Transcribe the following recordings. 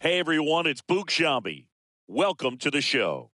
Hey everyone, it's Boog Sciambi. Welcome to the show.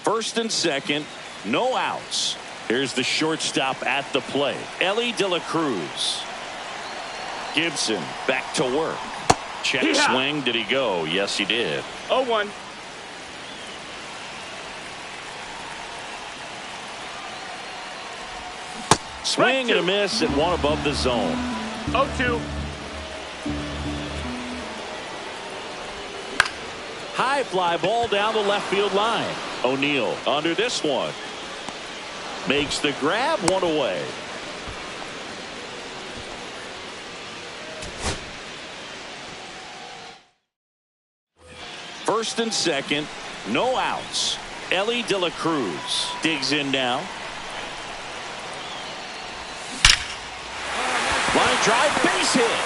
First and second, no outs. Here's the shortstop at the plate, Elly De La Cruz. Gibson back to work. Check swing. Did he go? Yes, he did. 0-1. Swing and a miss and one above the zone. 0-2. High fly ball down the left field line. O'Neill under this one. Makes the grab, one away. First and second, no outs. Elly De La Cruz digs in now. Line drive, base hit.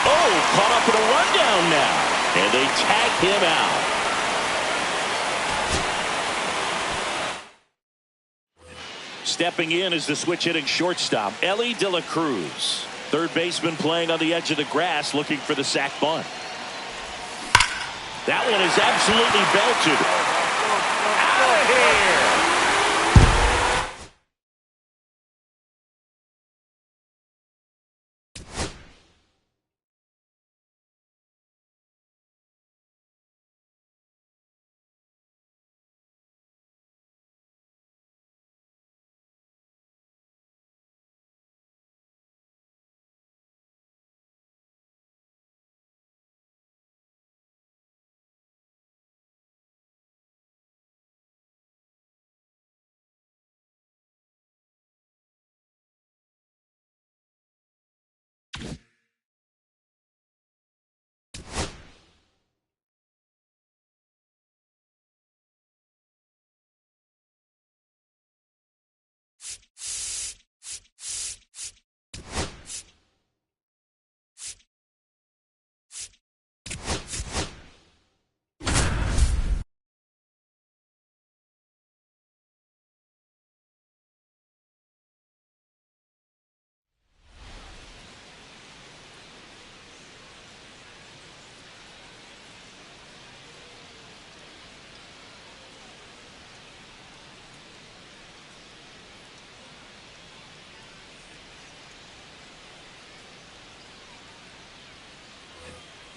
Oh, caught up in a rundown now. And they tag him out. Stepping in is the switch hitting shortstop, Elly De La Cruz. Third baseman playing on the edge of the grass looking for the sac bunt. That one is absolutely belted. Out of here.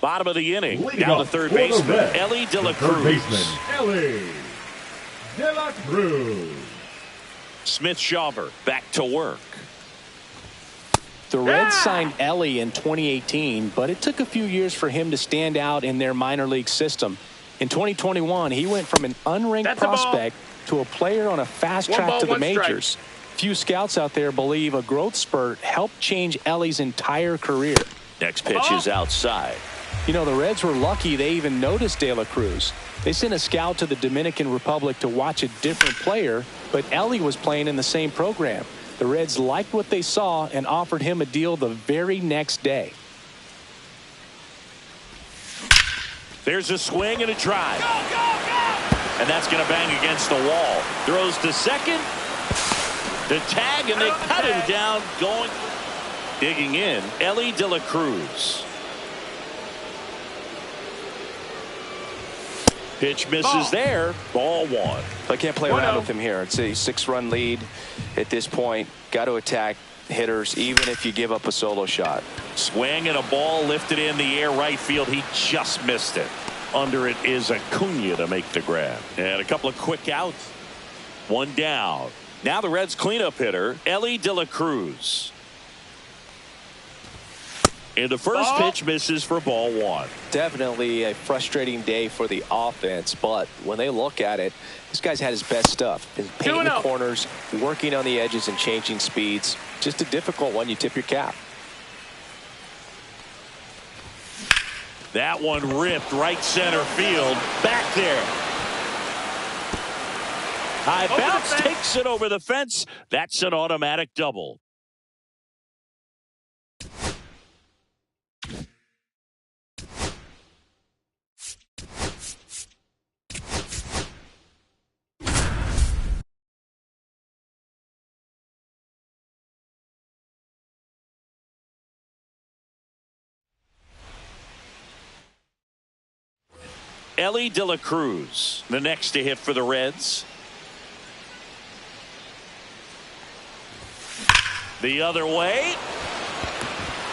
Bottom of the inning, down to third baseman, Elly De La Cruz. Elly De La Cruz. Smith-Shawver back to work. The Reds signed Elly in 2018, but it took a few years for him to stand out in their minor league system. In 2021, he went from an unranked prospect to a player on a fast track to the majors. Few scouts out there believe a growth spurt helped change Elly's entire career. Next pitch is outside. You know, the Reds were lucky they even noticed De La Cruz. They sent a scout to the Dominican Republic to watch a different player, but Elly was playing in the same program. The Reds liked what they saw and offered him a deal the very next day. There's a swing and a drive. Go, go, go! And that's going to bang against the wall. Throws to second. The tag, and they cut him down going. Digging in, Elly De La Cruz. Pitch misses there. Ball one. I can't play around with him here. It's a 6-run lead at this point. Got to attack hitters, even if you give up a solo shot. Swing and a ball lifted in the air right field. He just missed it. Under it is Acuna to make the grab. And a couple of quick outs. One down. Now the Reds cleanup hitter, Elly De La Cruz. And the first pitch misses for ball one. Definitely a frustrating day for the offense, but when they look at it, this guy's had his best stuff. Been painting the corners, working on the edges, and changing speeds. Just a difficult one. You tip your cap. That one ripped right center field. Back there. High bounce takes it over the fence. That's an automatic double. Elly De La Cruz, the next to hit for the Reds. The other way.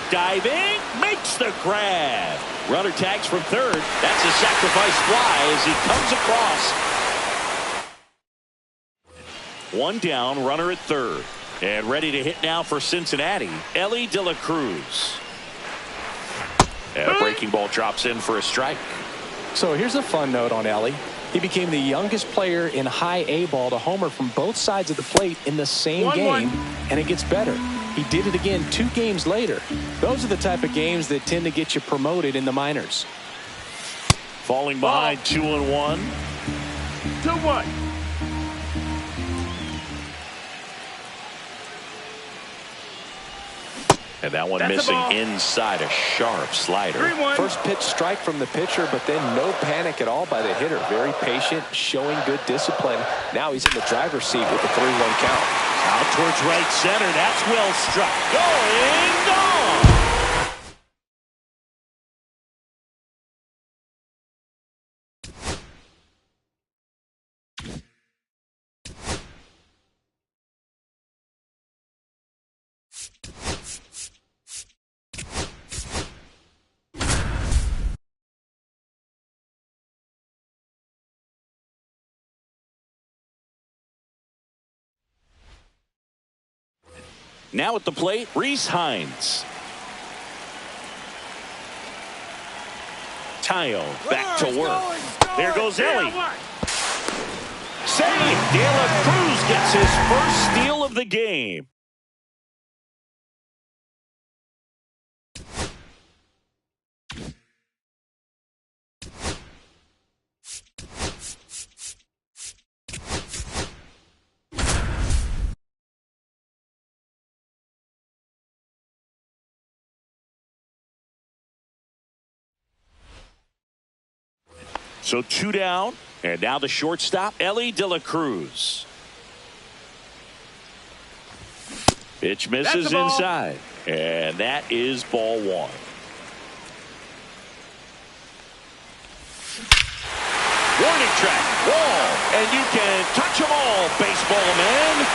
Diving, makes the grab. Runner tags from third. That's a sacrifice fly as he comes across. One down, runner at third. And ready to hit now for Cincinnati, Elly De La Cruz. And a breaking ball drops in for a strike. So here's a fun note on Elly. He became the youngest player in high A ball to homer from both sides of the plate in the same game, and it gets better. He did it again 2 games later. Those are the type of games that tend to get you promoted in the minors. Falling behind 2-1. 2-1. And that one missing inside, a sharp slider. 3-1. First pitch strike from the pitcher, but then no panic at all by the hitter. Very patient, showing good discipline. Now he's in the driver's seat with the 3-1 count. Out towards right center. That's well struck. Going gone. Now at the plate, Rhys Hines. Tayo back to work. There goes Elly. Save. De La Cruz gets his first steal of the game. So 2 down, and now the shortstop, Elly De La Cruz. Pitch misses inside, and that is ball one. Warning track, wall, and you can touch them all, baseball man.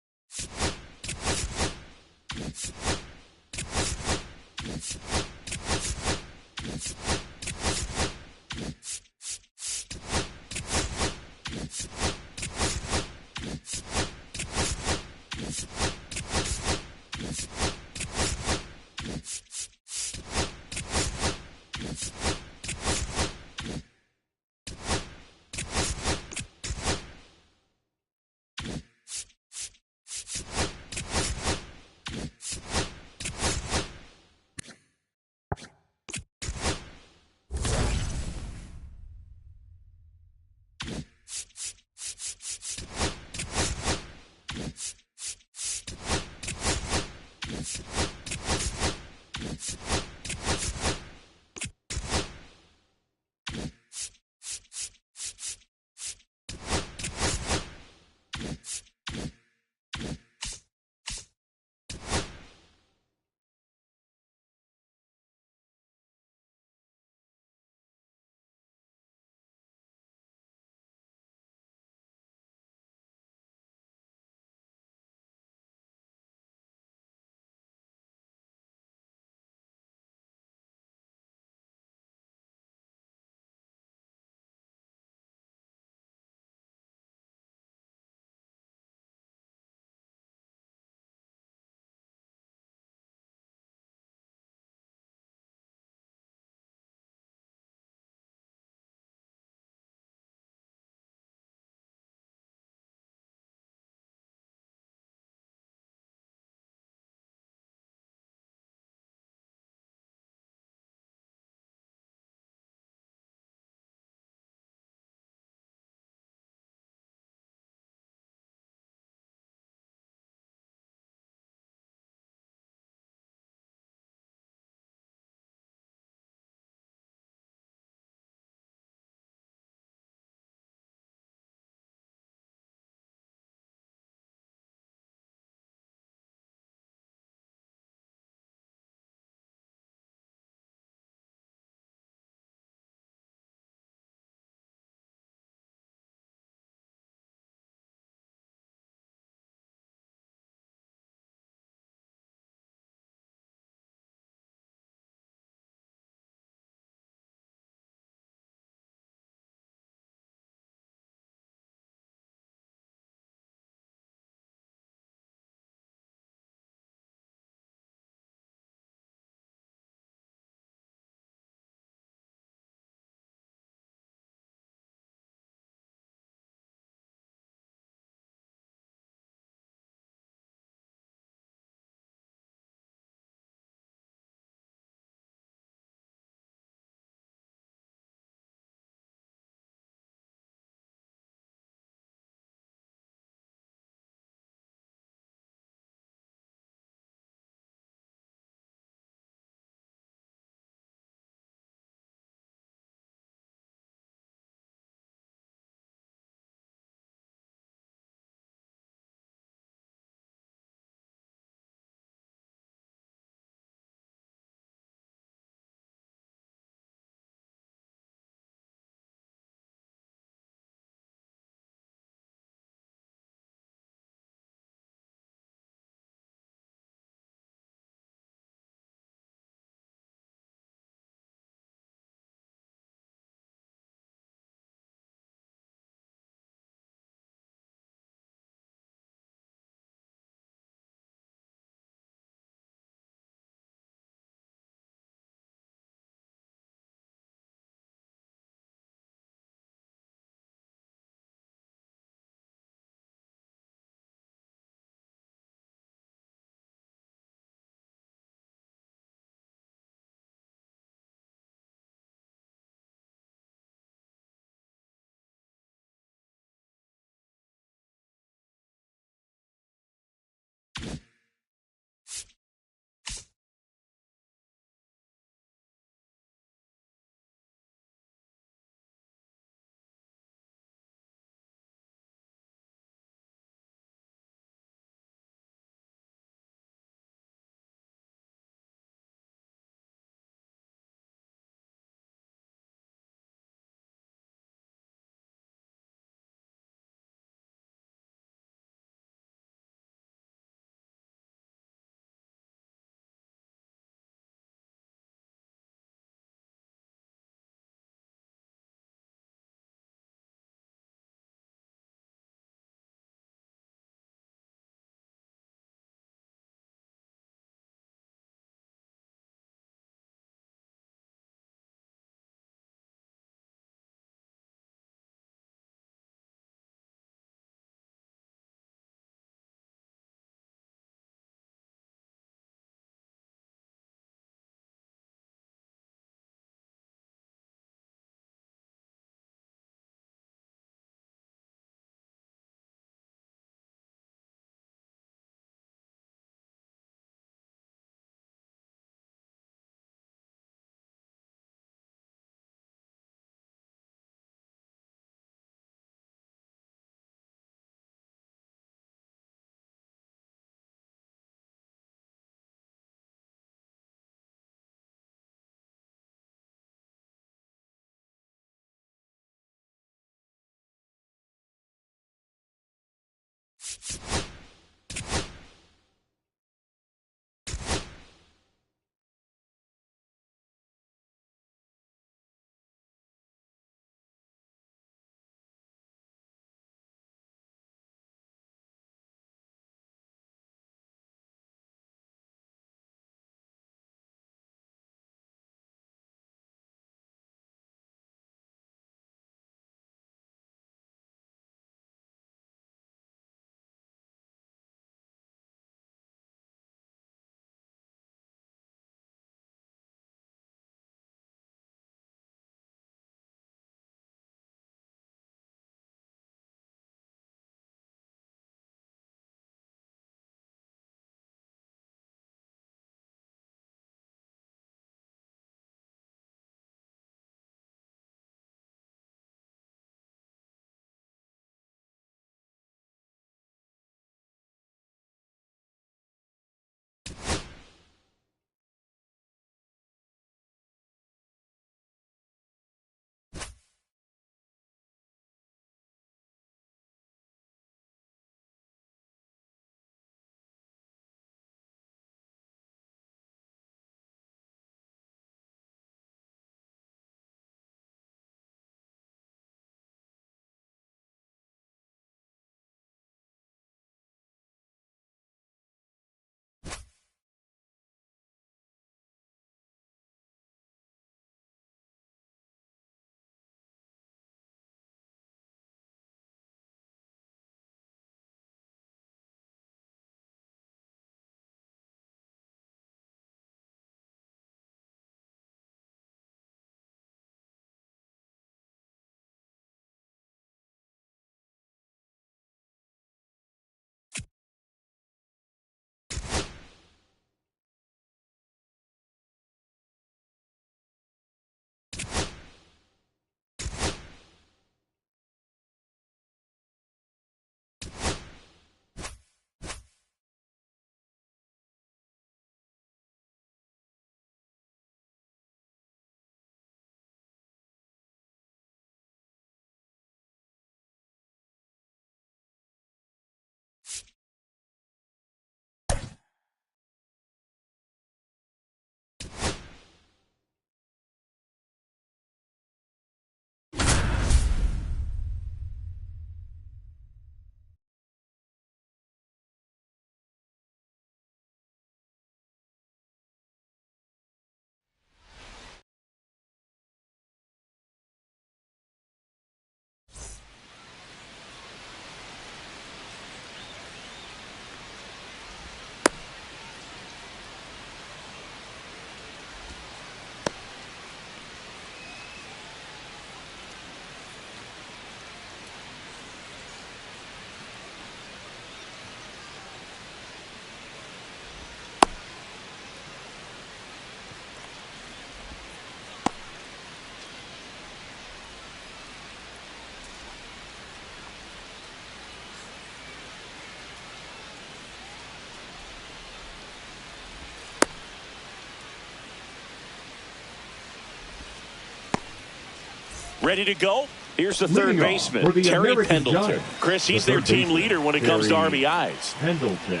Ready to go? Here's the third baseman, Terry American Pendleton. Giants, Chris, he's their team leader when it comes to RBIs. Pendleton.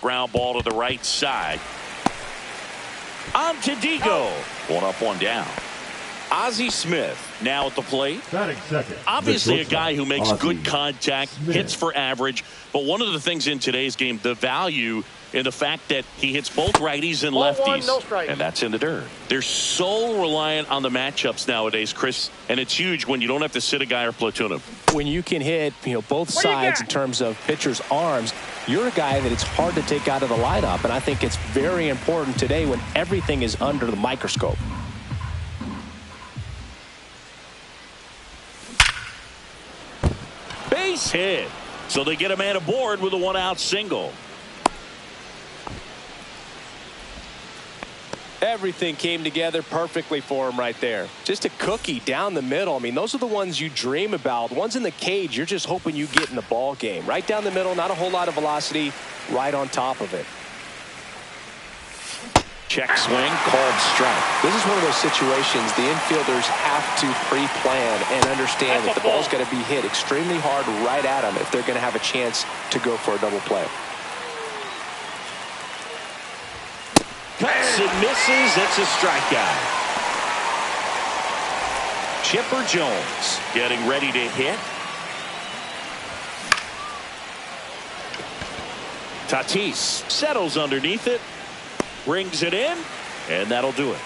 Ground ball to the right side. On to Digo. One up, one down. Ozzie Smith now at the plate. Batting second. Obviously a guy who makes Ozzie good contact, Smith. hits for average. But one of the things in today's game, the value in the fact that he hits both righties and lefties. And that's in the dirt. They're so reliant on the matchups nowadays, Chris. And it's huge when you don't have to sit a guy or platoon him. When you can hit, both sides in terms of pitchers' arms, you're a guy that it's hard to take out of the lineup. And I think it's very important today when everything is under the microscope. Base hit. So they get a man aboard with a one-out single. Everything came together perfectly for him right there. Just a cookie down the middle. I mean, those are the ones you dream about. Ones in the cage, you're just hoping you get in the ball game. Right down the middle, not a whole lot of velocity, right on top of it. Check swing, called strike. This is one of those situations the infielders have to pre-plan and understand that the ball's got to be hit extremely hard right at them if they're going to have a chance to go for a double play. Cuts and misses. It's a strikeout. Chipper Jones getting ready to hit. Tatis settles underneath it. Brings it in. And that'll do it.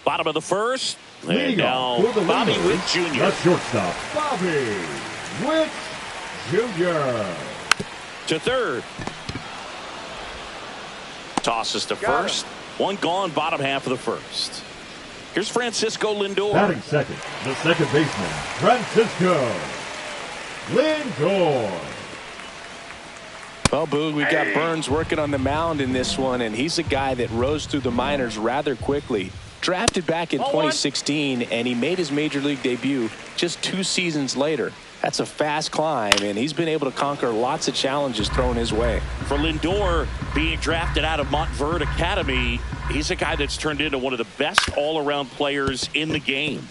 Bottom of the first. And now Bobby Witt Jr. The shortstop, Bobby Witt Jr. To third. Tosses to first. One gone, bottom half of the first. Here's Francisco Lindor. Batting second, the second baseman, Francisco Lindor. Well, Boog, we've got Burns working on the mound in this one, and he's a guy that rose through the minors rather quickly. Drafted back in 2016, and he made his major league debut just 2 seasons later. That's a fast climb, and he's been able to conquer lots of challenges thrown his way. For Lindor, being drafted out of Montverde Academy, he's a guy that's turned into one of the best all-around players in the game.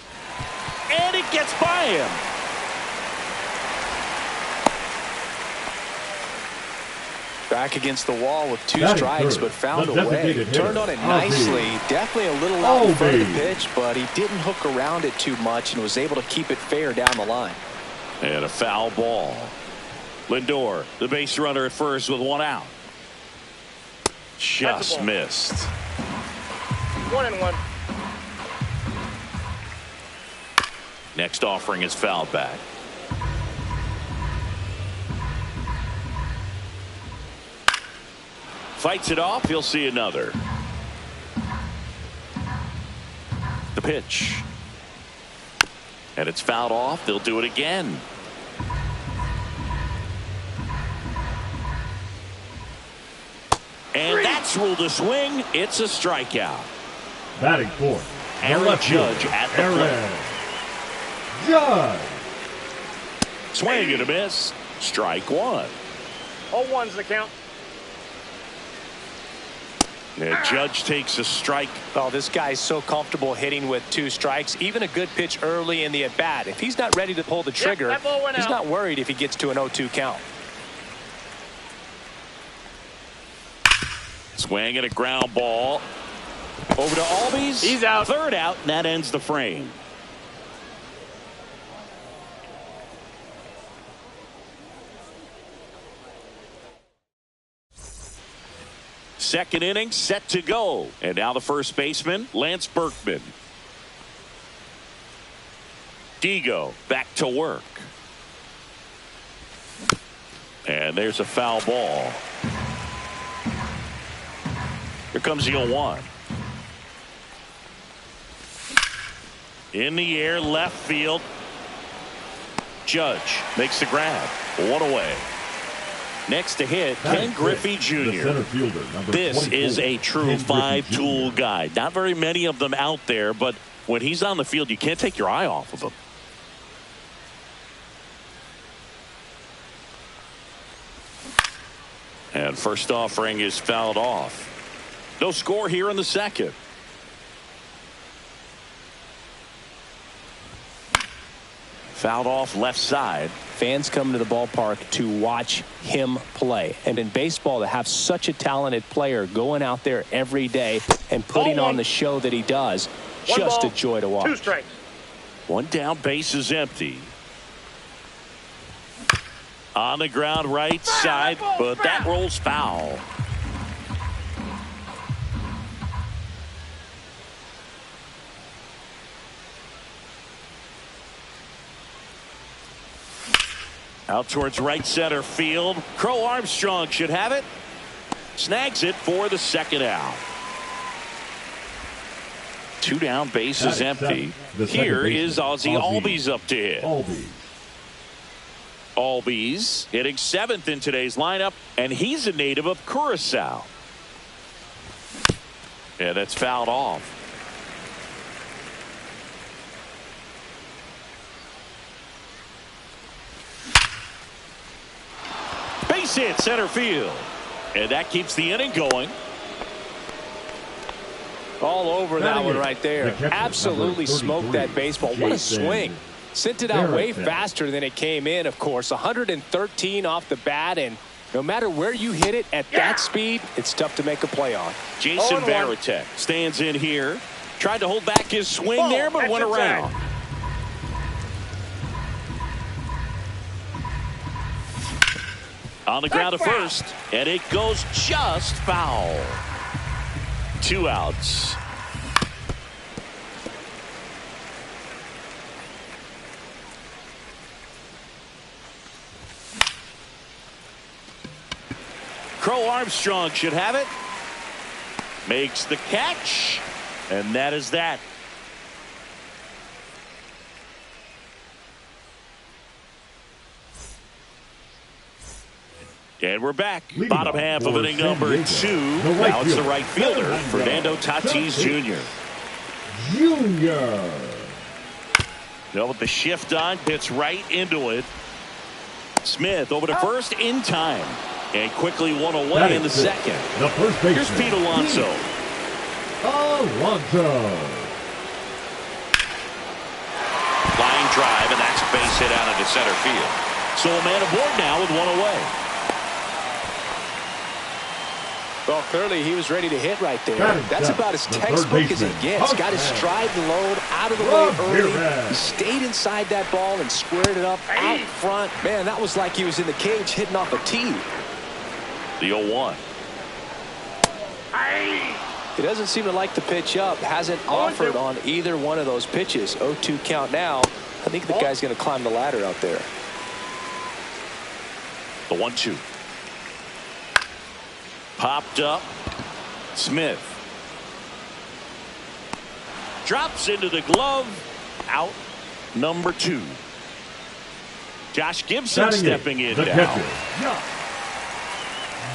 And it gets by him. Back against the wall with 2 strikes, but found a way. Turned on it nicely. Definitely a little out in front of the pitch, but he didn't hook around it too much and was able to keep it fair down the line. And a foul ball. Lindor, the base runner at first with 1 out. Just missed. 1-1. Next offering is fouled back. Fights it off. He'll see another. The pitch. And it's fouled off. They'll do it again. And that's ruled a swing. It's a strikeout. Batting fourth, Aaron Judge at the plate. Judge. Swing and a miss. Strike one. 0-1's the count. And Judge takes a strike. Oh, this guy's so comfortable hitting with 2 strikes. Even a good pitch early in the at-bat. If he's not ready to pull the trigger, that ball went he's out. not worried if he gets to an 0-2 count. Swing and a ground ball. Over to Albies. He's out. Third out, and that ends the frame. Second inning set to go. And now the first baseman, Lance Berkman. Digo back to work. And there's a foul ball. Here comes the 0-1. In the air, left field. Judge makes the grab. 1 away. Next to hit, Ken Griffey Jr. This is a true 5-tool guy. Not very many of them out there, but when he's on the field, you can't take your eye off of him. And first offering is fouled off. No score here in the second. Fouled off left side. Fans come to the ballpark to watch him play. And in baseball, to have such a talented player going out there every day and putting on the show that he does, just a joy to watch. 2 strikes. One down, base is empty. On the ground right side, but that rolls foul. Out towards right center field. Crow Armstrong should have it. Snags it for the second out. 2 down, base is empty. Here is Ozzie Albies up to hit. Albies hitting 7th in today's lineup, and he's a native of Curacao. Yeah, that's fouled off. Base hit center field, and that keeps the inning going. All over that one right there. Absolutely smoked that baseball. What a swing. Sent it out way faster than it came in, of course. 113 off the bat, and no matter where you hit it at that speed, it's tough to make a play on. Jason Varitek stands in here. Tried to hold back his swing there, but went around. On the ground to first, and it goes just foul. 2 outs. Crow Armstrong should have it. Makes the catch, and that is that. And we're back. Bottom half of inning number 2. Now it's the right fielder, Fernando Tatis Jr. Now with the shift on, hits right into it. Smith over to first in time. And quickly one away in the second. The first baseman. Here's Pete Alonso. Line drive, and that's a base hit out into center field. So a man aboard now with one away. Well, clearly he was ready to hit right there. That's about as textbook as it gets. Got his stride and load out of the way early. He stayed inside that ball and squared it up out front. Man, that was like he was in the cage hitting off a tee. The 0-1. He doesn't seem to like the pitch up. Hasn't offered on either one of those pitches. 0-2 count now. I think the guy's going to climb the ladder out there. The 1-2. Popped up. Smith. Drops into the glove. Out number 2. Josh Gibson stepping in now. Catcher,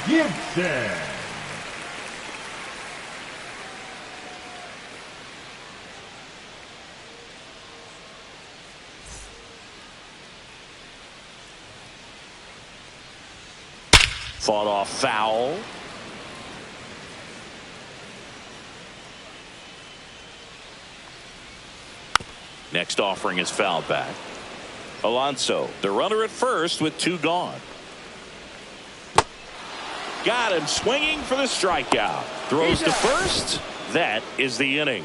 Gibson. Fought off foul. Next offering is fouled back. Alonso, the runner at first with 2 gone. Got him swinging for the strikeout. Throws to first. That is the inning.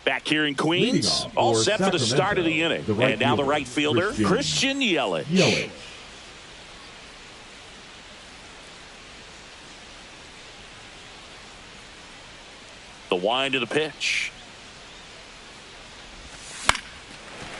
Back here in Queens, all set for the start of the inning. And now the right fielder, Christian Yelich. The wind of the pitch.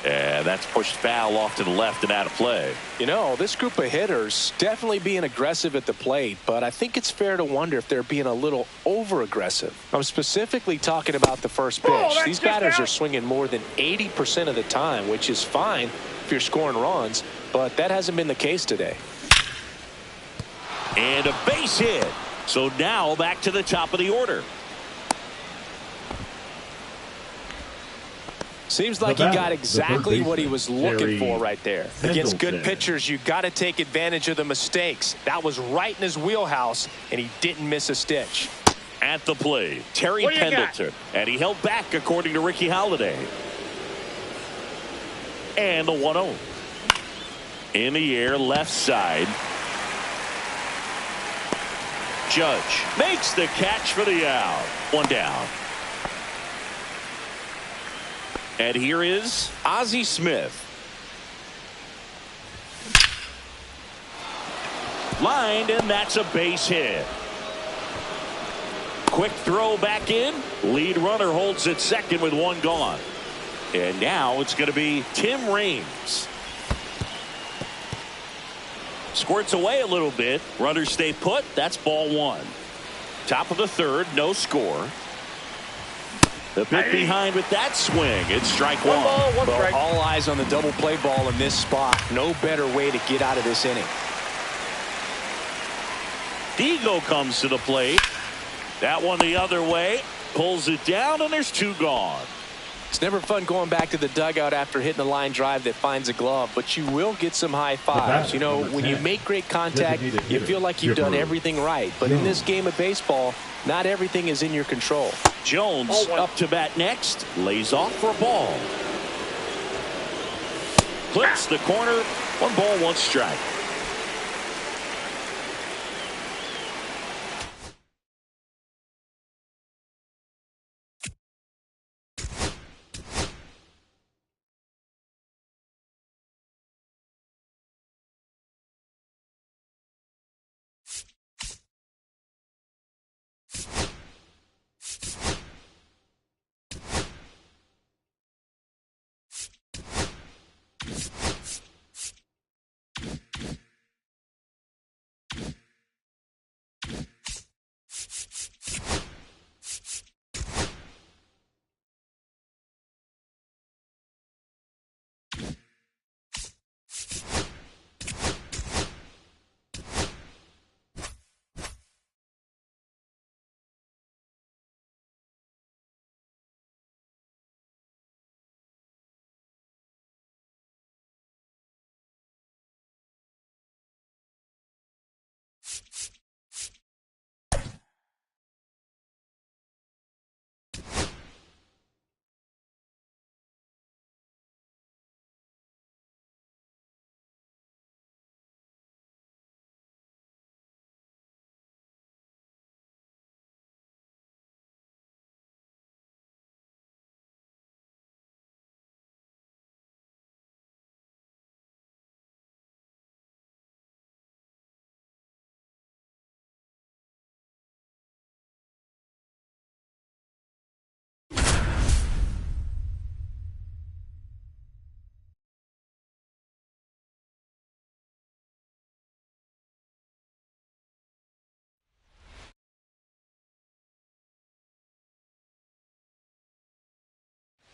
And that's pushed foul off to the left and out of play. You know, this group of hitters definitely being aggressive at the plate, but I think it's fair to wonder if they're being a little over-aggressive. I'm specifically talking about the first pitch. These batters are swinging more than 80% of the time, which is fine if you're scoring runs, but that hasn't been the case today. And a base hit. So now back to the top of the order. Seems like he got exactly what he was looking for right there. Against good pitchers, you got to take advantage of the mistakes. That was right in his wheelhouse, and he didn't miss a stitch. At the plate, Terry Pendleton. And he held back, according to Ricky Holiday. And the 1-0. In the air, left side. Judge makes the catch for the out. One down. And here is Ozzie Smith. Lined, and that's a base hit. Quick throw back in. Lead runner holds at second with one gone. And now it's going to be Tim Raines. Squirts away a little bit. Runners stay put. That's ball one. Top of the third, no score. The pick behind with that swing. It's strike one. One strike. All eyes on the double play ball in this spot. No better way to get out of this inning. Diego comes to the plate. That one the other way. Pulls it down, and there's two gone. It's never fun going back to the dugout after hitting a line drive that finds a glove, but you will get some high fives. You know, when you make great contact, you feel like you've done everything right. But in this game of baseball, not everything is in your control. Jones up to bat next. Lays off for a ball. Clips the corner. 1 ball, 1 strike.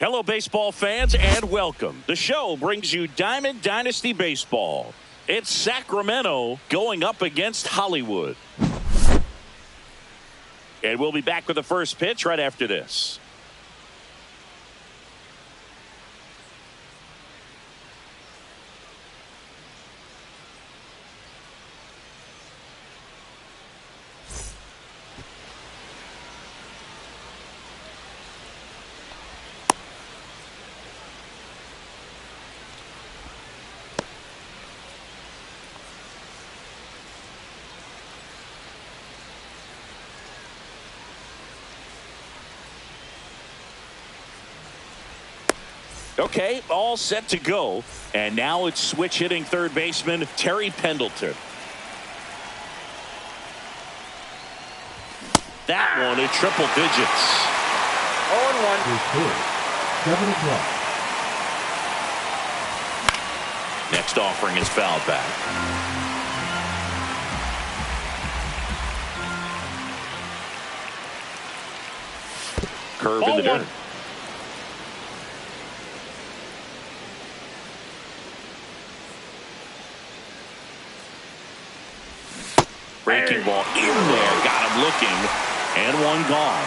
Hello, baseball fans, and welcome. The show brings you Diamond Dynasty Baseball. It's Sacramento going up against Hollywood. And we'll be back with the first pitch right after this. Okay, all set to go. And now it's switch hitting third baseman Terry Pendleton. That one at triple digits. 7 o'clock. Next offering is fouled back. Curve in the dirt. Breaking ball in there. Got him time looking, and one gone.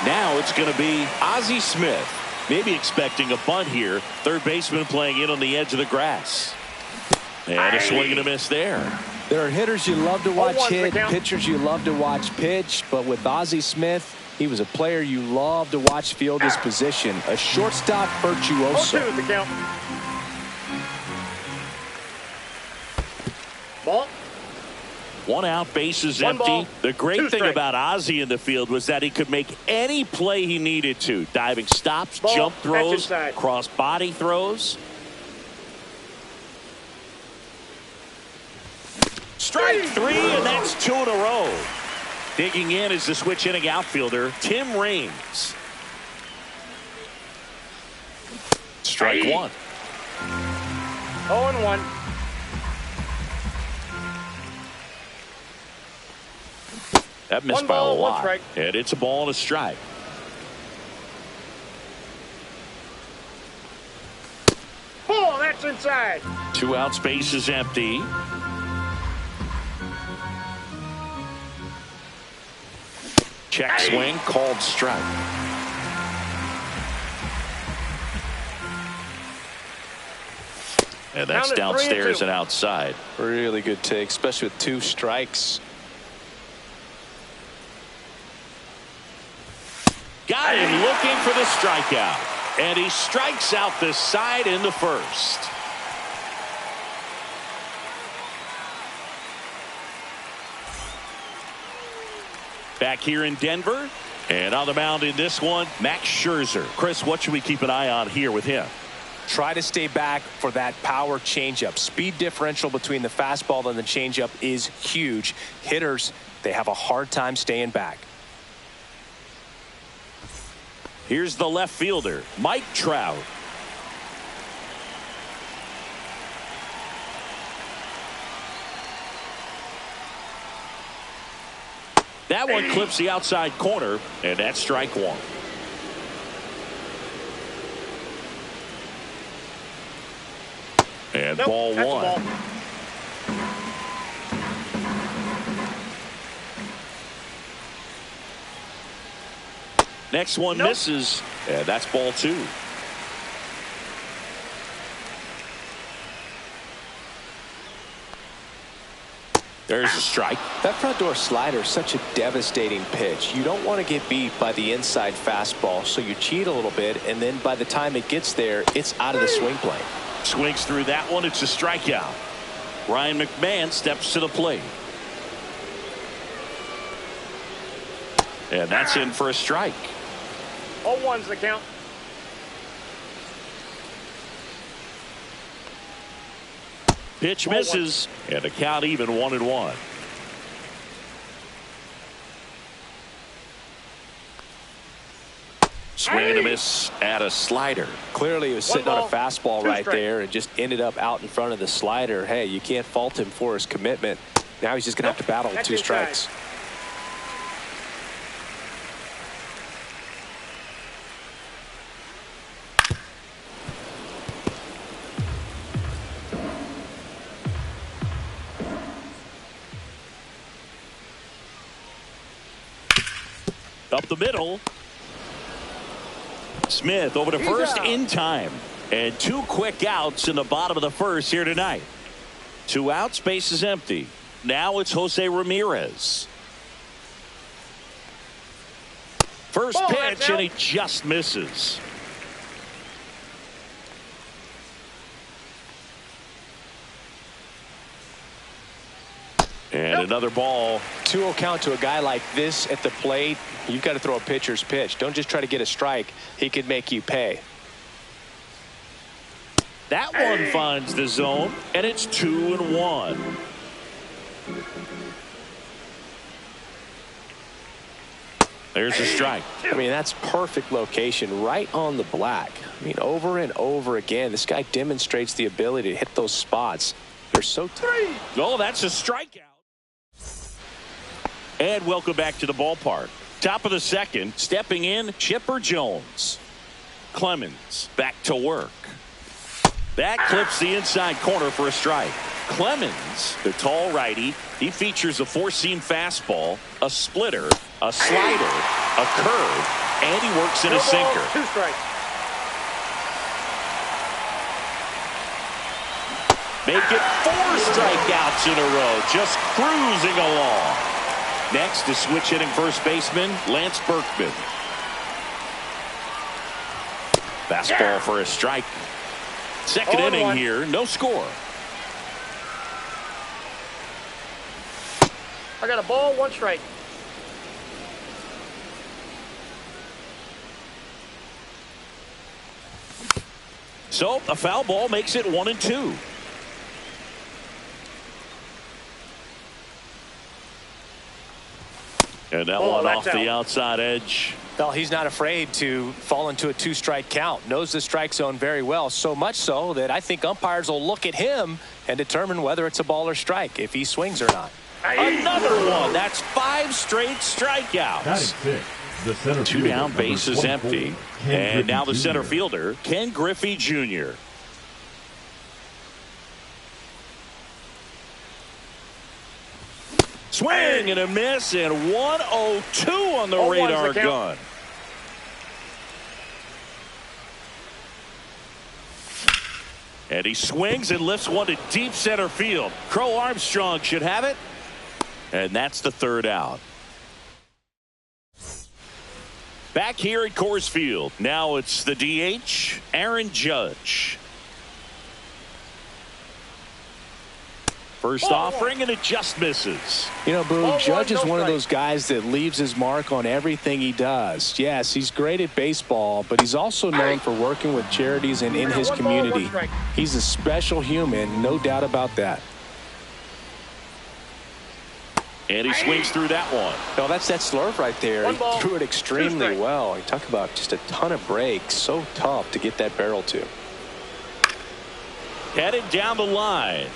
Now it's going to be Ozzie Smith. Maybe expecting a bunt here. Third baseman playing in on the edge of the grass. And a swing and a miss there. There are hitters you love to watch hit, pitchers you love to watch pitch, but with Ozzie Smith, he was a player you love to watch field his position, a shortstop virtuoso. 0-2 the count. Ball. One out, bases One empty. ball, The great two thing strikes. about Ozzie in the field was that he could make any play he needed to. Diving stops, Ball, jump catch throws, inside. cross body throws. Strike three, and that's 2 in a row. Digging in is the switch inning outfielder, Tim Raines. Strike one. 0-1. That missed One by a ball, one lot. strike. And it's a ball and a strike. Ball, that's inside. 2 out, space is empty. Check swing, called strike. And that's Counted 3-2. downstairs and outside. Really good take, especially with 2 strikes. Got him looking for the strikeout. And he strikes out the side in the first. Back here in Denver. And on the mound in this one, Max Scherzer. Chris, what should we keep an eye on here with him? Try to stay back for that power changeup. Speed differential between the fastball and the changeup is huge. Hitters, they have a hard time staying back. Here's the left fielder, Mike Trout. That one clips the outside corner, and that's strike one. And Nope, ball that's a one. ball. Next one Nope. misses, and that's ball two. There's a strike. That front door slider is such a devastating pitch. You don't want to get beat by the inside fastball, so you cheat a little bit, and then by the time it gets there, it's out of the swing plane. Swings through that one. It's a strikeout. Ryan McMahon steps to the plate. And that's in for a strike. 0-1's the count. Pitch misses, and the count even 1-1. Swing and a miss at a slider. Clearly, he was One sitting on a ball, fastball 2 right strikes. there and just ended up out in front of the slider. Hey, you can't fault him for his commitment. Now he's just going to have to battle with That's 2 inside. strikes. Up the middle. Smith over to first in time. And 2 quick outs in the bottom of the first here tonight. 2 outs, base is empty. Now it's Jose Ramirez. First Ball, pitch, that's and out. he just misses. And another ball. 2-0 count to a guy like this at the plate. You've got to throw a pitcher's pitch. Don't just try to get a strike. He could make you pay. That one finds the zone, and it's 2-1. There's a strike. I mean, that's perfect location right on the black. I mean, over and over again, this guy demonstrates the ability to hit those spots. They're so tough. Oh, that's a strikeout. And welcome back to the ballpark. Top of the second, stepping in, Chipper Jones. Clemens back to work. That clips the inside corner for a strike. Clemens, the tall righty. He features a four-seam fastball, a splitter, a slider, a curve, and he works in a sinker. 2 strikes. Make it 4 strikeouts in a row, just cruising along. Next is switch hitting first baseman Lance Berkman. Fastball for a strike. Second inning here, no score. I got a ball, 1 strike. So a foul ball makes it 1-2. And that one off the outside edge. Well, he's not afraid to fall into a 2-strike count. Knows the strike zone very well. So much so that I think umpires will look at him and determine whether it's a ball or strike, if he swings or not. Another one. That's 5 straight strikeouts. 2 down, base is empty. And now the center fielder, Ken Griffey Jr. Swing and a miss, and 102 on the radar gun. And he swings and lifts one to deep center field. Crow Armstrong should have it. And that's the 3rd out. Back here at Coors Field. Now it's the DH, Aaron Judge. First offering, and it just misses. You know, Boone, Judge is one of those guys that leaves his mark on everything he does. Yes, he's great at baseball, but he's also known for working with charities and in his community. He's a special human, no doubt about that. And he swings through that one. No, that's that slurve right there. He threw it extremely well. You talk about just a ton of breaks. So tough to get that barrel to. Headed down the line.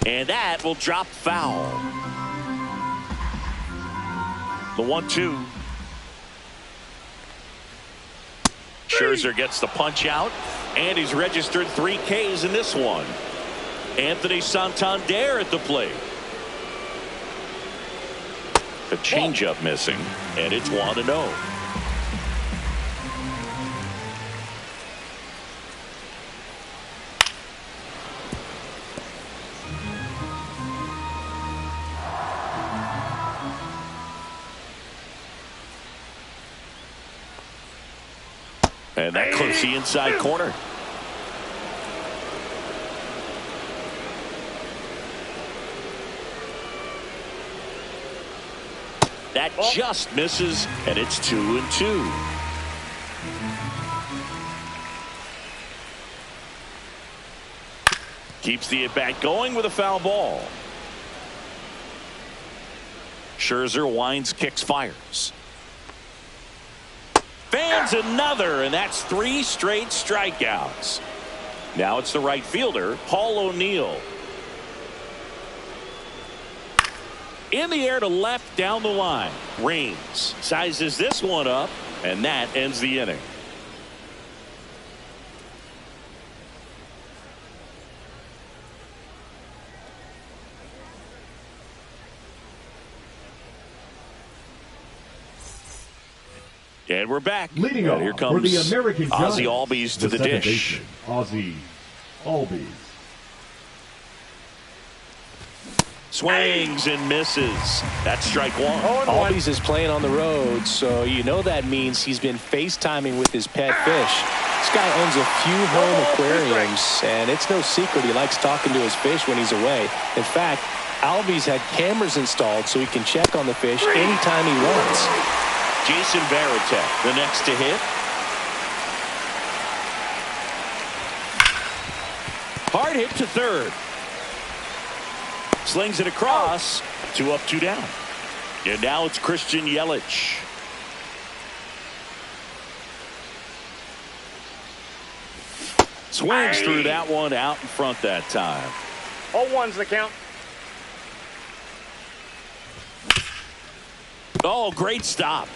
And that will drop foul. The 1-2. Scherzer gets the punch out, and he's registered 3 Ks in this one. Anthony Santander at the plate. The changeup missing, and it's 1-0. And that clips the inside corner. That just misses, and it's 2-2. Keeps the at-bat going with a foul ball. Scherzer winds, kicks, fires. Fans another, and that's 3 straight strikeouts. Now it's the right fielder, Paul O'Neill. In the air to left down the line. Raines sizes this one up, and that ends the inning. And we're back. Leading off here comes for the American Giants, Ozzie Albies to the dish. Ozzie Albies. Swings and misses. That's strike 1. Albies is playing on the road, so you know that means he's been FaceTiming with his pet fish. This guy owns a few home aquariums, and it's no secret he likes talking to his fish when he's away. In fact, Albies had cameras installed so he can check on the fish anytime he wants. Jason Varitek, the next to hit. Hard hit to third. Slings it across. 2 up, 2 down. And now it's Christian Yelich. Swings through that one, out in front that time. 0-1's the count. Oh, great stop.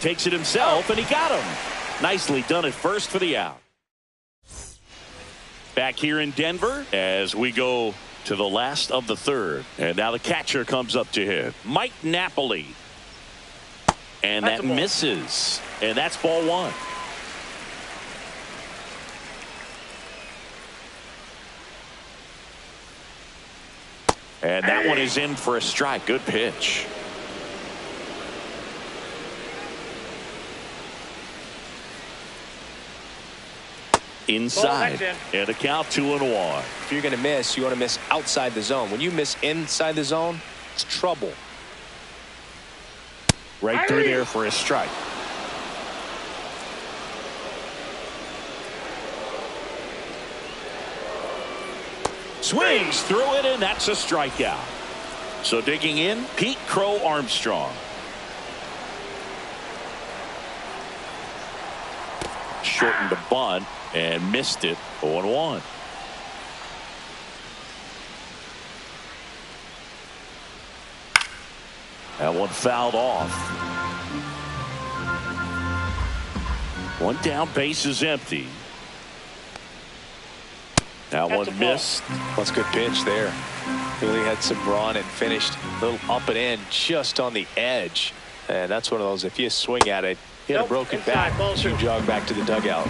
Takes it himself, and he got him. Nicely done at first for the out. Back here in Denver as we go to the last of the third. And now the catcher comes up to hit. Mike Napoli. And that misses. And that's ball one. And that one is in for a strike. Good pitch. Inside. And a count 2-1. If you're going to miss, you want to miss outside the zone. When you miss inside the zone, it's trouble. Right through there for a strike. Swings through it, and that's a strikeout. So digging in, Pete Crow Armstrong. Shortened the bunt and missed it. 0-1. That one fouled off. One down, base is empty. That one missed. That's a good pitch there. Really had some run and finished a little up and in just on the edge. And that's one of those, if you swing at it, you had a broken back, you jog back to the dugout.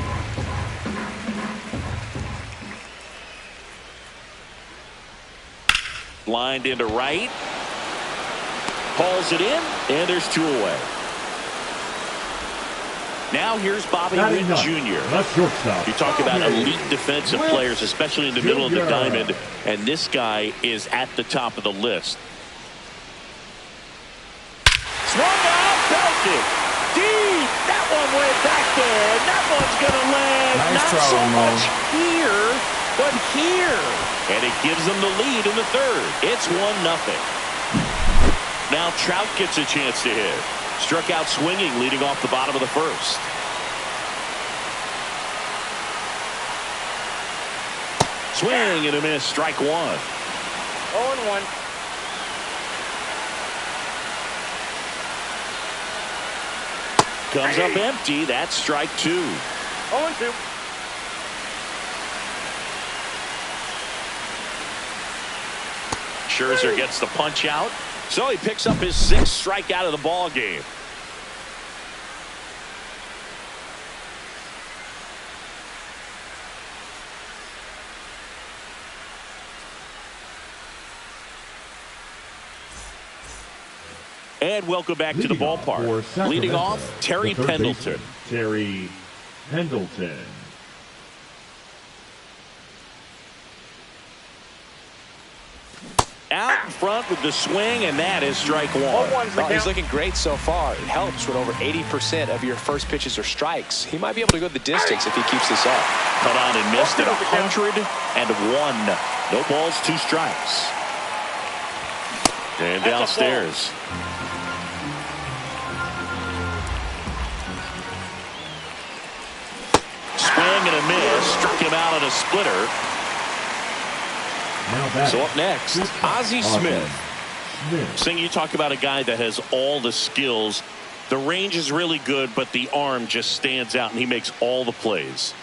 Lined into right. Calls it in, and there's 2 away. Now here's Bobby Witt Jr. You talk about elite defensive players, especially in the middle of the diamond, and this guy is at the top of the list. Swung out, belted. Deep. That one went back there, and that one's going to land. Not so much here, but here. And it gives them the lead in the third. It's 1-0. Now Trout gets a chance to hit. Struck out swinging, leading off the bottom of the first. Swing and a miss. Strike 1. 0-1. Comes up empty. That's strike 2. 0-2. Scherzer gets the punch out. So he picks up his 6th strikeout of the ball game. And welcome back to the ballpark. Leading off, Terry Pendleton. Terry Pendleton. Out in front with the swing, and that is strike 1. Well, he's looking great so far. It helps when over 80% of your first pitches are strikes. He might be able to go the distance if he keeps this up. Cut on and missed at 101. No balls, 2 strikes. And downstairs. Swing and a miss. Struck him out on a splitter. So up next, Ozzie Smith. Sing, you talk about a guy that has all the skills. The range is really good, but the arm just stands out, and he makes all the plays.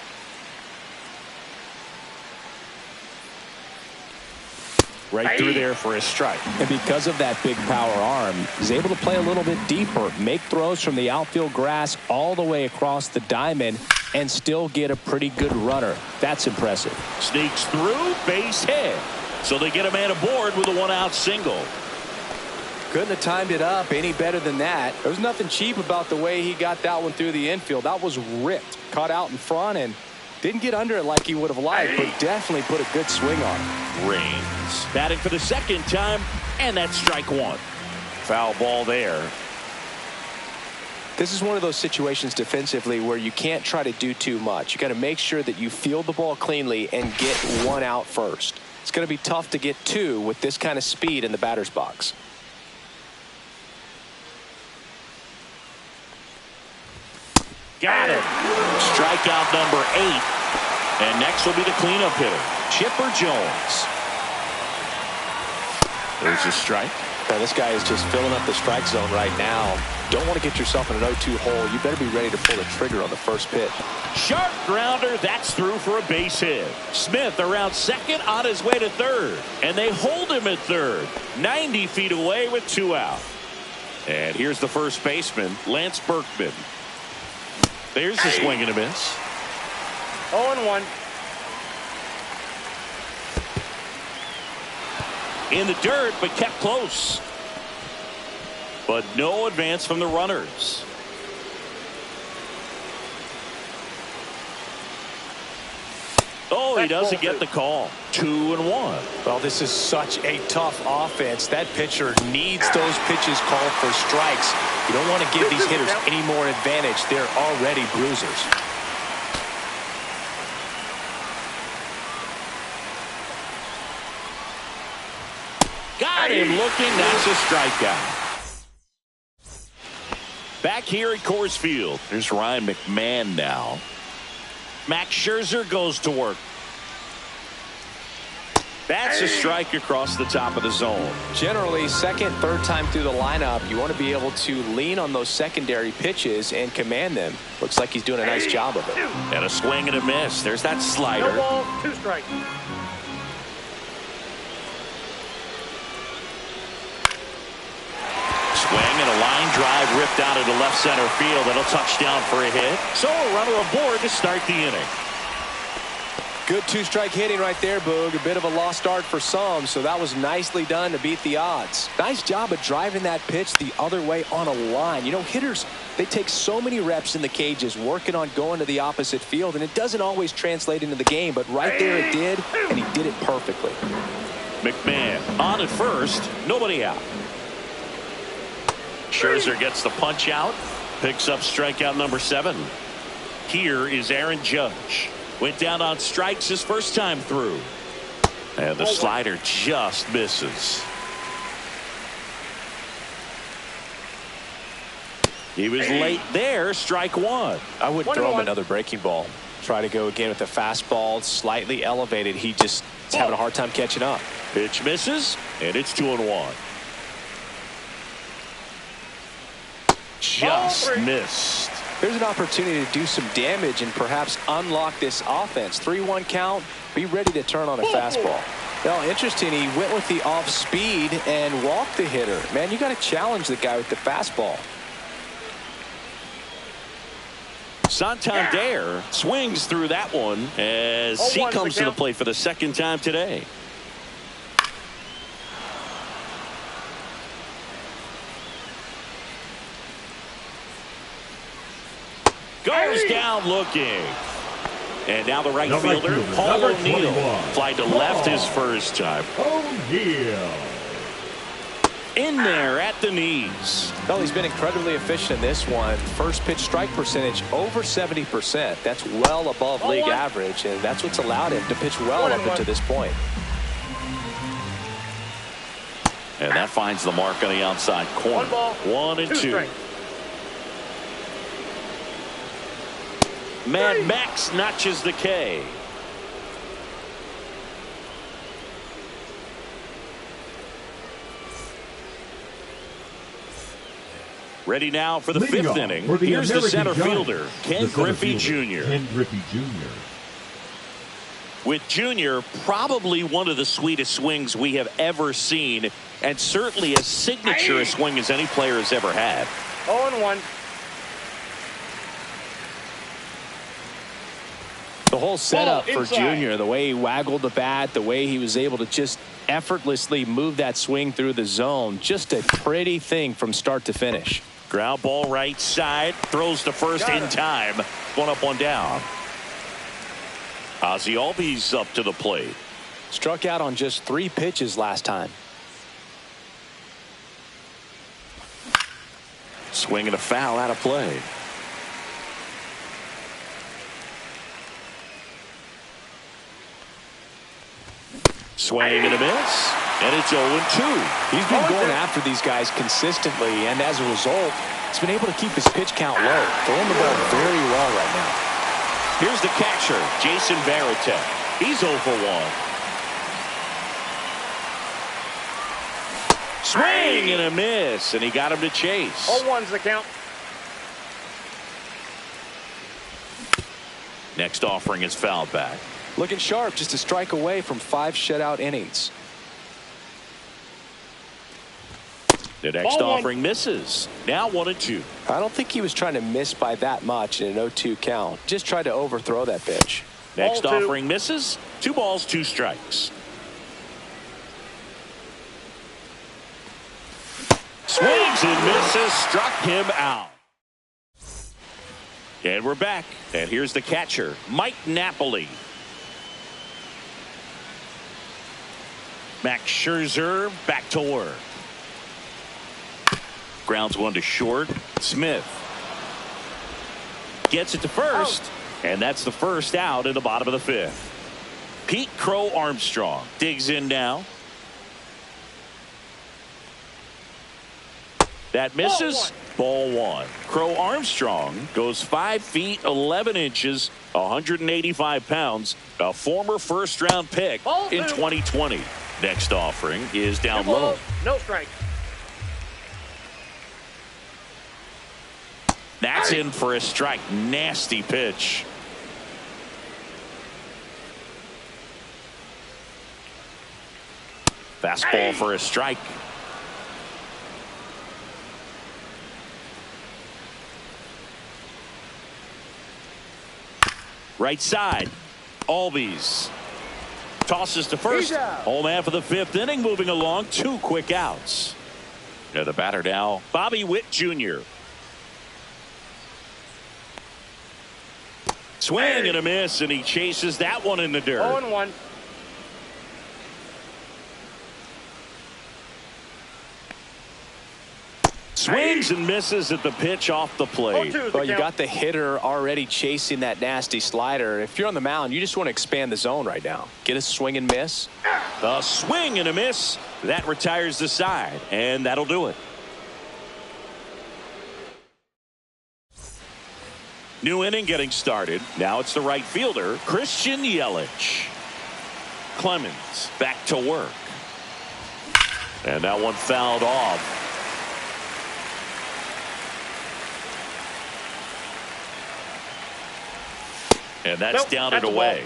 Right through there for a strike. And because of that big power arm, he's able to play a little bit deeper, make throws from the outfield grass all the way across the diamond, and still get a pretty good runner. That's impressive. Sneaks through, base hit. So they get a man aboard with a 1-out single. Couldn't have timed it up any better than that. There was nothing cheap about the way he got that one through the infield. That was ripped. Caught out in front and didn't get under it like he would have liked, but definitely put a good swing on it. Raines batting for the 2nd time, and that's strike 1. Foul ball there. This is one of those situations defensively where you can't try to do too much. You got to make sure that you field the ball cleanly and get 1 out first. It's going to be tough to get 2 with this kind of speed in the batter's box. Got it. Strikeout number 8. And next will be the cleanup hitter, Chipper Jones. There's a strike. Now, this guy is just filling up the strike zone right now. Don't want to get yourself in an 0-2 hole. You better be ready to pull the trigger on the first pitch. Sharp grounder. That's through for a base hit. Smith around second on his way to third. And they hold him at third. 90 feet away with 2 out. And here's the first baseman, Lance Berkman. There's the swing and a miss. 0-1. In the dirt, but kept close. But no advance from the runners. Oh, he doesn't get the call. 2-1. Well, this is such a tough offense. That pitcher needs those pitches called for strikes. You don't want to give these hitters any more advantage. They're already bruisers. Got him looking. That's a strikeout. Back here at Coors Field, there's Ryan McMahon now. Max Scherzer goes to work. That's a strike across the top of the zone. Generally, second, third time through the lineup, you want to be able to lean on those secondary pitches and command them. Looks like he's doing a nice job of it. And a swing and a miss. There's that slider. No ball, 2 strikes. Swing and a line drive ripped out into left center field. That'll touch down for a hit. So a runner aboard to start the inning. Good 2-strike hitting right there, Boog. A bit of a lost start for some, so that was nicely done to beat the odds. Nice job of driving that pitch the other way on a line. You know, hitters, they take so many reps in the cages working on going to the opposite field, and it doesn't always translate into the game, but right there it did, and he did it perfectly. McMahon on at first, nobody out. Scherzer gets the punch out, picks up strikeout number 7. Here is Aaron Judge. Went down on strikes his first time through. And the slider just misses. He was late there, strike 1. I would throw him another breaking ball. Try to go again with the fastball, slightly elevated. He just is having a hard time catching up. Pitch misses, and it's 2-1. Just missed. There's an opportunity to do some damage and perhaps unlock this offense. 3-1 count. Be ready to turn on a fastball. Well, interesting. He went with the off speed and walked the hitter. Man, you got to challenge the guy with the fastball. Santander swings through that one as he comes to the plate for the second time today. Goes down looking. And now the right fielder, Paul O'Neill, flied to left his first time. O'Neill. In there at the knees. Well, he's been incredibly efficient in this one. First pitch strike percentage over 70%. That's well above league average, and that's what's allowed him to pitch well up until this point. And that finds the mark on the outside corner. 1-2. Mad Max notches the K. Ready now for the fifth inning. Here's the center fielder, Ken Griffey Jr. Ken Griffey Jr. With Jr. probably one of the sweetest swings we have ever seen, and certainly as signature a swing as any player has ever had. 0-1. The whole setup for Jr., the way he waggled the bat, the way he was able to just effortlessly move that swing through the zone, just a pretty thing from start to finish. Ground ball right side, throws to first in time. 1 up, 1 down. Ozzie Albies up to the plate. Struck out on just 3 pitches last time. Swing and a foul out of play. Swing and a miss, and it's 0-2. He's been going after these guys consistently, and as a result, he's been able to keep his pitch count low, throwing the ball very well right now. Here's the catcher, Jason Varitek. He's 0 for 1. Swing and a miss, and he got him to chase. 0-1's the count. Next offering is fouled back. Looking sharp, just a strike away from 5 shutout innings. The next Ball offering misses. Now 1-2. I don't think he was trying to miss by that much in an 0-2 count. Just tried to overthrow that pitch. Next Ball 2. offering misses. 2 balls, 2 strikes. Swings and misses. Struck him out. And we're back. And here's the catcher, Mike Napoli. Max Scherzer back to work. Grounds one to short. Smith gets it to first, and that's the first out in the bottom of the 5th. Pete Crow Armstrong digs in now. That misses. Ball 1. Crow Armstrong goes 5 feet 11 inches, 185 pounds, a former first-round pick Ball 2. in 2020. Next offering is down 2 low. balls, no strike. That's in for a strike. Nasty pitch. Fastball for a strike. Right side. Albies tosses to first. Home half of the 5th inning, moving along. 2 quick outs. Now the batter now, Bobby Witt Jr. Swing and a miss, and he chases that one in the dirt. 0-1. Swings and misses at the pitch off the plate. 0-2's the Well, you count. got the hitter already chasing that nasty slider. If you're on the mound, you just want to expand the zone right now. Get a swing and miss. A swing and a miss. That retires the side, and that'll do it. New inning getting started. Now it's the right fielder, Christian Yelich. Clemens back to work. And that one fouled off. And that's Nope, down that's and a ball. away.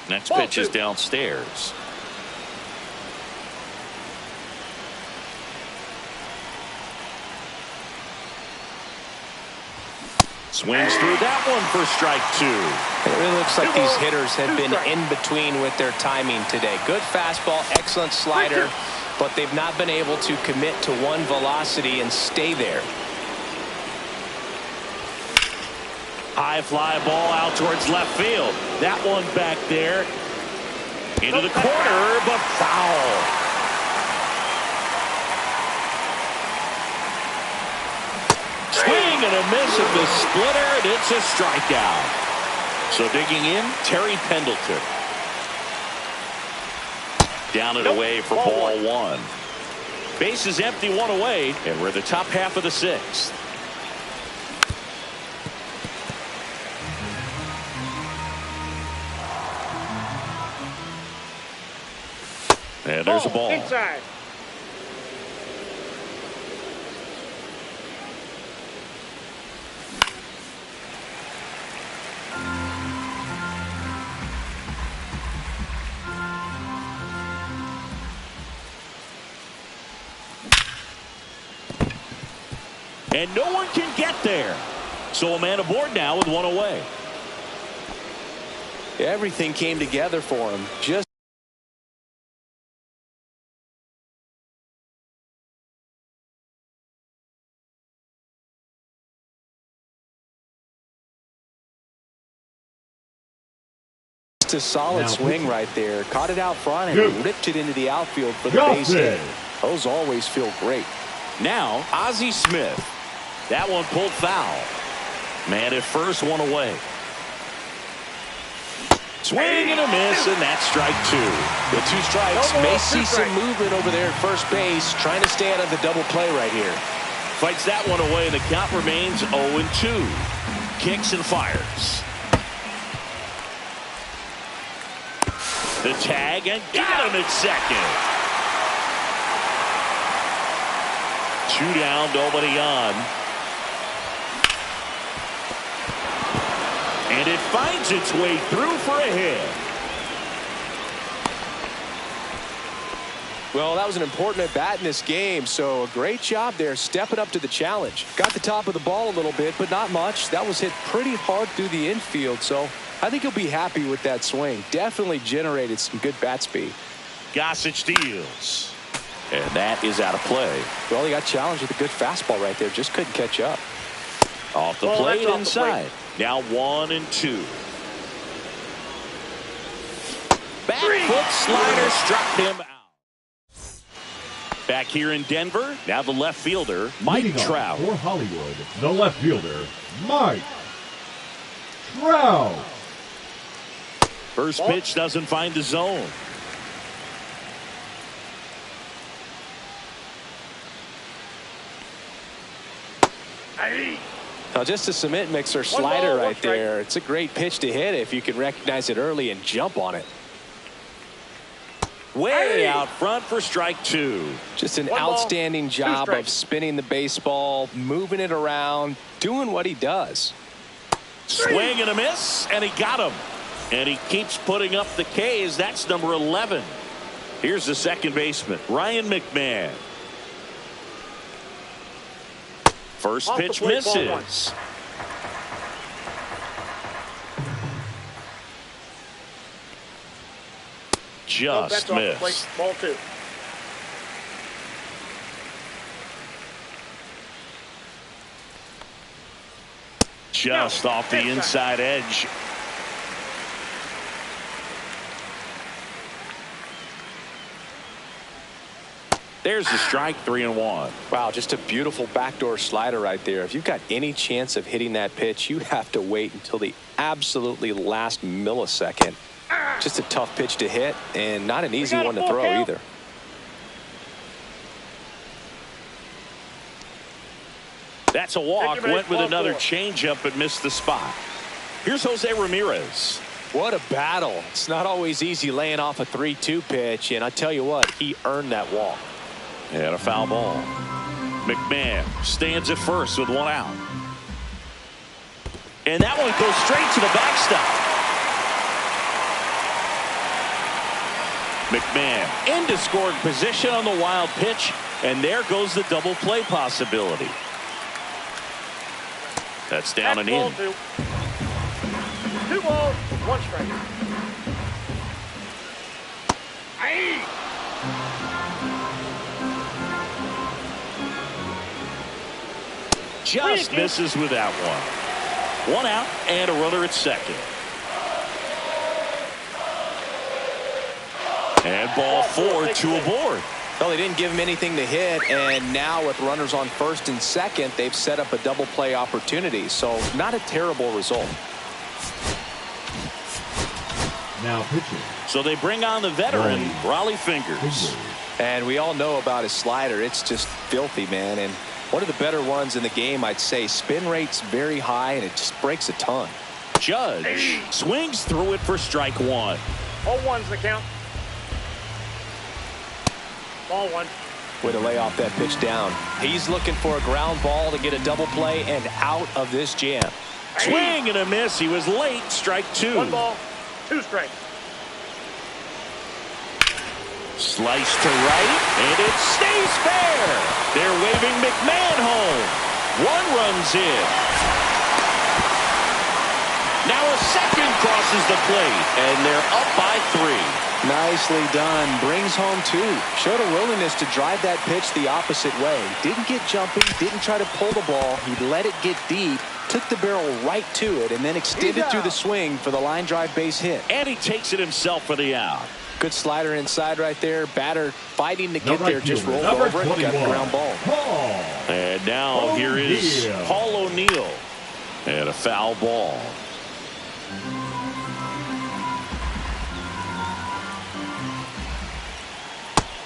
Next Ball pitch is 2. downstairs. Swings through that one for strike 2. It really looks like 2 these balls, hitters have 2 been strikes. in between with their timing today. Good fastball, excellent slider, but they've not been able to commit to one velocity and stay there. High fly ball out towards left field. That one back there into the corner, but foul. Swing and a miss at the splitter, and it's a strikeout. So digging in, Terry Pendleton. Down and away for ball 1. Base is empty, 1 away, and we're in the top half of the 6th. And there's a ball. Inside. And no one can get there. So a man aboard now with 1 away. Everything came together for him. Just a solid Now, swing right there. Caught it out front and Good. ripped it into the outfield for the Got base it. hit. Those always feel great. Now Ozzie Smith. That one pulled foul. Man at first, 1 away. Swing and a miss, and that's strike 2. With 2 strikes, No more, may 2 see some strikes. movement over there at first base, trying to stay out of the double play right here. Fights that one away, and the count remains 0-2. kicks and fires. The tag and got him at second. 2 down, nobody on. And it finds its way through for a hit. Well, that was an important at-bat in this game, so a great job there stepping up to the challenge. Got the top of the ball a little bit, but not much. That was hit pretty hard through the infield, so I think he'll be happy with that swing. Definitely generated some good bat speed. Gossage deals. And that is out of play. Well, he got challenged with a good fastball right there. Just couldn't catch up. Off the plate inside. Now 1-2. Back foot slider struck him out. Back here in Denver, now the left fielder, Mike Trout. For Hollywood, the left fielder, Mike Trout. First pitch doesn't find the zone. Now just a cement mixer slider right there. It's a great pitch to hit if you can recognize it early and jump on it. Way out front for strike 2. Just an outstanding job of spinning the baseball, moving it around, doing what he does. Swing and a miss, and he got him. And he keeps putting up the Ks. That's number 11. Here's the second baseman, Ryan McMahon. First pitch misses. Just missed. Ball 2. Just off the inside edge. There's the strike, 3-1. Wow, just a beautiful backdoor slider right there. If you've got any chance of hitting that pitch, you have to wait until the absolutely last millisecond. Just a tough pitch to hit and not an easy one to throw either. That's a walk. Went with another changeup but missed the spot. Here's Jose Ramirez. What a battle. It's not always easy laying off a 3-2 pitch, and I tell you what, he earned that walk. And a foul ball. McMahon stands at first with 1 out. And that one goes straight to the backstop. McMahon into scoring position on the wild pitch, and there goes the double play possibility. That's down and in. 2 balls, 1 strike. Just misses with that one. 1 out and a runner at second. And ball 4, 2 aboard. Well, they didn't give him anything to hit, and now with runners on first and second, they've set up a double play opportunity. So not a terrible result. Now pitching. So they bring on the veteran, Raleigh Fingers. And we all know about his slider. It's just filthy, man. And one of the better ones in the game, I'd say. Spin rate's very high, and it just breaks a ton. Judge swings through it for strike 1. All 1's the count. Ball 1. Way to lay off that pitch down. He's looking for a ground ball to get a double play and out of this jam. Swing and a miss. He was late. Strike 2. 1 ball, 2 strikes. Slice to right, and it stays fair. They're waving McMahon home. 1 runs in. Now a second crosses the plate, and they're up by 3. Nicely done. Brings home 2. Showed a willingness to drive that pitch the opposite way. Didn't get jumping, didn't try to pull the ball. He let it get deep, took the barrel right to it, and then extended through the swing for the line drive base hit. And he takes it himself for the out. Good slider inside right there. Batter fighting to get there, just rolled over it and got a ground ball. And now here is Paul O'Neill. And a foul ball.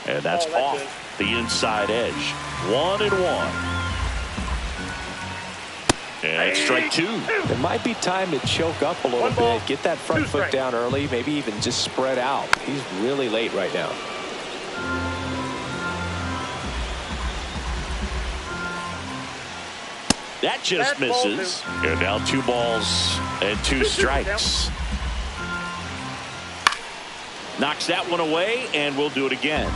And that's off the inside edge. 1-1. And it's strike two. It might be time to choke up a little bit, get that front foot down early, maybe even just spread out. He's really late right now. That just misses. And now 2 balls and 2 strikes. Knocks that one away, and we'll do it again.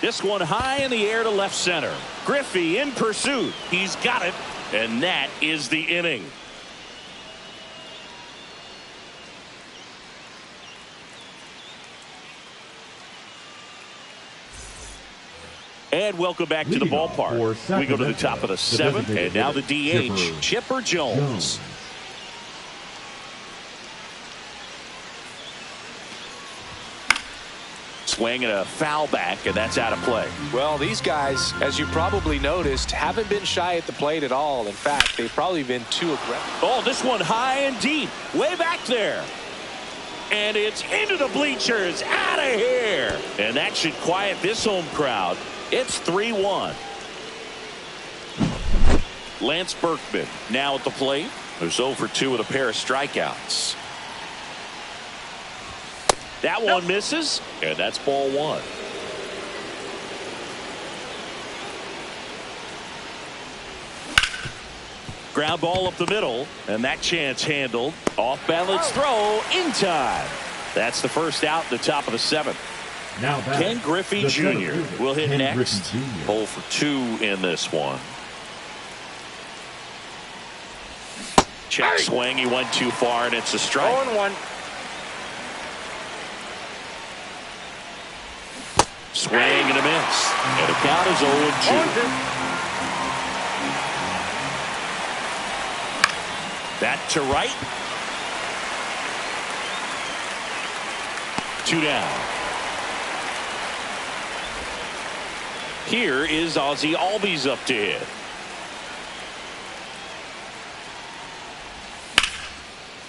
This one high in the air to left center. Griffey in pursuit. He's got it, and that is the inning. And welcome back to the ballpark. We go to the top of the 7th, and now the DH, Chipper Jones. Swing and a foul back, and that's out of play. Well, these guys, as you probably noticed, haven't been shy at the plate at all. In fact, they've probably been too aggressive. Oh, this one high and deep, way back there. And it's into the bleachers, out of here. And that should quiet this home crowd. It's 3-1. Lance Berkman now at the plate. There's 0 for 2 with a pair of strikeouts. That one misses, and that's ball 1. Ground ball up the middle, and that chance handled. Off balance throw in time. That's the first out in the top of the 7th. Now Ken Griffey Jr. will hit Ken next. 0 for 2 in this one. Check swing. He went too far, and it's a strike. 0-1. Swing and a miss. And the count is 0-2. That to right. 2 down. Here is Ozzie Albies up to hit.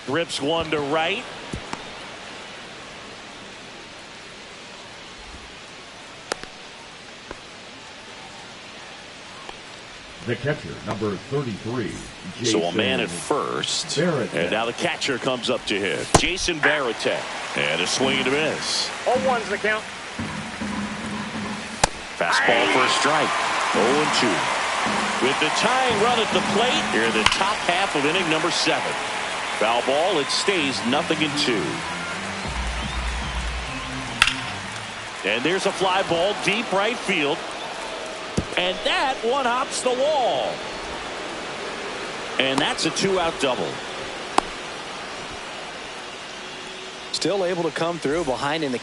Rips one to right. The catcher, number 33. So a man at first. Varitek. And now the catcher comes up to hit. Jason Varitek. And a swing and a miss. 0-1's the count. Fastball for a strike. 0-2. With the tying run at the plate, here in the top half of inning number 7. Foul ball, it stays 0-2. And there's a fly ball deep right field. And that one hops the wall. And that's a 2-out double. Still able to come through behind in the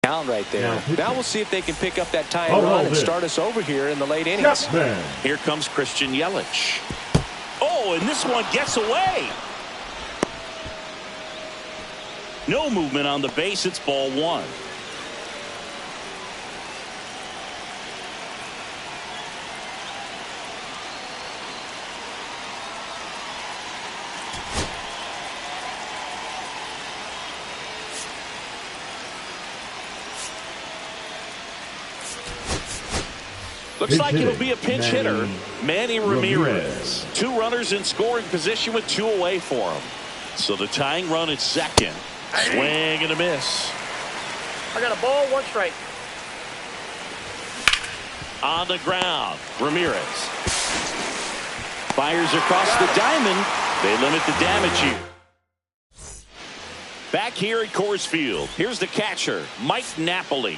count right there. Now we'll see if they can pick up that tying run and start us over here in the late innings. Here comes Christian Yelich. Oh, and this one gets away. No movement on the base. It's ball 1. Looks like it'll be a pinch hitter, Manny Ramirez. 2 runners in scoring position with 2 away for him. So the tying run at second. Swing and a miss. I got a ball, 1 strike. On the ground, Ramirez fires across the diamond. They limit the damage here. Back here at Coors Field, here's the catcher, Mike Napoli.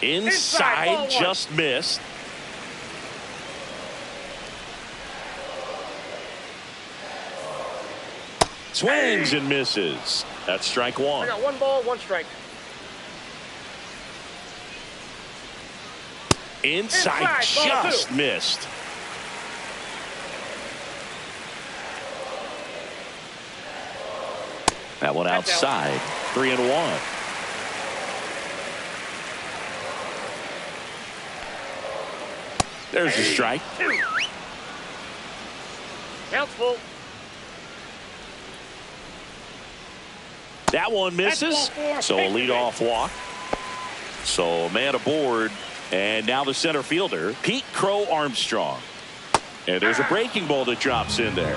Inside, just missed. Swings and misses. That's strike 1. I got 1 ball, 1 strike. Inside, just missed. That one outside. 3-1. There's a strike. Count's full. That one misses. So a leadoff walk. So man aboard. And now the center fielder, Pete Crow Armstrong. And there's a breaking ball that drops in there.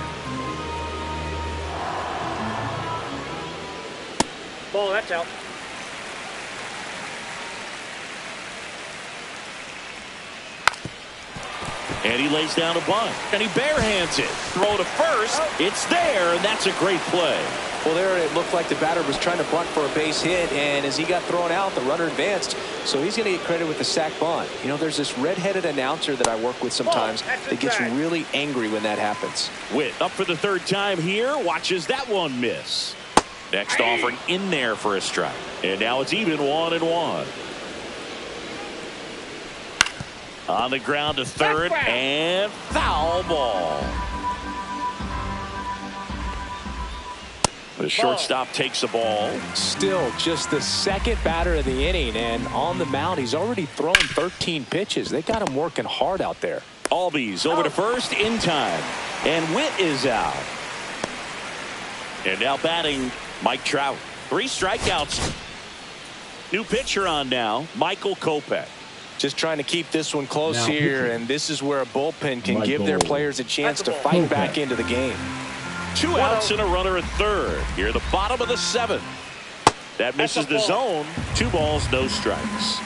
Ball, that's out. And he lays down a bunt. And he barehands it. Throw to first. It's there, and that's a great play. Well, there it looked like the batter was trying to bunt for a base hit, and as he got thrown out, the runner advanced, so he's going to get credit with the sac bunt. You know, there's this red-headed announcer that I work with sometimes that gets really angry when that happens. Witt up for the third time here. Watches that one miss. Next offering in there for a strike. And now it's even 1-1. On the ground to third, and foul ball. The shortstop takes the ball. Still just the second batter of the inning, and on the mound he's already thrown 13 pitches. They got him working hard out there. Albies over to first in time, and Witt is out. And now batting Mike Trout. 3 strikeouts. New pitcher on now, Michael Kopech. Just trying to keep this one close here, and this is where a bullpen can give their players a chance to fight back into the game. 2 outs and a runner at third. Here at the bottom of the 7th. That misses the zone. 2 balls, no strikes.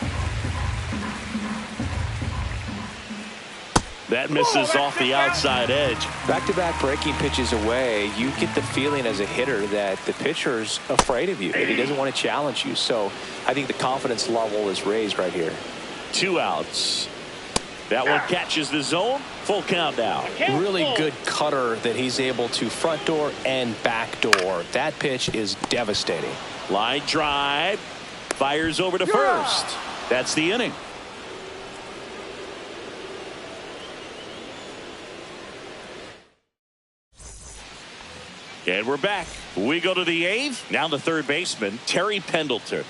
That misses off the outside edge. Back-to-back breaking pitches away, you get the feeling as a hitter that the pitcher's afraid of you, that he doesn't want to challenge you. So I think the confidence level is raised right here. 2 outs. That one catches the zone. Full count now. Really good cutter that he's able to front door and back door. That pitch is devastating. Line drive. Fires over to first. That's the inning. And we're back. We go to the 8th. Now the third baseman, Terry Pendleton.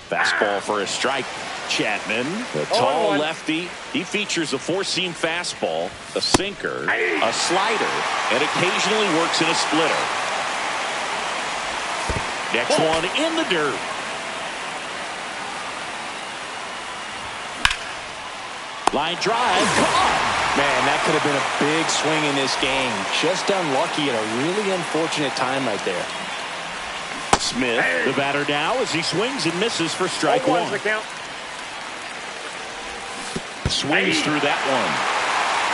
Fastball for a strike. Chapman, the tall lefty. He features a 4-seam fastball, a sinker, a slider, and occasionally works in a splitter. Next one in the dirt. Line drive. Caught. Man, that could have been a big swing in this game. Just unlucky at a really unfortunate time right there. Smith, the batter now, as he swings and misses for strike 1. Swings through that one.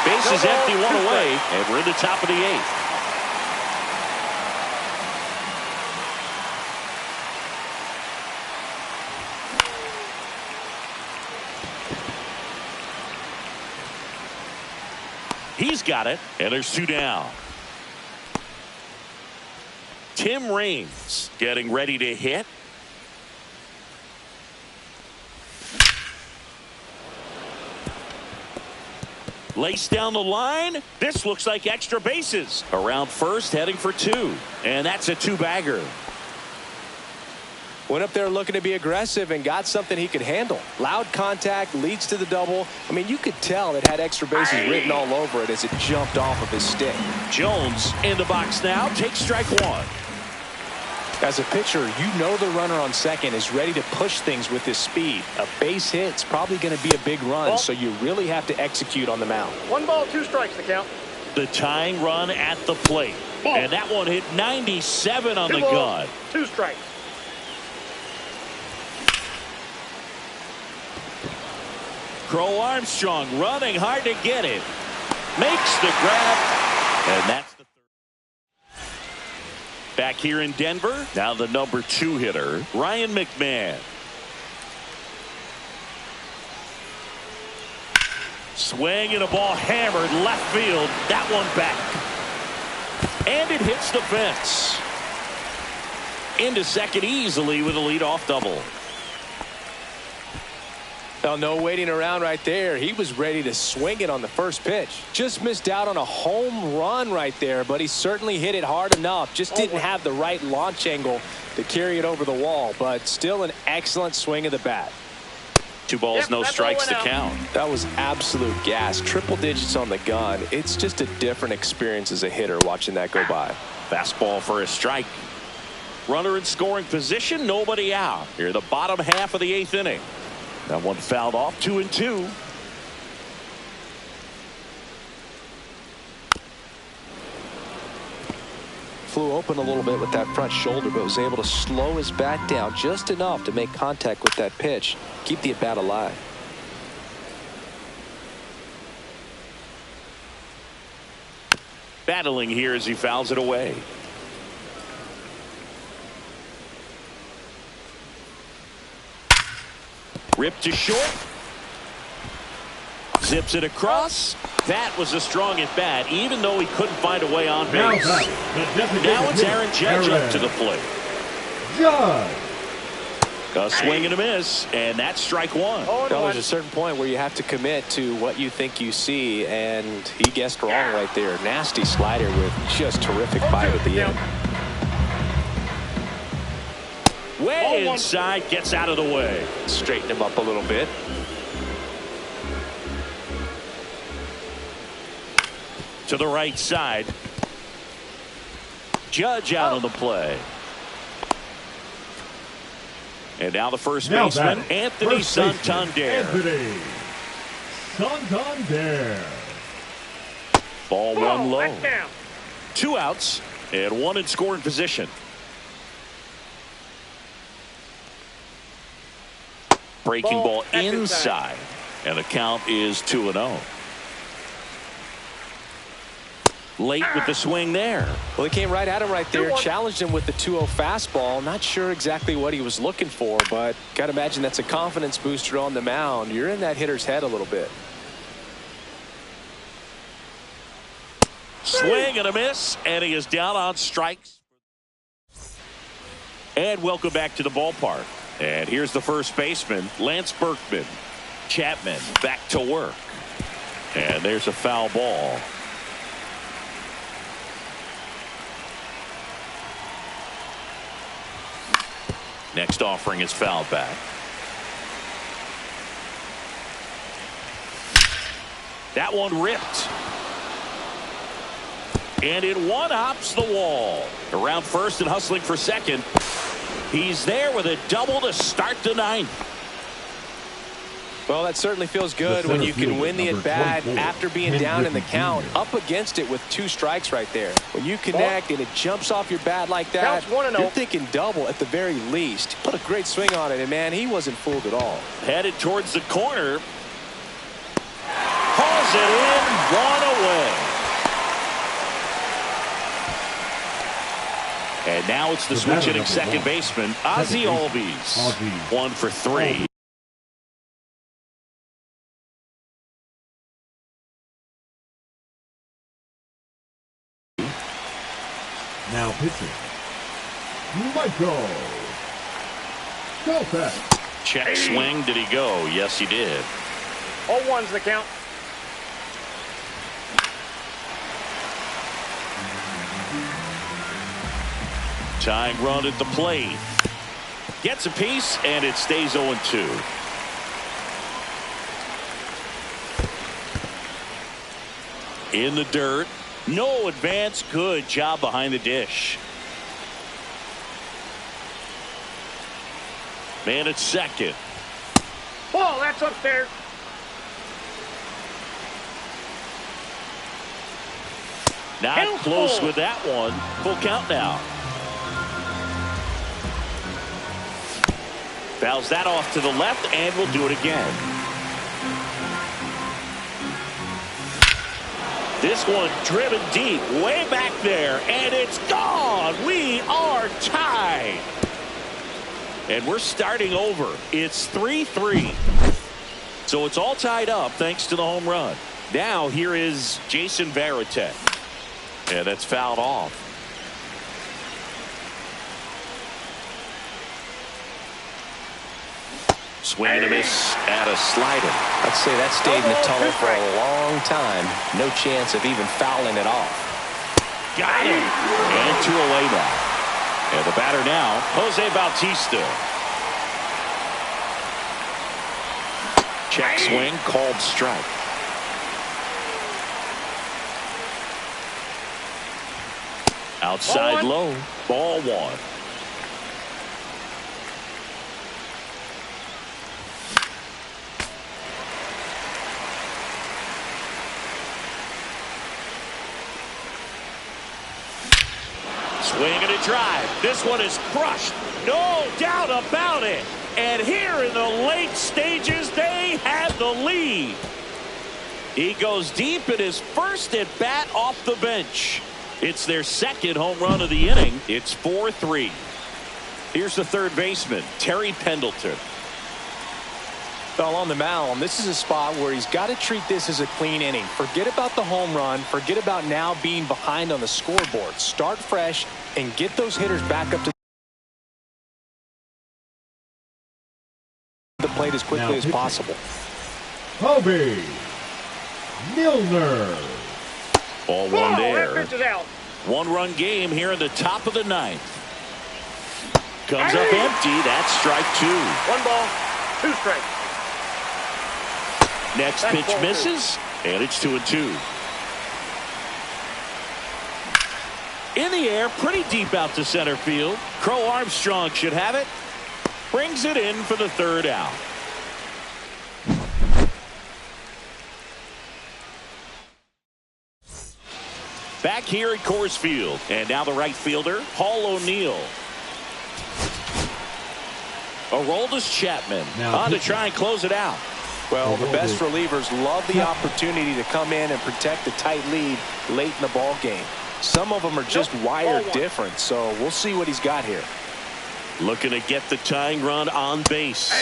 Bases empty, 1 away, and we're in the top of the 8th. He's got it, and there's 2 down. Tim Raines getting ready to hit. Lace down the line. This looks like extra bases. Around first, heading for 2. And that's a 2-bagger. Went up there looking to be aggressive and got something he could handle. Loud contact leads to the double. I mean, you could tell it had extra bases written all over it as it jumped off of his stick. Jones in the box now. Takes strike 1. As a pitcher, you know the runner on second is ready to push things with his speed. A base hit's probably going to be a big run, so you really have to execute on the mound. 1 ball, 2 strikes the count. The tying run at the plate. And that one hit 97 on the gun. 2 strikes. Crow Armstrong running hard to get it. Makes the grab. And that's the third. Back here in Denver. Now the number 2 hitter, Ryan McMahon. Swing and a ball hammered left field. That one back. And it hits the fence. Into second easily with a leadoff double. Well, no waiting around right there. He was ready to swing it on the first pitch. Just missed out on a home run right there, but he certainly hit it hard enough. Just didn't have the right launch angle to carry it over the wall, but still an excellent swing of the bat. 2 balls, no strikes to count. That was absolute gas. Triple digits on the gun. It's just a different experience as a hitter watching that go by. Fastball for a strike. Runner in scoring position, nobody out. Here, the bottom half of the 8th inning. That one fouled off, 2-2. Flew open a little bit with that front shoulder, but was able to slow his bat down just enough to make contact with that pitch. Keep the at-bat alive. Battling here as he fouls it away. Ripped to short. Zips it across. That was a strong at bat, even though he couldn't find a way on base. Now it's Aaron Judge up to the plate. Judge. A swing and a miss, and that's strike 1. Well, there's a certain point where you have to commit to what you think you see, and he guessed wrong right there. Nasty slider with just terrific bite at the end. Way inside, gets out of the way. Straighten him up a little bit. To the right side. Judge out on the play. And now the first baseman, Anthony Santander. Anthony Santander. Ball one low. 2 outs and 1 in scoring position. Breaking ball inside. And the count is 2-0. Late with the swing there. Well, he came right at him right there, challenged him with the 2-0 fastball. Not sure exactly what he was looking for, but got to imagine that's a confidence booster on the mound. You're in that hitter's head a little bit. Swing and a miss, and he is down on strikes. And welcome back to the ballpark. And here's the first baseman, Lance Berkman. Chapman back to work. And there's a foul ball. Next offering is fouled back. That one ripped. And it one-hops the wall. Around first and hustling for second. He's there with a double to start the 9th. Well, that certainly feels good when you can win the at-bat after being down in the count, up against it with 2 strikes right there. When you connect and it jumps off your bat like that, you're thinking double at the very least. Put a great swing on it, and man, he wasn't fooled at all. Headed towards the corner. Hauls it in, 1 away. And now it's the switch hitting second baseman, Ozzie Albies. 1 for 3. Now pitching, Michael Kopech. Check swing. Did he go? Yes, he did. 0-1's the count. Tying run at the plate. Gets a piece, and it stays 0-2. In the dirt. No advance. Good job behind the dish. Man at second. Ball, that's up there. Not close with that one. Full count now. Fouls that off to the left, and will do it again. This one driven deep, way back there, and it's gone. We are tied. And we're starting over. It's 3-3. So it's all tied up thanks to the home run. Now here is Jason Varitek. And that's fouled off. Swing and a miss at a slider. I'd say that stayed in the tunnel for a long time. No chance of even fouling it off. Got him. And 2 away now. And the batter now, Jose Bautista. Check swing, called strike. Outside low, ball 1. Swing and a drive. This one is crushed. No doubt about it. And here in the late stages, they have the lead. He goes deep in his first at bat off the bench. It's their second home run of the inning. It's 4-3. Here's the third baseman, Terry Pendleton. Well, on the mound, this is a spot where he's got to treat this as a clean inning. Forget about the home run. Forget about now being behind on the scoreboard. Start fresh and get those hitters back up to the plate as quickly as possible. Kobe Milner. Ball 1 there. 1-run game here in the top of the 9th. Comes up empty. That's strike 2. 1 ball, 2 strikes. Next pitch misses, and it's 2-2. In the air, pretty deep out to center field. Crow Armstrong should have it. Brings it in for the 3rd out. Back here at Coors Field, and now the right fielder, Paul O'Neill. Aroldis Chapman on to try and close it out. Well, the best relievers love the opportunity to come in and protect a tight lead late in the ball game. Some of them are just wired different, so we'll see what he's got here. Looking to get the tying run on base.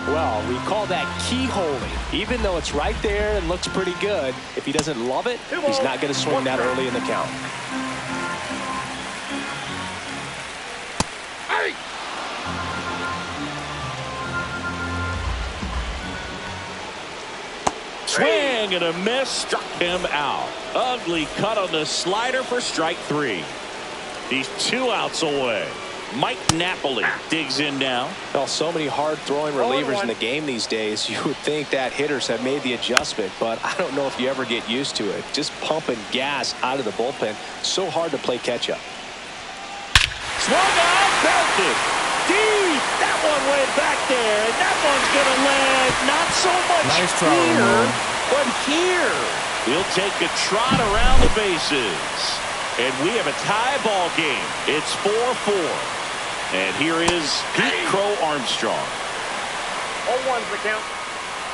Well, we call that keyholing. Even though it's right there and looks pretty good, if he doesn't love it, he's not going to swing that early in the count. Swing and a miss, struck him out. Ugly cut on the slider for strike 3. He's 2 outs away. Mike Napoli digs in now. Well, so many hard-throwing relievers in the game these days. You would think that hitters have made the adjustment, but I don't know if you ever get used to it. Just pumping gas out of the bullpen. So hard to play catch-up. Swung on, belted. Deep. That one went back there, and that one's going to land not so much here, but here. He'll take a trot around the bases. And we have a tie ball game. It's 4-4. And here is Pete Crow Armstrong. 0-1's the count.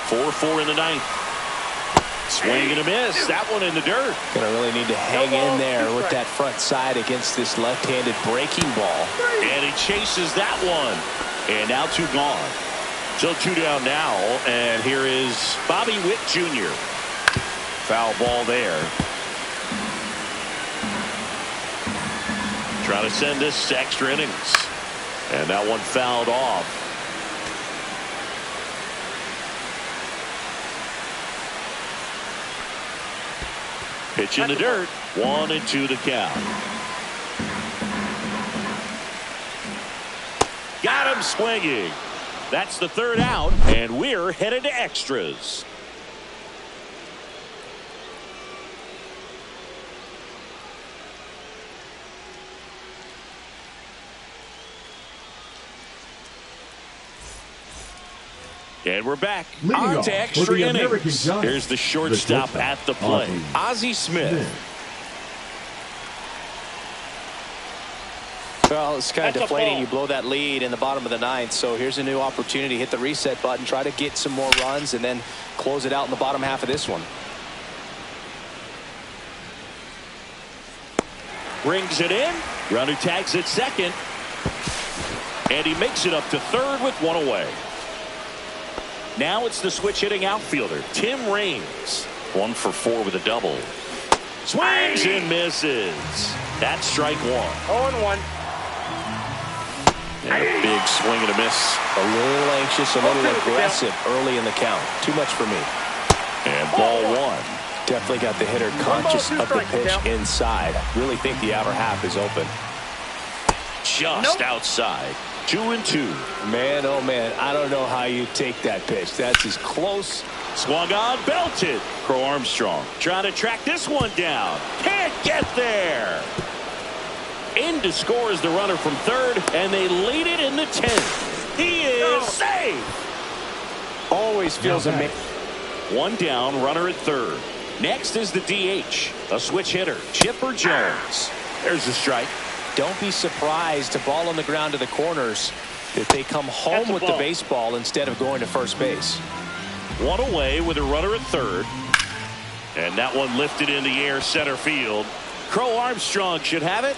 4-4 in the 9th. Swing and a miss. That one in the dirt. Gonna really need to hang in there with that front side against this left-handed breaking ball. And he chases that one. And now 2 gone. So 2 down now. And here is Bobby Witt Jr. Foul ball there. Trying to send this to extra innings. And that one fouled off. Pitch in the dirt. 1-2 the count. Got him swinging. That's the 3rd out. And we're headed to extras. And we're back on to extra innings. Here's the shortstop at the plate, Ozzie Smith. Well, it's kind of deflating. You blow that lead in the bottom of the 9th, so here's a new opportunity. Hit the reset button, try to get some more runs, and then close it out in the bottom half of this one. Brings it in. Runner tags at second. And he makes it up to 3rd with 1 away. Now it's the switch hitting outfielder, Tim Raines. 1 for 4 with a double. Swings and misses. That's strike 1. 0-1. And a big swing and a miss. A little anxious, a little aggressive early in the count. Too much for me. And ball one. Definitely got the hitter conscious of the pitch inside. Really think the outer half is open. Just outside. 2-2. Man, oh man, I don't know how you take that pitch. That's as close. Swung on, belted. Crow Armstrong trying to track this one down. Can't get there. In to score is the runner from third, and they lead it in the 10th. He is safe. Always feels amazing. One down, runner at third. Next is the DH, a switch hitter, Chipper Jones. There's the strike. Don't be surprised, a ball on the ground to the corners, if they come home with the baseball instead of going to first base. One away with a runner at third. And that one lifted in the air center field. Crow Armstrong should have it.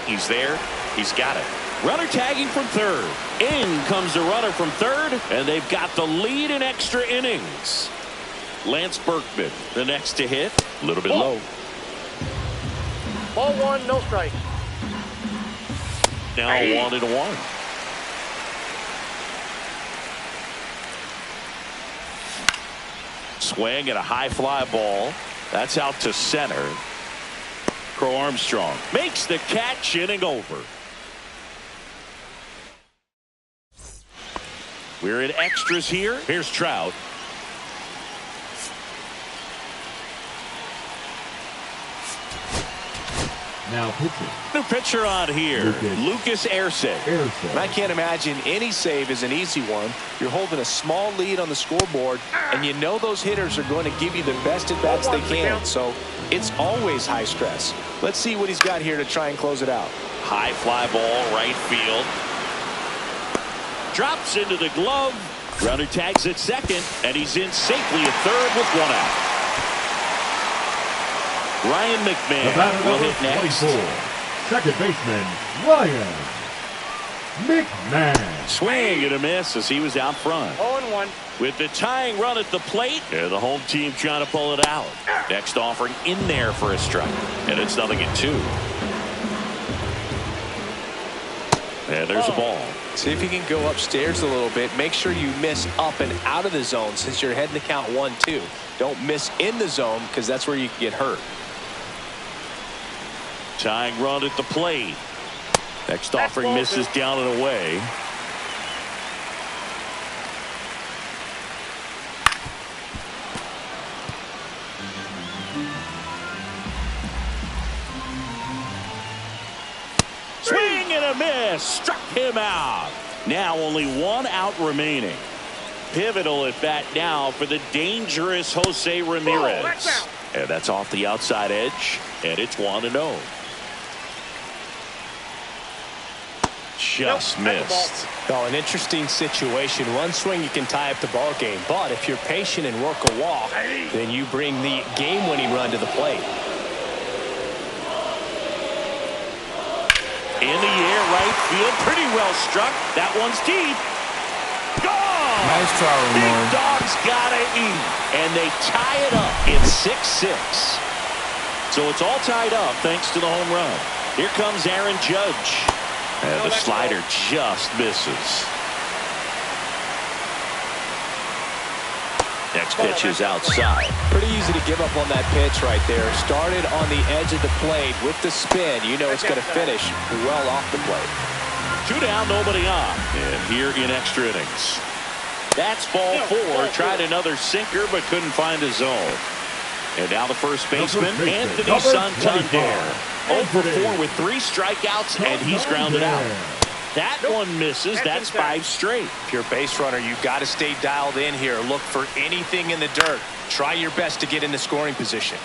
He's there. He's got it. Runner tagging from third. In comes the runner from third, and they've got the lead in extra innings. Lance Berkman, the next to hit. A little bit low. Ball one, no strike. Now 1-1. Swing at a high fly ball. That's out to center. Crow Armstrong makes the catch, inning over. We're in extras here. Here's Trout. Now pitching. New pitcher on here, Lucas Erceg. And I can't imagine any save is an easy one. You're holding a small lead on the scoreboard, and you know those hitters are going to give you the best at bats they can. So it's always high stress. Let's see what he's got here to try and close it out. High fly ball, right field. Drops into the glove. Runner tags at second, and he's in safely at third with one out. Ryan McMahon will hit next. 24, second baseman, Ryan McMahon. Swing and a miss as he was out front. 0-1. With the tying run at the plate, and the home team trying to pull it out. Next offering in there for a strike, and it's 0-2. And there's a ball. See if you can go upstairs a little bit. Make sure you miss up and out of the zone since you're heading to count 1-2. Don't miss in the zone because that's where you can get hurt. Tying run at the plate. Next offering misses down and away. Swing and a miss. Struck him out. Now only one out remaining. Pivotal at bat now for the dangerous Jose Ramirez. And that's off the outside edge. And it's 1-0. Just missed. Oh, an interesting situation. One swing you can tie up the ball game, but if you're patient and work a walk, then you bring the game-winning run to the plate. In the air, right field, pretty well struck. That one's deep. Gone! Nice try, Big Ramon. Dog's gotta eat, and they tie it up. It's 6-6. So it's all tied up thanks to the home run. Here comes Aaron Judge. And the slider just misses. Next pitch is outside. Pretty easy to give up on that pitch right there. Started on the edge of the plate with the spin. You know it's going to finish well off the plate. 2 down, nobody on. And here in extra innings. That's ball 4. Tried another sinker but couldn't find a zone. And now the first baseman, Anthony Santander. 0 for 4 with 3 strikeouts, and he's grounded out. That one misses. That's 5 straight. If you're a base runner, you've got to stay dialed in here. Look for anything in the dirt. Try your best to get in the scoring position.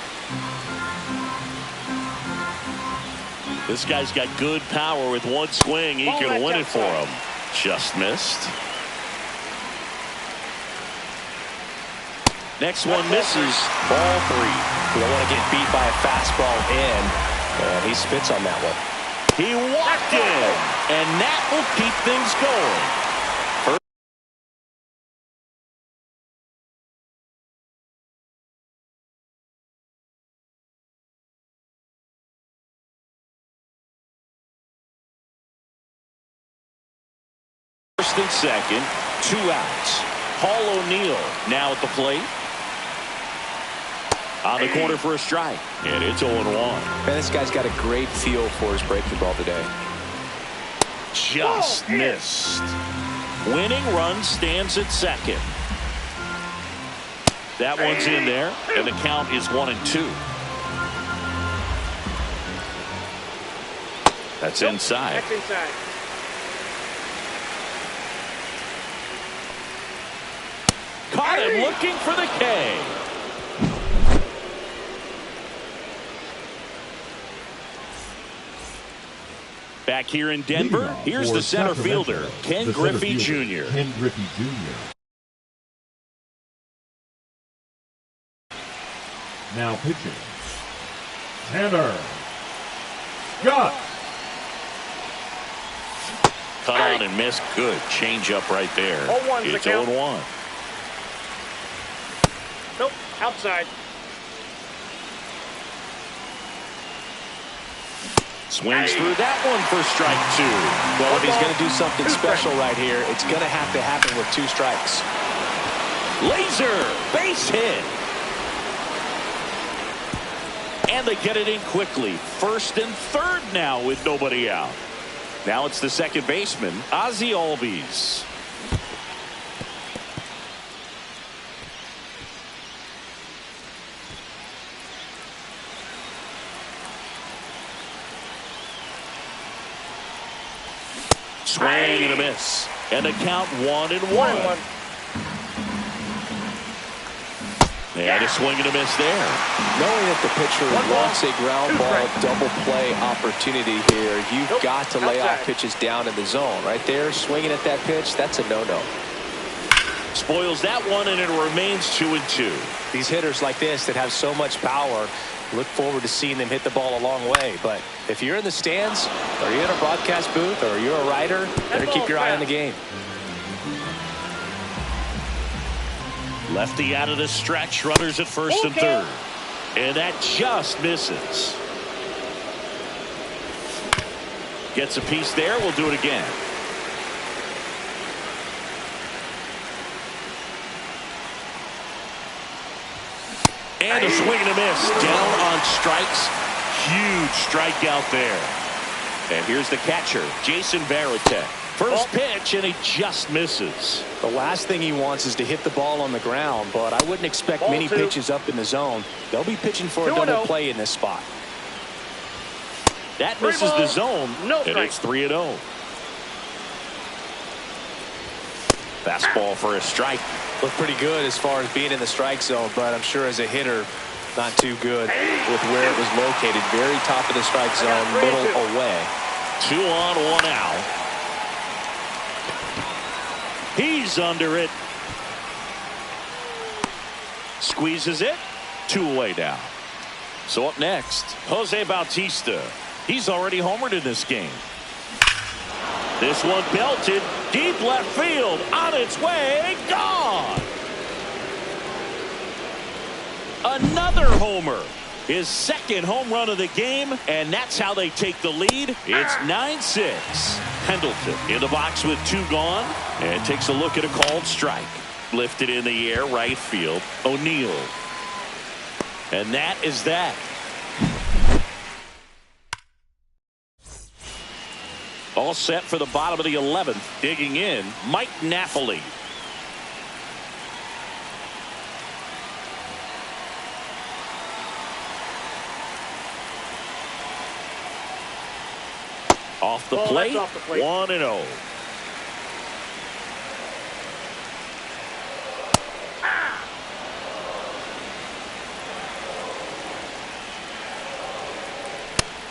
This guy's got good power with one swing. He can win it for him. Just missed. Next one misses. Ball 3. You don't want to get beat by a fastball in. And he spits on that one. He walked in, and that will keep things going. First and second, 2 outs. Paul O'Neill now at the plate. On the corner for a strike. And it's 0-1. Man, this guy's got a great feel for his breaking ball today. Just missed. Winning run stands at second. That one's in there, and the count is 1-2. That's inside. That's inside. Caught him looking for the K. Back here in Denver, here's the center fielder, Ken Griffey Jr. Ken Griffey Jr. Now pitching, Tanner Scott. Cut on and missed. Good change up right there. 0-1's the It's count. 0-1. Nope, outside. Swings through that one for strike 2. Well, if he's going to do something special right here, it's going to have to happen with 2 strikes. Laser base hit. And they get it in quickly. First and third now with nobody out. Now it's the second baseman, Ozzie Albies. Swing and a miss. And the count 1-1. 1-1. And a swing and a miss there. Knowing that the pitcher One ball, wants a ground 2 ball strikes. double play opportunity here, you've Nope, got to lay off outside. pitches down in the zone. Right there, swinging at that pitch, that's a no-no. Spoils that one, and it remains 2-2. These hitters like this that have so much power, look forward to seeing them hit the ball a long way. But if you're in the stands, or you're in a broadcast booth, or you're a writer, better keep your eye on the game. Lefty out of the stretch, runners at first and third. And that just misses. Gets a piece there. We'll do it again. And a swing and a miss. Down on strikes. Huge strikeout there. And here's the catcher, Jason Varitek. First pitch, and he just misses. The last thing he wants is to hit the ball on the ground, but I wouldn't expect Ball many 2. pitches up in the zone. They'll be pitching for a 2-0. double play in this spot. That 3 misses the balls, zone, no and strike. it's 3-0. Fastball for a strike. Looked pretty good as far as being in the strike zone, but I'm sure as a hitter, not too good with where it was located. Very top of the strike zone, middle away. 2 on, 1 out. He's under it. Squeezes it. 2 away now. So up next, Jose Bautista. He's already homered in this game. This one belted deep left field. On its way. Gone. Another homer. His second home run of the game, and that's how they take the lead. It's 9-6. Pendleton in the box with 2 gone, and takes a look at a called strike. Lifted in the air, right field. O'Neill. And that is that. All set for the bottom of the 11th. Digging in, Mike Napoli. Off the plate, Off the plate. 1-0.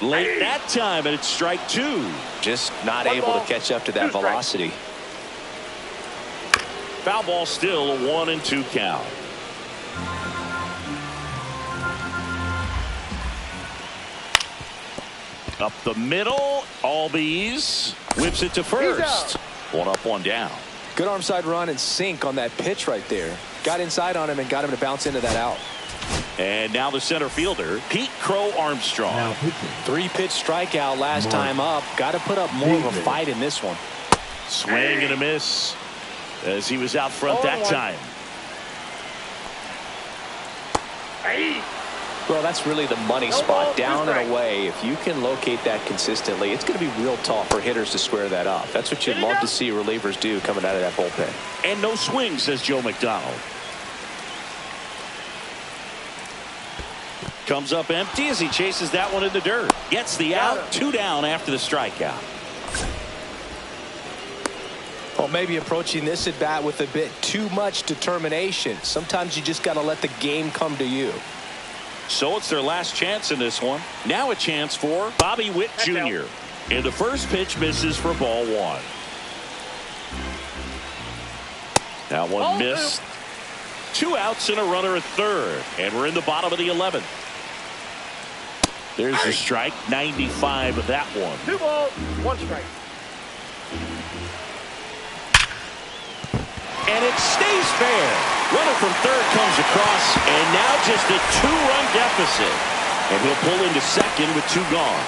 Late that time, and it's strike 2. Just not One able ball, to catch up to 2 that strikes. velocity. Foul ball still, a 1-2 count. Up the middle, Albies whips it to first. 1 up, 1 down. Good arm side run and sink on that pitch right there. Got inside on him and got him to bounce into that out. And now the center fielder, Pete Crow Armstrong. Now pitching, 3-pitch strikeout last Mark time up. Got to put up more of a David. fight in this one. Swing and a miss as he was out front that time. Well, that's really the money spot, down and away. If you can locate that consistently, it's going to be real tough for hitters to square that up. That's what you'd love to see relievers do coming out of that bullpen. And no swing, says Joe McDonald. Comes up empty as he chases that one in the dirt. Gets the out. 2 down after the strikeout. Well, maybe approaching this at bat with a bit too much determination. Sometimes you just got to let the game come to you. So it's their last chance in this one. Now a chance for Bobby Witt Jr. And the first pitch misses for ball 1. That one missed. 2 outs and a runner at third. And we're in the bottom of the 11th. There's the strike. 95 of that one. 2 balls, 1 strike. And it stays fair. Runner from third comes across, and now just a 2-run deficit. And he'll pull into second with 2 gone.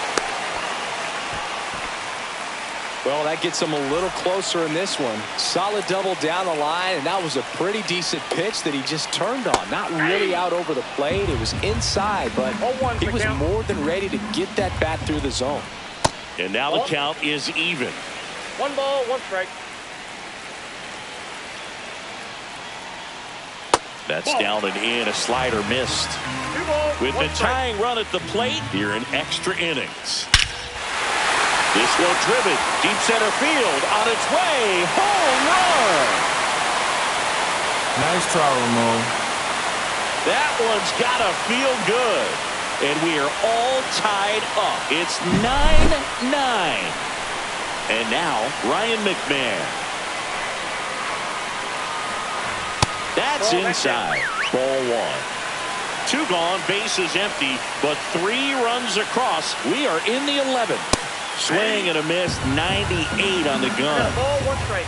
Well, that gets him a little closer in this one. Solid double down the line, and that was a pretty decent pitch that he just turned on. Not really out over the plate. It was inside, but he was more than ready to get that bat through the zone. And now the count is even. 1 ball, 1 strike. That's down and in. A slider missed. 2 balls, With the tying run at the plate here in extra innings. This one driven deep center field on its way. Home run. Nice try, Ramon. That one's got to feel good. And we are all tied up. It's 9-9. And now Ryan McMahon. That's inside. Ball 1. 2 gone, bases empty, but 3 runs across. We are in the 11th. Swing and a miss. 98 on the gun. Ball 1 strike.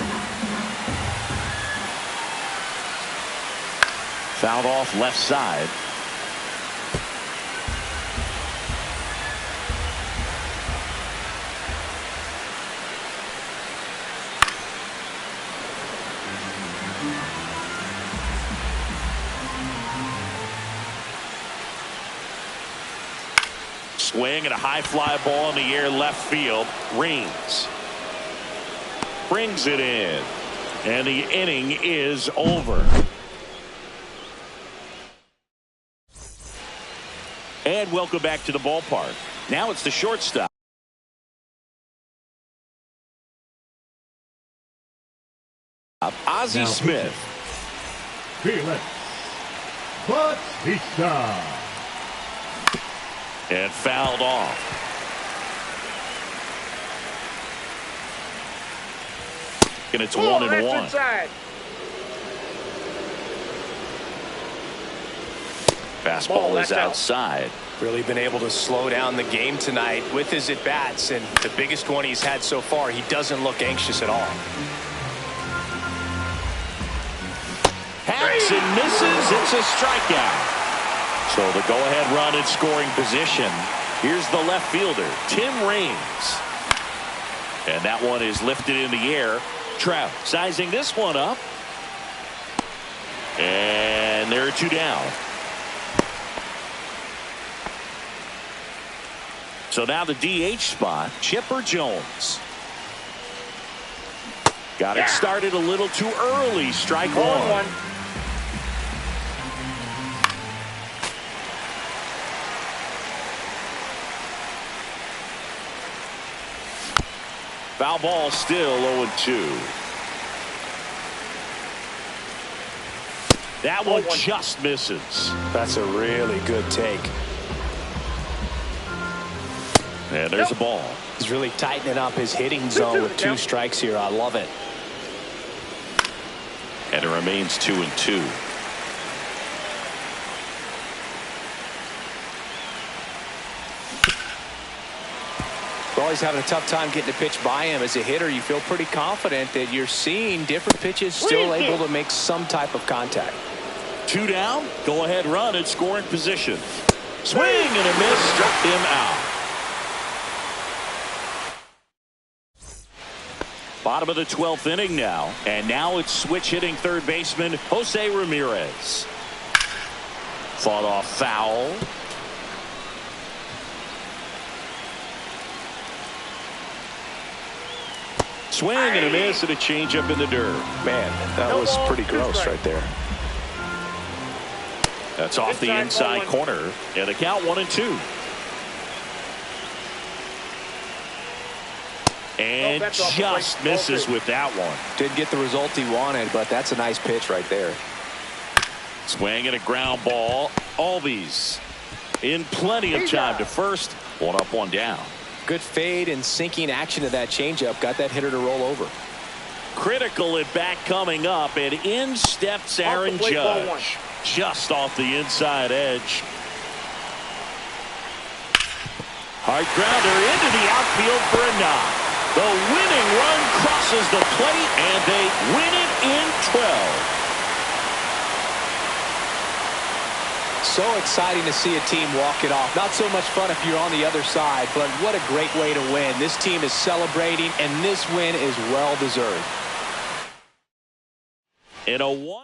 Fouled off left side. Swing and a high fly ball in the air left field. Rings. Brings it in. And the inning is over. And welcome back to the ballpark. Now it's the shortstop. Ozzie Smith. Felix Bautista. And fouled off. And it's 1-1. Inside. Fastball is outside. Really been able to slow down the game tonight with his at-bats, and the biggest one he's had so far, he doesn't look anxious at all. Hacks and misses. It's a strikeout. So the go-ahead run in scoring position. Here's the left fielder, Tim Raines. And that one is lifted in the air. Trout sizing this one up. And there are 2 down. So now the DH spot, Chipper Jones. Got it started a little too early. Strike 1. Foul ball, still 0-2. That one just misses. That's a really good take. And there's a ball. He's really tightening up his hitting zone with 2 strikes here. I love it. And it remains 2-2. Well, he's having a tough time getting a pitch by him. As a hitter, you feel pretty confident that you're seeing different pitches still able to make some type of contact. 2 down. Go ahead run in scoring position. Swing and a miss. Struck him out. Bottom of the 12th inning now. And now it's switch hitting third baseman Jose Ramirez. Fought off foul. Swing and a miss and a changeup in the dirt. Man, that was pretty gross right there. That's off the inside corner. And the count 1-2. And just misses with that one. Didn't get the result he wanted, but that's a nice pitch right there. Swing and a ground ball. Albies in plenty of time to first. 1 up, 1 down. Good fade and sinking action of that changeup. Got that hitter to roll over. Critical at bat coming up, and in steps Aaron Judge. Just off the inside edge. Hard grounder into the outfield for a knock. The winning run crosses the plate, and they win it in 12. So exciting to see a team walk it off. Not so much fun if you're on the other side, but what a great way to win. This team is celebrating, and this win is well deserved. In a 1.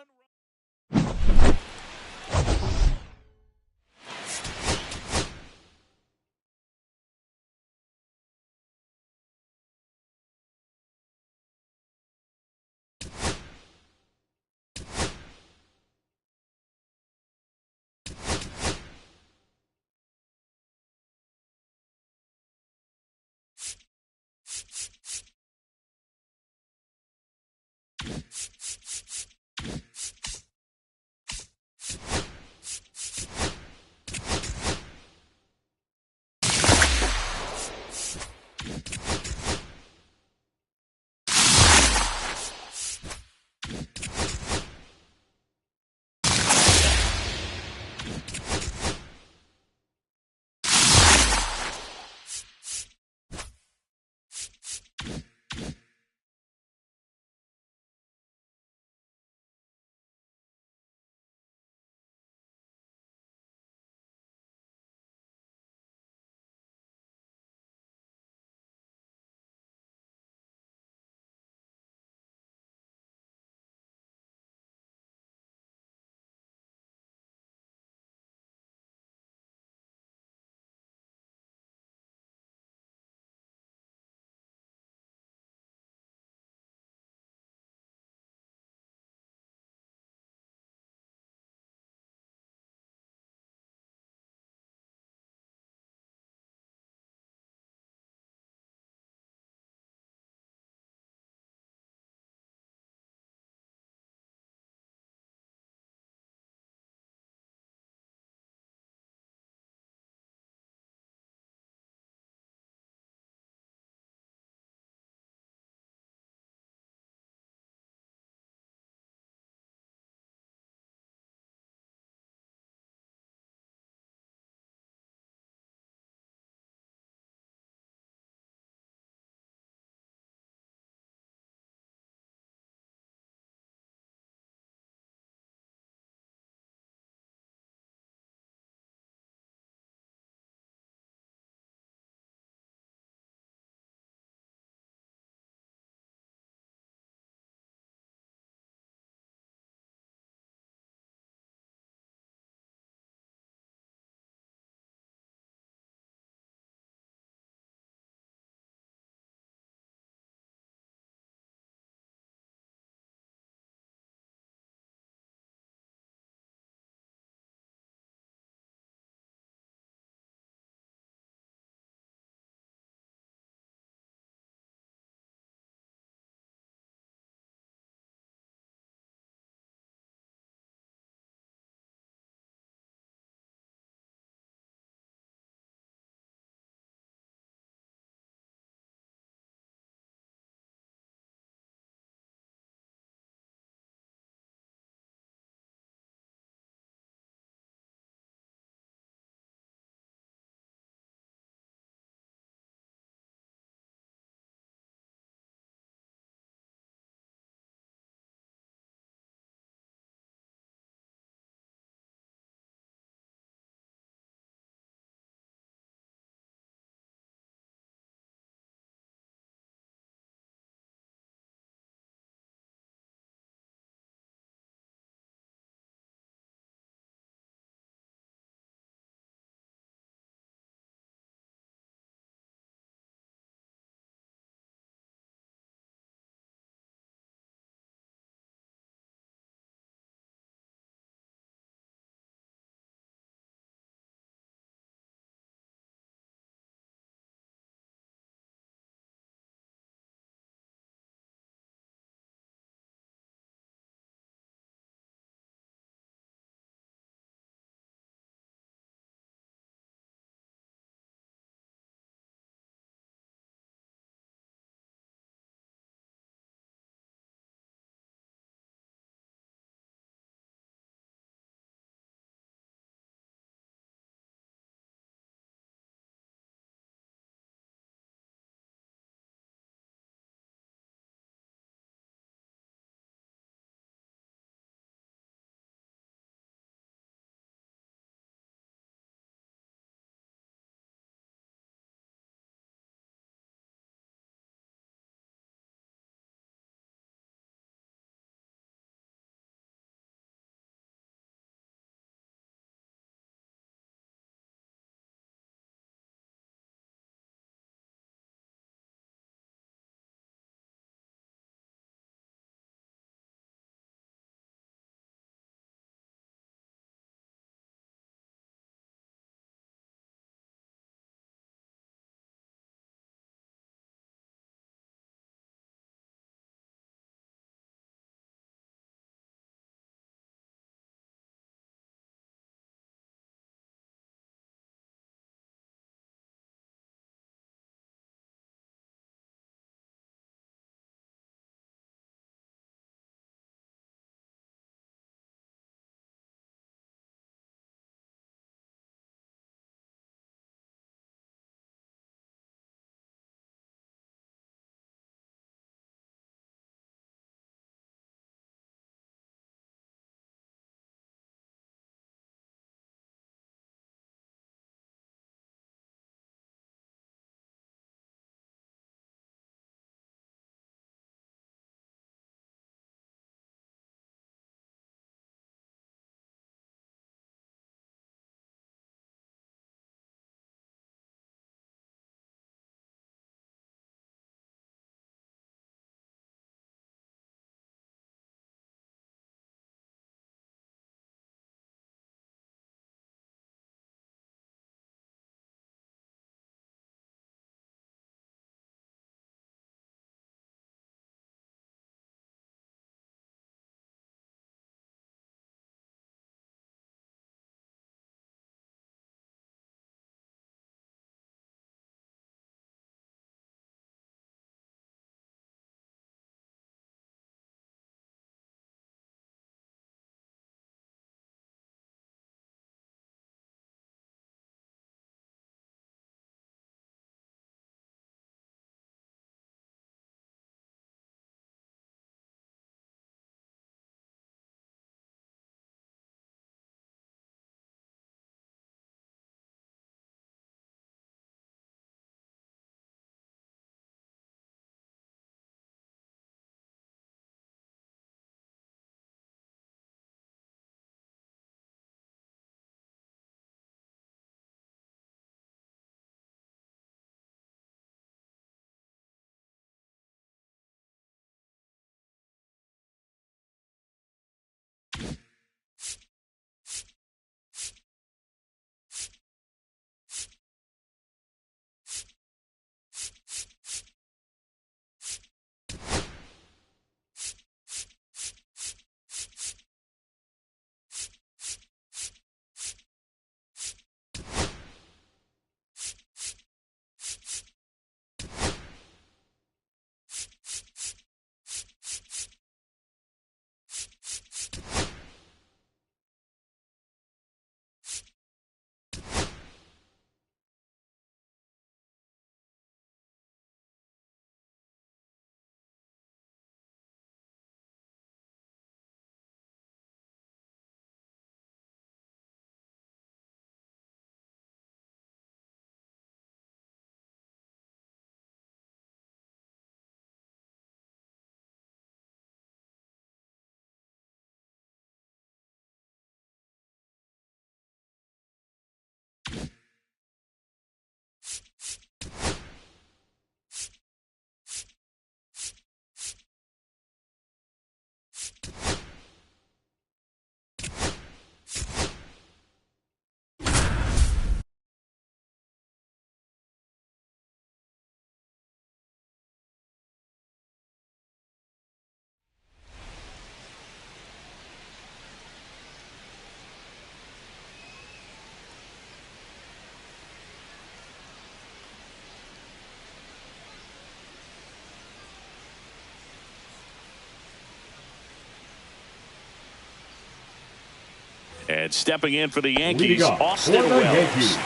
And stepping in for the Leading Yankees, off Austin for the Wells. Yankees,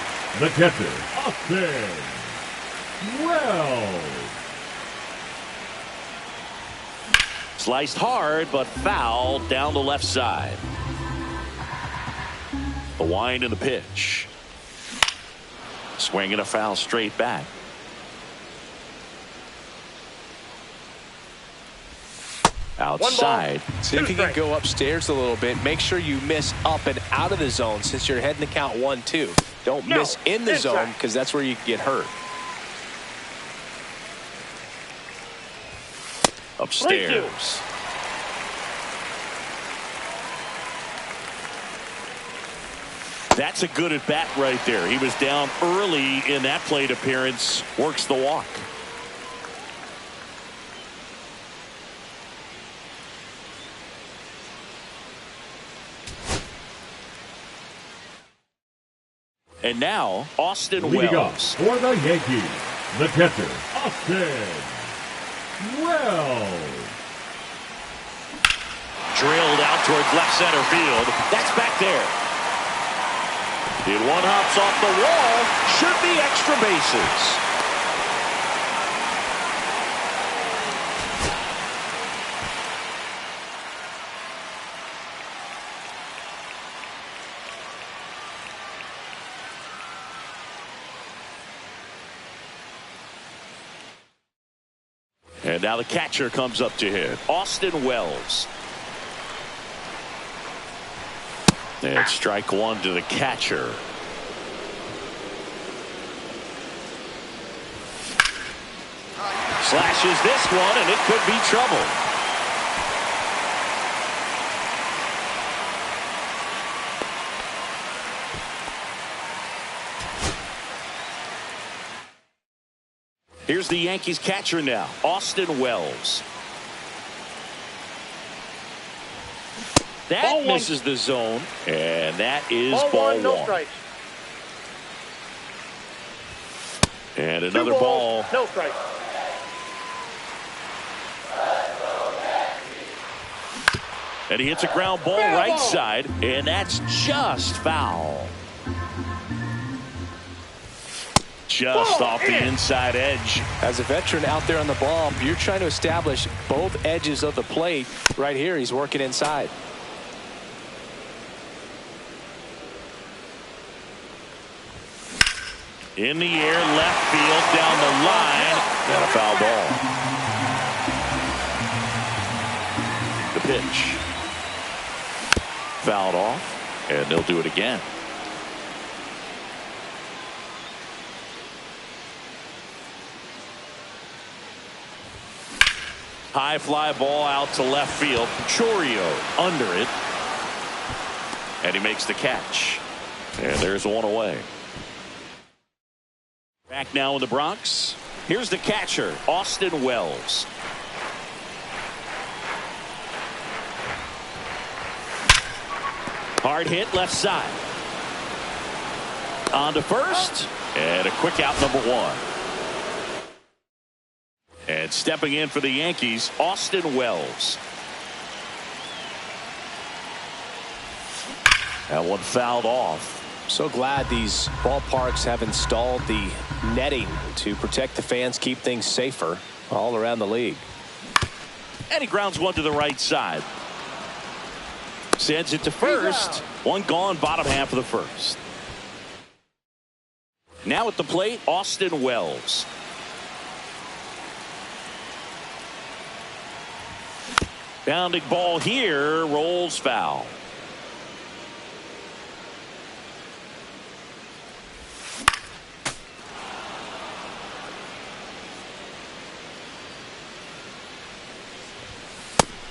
the catcher, Austin Wells. Sliced hard, but foul down the left side. The wind and the pitch. Swing and a foul straight back. Outside. See if you can go upstairs a little bit. Make sure you miss up and out of the zone since you're heading to count 1-2. Don't miss in the zone because that's where you can get hurt. Upstairs. That's a good at bat right there. He was down early in that plate appearance. Works the walk. And now, Austin Leading off Wells. for the Yankees, the catcher, Austin Wells. Drilled out towards left center field. That's back there. Did one hops off the wall. Should be extra bases. And now the catcher comes up to hit. Austin Wells. And strike one to the catcher. Slashes this one, and it could be trouble. Here's the Yankees catcher now, Austin Wells. That misses the zone, and that is ball one. No strikes. And another ball. No strikes. And he hits a ground ball right side, and that's just foul. Just off the inside edge. As a veteran out there on the ball, you're trying to establish both edges of the plate. Right here, he's working inside. In the air, left field, down the line, and a foul ball. The pitch. Fouled off, and they'll do it again. High fly ball out to left field. Chourio under it. And he makes the catch. And there's one away. Back now in the Bronx. Here's the catcher, Austin Wells. Hard hit left side. On to first. And a quick out, number one. And stepping in for the Yankees, Austin Wells. That one fouled off. So glad these ballparks have installed the netting to protect the fans, keep things safer all around the league. And he grounds one to the right side. Sends it to first. One gone, bottom half of the first. Now at the plate, Austin Wells. Bounding ball here, rolls foul.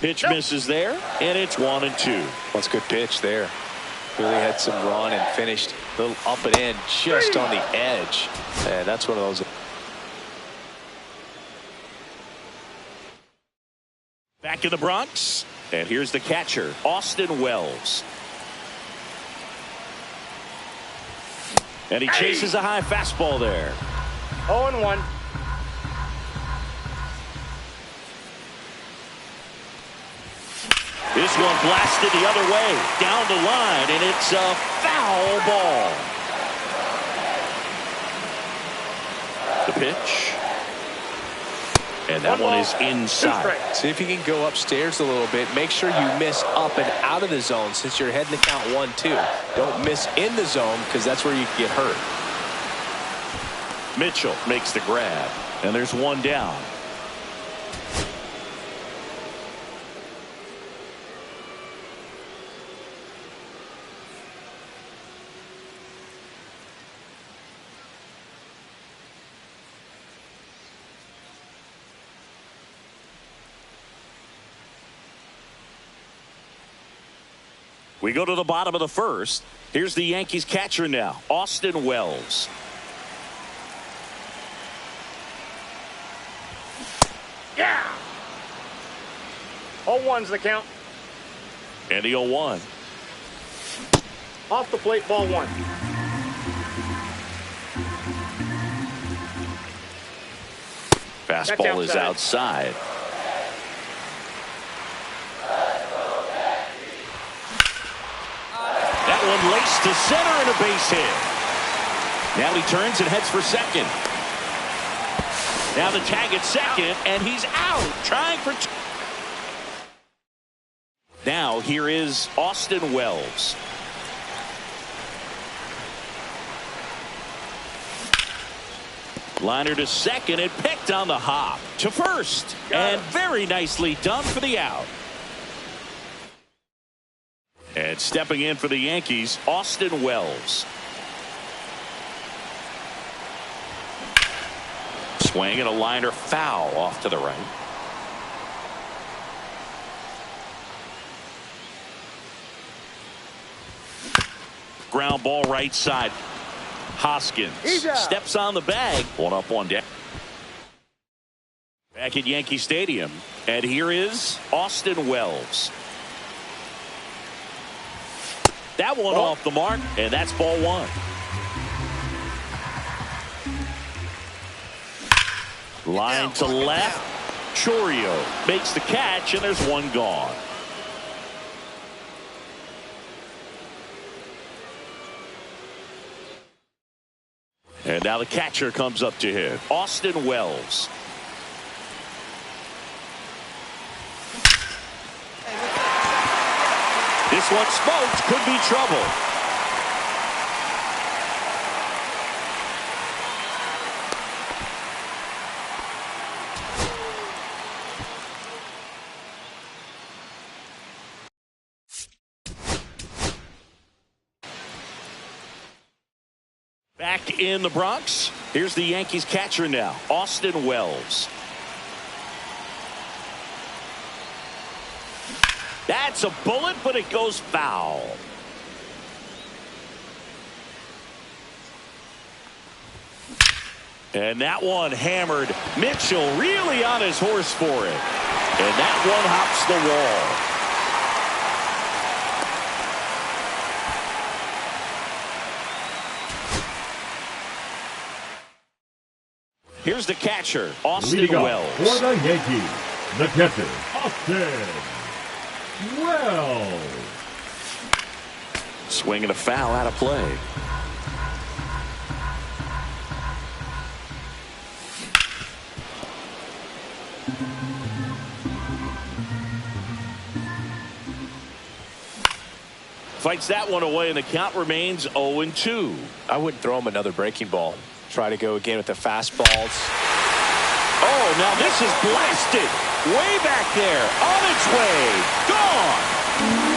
Pitch misses there, and it's 1-2. That's a good pitch there. Really had some run and finished a little up and in just on the edge. And that's one of those. Back in the Bronx, and here's the catcher, Austin Wells. And he chases a high fastball there. 0-1. This one blasted the other way, down the line, and it's a foul ball. The pitch. And that one is inside. See if you can go upstairs a little bit. Make sure you miss up and out of the zone since you're heading to count 1-2. Don't miss in the zone because that's where you can get hurt. Mitchell makes the grab, and there's one down. We go to the bottom of the first. Here's the Yankees catcher now, Austin Wells. Yeah! 0-1's the count. And the 0-1. Off the plate, ball one. Fastball is outside. That one laced to center and a base hit. Now he turns and heads for second. Now the tag at second, and he's out, trying for two. Now here is Austin Wells. Liner to second and picked on the hop to first, and very nicely done for the out. And stepping in for the Yankees, Austin Wells. Swing and a liner foul off to the right. Ground ball right side. Hoskins steps on the bag. One up, one down. Back at Yankee Stadium. And here is Austin Wells. That one off the mark, and that's ball one. Line to left. Chourio makes the catch, and there's one gone. And now the catcher comes up to him, Austin Wells. This one smoked, could be trouble. Back in the Bronx, here's the Yankees catcher now, Austin Wells. That's a bullet, but it goes foul. And that one hammered. Mitchell really on his horse for it. And that one hops the wall. Here's the catcher, Austin Wells. For the Yankees, the catcher, Austin Wells. Swinging a foul out of play. Fights that one away, and the count remains 0-2. I wouldn't throw him another breaking ball. Try to go again with the fastballs. Oh, now this is blasted. Way back there. On its way. Gone.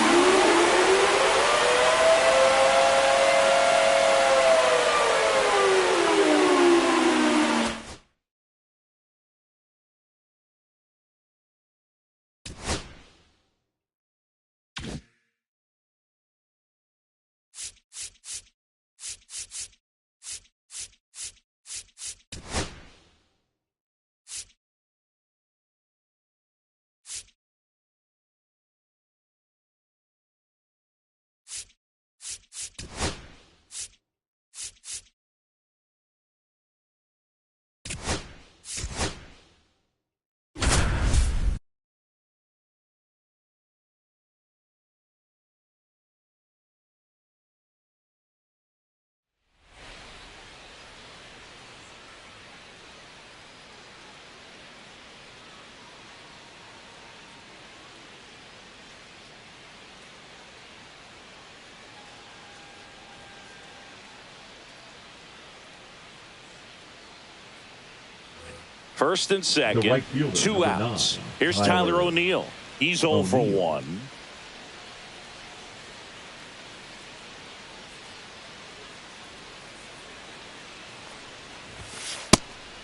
First and second, right fielder, 2 number outs. 9, Here's Tyler Tyler O'Neill. He's 0 for 1.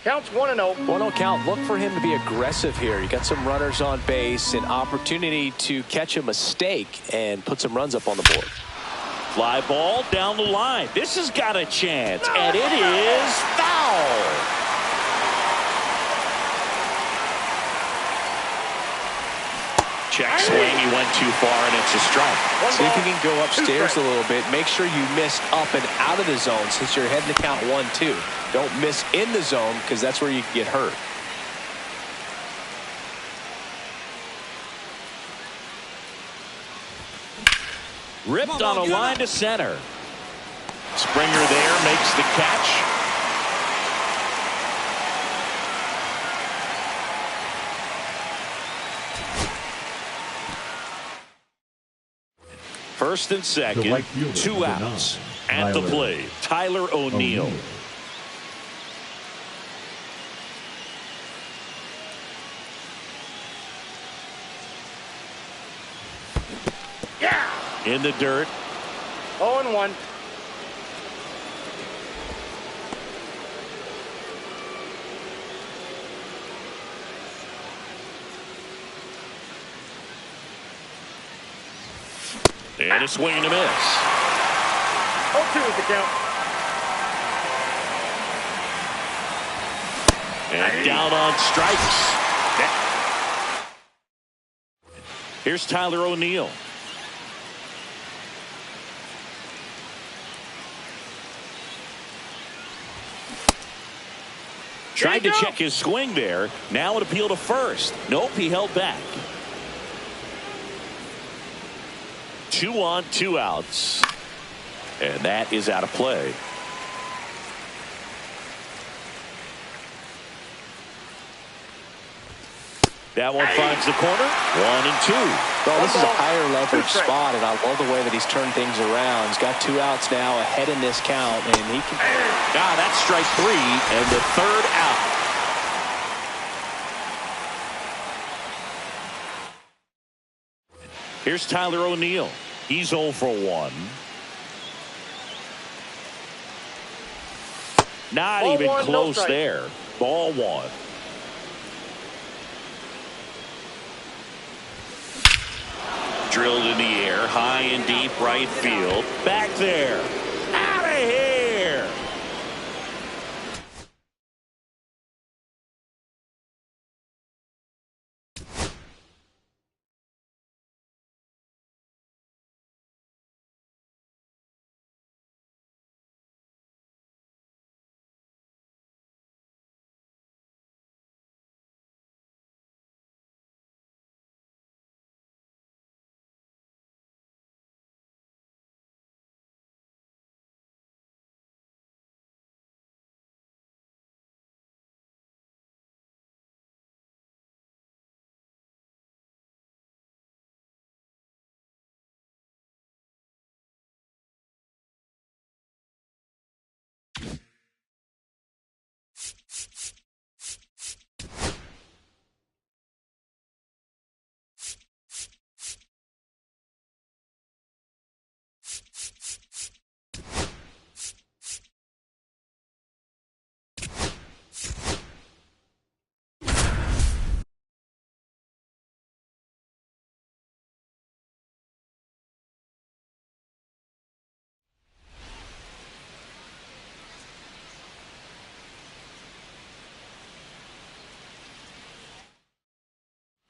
Counts 1-0. 1-0 count. Look for him to be aggressive here. You got some runners on base, an opportunity to catch a mistake and put some runs up on the board. Fly ball down the line. This has got a chance, and it is foul. Check swing. He went too far, and it's a strike. See if you can go upstairs a little bit. Make sure you miss up and out of the zone since you're heading to count 1-2. Don't miss in the zone because that's where you can get hurt. Ripped on a line to center. Springer there makes the catch. First and second, right fielder, 2 outs. At the plate, Tyler O'Neill. Yeah. In the dirt. 0-1. And a swing and a miss. 0-2 is the count. And down on strikes. Here's Tyler O'Neill. Tried to check his swing there. Now an appeal to first. Nope, he held back. 2 on, 2 outs. And that is out of play. That one finds the corner. 1-2. Well, this is a higher leverage spot, and I love the way that he's turned things around. He's got 2 outs now ahead in this count, and he can. That's strike 3 and the 3rd out. Here's Tyler O'Neill. He's 0 for 1. Not Ball even 1, close no there. Ball 1. Drilled in the air, high and deep right field. Back there. Out of here.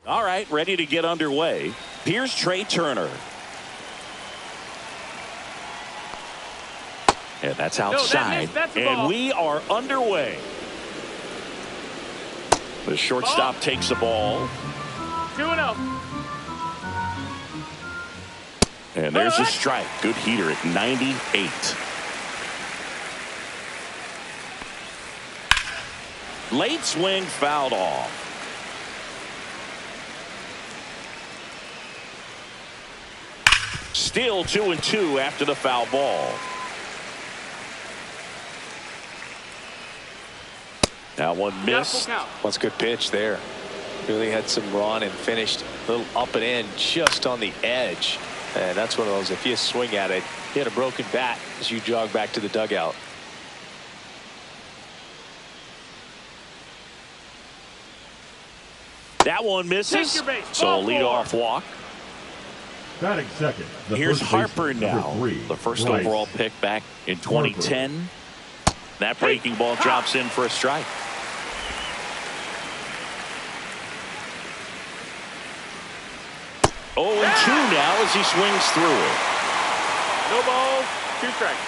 All right, ready to get underway. Here's Trey Turner. And that's outside. And we are underway. The shortstop takes the ball. 2-0. And there's a strike. Good heater at 98. Late swing fouled off. Still 2-2 after the foul ball. That one missed. That's a good pitch there. Really had some run and finished a little up and in just on the edge. And that's one of those, if you swing at it, you hit a broken bat as you jog back to the dugout. That one misses. So a leadoff walk. Batting second. Here's Harper now. 3, the first Bryce overall pick back in 2010. Harper. That breaking ball drops in for a strike. Oh, and 2 now as he swings through it. No balls, 2 strikes.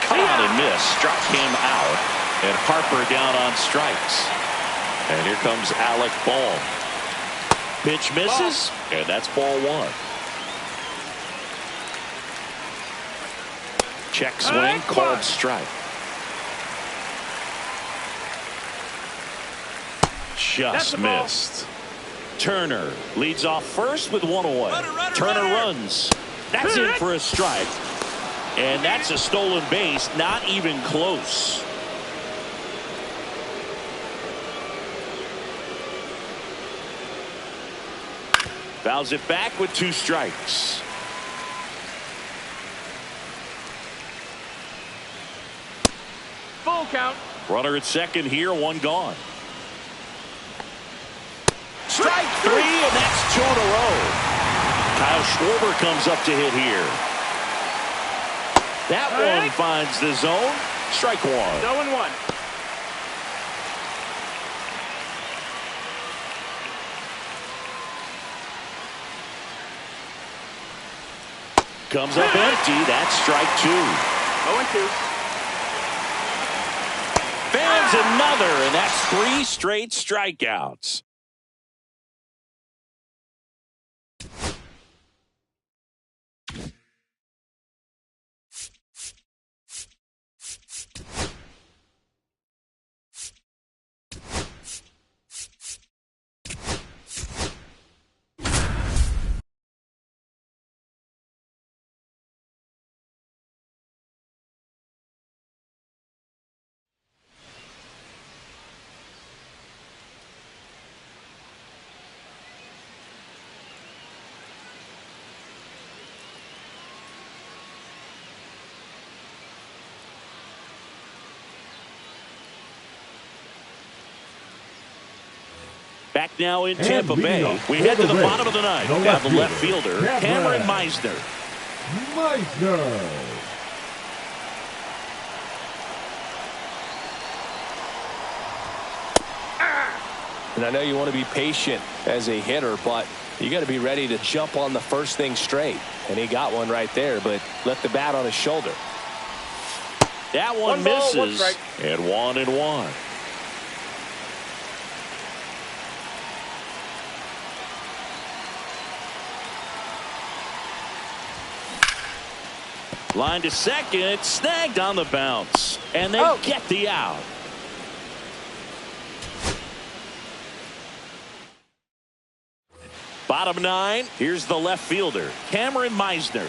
Caught and missed. Struck him out. And Harper down on strikes. And here comes Alec Bohm. Pitch misses. And that's ball 1. Check swing, called strike. Just missed. Turner leads off first with 1 away. Turner runs. That's in for a strike. And that's a stolen base, not even close. Fouls it back with 2 strikes. Full count. Runner at second here, 1 gone. Strike 3, and that's 2 in a row. Kyle Schwarber comes up to hit here. That one finds the zone. Strike 1. 0-1. Comes up empty. That's strike 2. 0-2. Fans another, and that's 3 straight strikeouts. Back now in Tampa Bay. We head to the bottom of the ninth. Now the left fielder, Cameron Meisner. And I know you want to be patient as a hitter, but you got to be ready to jump on the first thing straight. And he got one right there, but left the bat on his shoulder. That one misses. And 1-1. Line to second, snagged on the bounce, and they get the out. Bottom 9, here's the left fielder, Cameron Meisner.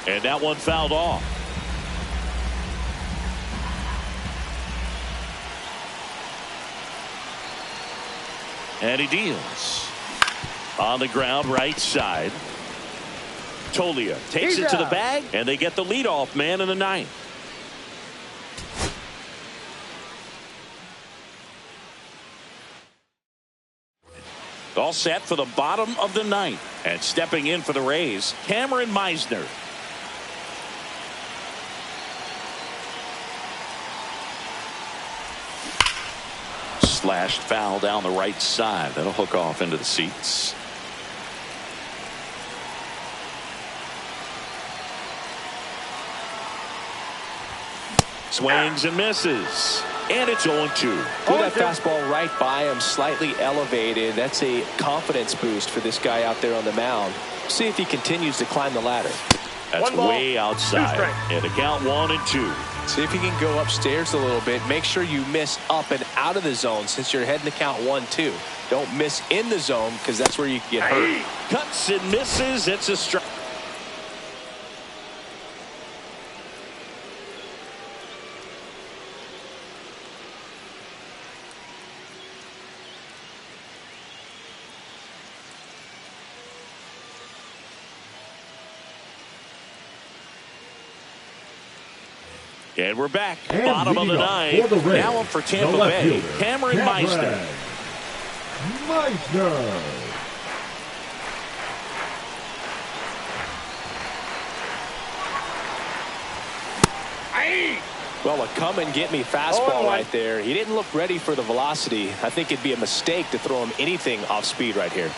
And that one fouled off. And he deals. On the ground, right side. Tolia takes it to the bag, and they get the leadoff man in the ninth. All set for the bottom of the ninth. And stepping in for the Rays, Cameron Meisner. Slashed foul down the right side. That'll hook off into the seats. Swings and misses. And it's 0-2. Threw that fastball right by him, slightly elevated. That's a confidence boost for this guy out there on the mound. See if he continues to climb the ladder. That's way outside. And the count 1-2. See if you can go upstairs a little bit. Make sure you miss up and out of the zone since you're heading to count 1-2. Don't miss in the zone because that's where you can get hurt. Cuts and misses. It's a strike. And we're back. And Bottom of the leading off ninth. for the Reds, Now up for the Tampa left Bay. fielder, Cameron Meisner. Meisner. Well, a come-and-get-me fastball right there. He didn't look ready for the velocity. I think it'd be a mistake to throw him anything off speed right here.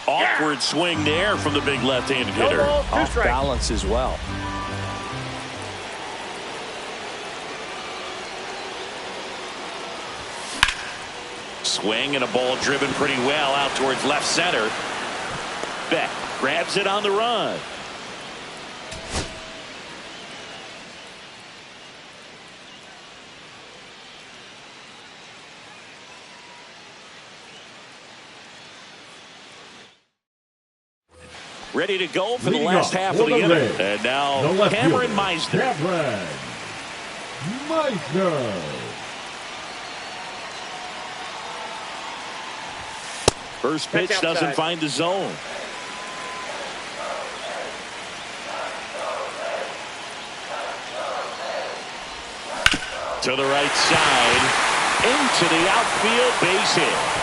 Awkward swing there from the big left-handed No hitter. balls, 2 Off strikes. balance as well. Swing and a ball driven pretty well out towards left center. Beck grabs it on the run. Ready to go for the Leading last off half for of the the inning. Reds, And the now left Cameron fielder, Meisner. Cameron Meisner. First pitch Pitch doesn't outside. find the zone. To the right side. Into the outfield, base hit.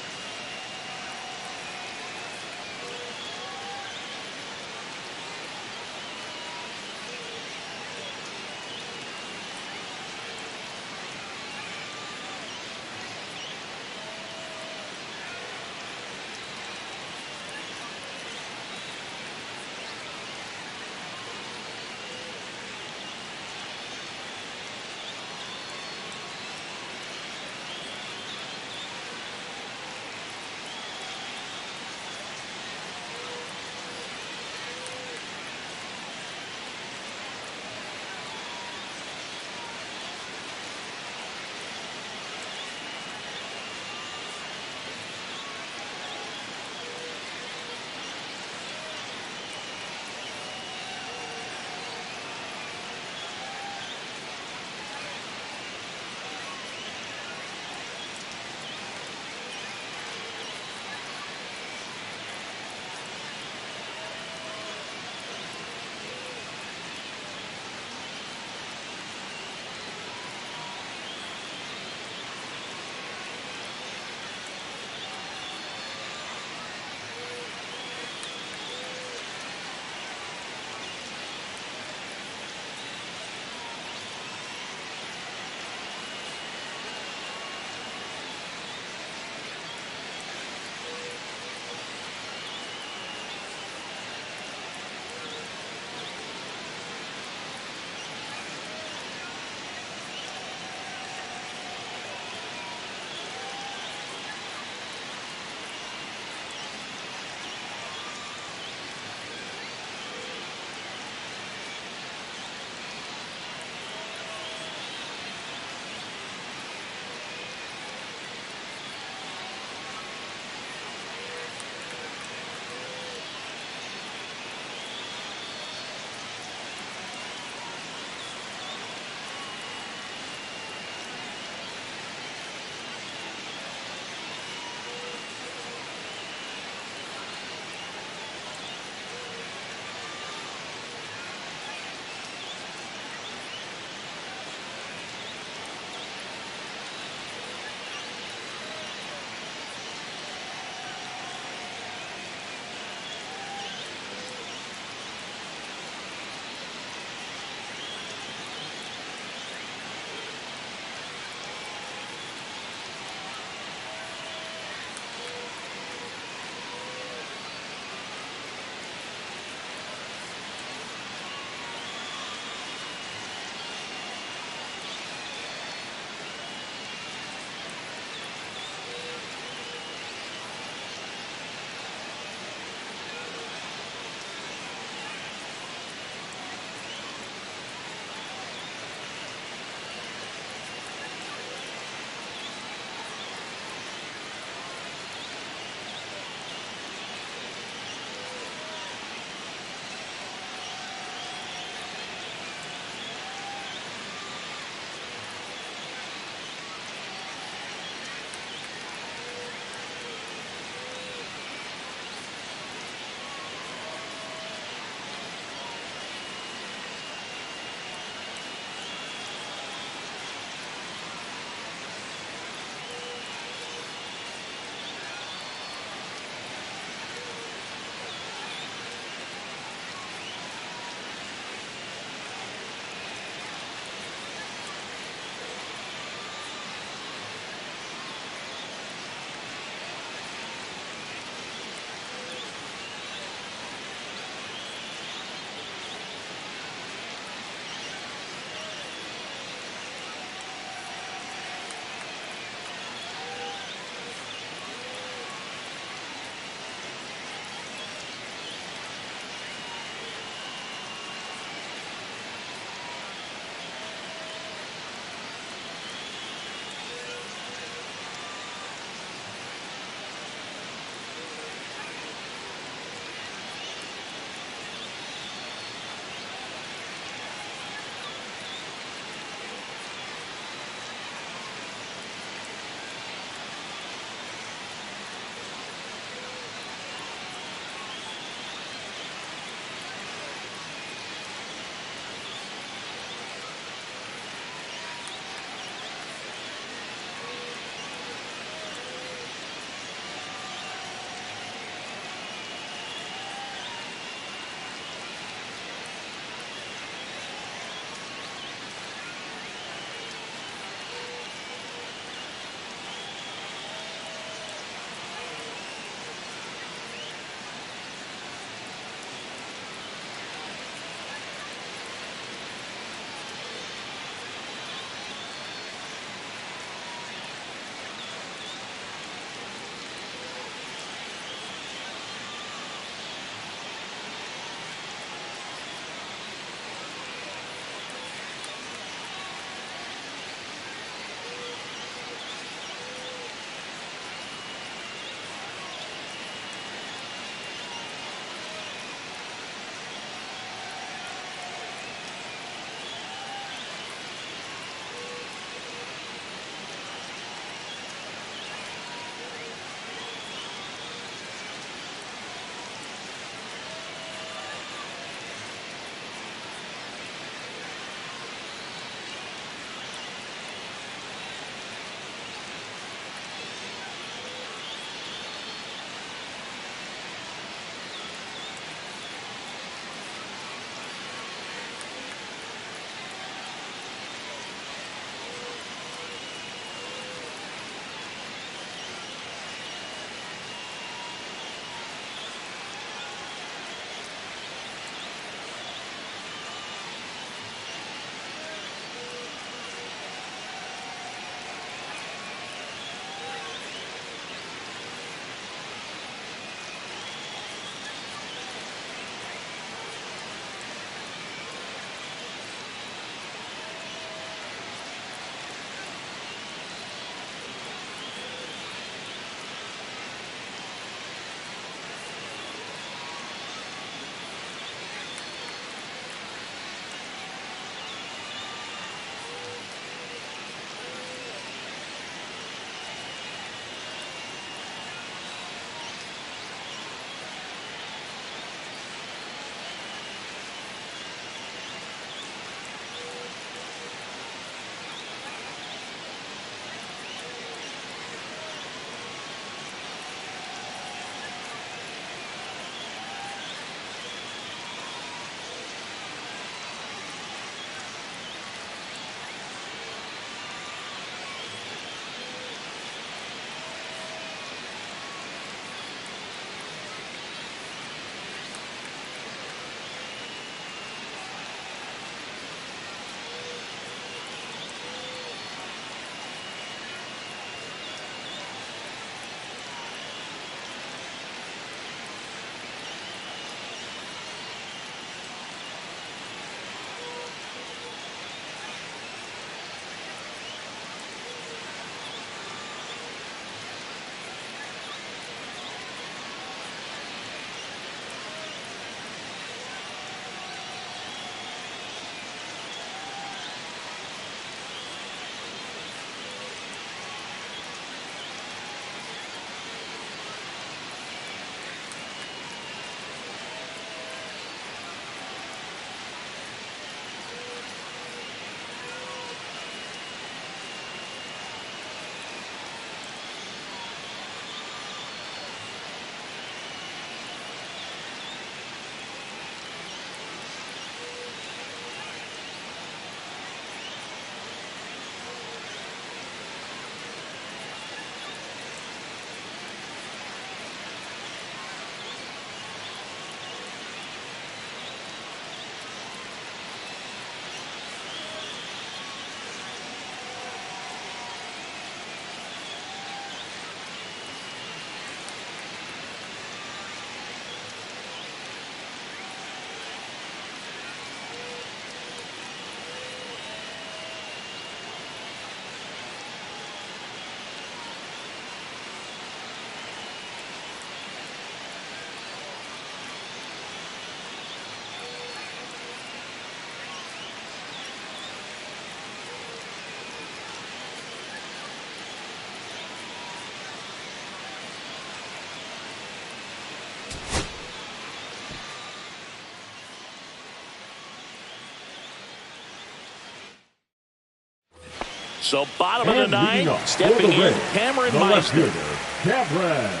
So bottom of the And leading ninth, off stepping for the in, Reds, Cameron the left Meisner. fielder, Cameron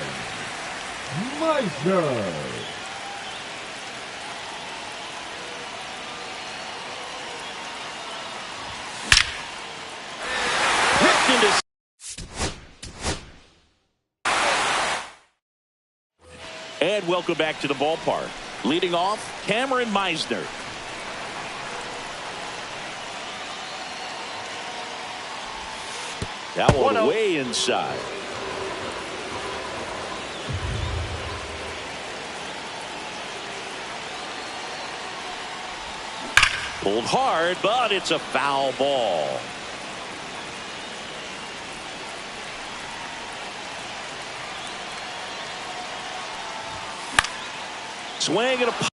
Meisner. Ripped into and welcome back to the ballpark. Leading off, Cameron Meisner. That one 1-0. way inside. Pulled hard, but it's a foul ball. Swing and a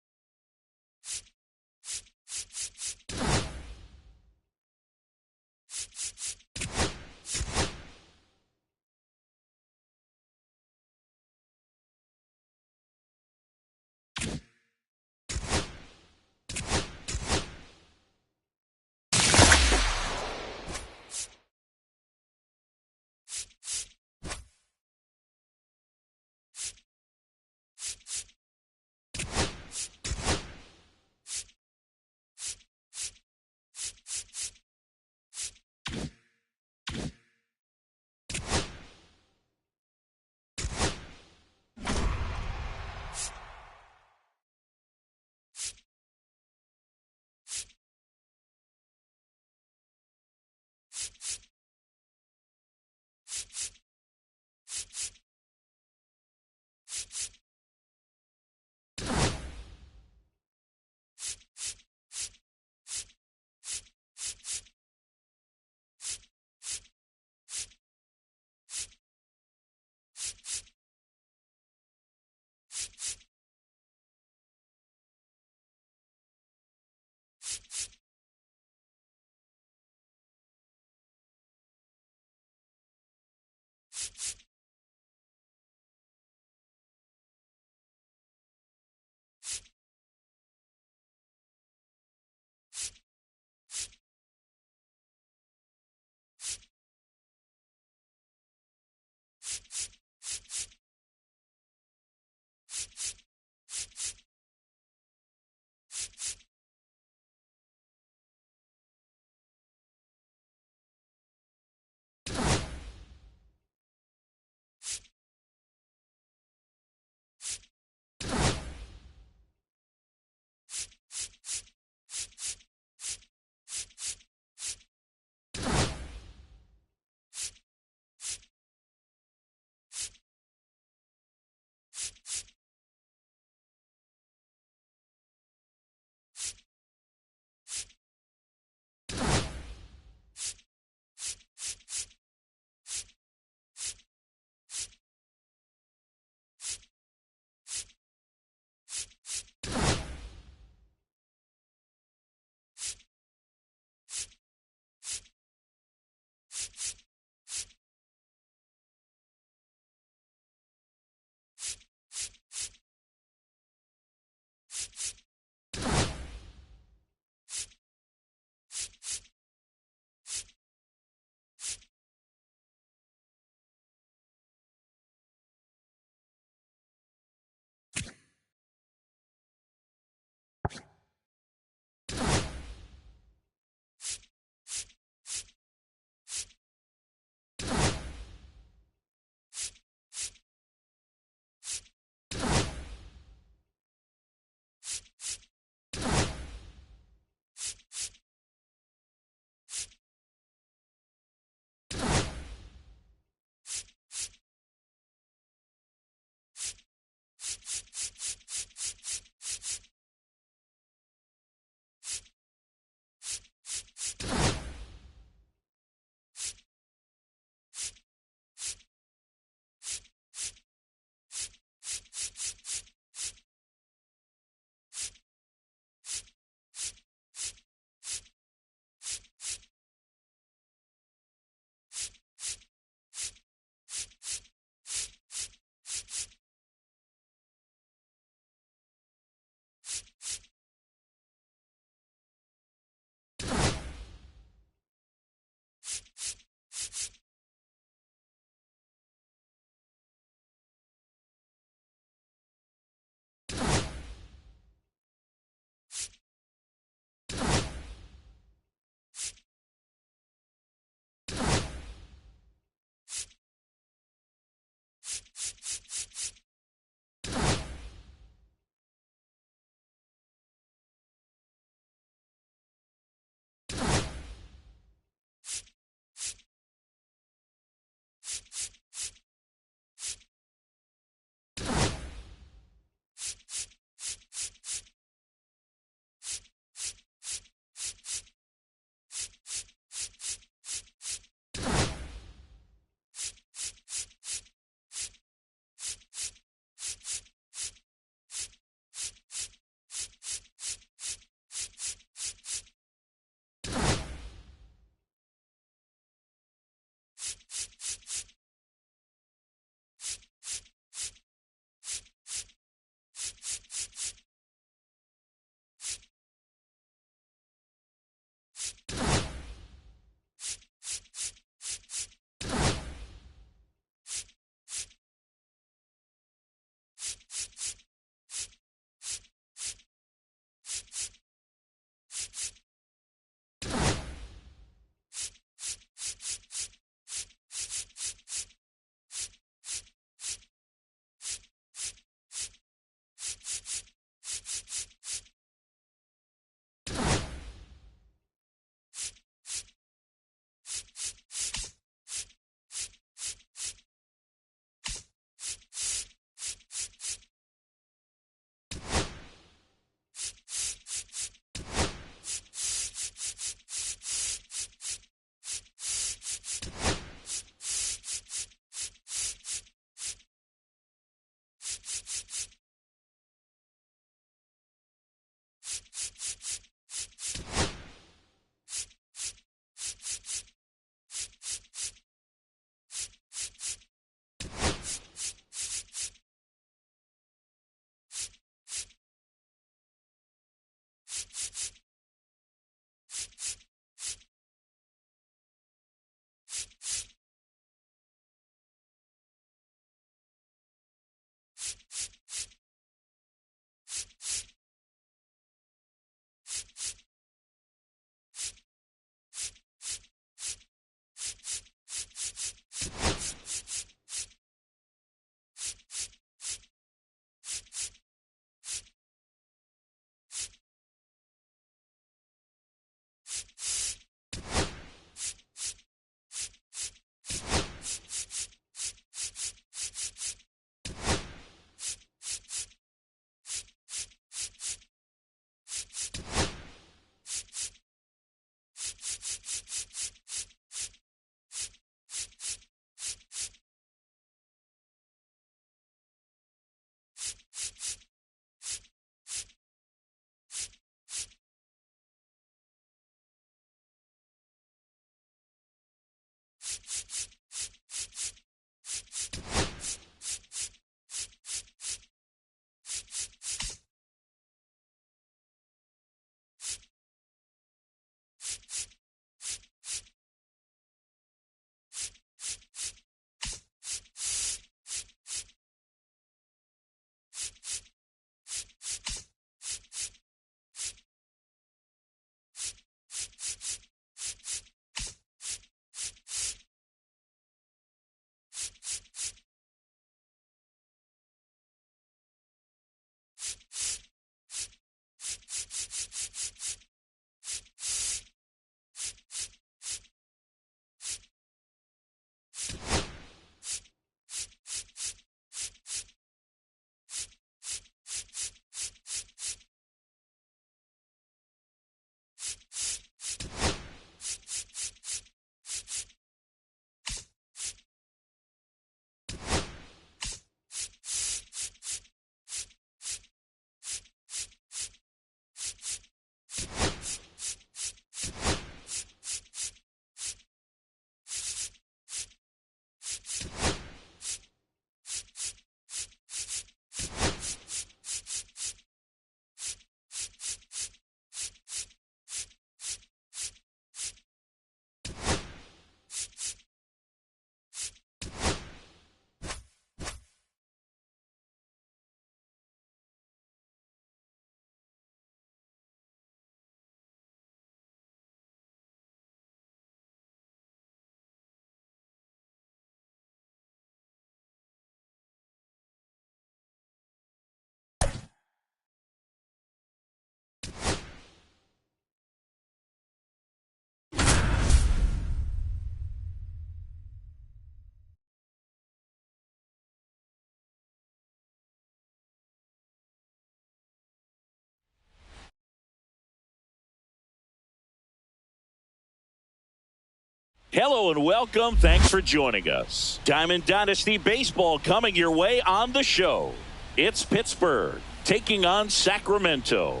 Hello and welcome. Thanks for joining us. Diamond Dynasty Baseball coming your way on the show. It's Pittsburgh taking on Sacramento.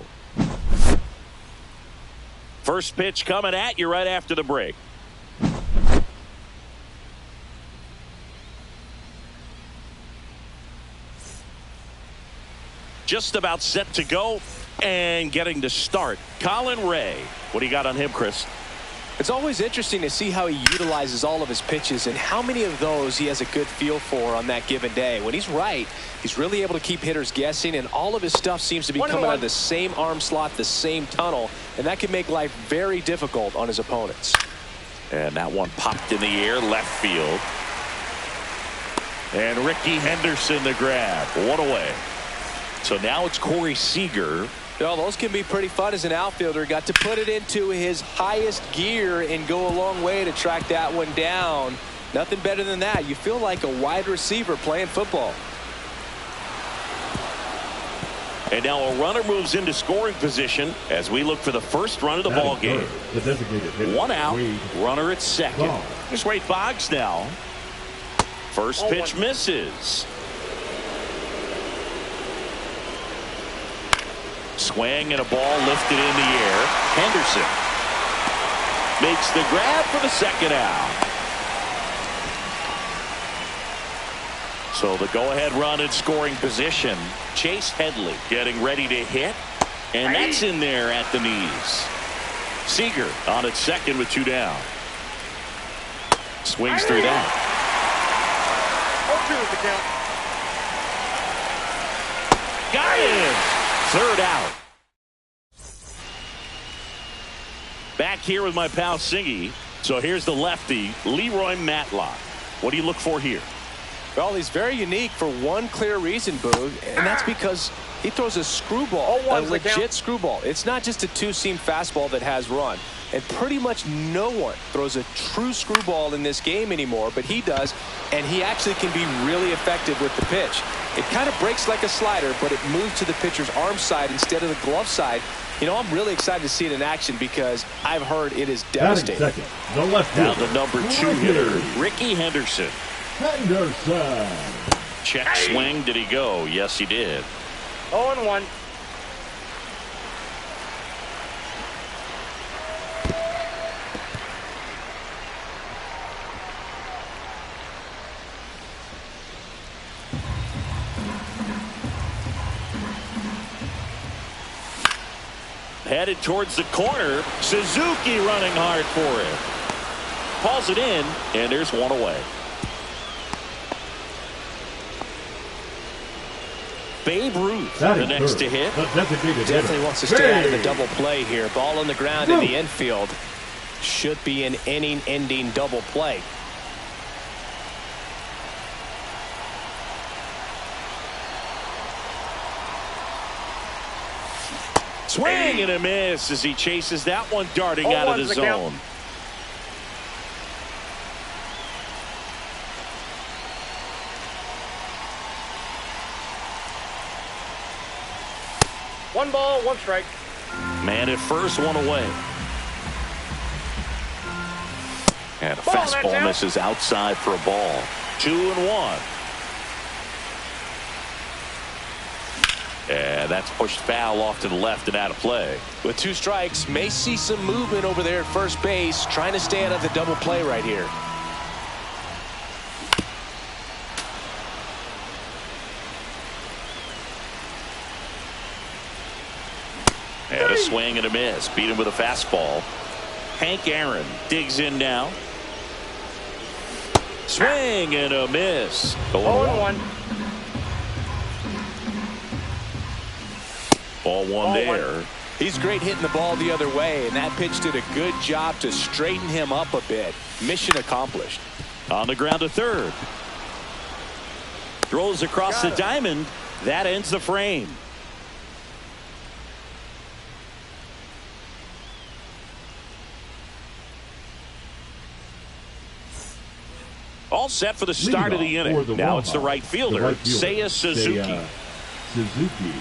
First pitch coming at you right after the break. Just about set to go and getting to start. Colin Ray. What do you got on him, Chris? It's always interesting to see how he utilizes all of his pitches and how many of those he has a good feel for on that given day. When he's right, he's really able to keep hitters guessing, and all of his stuff seems to be coming out of the same arm slot, the same tunnel, and that can make life very difficult on his opponents. And that one popped in the air, left field. And Ricky Henderson the grab. One away. So now it's Corey Seager. Well, those can be pretty fun as an outfielder. Got to put it into his highest gear and go a long way to track that one down. Nothing better than that. You feel like a wide receiver playing football. And now a runner moves into scoring position as we look for the first run of the ball game. The designated hitter, One out, Wade runner at second. Boggs. Here's Wade Boggs now. First pitch misses. Swing and a ball lifted in the air. Henderson makes the grab for the second out. So the go-ahead run in scoring position. Chase Headley getting ready to hit. And that's in there at the knees. Seager on at second with two down. Swings through that. 0-2 is the count. Got him. Third out. Back here with my pal Singy. So here's the lefty, Leroy Matlock. What do you look for here? Well, he's very unique for one clear reason, Boog, and that's because he throws a screwball, a legit screwball. It's not just a two-seam fastball that has run. And pretty much no one throws a true screwball in this game anymore, but he does, and he actually can be really effective with the pitch. It kind of breaks like a slider, but it moves to the pitcher's arm side instead of the glove side. You know, I'm really excited to see it in action because I've heard it is devastating. Second, the left Now fielder, the number 2 hitter, Ricky Henderson. Henderson. Check swing. Did he go? Yes, he did. 0-1. Headed towards the corner. Suzuki running hard for it. Calls it in, and there's one away. Babe Ruth, the next to hit. Definitely wants to stay out of the double play here. Ball on the ground in the infield. Should be an inning-ending double play. Swing and a miss as he chases that one darting out of the zone. One ball, one strike. Man at first, one away. And a fastball misses outside for a ball. 2-1. And that's pushed foul off to the left and out of play. With 2 strikes, may see some movement over there at first base, trying to stay out of the double play right here. And a swing and a miss. Beat him with a fastball. Hank Aaron digs in now. Swing and a miss. 0-1. Ball one there. He's great hitting the ball the other way, and that pitch did a good job to straighten him up a bit. Mission accomplished. On the ground to third. Throws across the diamond. That ends the frame. All set for the start of the inning. Now it's the right fielder, Seiya Suzuki. Suzuki.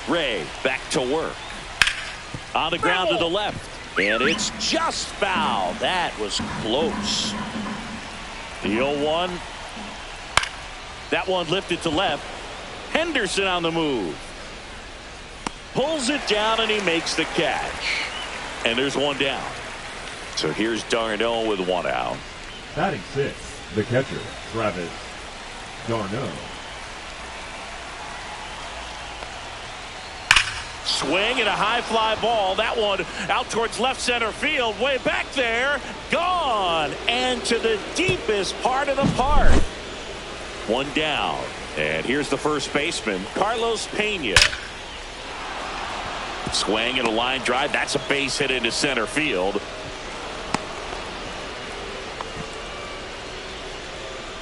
Ray back to work. On the ground to the left. And it's just foul. That was close. The 0-1. That one lifted to left. Henderson on the move. Pulls it down and he makes the catch. And there's one down. So here's d'Arnaud with one out. Batting 6, the catcher, Travis d'Arnaud. Swing and a high fly ball. That one out towards left center field. Way back there. Gone. And to the deepest part of the park. One down. And here's the first baseman, Carlos Pena. Swing and a line drive. That's a base hit into center field.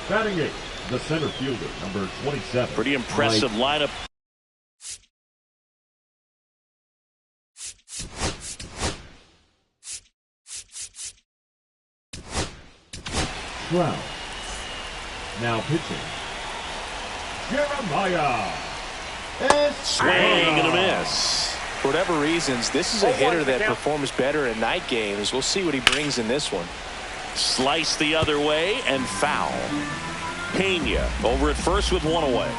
Batting 8, the center fielder, number 27. Pretty impressive lineup. Trout. Now pitching, Jeremiah. Swing and a miss. For whatever reasons, this is a hitter that performs better in night games. We'll see what he brings in this one. Slice the other way and foul. Pena over at first with one away.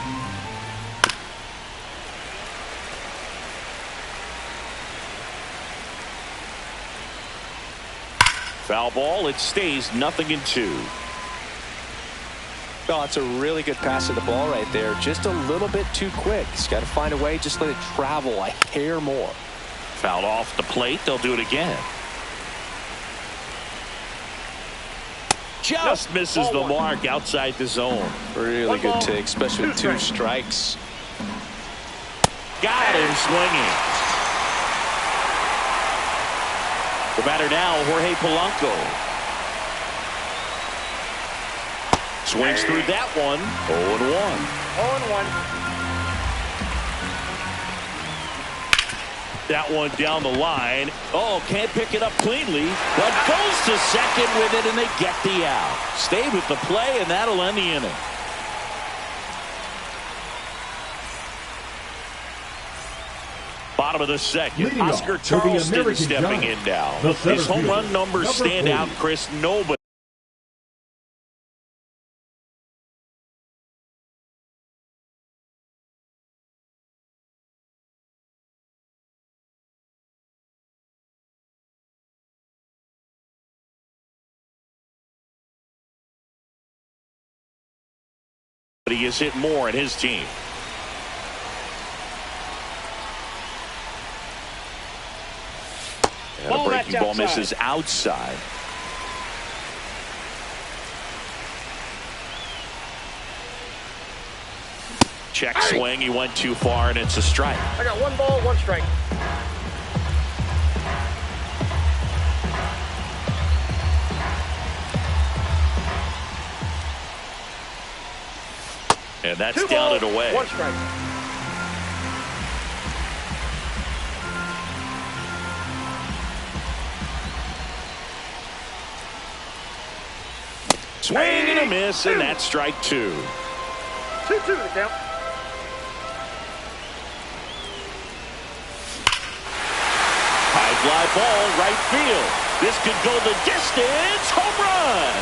Foul ball. It stays 0-2. Oh, it's a really good pass of the ball right there. Just a little bit too quick. He's got to find a way. Just let it travel a hair more. Fouled off the plate. They'll do it again. Just misses the mark outside the zone. Really good take, especially with 2 strikes. Got him swinging. The batter now, Jorge Polanco. Swings through that one. 0-1. 0-1. That one down the line. Oh, can't pick it up cleanly, but goes to second with it, and they get the out. Stay with the play, and that'll end the inning. Bottom of the second. Leading Oscar off for the Charleston American stepping Giants, in now. the center His home fielder, run numbers number stand 40. out, Chris. Nobody. But he has hit more in his team. And a breaking ball misses outside. Check swing. He went too far, and it's a strike. I got 1 ball, 1 strike. And that's 2 down balls, and away. 1 strike. Swing and a miss, and that's strike 2. 2-2 the count. High fly ball, right field. This could go the distance. Home run.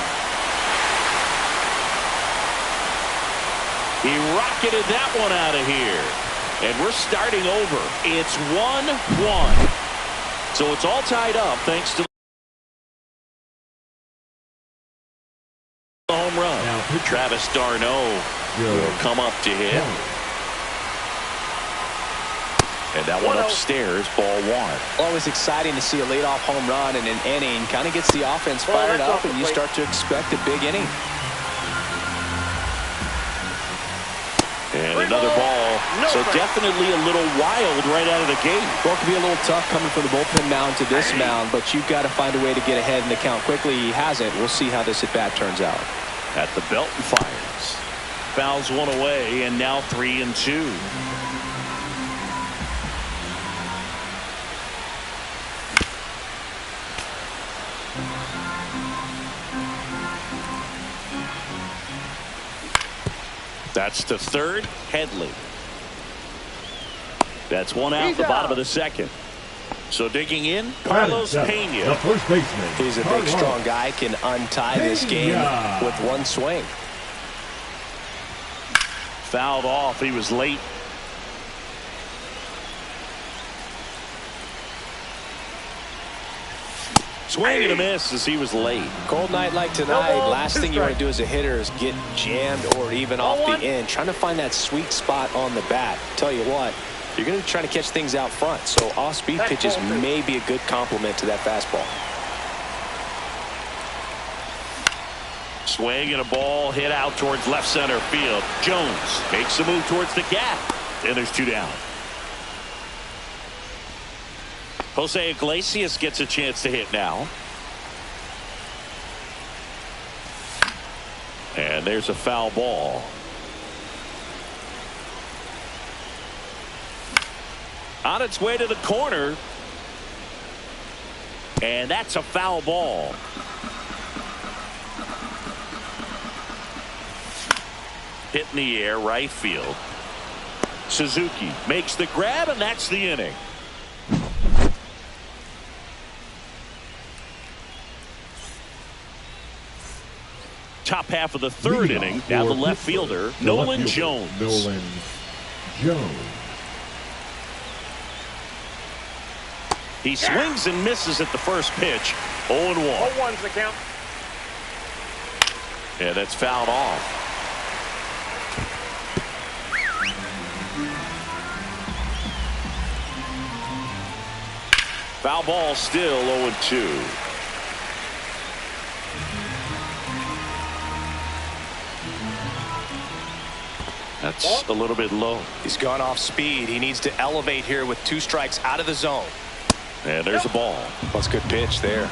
He rocketed that one out of here. And we're starting over. It's 1-1. So it's all tied up thanks to the home run. Travis d'Arnaud will come up to hit. And that one upstairs, ball 1. Always exciting to see a leadoff home run in an inning. Kind of gets the offense fired up, and you start to expect a big inning. And another ball. So definitely a little wild right out of the gate. Well, it could be a little tough coming from the bullpen mound to this mound, but you've got to find a way to get ahead in the count quickly. He hasn't. We'll see how this at-bat turns out. At the belt and fires. Fouls one away, and now 3-2. That's to third. Headley. That's one out, the bottom of the second. So digging in, Carlos Pena. The first baseman. He's a big, strong guy, can untie this game with one swing. Fouled off. He was late. Swing and a miss as he was late. Cold night like tonight, last thing you want to do as a hitter is get jammed or even off the end. Trying to find that sweet spot on the bat. Tell you what, you're going to be trying to catch things out front. So off-speed pitches may be a good complement to that fastball. Swing and a ball hit out towards left center field. Jones makes a move towards the gap. And there's two down. Jose Iglesias gets a chance to hit now. And there's a foul ball. On its way to the corner. And that's a foul ball. Hit in the air, right field. Suzuki makes the grab, and that's the inning. Top half of the third inning. Now the left fielder, Nolan Jones. Nolan Jones. He swings and misses at the first pitch. 0-1. 0-1's the count. Yeah, that's fouled off. Foul ball, still 0-2. That's a little bit low. He's gone off speed. He needs to elevate here with 2 strikes out of the zone. And there's a ball. That's a good pitch there.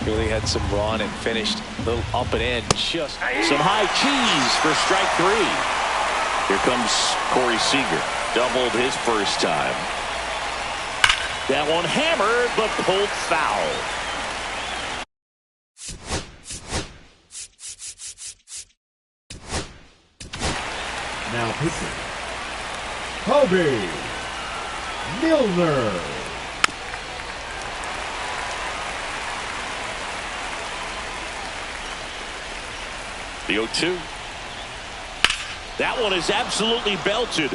Really had some run and finished a little up and in. Just some high cheese for strike 3. Here comes Corey Seager. Doubled his first time. That one hammered but pulled foul. Now pitching, Kobe Milner. The 0-2. That one is absolutely belted.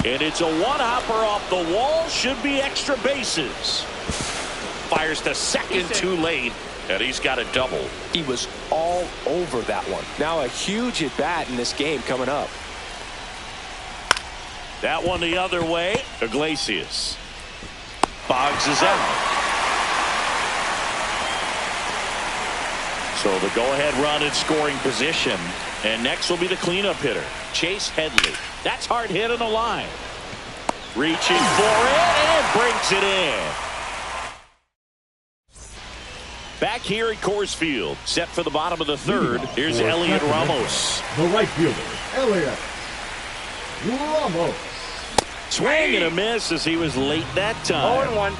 And it's a one-hopper off the wall. Should be extra bases. Fires to second too late. And he's got a double. He was all over that one. Now a huge at bat in this game coming up. That one the other way. Iglesias. Boggs is out. So the go-ahead run in scoring position. And next will be the cleanup hitter, Chase Headley. That's hard hit on the line. Reaching for it and brings it in. Back here at Coors Field, set for the bottom of the third. Here's Elliot Ramos. The right fielder, Elliot Ramos. Swing and a miss as he was late that time. 0-1.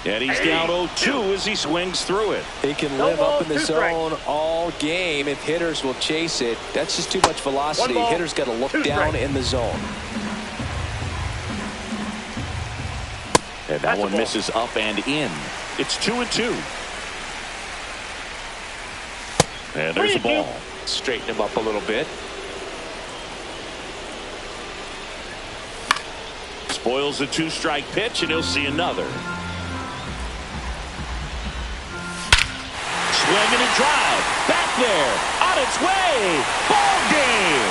And he's down 0-2 as he swings through it. He can live up in the zone all game if hitters will chase it. That's just too much velocity. Hitters got to look down in the zone. And that one misses up and in. It's 2-2. And there's the ball. Straighten him up a little bit. Spoils a 2-strike pitch, and he'll see another. Swing and a drive. Back there. On its way. Ball game.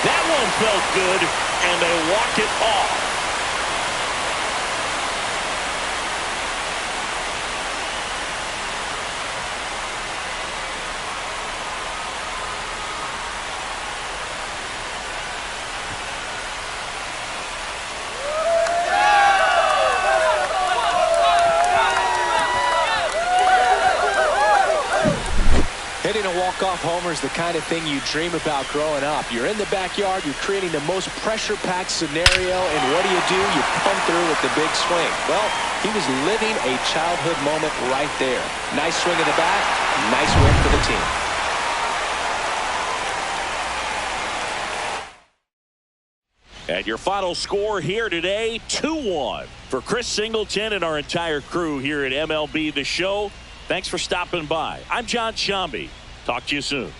That one felt good, and they walk it off. Hitting a walk-off homer is the kind of thing you dream about growing up. You're in the backyard, you're creating the most pressure-packed scenario, and what do? You come through with the big swing. Well, he was living a childhood moment right there. Nice swing in the bat, nice win for the team. And your final score here today, 2-1. For Chris Singleton and our entire crew here at MLB The Show, thanks for stopping by. I'm John Sciambi. Talk to you soon.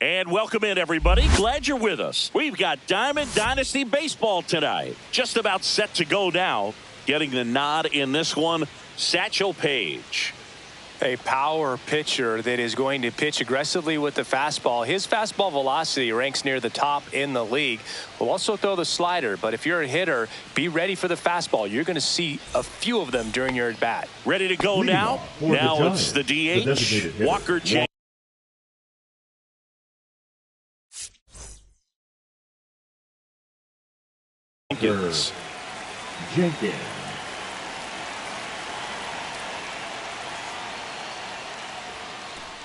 And welcome in, everybody. Glad you're with us. We've got Diamond Dynasty Baseball tonight. Just about set to go now. Getting the nod in this one, Satchel Paige. A power pitcher that is going to pitch aggressively with the fastball. His fastball velocity ranks near the top in the league. Will also throw the slider, but if you're a hitter, be ready for the fastball. You're going to see a few of them during your at-bat. Ready to go now? Now it's the DH, Walker James. Jenkins.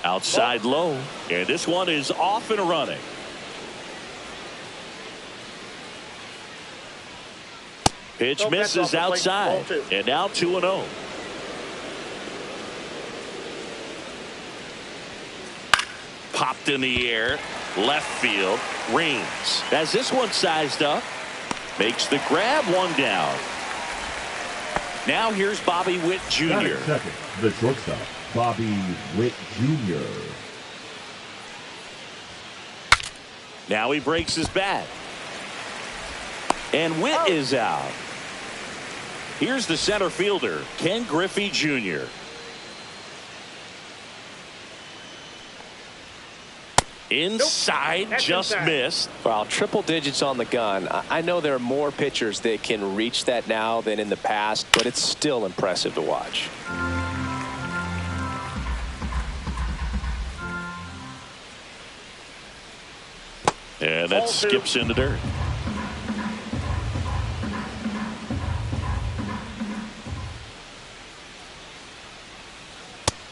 Outside low, and this one is off and running. Pitch misses outside, and now 2-0. Popped in the air, left field. Raines has this one sized up, makes the grab, one down. Now here's Bobby Witt Jr. Second, the shortstop, Bobby Witt Jr. Now he breaks his bat. And Witt is out. Here's the center fielder, Ken Griffey Jr. Inside, just missed. Well, triple digits on the gun. I know there are more pitchers that can reach that now than in the past, but it's still impressive to watch. And that skips in the dirt.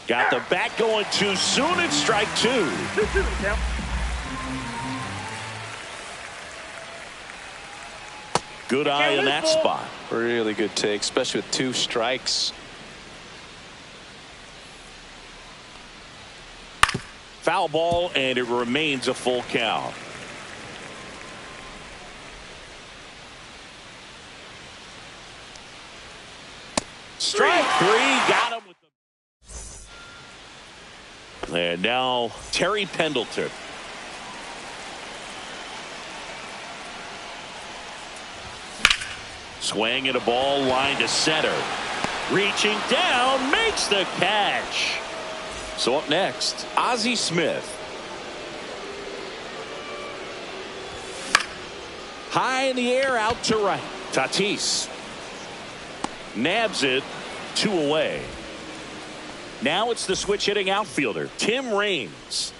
Got the bat going too soon. It's strike 2. 2-2 the count. Good eye in that spot. Really good take, especially with 2 strikes. Foul ball, and it remains a full count. Strike 3, got him with the. And now Terry Pendleton. Swinging a ball, line to center. Reaching down, makes the catch. So up next, Ozzie Smith. High in the air, out to right. Tatis nabs it, 2 away. Now it's the switch hitting outfielder, Tim Raines.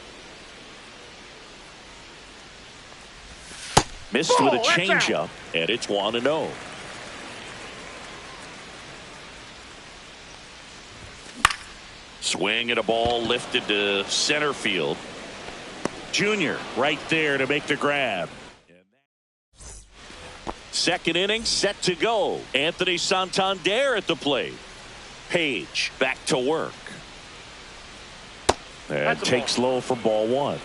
Missed with a changeup, and it's 1-0. Swing and a ball lifted to center field. Junior right there to make the grab. Second inning set to go. Anthony Santander at the plate. Page back to work. And takes low for ball 1.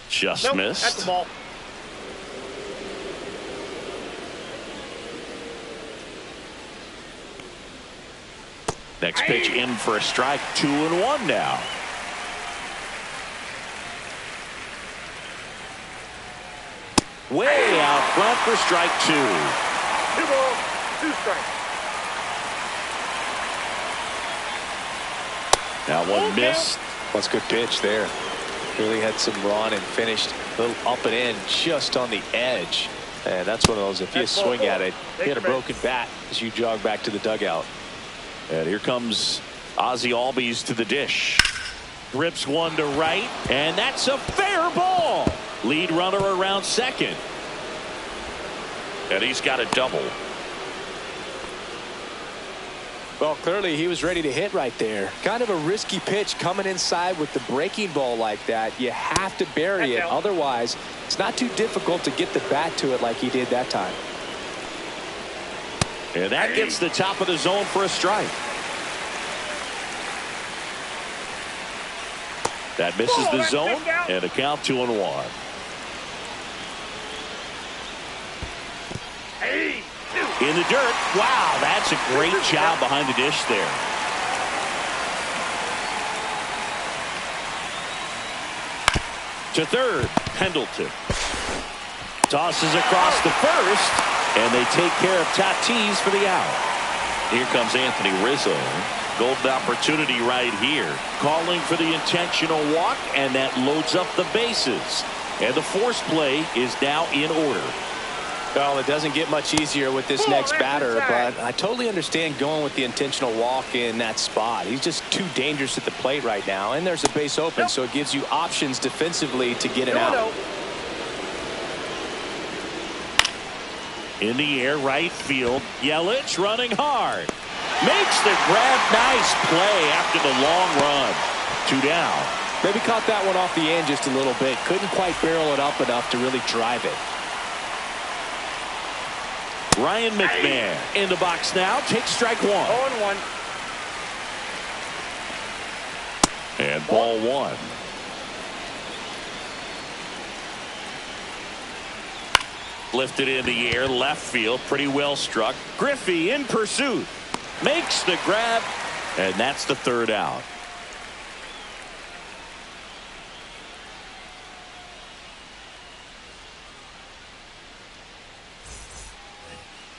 Just missed. That's the ball. Next pitch in for a strike. 2-1 now. Way out front for strike 2. 2 balls, 2 strikes. Now one missed. That's a good pitch there. Really had some run and finished a little up and in just on the edge. And that's one of those, if you swing at it, hit a broken bat as you jog back to the dugout. And here comes Ozzie Albies to the dish. Rips one to right, and that's a fair ball. Lead runner around second. And he's got a double. Well, clearly he was ready to hit right there. Kind of a risky pitch coming inside with the breaking ball like that. You have to bury it. Otherwise, it's not too difficult to get the bat to it like he did that time. And that gets the top of the zone for a strike. That misses the zone, and a count 2-1. In the dirt. Wow, that's a great job behind the dish there. To third, Pendleton. Tosses across the first, and they take care of Tatis for the out. Here comes Anthony Rizzo. Golden opportunity right here. Calling for the intentional walk, and that loads up the bases. And the force play is now in order. Well, it doesn't get much easier with this next batter, but I totally understand going with the intentional walk in that spot. He's just too dangerous at the plate right now, and there's a base open, so it gives you options defensively to get it out. In the air, right field. Yelich running hard. Makes the grab. Nice play after the long run. 2 down. Maybe caught that one off the end just a little bit. Couldn't quite barrel it up enough to really drive it. Ryan McMahon in the box now. Takes strike 1. 0-1. And ball 1. Lifted in the air, left field, pretty well struck. Griffey in pursuit. Makes the grab, and that's the 3rd out.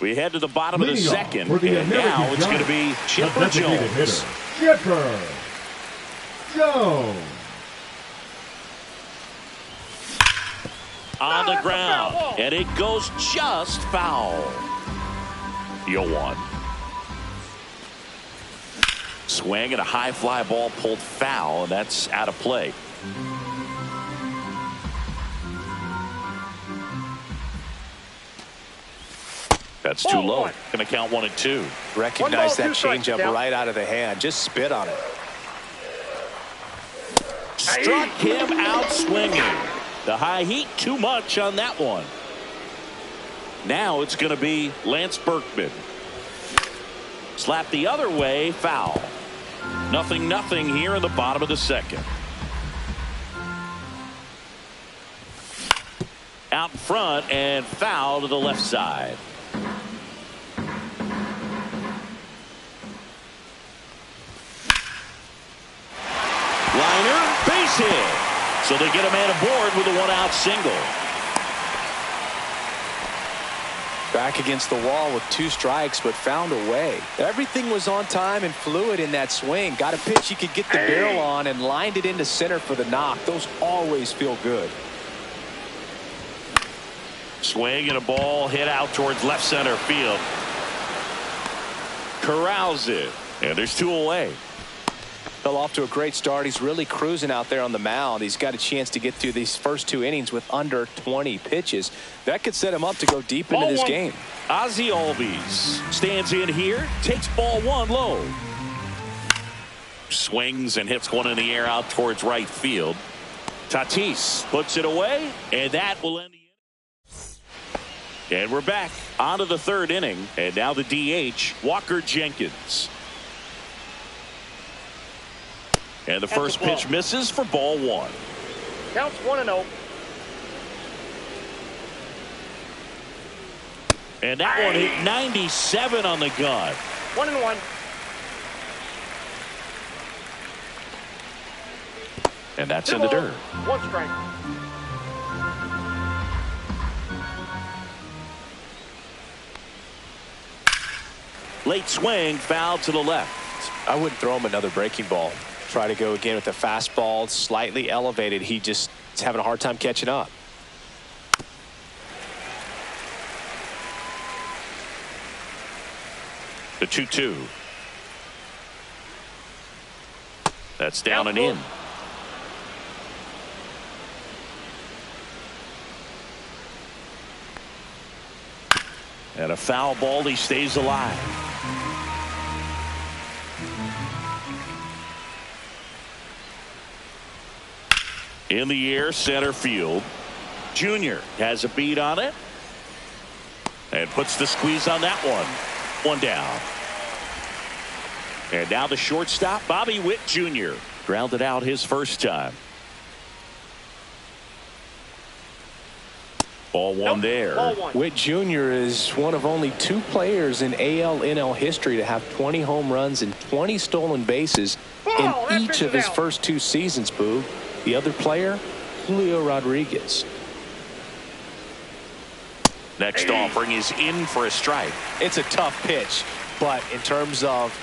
We head to the bottom of the second, and now it's going to be Chipper Jones. Chipper Jones. On the ground, and it goes just foul. 0-1. Swing and a high fly ball pulled foul, and that's out of play. That's too low. Going to count 1 and 2. Recognize that changeup right out of the hand. Just spit on it. Struck him out swinging. The high heat too much on that one. Now it's going to be Lance Berkman. Slap the other way, foul. 0-0 here in the bottom of the second. Out in front and foul to the left side. Liner, base hit. So they get a man aboard with a 1-out single. Back against the wall with 2 strikes, but found a way. Everything was on time and fluid in that swing. Got a pitch he could get the barrel on and lined it into center for the knock. Those always feel good. Swing and a ball hit out towards left center field. Corrals it, and there's 2 away. Fell off to a great start. He's really cruising out there on the mound. He's got a chance to get through these first 2 innings with under 20 pitches. That could set him up to go deep into this game. Ozzie Albies stands in here, takes ball 1 low. Swings and hits one in the air out towards right field. Tatis puts it away, and that will end the inning. And we're back onto the 3rd inning, and now the DH, Walker Jenkins. And the first pitch misses for ball 1. Counts 1-0. And that one hit 97 on the gun. 1-1. And that's in the dirt. 1 strike. Late swing, foul to the left. I wouldn't throw him another breaking ball. Try to go again with the fastball, slightly elevated. He just is having a hard time catching up. The 2-2. That's down and in. And a foul ball, he stays alive. In the air, center field. Junior has a beat on it. And puts the squeeze on that one. 1 down. And now the shortstop, Bobby Witt Jr. grounded out his first time. Ball 1 there. Ball 1. Witt Jr. is one of only 2 players in AL/NL history to have 20 home runs and 20 stolen bases in each of his first 2 seasons, Boo. The other player, Julio Rodriguez. Next offering is in for a strike. It's a tough pitch, but in terms of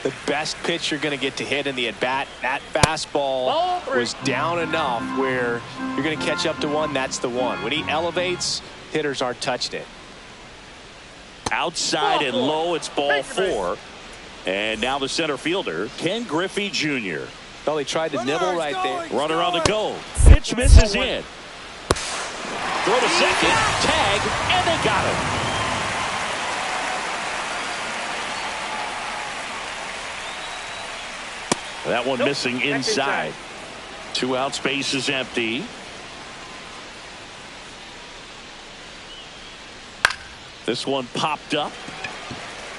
the best pitch you're going to get to hit in the at-bat, that fastball was down enough where you're going to catch up to one. That's the one. When he elevates, hitters aren't touching it. Outside and low, it's ball 4. And now the center fielder, Ken Griffey Jr. Well, he tried to nibble right there. Runner on the go. Pitch misses in. Throw to second. Tag. And they got him. That one missing inside. 2 out, space is empty. This one popped up.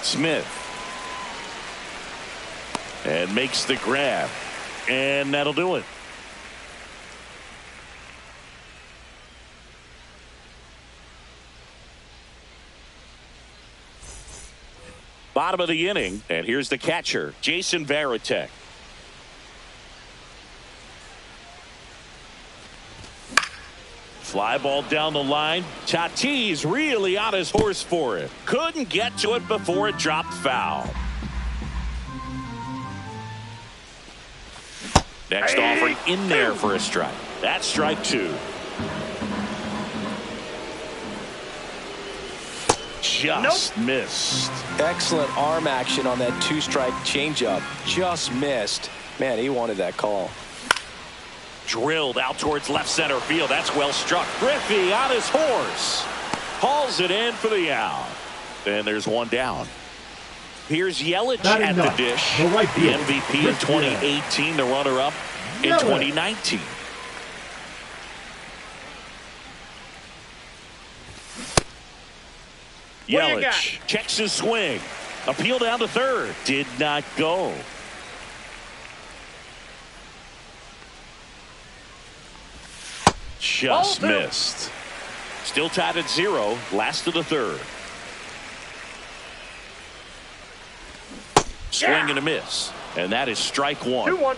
Smith. And makes the grab. And that'll do it. Bottom of the inning. And here's the catcher, Jason Varitek. Fly ball down the line. Tatis really on his horse for it. Couldn't get to it before it dropped foul. Next offering in there for a strike. That's strike 2. Just missed. Excellent arm action on that 2-strike changeup. Just missed. Man, he wanted that call. Drilled out towards left center field. That's well struck. Griffey on his horse. Hauls it in for the out. And there's one down. Here's Yelich at the dish. The MVP in 2018, the runner-up in 2019. Yelich checks his swing. Appeal down to third. Did not go. Just missed. Still tied at 0. Last of the third. Swing and a miss. And that is strike 1. 2-1.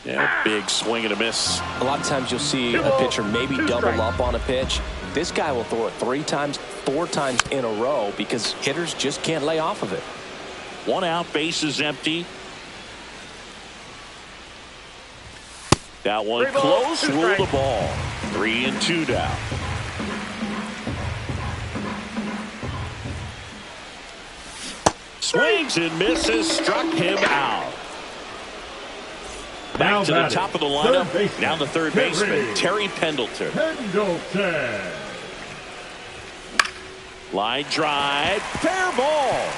Yeah, big swing and a miss. A lot of times you'll see a pitcher maybe double up on a pitch. This guy will throw it 3 times, 4 times in a row because hitters just can't lay off of it. 1 out, base is empty. That one close, rule the ball. 3-2 down. Swings and misses, struck him out. Back to the top of the lineup. Now the third baseman, Terry Pendleton. Line drive, fair ball.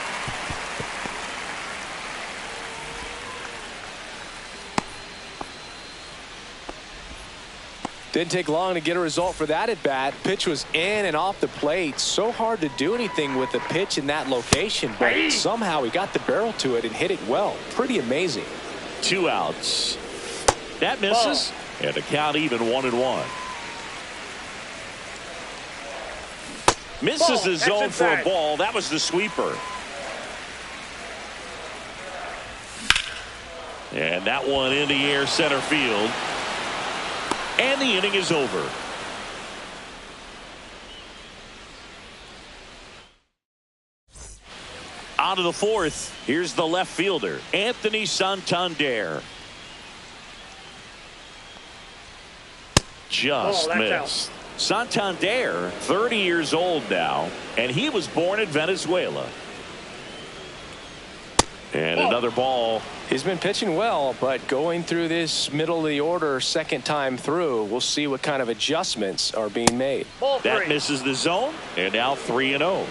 Didn't take long to get a result for that at bat. Pitch was in and off the plate. So hard to do anything with the pitch in that location, but somehow he got the barrel to it and hit it well. Pretty amazing. 2 outs. That misses, and the count even 1-1. Misses the zone for a ball. That was the sweeper. And that one in the air center field. And the inning is over. On to the 4th. Here's the left fielder, Anthony Santander. Just missed. Santander, 30 years old now, and he was born in Venezuela. And another ball. He's been pitching well, but going through this middle of the order second time through, we'll see what kind of adjustments are being made. That misses the zone, and now 3-0.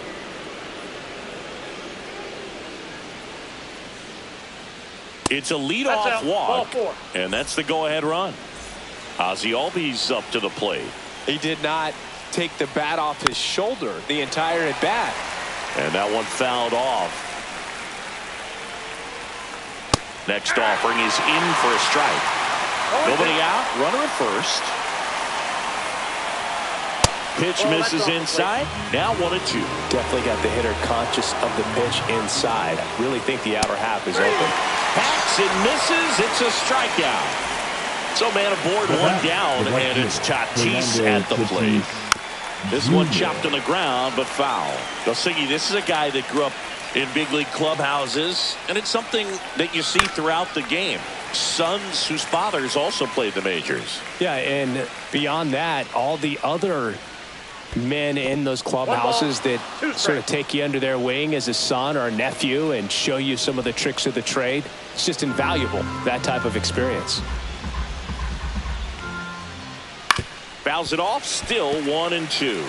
It's a leadoff walk, and that's the go-ahead run. Ozzie Albies up to the plate. He did not take the bat off his shoulder the entire at bat. And that one fouled off. Next offering is in for a strike. Nobody out, runner at first. Pitch misses inside. Now 1-2. Definitely got the hitter conscious of the pitch inside. I really think the outer half is open. Hacks and misses. It's a strikeout. So man aboard, 1 down, and it's Tatis at the plate. This one chopped on the ground, but foul. Gossigi, this is a guy that grew up in big league clubhouses, and it's something that you see throughout the game. Sons whose fathers also played the majors. Yeah, and beyond that, all the other men in those clubhouses that sort of take you under their wing as a son or a nephew and show you some of the tricks of the trade. It's just invaluable, that type of experience. Fouls it off, still 1-2.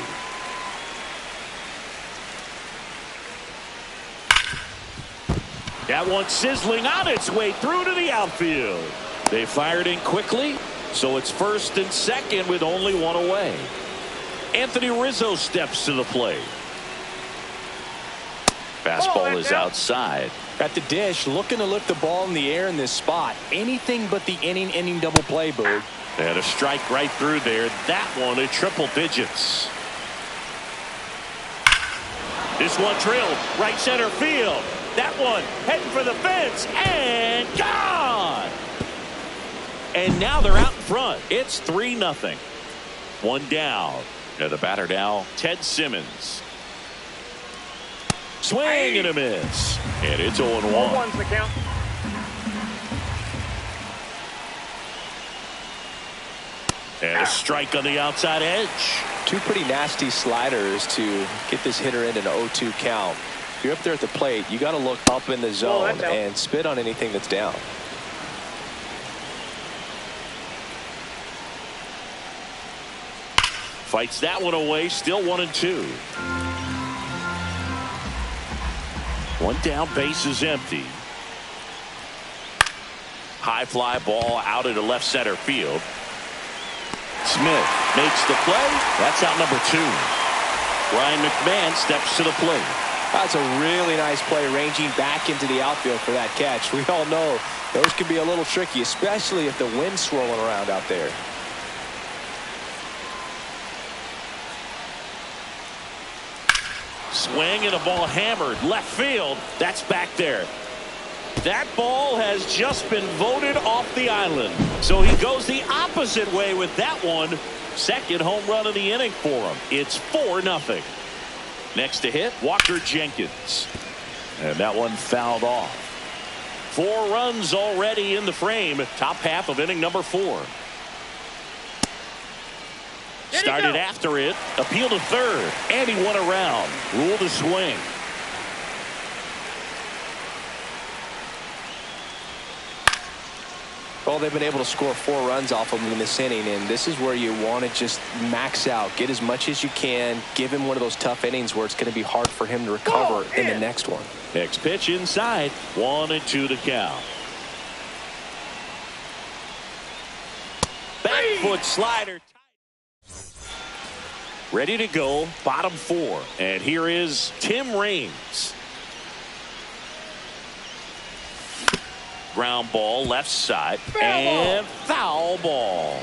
That one sizzling on its way through to the outfield. They fired in quickly, so it's 1st and 2nd with only one away. Anthony Rizzo steps to the plate. Fastball is outside. At the dish, looking to lift the ball in the air in this spot. Anything but the inning double play, Boog. And a strike right through there. That one at triple digits. This one drilled right center field. That one heading for the fence and gone. And now they're out in front. It's 3-0. One down. And the batter now, Ted Simmons. Swing and a miss. And it's 0-1. 4-1's the count. And a strike on the outside edge. Two pretty nasty sliders to get this hitter in an 0-2 count. If you're up there at the plate, you got to look up in the zone and spit on anything that's down. Fights that one away, still 1-2. One down, base is empty. High fly ball out into left center field. Smith makes the play. That's out number 2. Ryan McMahon steps to the plate. That's a really nice play, ranging back into the outfield for that catch. We all know those can be a little tricky, especially if the wind's swirling around out there. Swing and a ball hammered left field. That's back there. That ball has just been voted off the island. So he goes the opposite way with that one. Second home run of the inning for him. It's 4-0. Next to hit, Walker Jenkins. And that one fouled off. 4 runs already in the frame. Top half of inning number 4. Started after it. Appeal to third. And he went around. Rule to swing. Well, they've been able to score 4 runs off of him in this inning, and this is where you want to just max out, get as much as you can, give him one of those tough innings where it's going to be hard for him to recover in the next one. Next pitch inside, 1-2 to count. Back foot slider. Ready to go, bottom 4. And here is Tim Raines. Ground ball left side and foul ball.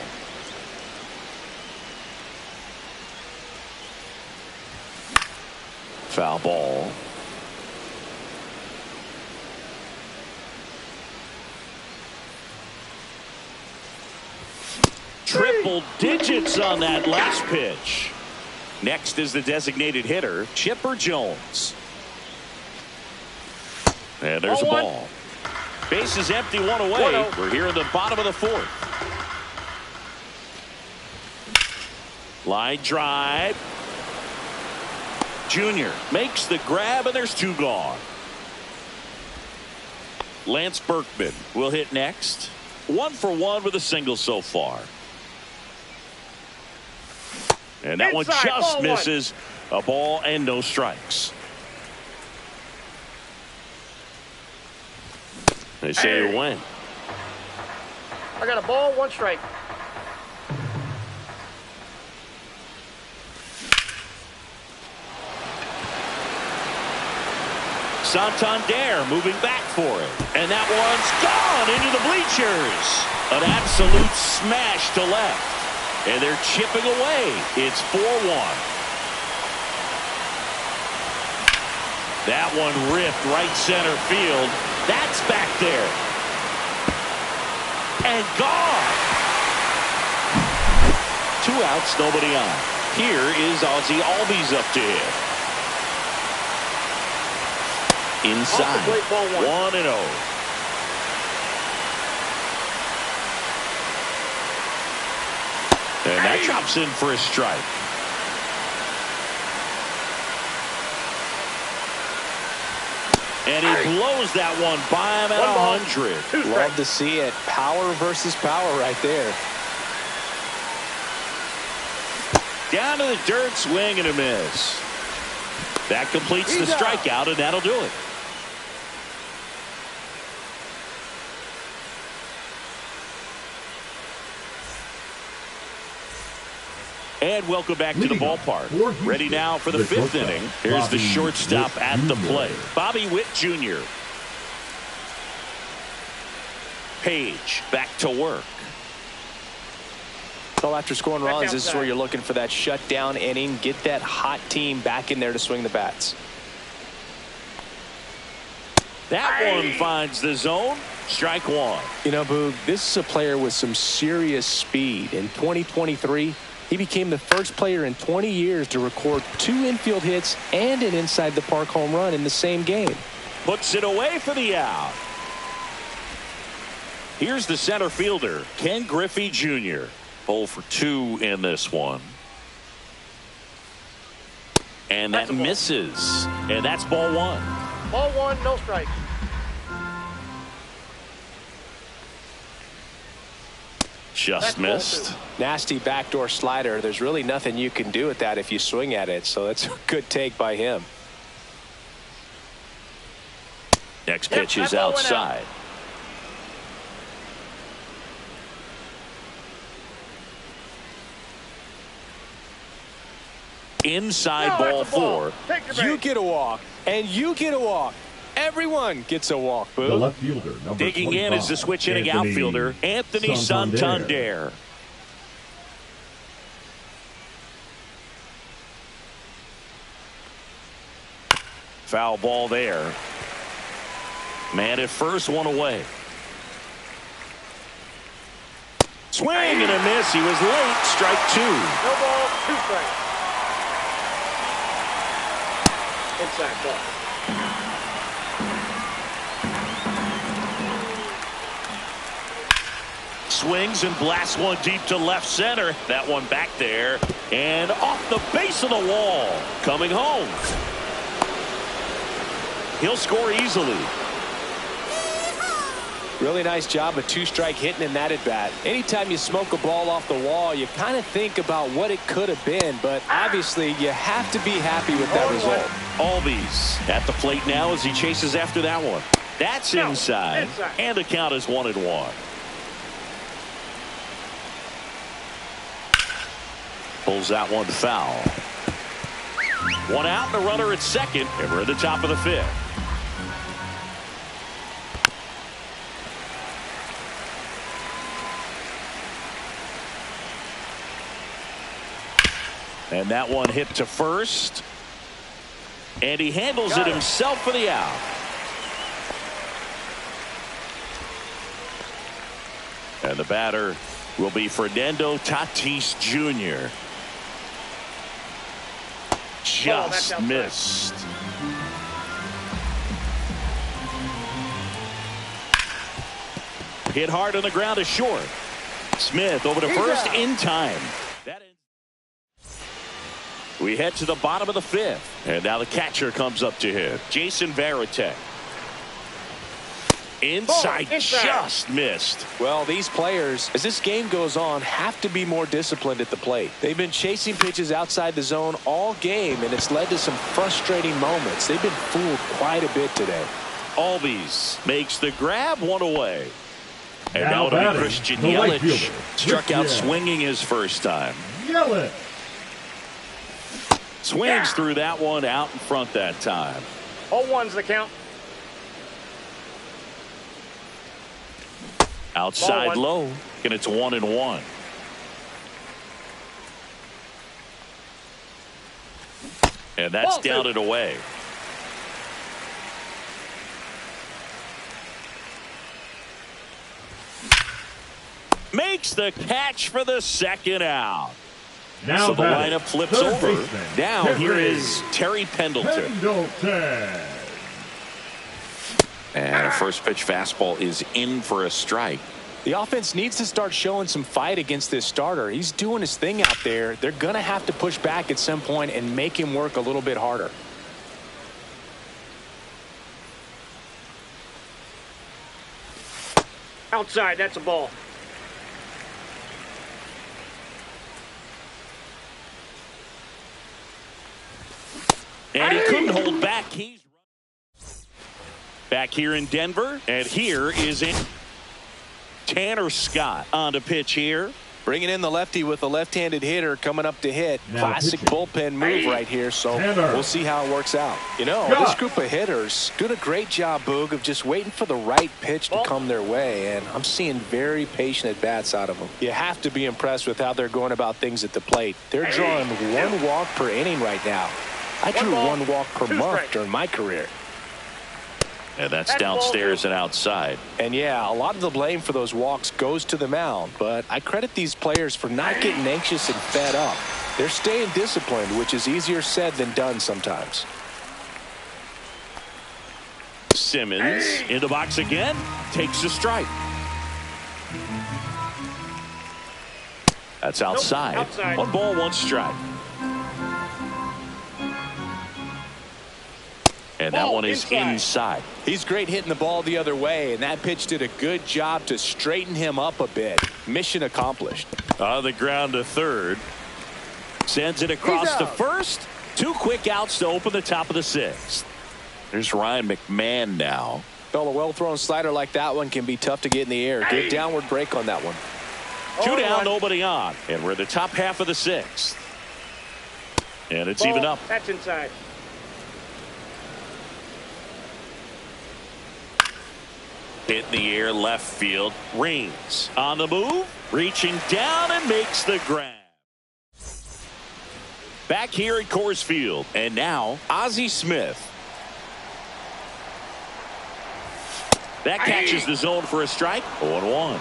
Foul ball. Triple digits on that last pitch. Next is the designated hitter, Chipper Jones. And there's a ball. Base is empty, one away. We're here in the bottom of the 4th. Line drive. Junior makes the grab, and there's 2 gone. Lance Berkman will hit next. 1 for 1 with a single so far. And that one just misses. A ball and no strikes. They say you win. I got a ball, 1 strike. Santander moving back for it. And that one's gone into the bleachers. An absolute smash to left. And they're chipping away. It's 4-1. That one ripped right center field. That's back there. And gone. 2 outs, nobody on. Here is Ozzie Albies up to hit. Inside. 1-0. And that drops in for a strike. And he blows that one by him at 100. Love to see it. Power versus power right there. Down to the dirt, swing and a miss. That completes the strikeout, and that'll do it. And welcome back to the ballpark. Ready now for the fifth inning. Here's the shortstop at the plate, Bobby Witt Jr. Page back to work. So after scoring runs, this is where you're looking for that shutdown inning. Get that hot team back in there to swing the bats. That one finds the zone. Strike one. You know, Boog, this is a player with some serious speed. In 2023, he became the first player in 20 years to record 2 infield hits and an inside-the-park home run in the same game. Puts it away for the out. Here's the center fielder, Ken Griffey Jr. 0 for 2 in this one. And that misses. And that's ball one. Ball one, no strike. Just missed. Nasty backdoor slider. There's really nothing you can do with that if you swing at it. So that's a good take by him. Next pitch is outside. Inside ball four. You get a walk, and you get a walk. Everyone gets a walk, Boo. The left fielder, number Digging in is the switch hitting outfielder, Anthony Santander. Foul ball there. Man at first, one away. Swing and a miss. He was late. Strike two. No ball, 2 strikes. Inside ball. Swings and blasts one deep to left center. That one back there and off the base of the wall. Coming home. He'll score easily. Really nice job of 2-strike hitting in that at bat. Anytime you smoke a ball off the wall, you kind of think about what it could have been, but obviously you have to be happy with that result. Albies at the plate now as he chases after that one. That's inside. And the count is 1-1. Pulls that one foul. One out, the runner at second, and we're at the top of the fifth. And that one hit to first. And he handles it himself for the out. And the batter will be Fernando Tatis Jr. Just missed. Hit hard on the ground to short. Smith over to first in time. We head to the bottom of the fifth. And now the catcher comes up to him. Jason Varitek. Inside, just missed. Well, these players, as this game goes on, have to be more disciplined at the plate. They've been chasing pitches outside the zone all game, and it's led to some frustrating moments. They've been fooled quite a bit today. Albies makes the grab, one away. And Now it'll be batting, Christian the right Yelich. fielder, Struck out Christian swinging his first time. Yelich. Swings through that one, out in front that time. 0-1's the count. Outside low, and it's 1-1. And that's down and away. Makes the catch for the second out. Now so the lineup flips over. Now here is Terry Pendleton. And a first pitch fastball is in for a strike. The offense needs to start showing some fight against this starter. He's doing his thing out there. They're going to have to push back at some point and make him work a little bit harder. Outside, that's a ball. And he couldn't hold back. He's back here in Denver. And here is Tanner Scott on the pitch here. Bringing in the lefty with a left-handed hitter coming up to hit. Now Classic bullpen move right here, so Tanner. we'll see how it works out. You know, Scott. this group of hitters doing a great job, Boog, of just waiting for the right pitch to come their way, and I'm seeing very patient at-bats out of them. You have to be impressed with how they're going about things at the plate. They're drawing one walk per inning right now. I drew one walk per month during my career. And that's downstairs and outside. And yeah, a lot of the blame for those walks goes to the mound, but I credit these players for not getting anxious and fed up. They're staying disciplined, which is easier said than done sometimes. Simmons in the box again, takes a strike. That's outside. Outside. 1 ball, 1 strike. And that one is inside. He's great hitting the ball the other way, and that pitch did a good job to straighten him up a bit. Mission accomplished. On the ground to third. Sends it across to first. 2 quick outs to open the top of the 6th. There's Ryan McMahon now. Well, a well-thrown slider like that one can be tough to get in the air. Good downward break on that one. 2 down, nobody on. And we're in the top half of the 6th. And it's even up. That's inside. Hit in the air, left field. Reigns on the move, reaching down and makes the grab. Back here at Coors Field, and now Ozzie Smith. That catches the zone for a strike. 0-1.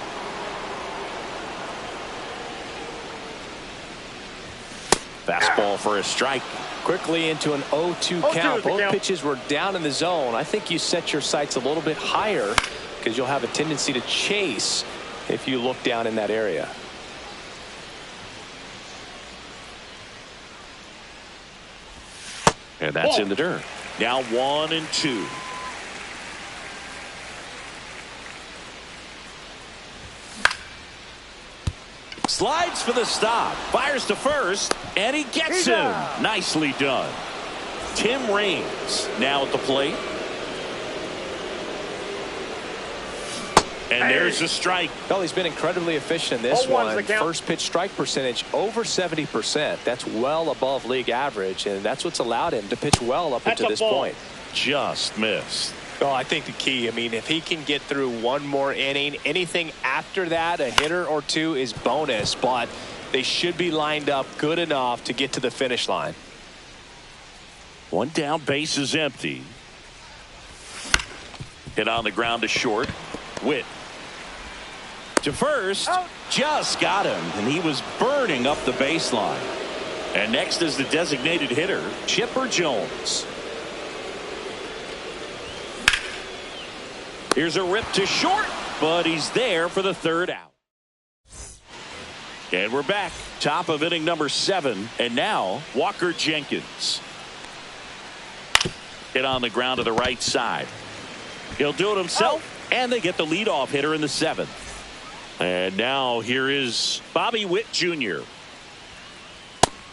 Fastball for a strike. Quickly into an 0-2 count. Both pitches were down in the zone. I think you set your sights a little bit higher because you'll have a tendency to chase if you look down in that area. And that's in the dirt. Now 1-2. Slides for the stop. Fires to first. And he gets him. Nicely done. Tim Raines now at the plate. And there's a strike. Well, he's been incredibly efficient in this one. First pitch strike percentage over 70%. That's well above league average, and that's what's allowed him to pitch well up until this point. Just missed. Oh, I think the key, I mean, if he can get through one more inning, anything after that, a hitter or two is bonus, but they should be lined up good enough to get to the finish line. 1 down, base is empty. Hit on the ground to short. Witt to first. Just got him, and he was burning up the baseline. And next is the designated hitter, Chipper Jones. Here's a rip to short, but he's there for the 3rd out. And we're back. Top of inning number 7. And now Walker Jenkins. Hit on the ground to the right side. He'll do it himself. And they get the leadoff hitter in the 7th. And now here is Bobby Witt Jr.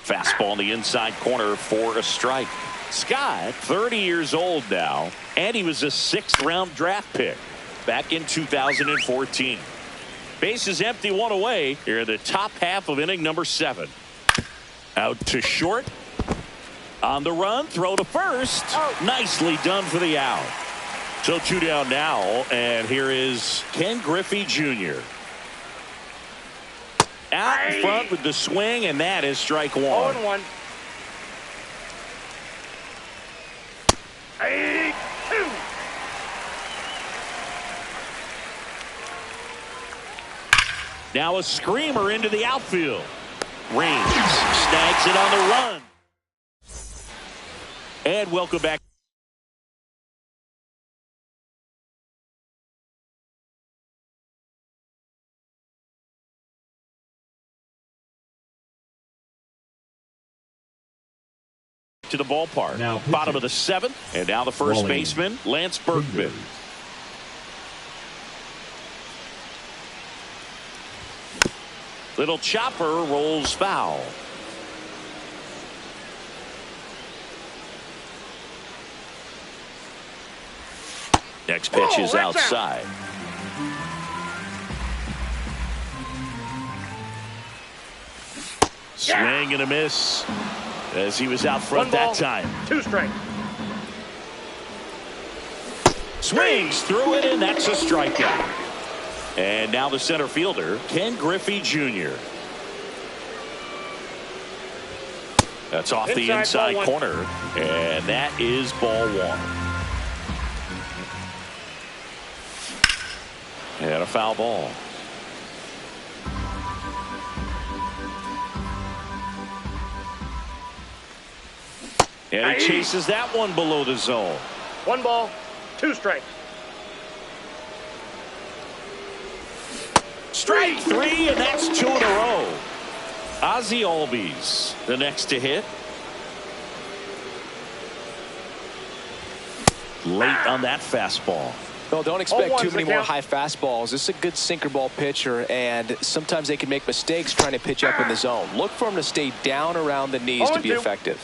Fastball in the inside corner for a strike. Scott, 30 years old now, and he was a 6th-round draft pick back in 2014. Base is empty, 1 away. Here in the top half of inning number 7. Out to short. On the run, throw to first. Nicely done for the out. So 2 down now, and here is Ken Griffey Jr. Out in front with the swing, and that is strike 1. 0-1. 2. Now a screamer into the outfield. Reigns snags it on the run. And welcome back. to the ballpark. Now Bottom of the 7th, and now the first Wally baseman, Lance Berkman. Little chopper rolls foul. Next pitch is outside. Swing and a miss as he was out front that time. 2 strikes. Swings through it, and that's a strikeout. And now the center fielder, Ken Griffey Jr. That's off the inside corner, and that is ball 1. And a foul ball. And he chases that one below the zone. 1 ball, 2 strikes. Strike 3, and that's 2 in a row. Ozzie Albies, the next to hit. Late on that fastball. Well, don't expect too many more high fastballs. This is a good sinker ball pitcher, and sometimes they can make mistakes trying to pitch up in the zone. Look for him to stay down around the knees to be effective.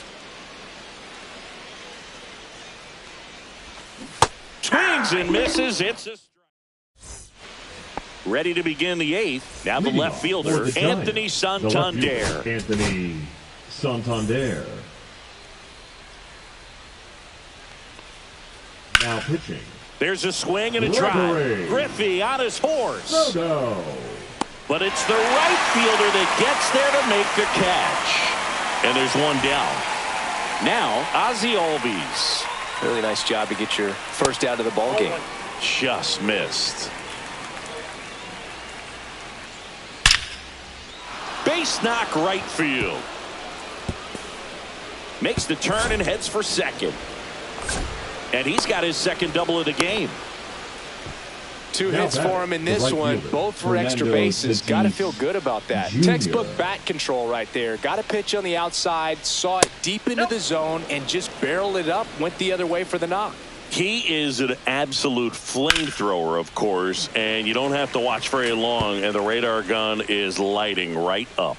Swings and misses. It's a strike. Ready to begin the 8th. Now the left fielder, Anthony Santander. Anthony Santander. Now pitching. There's a swing and a drive. Griffey on his horse. No. But it's the right fielder that gets there to make the catch. And there's one down. Now, Ozzie Albies. Really nice job to get your first out of the ball game. Just missed. Base knock right field. Makes the turn and heads for second. And he's got his second double of the game. 2 hits for him in this one, both for extra bases. Got to feel good about that. Textbook bat control right there. Got a pitch on the outside, saw it deep into the zone, and just barreled it up, went the other way for the knock. He is an absolute flamethrower, of course, and you don't have to watch very long, and the radar gun is lighting right up.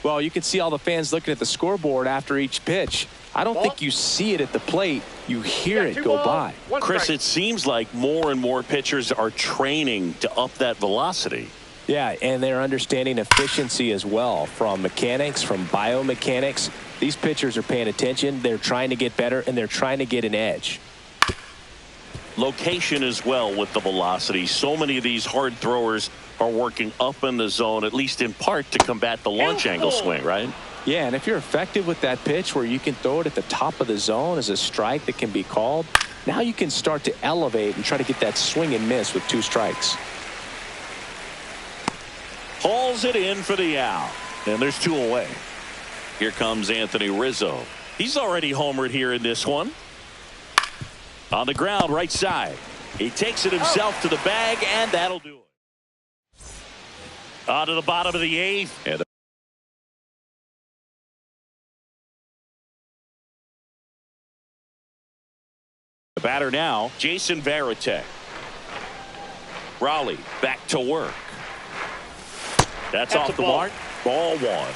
Well, you can see all the fans looking at the scoreboard after each pitch. I don't think you see it at the plate. You hear it go by. Chris, it seems like more and more pitchers are training to up that velocity. Yeah, and they're understanding efficiency as well from mechanics, from biomechanics. These pitchers are paying attention. They're trying to get better, and they're trying to get an edge. Location as well with the velocity. So many of these hard throwers are working up in the zone, at least in part, to combat the launch angle swing, right? Yeah, and if you're effective with that pitch where you can throw it at the top of the zone as a strike that can be called, now you can start to elevate and try to get that swing and miss with 2 strikes. Hauls it in for the out. And there's 2 away. Here comes Anthony Rizzo. He's already homered here in this one. On the ground, right side. He takes it himself to the bag, and that'll do it. On to the bottom of the 8th. And the batter now, Jason Varitek. Raleigh back to work. That's off the mark. Ball 1.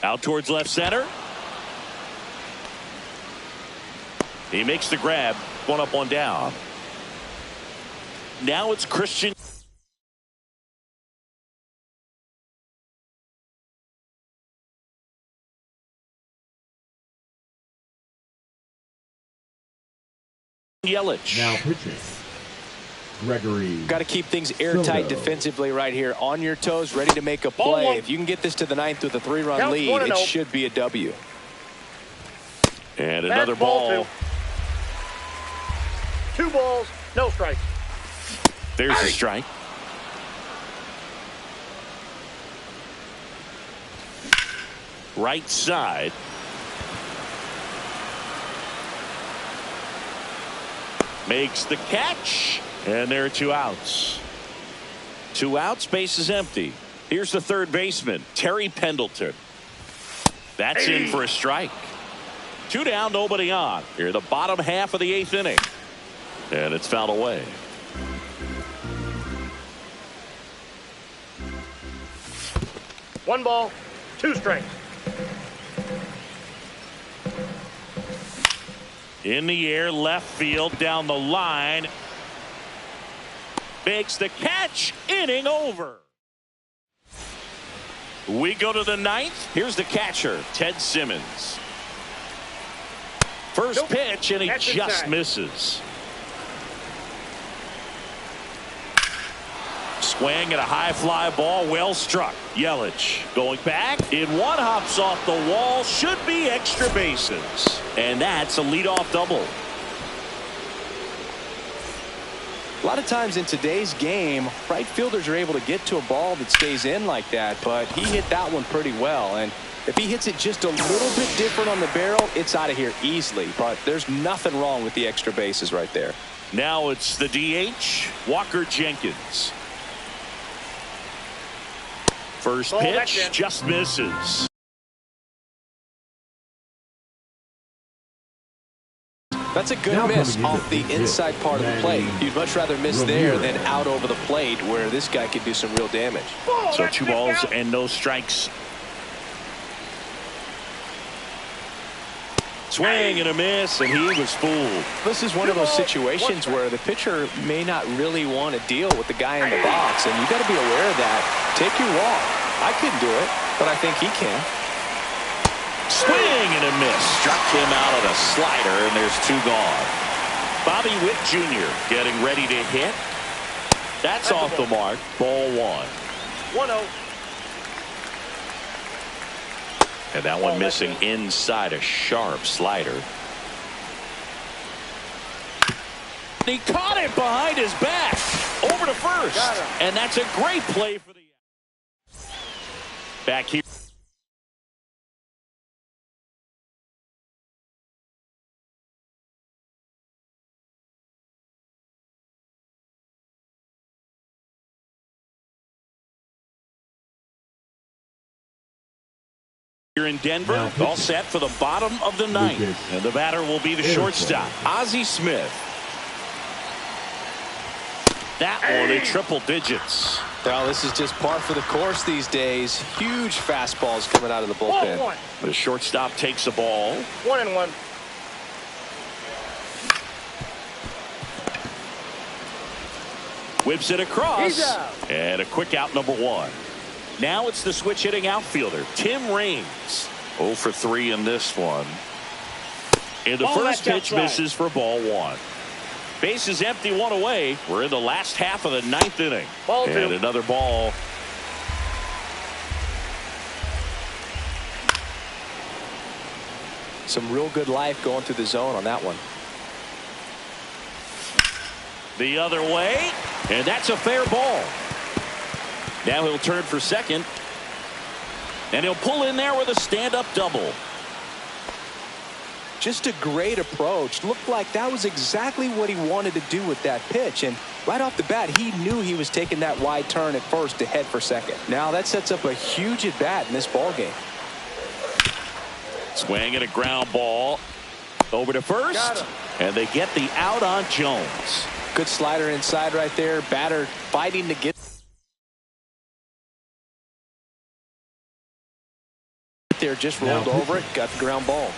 Out towards left center. He makes the grab. 1 up, 1 down. Now it's Christian. Yelich. Now pitching. Gregory. Got to keep things airtight defensively right here. On your toes, ready to make a play. If you can get this to the 9th with a 3-run lead, it should be a W. And another ball. 2 balls, no strikes. There's a strike. Right side. Makes the catch. And there are 2 outs. 2 outs, base is empty. Here's the third baseman, Terry Pendleton. That's in for a strike. 2 down, nobody on. Here, the bottom half of the 8th inning. And it's fouled away. One ball, 2 strikes. In the air, left field, down the line. Makes the catch. Inning over. We go to the 9th. Here's the catcher, Ted Simmons. First pitch, and he just misses. Swing and a high fly ball, well struck. Yelich going back. In one, hops off the wall. Should be extra bases. And that's a leadoff double. A lot of times in today's game, right fielders are able to get to a ball that stays in like that, but he hit that one pretty well. And if he hits it just a little bit different on the barrel, it's out of here easily. But there's nothing wrong with the extra bases right there. Now it's the DH, Walker Jenkins. First pitch just misses. That's a good miss off the inside part of the plate. You'd much rather miss there than out over the plate where this guy could do some real damage. So 2 balls and no strikes. Swing and a miss, and he was fooled. This is one of those situations where the pitcher may not really want to deal with the guy in the box, and you got to be aware of that. Take your walk. I couldn't do it, but I think he can. Swing and a miss. Struck him out on a slider, and there's 2 gone. Bobby Witt Jr. getting ready to hit. That's off the mark. Ball 1. 1-0. And that one missing inside a sharp slider. He caught it behind his back. Over to first. And that's a great play for the back here. Here in Denver, all set for the bottom of the 9th. And the batter will be the shortstop, Ozzie Smith. That one in triple digits. Well, this is just par for the course these days. Huge fastballs coming out of the bullpen. The shortstop takes the ball. 1-1. Whips it across. And a quick out, number 1. Now it's the switch hitting outfielder, Tim Raines. 0 for 3 in this one. And the first pitch misses for ball 1. Base is empty, 1 away. We're in the last half of the 9th inning. Ball 2. And another ball. Some real good life going through the zone on that one. The other way. And that's a fair ball. Now he'll turn for second. And he'll pull in there with a stand-up double. Just a great approach. Looked like that was exactly what he wanted to do with that pitch. And right off the bat, he knew he was taking that wide turn at first to head for second. Now that sets up a huge at-bat in this ball game. Swing and a ground ball. Over to first. And they get the out on Jones. Good slider inside right there. Batter fighting to get there, just rolled over it, got the ground ball.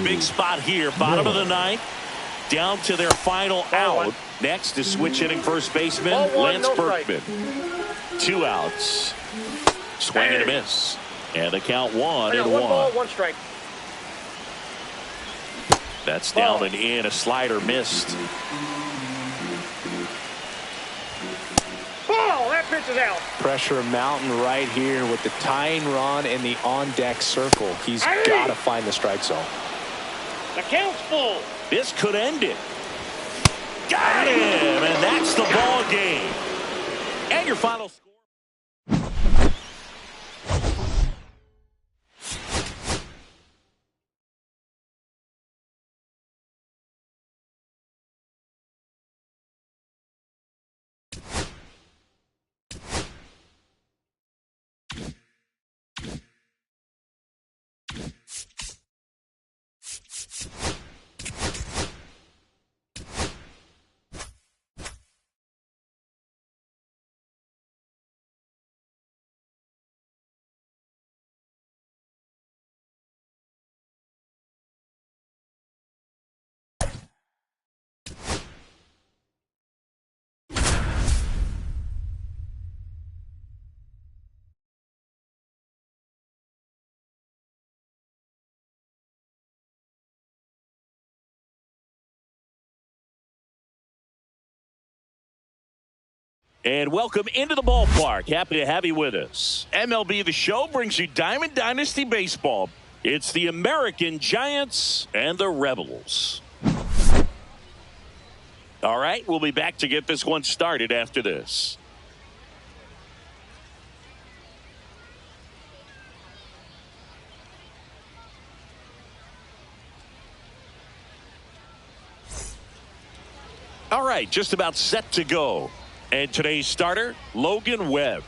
Big spot here, bottom of the 9th, down to their final out. Next is switch hitting first baseman Lance Berkman. 2 outs. Swing and a miss, and the count 1-1. 1 ball, 1 strike. That's down and in. A slider missed. That pitch is out. Pressure mountain right here with the tying run in the on-deck circle. He's got to find the strike zone. The count's full. This could end it. Got him, and that's the ball game. And your final score. And welcome into the ballpark. Happy to have you with us. MLB The Show brings you Diamond Dynasty Baseball. It's the American Giants and the Rebels. All right, we'll be back to get this one started after this. All right, just about set to go. And today's starter, Logan Webb.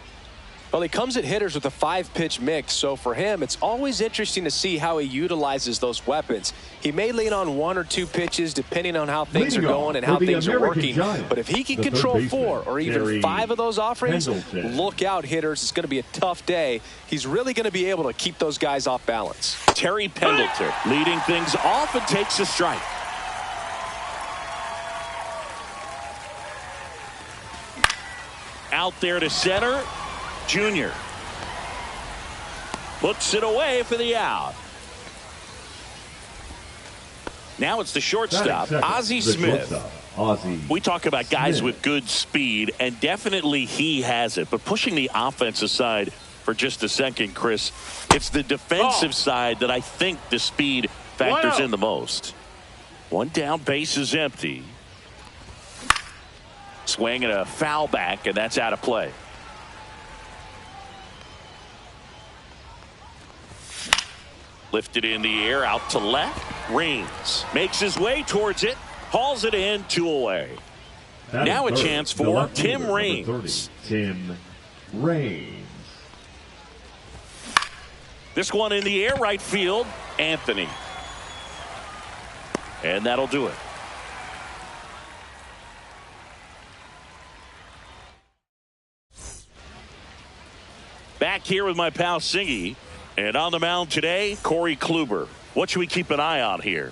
Well, he comes at hitters with a 5-pitch mix, so for him, it's always interesting to see how he utilizes those weapons. He may lean on 1 or 2 pitches depending on how things are going and how things are working. But if he can control 4 or even 5 of those offerings, look out, hitters. It's going to be a tough day. He's really going to be able to keep those guys off balance. Terry Pendleton leading things off and takes a strike. Out there to center, Junior puts it away for the out. Now it's the shortstop, Ozzie Smith. We talk about guys with good speed, and definitely he has it. But pushing the offensive side for just a second, Chris, it's the defensive side that I think the speed factors in the most. One down, base is empty. Swing and a foul back, and that's out of play. Lifted in the air, out to left. Raines makes his way towards it, hauls it in, 2 away. Now a chance for Tim Raines. Tim Raines. This one in the air, right field, Anthony. And that'll do it. Back here with my pal Singy, and on the mound today, Corey Kluber. What should we keep an eye on here?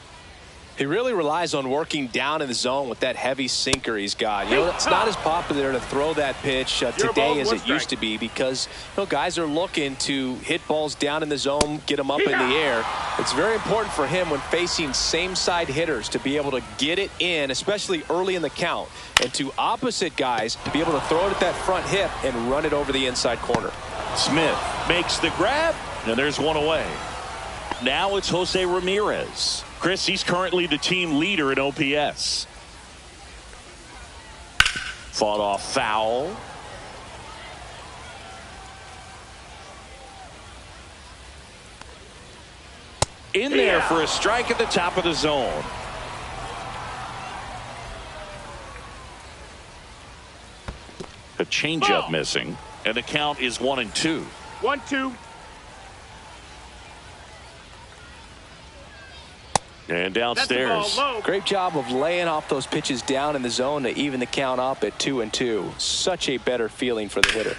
He really relies on working down in the zone with that heavy sinker he's got. You know, it's not as popular to throw that pitch today as it used to be because, you know, guys are looking to hit balls down in the zone, get them up in the air. It's very important for him when facing same-side hitters to be able to get it in, especially early in the count, and to opposite guys to be able to throw it at that front hip and run it over the inside corner. Smith makes the grab, and there's one away. Now it's Jose Ramirez. Chris, he's currently the team leader in OPS. Fought off foul. In there for a strike at the top of the zone. A changeup missing, and the count is 1-2. 1-2. And downstairs. Great job of laying off those pitches down in the zone to even the count up at 2-2. Such a better feeling for the hitter.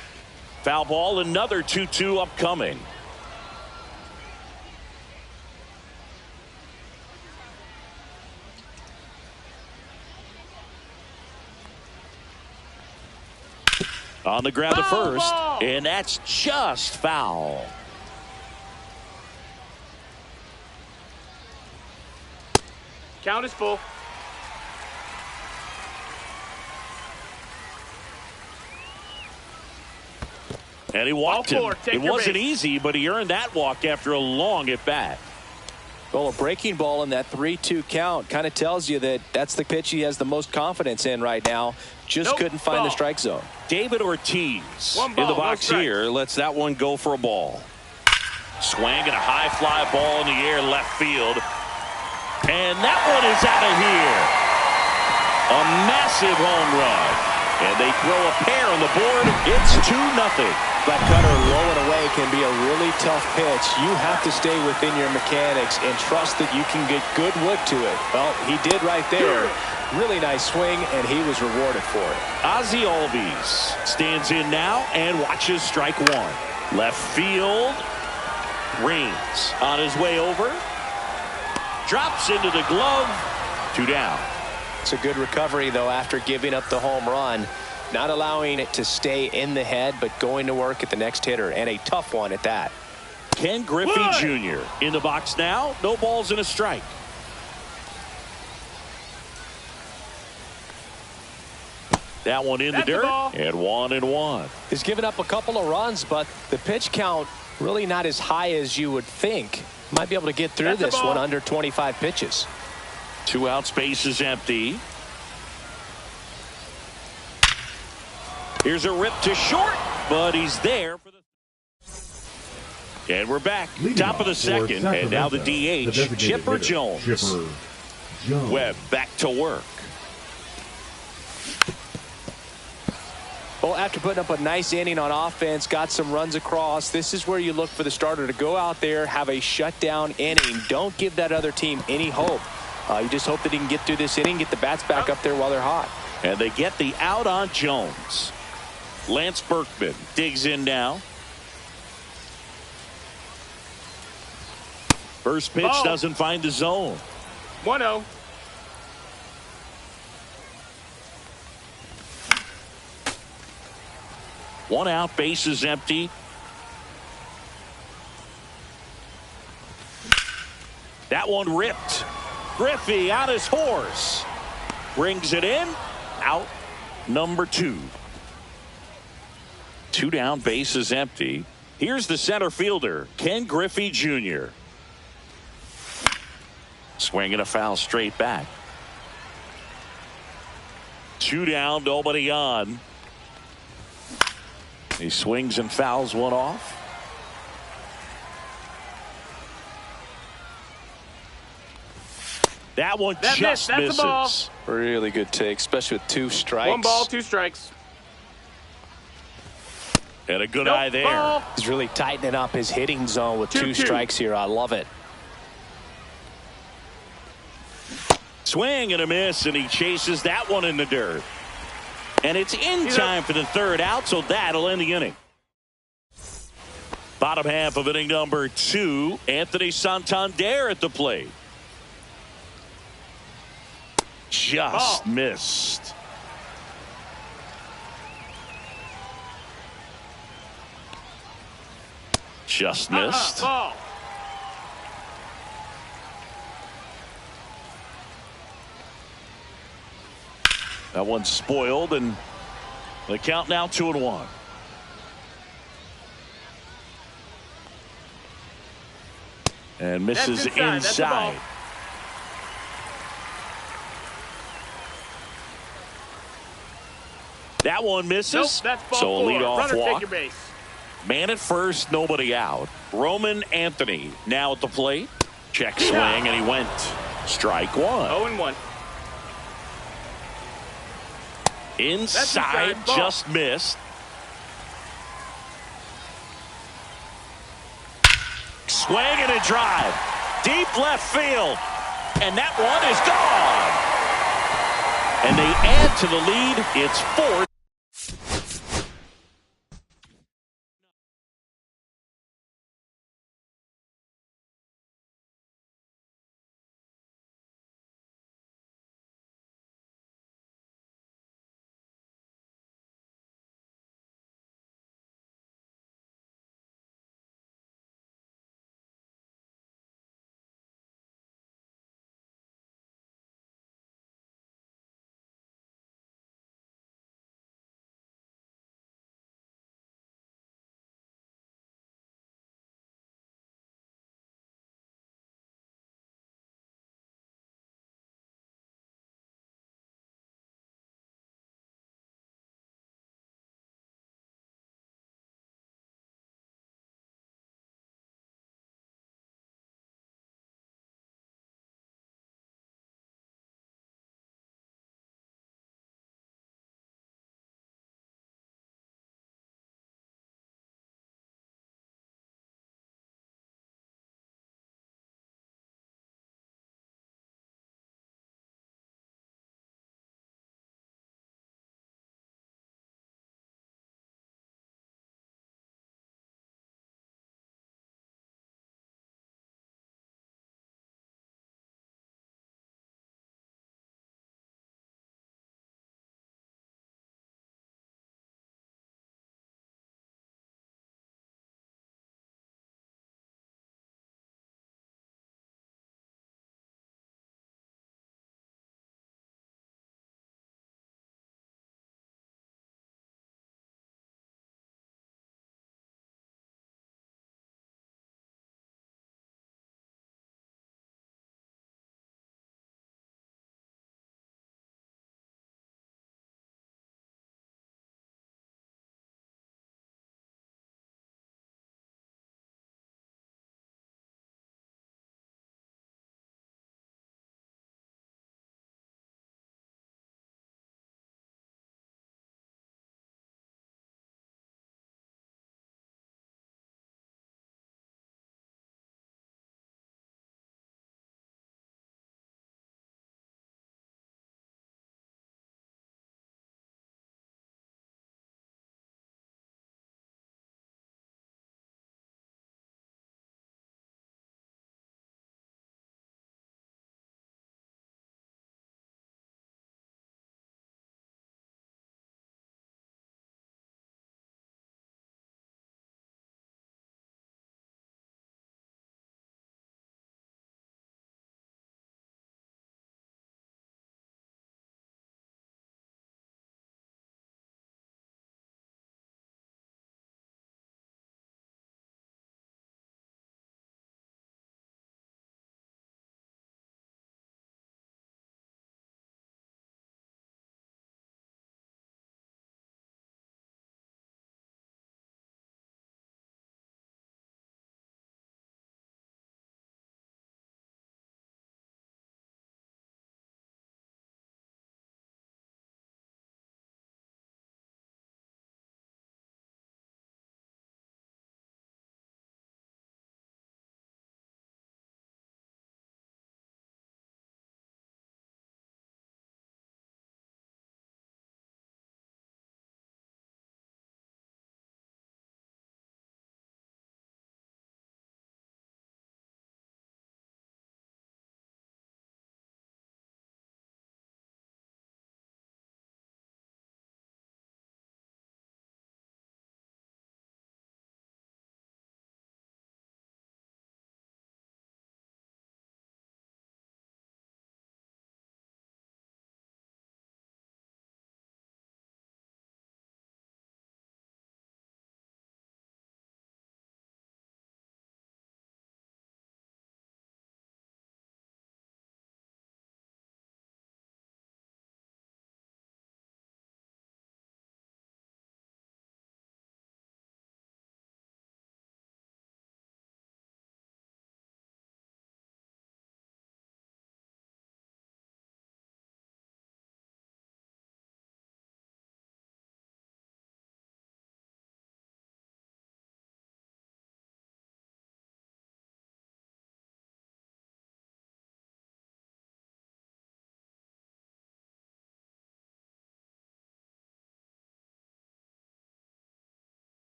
Foul ball, another 2-2 upcoming. On the ground to first, and that's just foul. Count is full. And he walked him. It wasn't base. easy, but he earned that walk after a long at bat. Well, a breaking ball in that 3-2 count kind of tells you that that's the pitch he has the most confidence in right now. Just couldn't find the strike zone. David Ortiz in the box here lets that one go for a ball. Swing and a high fly ball in the air left field. And that one is out of here. A massive home run. And they throw a pair on the board. It's 2-0. That cutter low and away can be a really tough pitch. You have to stay within your mechanics and trust that you can get good wood to it. Well, he did right there. Really nice swing, and he was rewarded for it. Ozzie Albies stands in now and watches strike one. Left field. Raines on his way over. Drops into the glove. 2 down. It's a good recovery, though, after giving up the home run. Not allowing it to stay in the head, but going to work at the next hitter, and a tough one at that. Ken Griffey Jr. in the box now. No balls and a strike. That one in the That's the dirt, ball. and 1-1. He's given up a couple of runs, but the pitch count really not as high as you would think. Might be able to get through That's the this ball. one under 25 pitches. 2 out, space is empty. Here's a rip to short, but he's there for the. And we're back. Leading Top of off the for second, and now the Sacramento, DH, designated Chipper hitter, Jones. Chipper Jones. Webb back to work. Well, after putting up a nice inning on offense, got some runs across, this is where you look for the starter to go out there, have a shutdown inning. Don't give that other team any hope. You just hope that he can get through this inning, get the bats back up there while they're hot. And they get the out on Jones. Lance Berkman digs in now. First pitch Ball. doesn't find the zone. 1-0. One out, base is empty. That one ripped. Griffey on his horse. Brings it in. Out number 2. 2 down, base is empty. Here's the center fielder, Ken Griffey Jr. Swinging a foul straight back. 2 down, nobody on. He swings and fouls one off. That one That just missed. That's the ball. misses. Really good take, especially with 2 strikes. 1 ball, 2 strikes. And a good Nope, eye there. ball. He's really tightening up his hitting zone with 2 2-2. strikes here. I love it. Swing and a miss, and he chases that one in the dirt. And it's in time for the 3rd out, so that'll end the inning. Bottom half of inning number 2, Anthony Santander at the plate. Just missed. Just missed. Ball. That one's spoiled, and the count now 2-1. And misses That's inside. That's the ball. inside. That one misses. Nope, that's ball So a 4. leadoff Runner, walk. take your base. Man at first, nobody out. Roman Anthony now at the plate. Check swing, and he went. Strike 1. 0-1. Inside, inside, ball. just missed. Swing and a drive. Deep left field. And that one is gone. And they add to the lead. It's 4.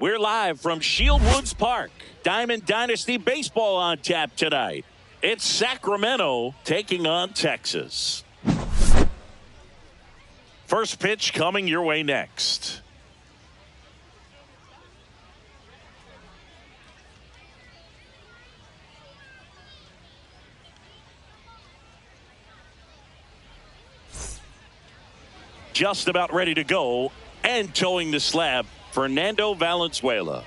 We're live from Shield Woods Park. Diamond Dynasty Baseball on tap tonight. It's Sacramento taking on Texas. First pitch coming your way next. Just about ready to go and towing the slab, Fernando Valenzuela.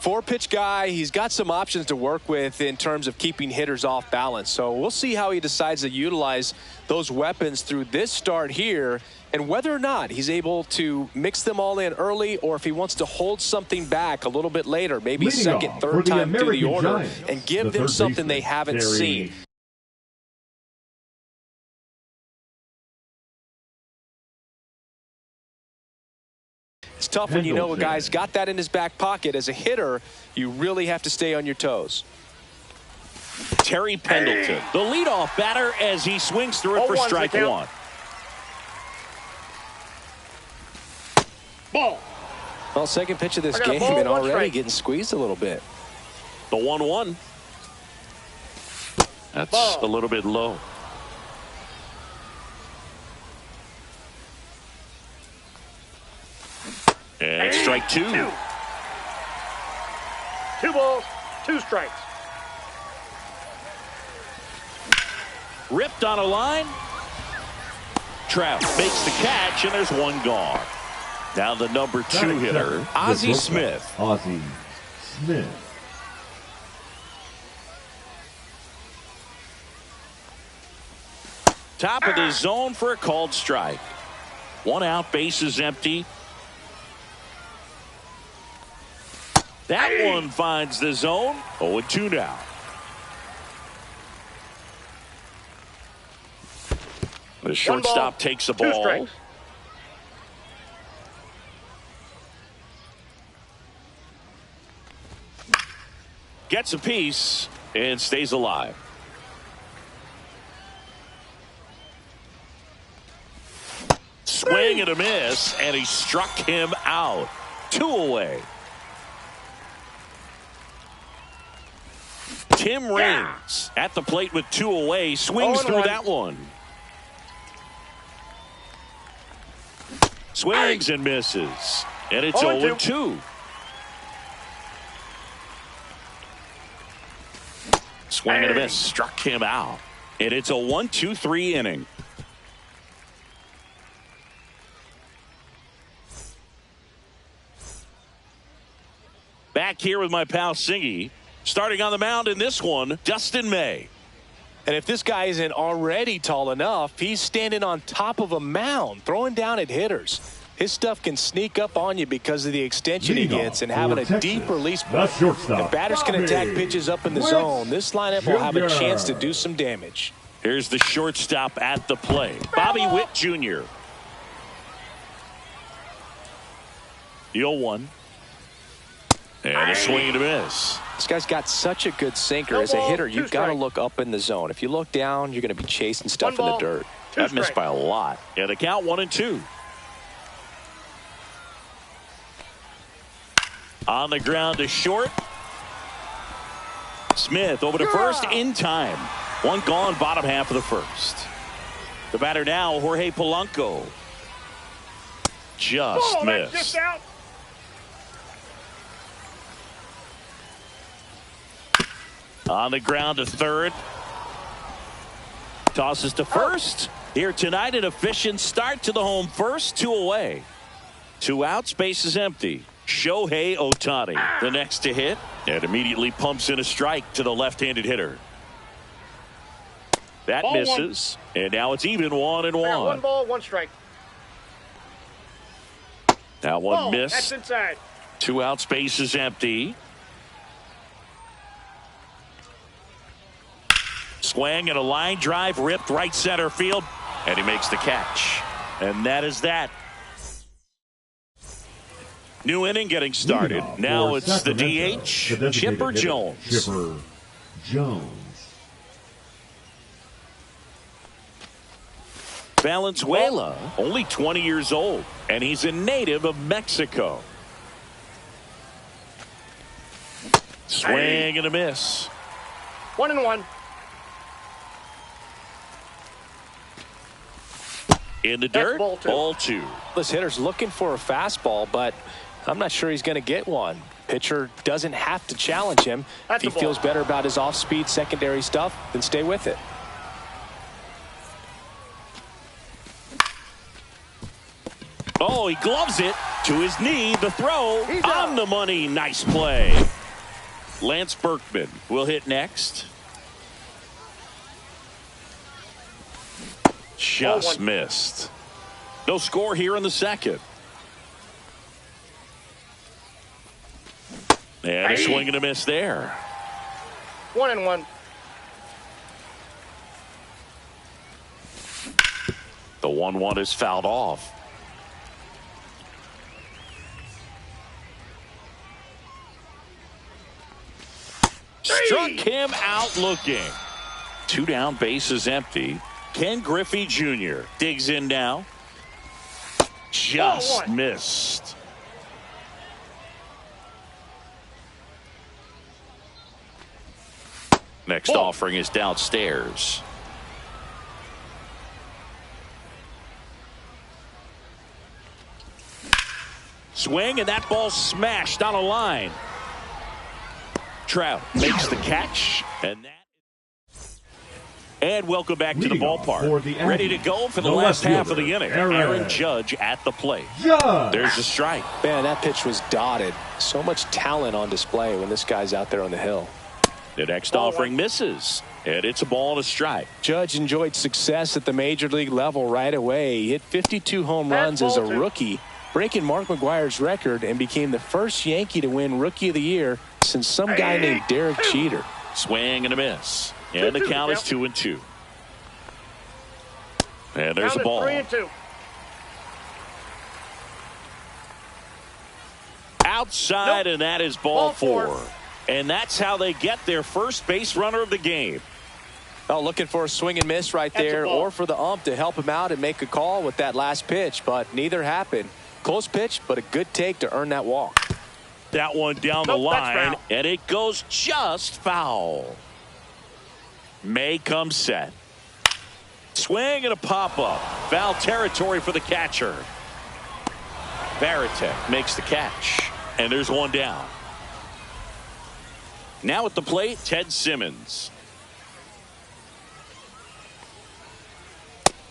4-pitch guy. He's got some options to work with in terms of keeping hitters off balance. So we'll see how he decides to utilize those weapons through this start here and whether or not he's able to mix them all in early or if he wants to hold something back a little bit later, maybe Leading second, off third the time through the American order Giants, and give the them third something they baseman, haven't Terry seen. It's tough when you know a guy's got that in his back pocket. As a hitter, you really have to stay on your toes. Terry Pendleton, the leadoff batter, as he swings through it for strike one. Ball. Well, second pitch of this I got a game ball, and one already strike. getting squeezed a little bit. The 1-1. That's Ball. a little bit low. And strike two. 2 balls, 2 strikes. Ripped on a line. Trout makes the catch, and there's one gone. Now the number 2 hitter, Ozzie Smith. Ozzie Smith. Top of the zone for a called strike. 1 out, base is empty. That one finds the zone. 0-2 now. The shortstop takes the 2 ball. strikes. Gets a piece and stays alive. Swing and a miss, and he struck him out. 2 away. Tim Raines at the plate with 2 away. Swings through 0-1. that one. Swings and misses. And it's 0-2. Swing and a miss. Struck him out. And it's a 1-2-3 inning. Back here with my pal Singy. Starting on the mound in this one, Dustin May. And if this guy isn't already tall enough, he's standing on top of a mound, throwing down at hitters. His stuff can sneak up on you because of the extension he gets and having a deep release point. If batters can attack pitches up in the zone, this lineup will have a chance to do some damage. Here's the shortstop at the plate, Bobby Witt Jr. The 0-1. And a swing and a miss. This guy's got such a good sinker. As a hitter, you've got to look up in the zone. If you look down, you're going to be chasing stuff in the dirt. That missed by a lot. Yeah, the count 1-2. On the ground to short. Smith over to first in time. 1 gone, bottom half of the first. The batter now, Jorge Polanco. Just missed. On the ground to third. Tosses to first. Here tonight, an efficient start to the home first. 2 away. 2 outs, base is empty. Shohei Ohtani, the next to hit, and immediately pumps in a strike to the left-handed hitter. That misses, and now it's even 1-1. 1 ball, 1 strike. That one missed. That's inside. 2 outs, base is empty. Swing and a line drive ripped right center field, and he makes the catch. And that is that. New inning getting started. Now it's the DH, Chipper Jones. Chipper Jones. Valenzuela, only 20 years old, and he's a native of Mexico. Swing and a miss. 1-1. In the dirt, ball 2. This hitter's looking for a fastball, but I'm not sure he's going to get one. Pitcher doesn't have to challenge him. If he feels better about his off-speed secondary stuff, then stay with it. Oh, he gloves it to his knee. The throw on the money. Nice play. Lance Berkman will hit next. Just missed. No score here in the second. And a swing and a miss there. 1-1. The 1-1 is fouled off. Struck him out looking. 2 down, bases empty. Ken Griffey Jr. digs in now. Just missed. Next offering is downstairs. Swing, and that ball smashed on a line. Trout makes the catch, and welcome back to the ballpark. Ready to go for the last half of the inning. Aaron Judge at the plate. There's a strike. Man, that pitch was dotted. So much talent on display when this guy's out there on the hill. The next offering misses, and it's a ball and a strike. Judge enjoyed success at the major league level right away. He hit 52 home runs as a rookie, breaking Mark McGwire's record, and became the first Yankee to win Rookie of the Year since some guy named Derek Jeter. Swing and a miss. And the count is 2-2. And there's a ball. 3-2. Outside, and that is ball 4. And that's how they get their first base runner of the game. Oh, looking for a swing and miss right there, or for the ump to help him out and make a call with that last pitch, but neither happened. Close pitch, but a good take to earn that walk. That one down the line, and it goes just foul. May comes set. Swing and a pop-up. Foul territory for the catcher. Varitek makes the catch, and there's one down. Now at the plate, Ted Simmons.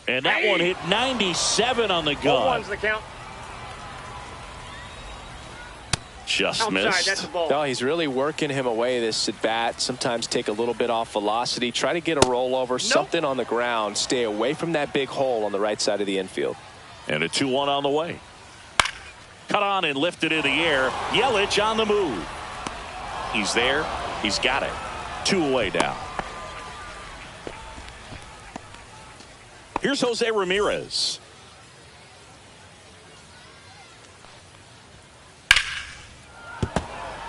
And that one hit 97 on the gun. 0-1's the count. Just missed. That's a ball. No, he's really working him away this at bat. Sometimes take a little bit off velocity. Try to get a rollover, something on the ground. Stay away from that big hole on the right side of the infield. And a 2-1 on the way. Cut on and lifted in the air. Yelich on the move. He's there. He's got it. 2 away now. Here's Jose Ramirez.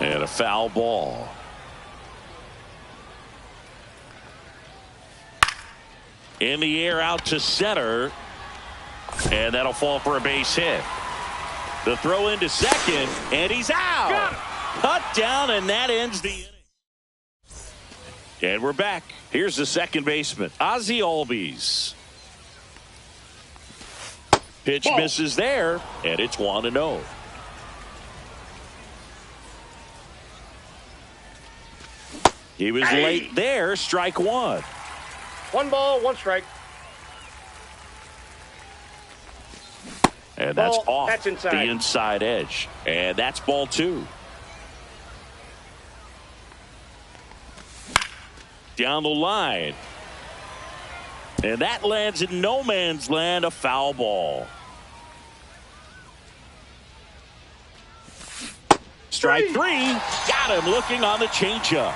And a foul ball. In the air out to center. And that'll fall for a base hit. The throw into second, and he's out. Cut down, and that ends the inning. And we're back. Here's the second baseman, Ozzie Albies. Pitch misses there, and it's 1-0. He was late there. Strike 1. 1 ball, 1 strike. And that's off the inside edge. And that's ball 2. Down the line. And that lands in no man's land, a foul ball. Strike 3. Got him looking on the changeup.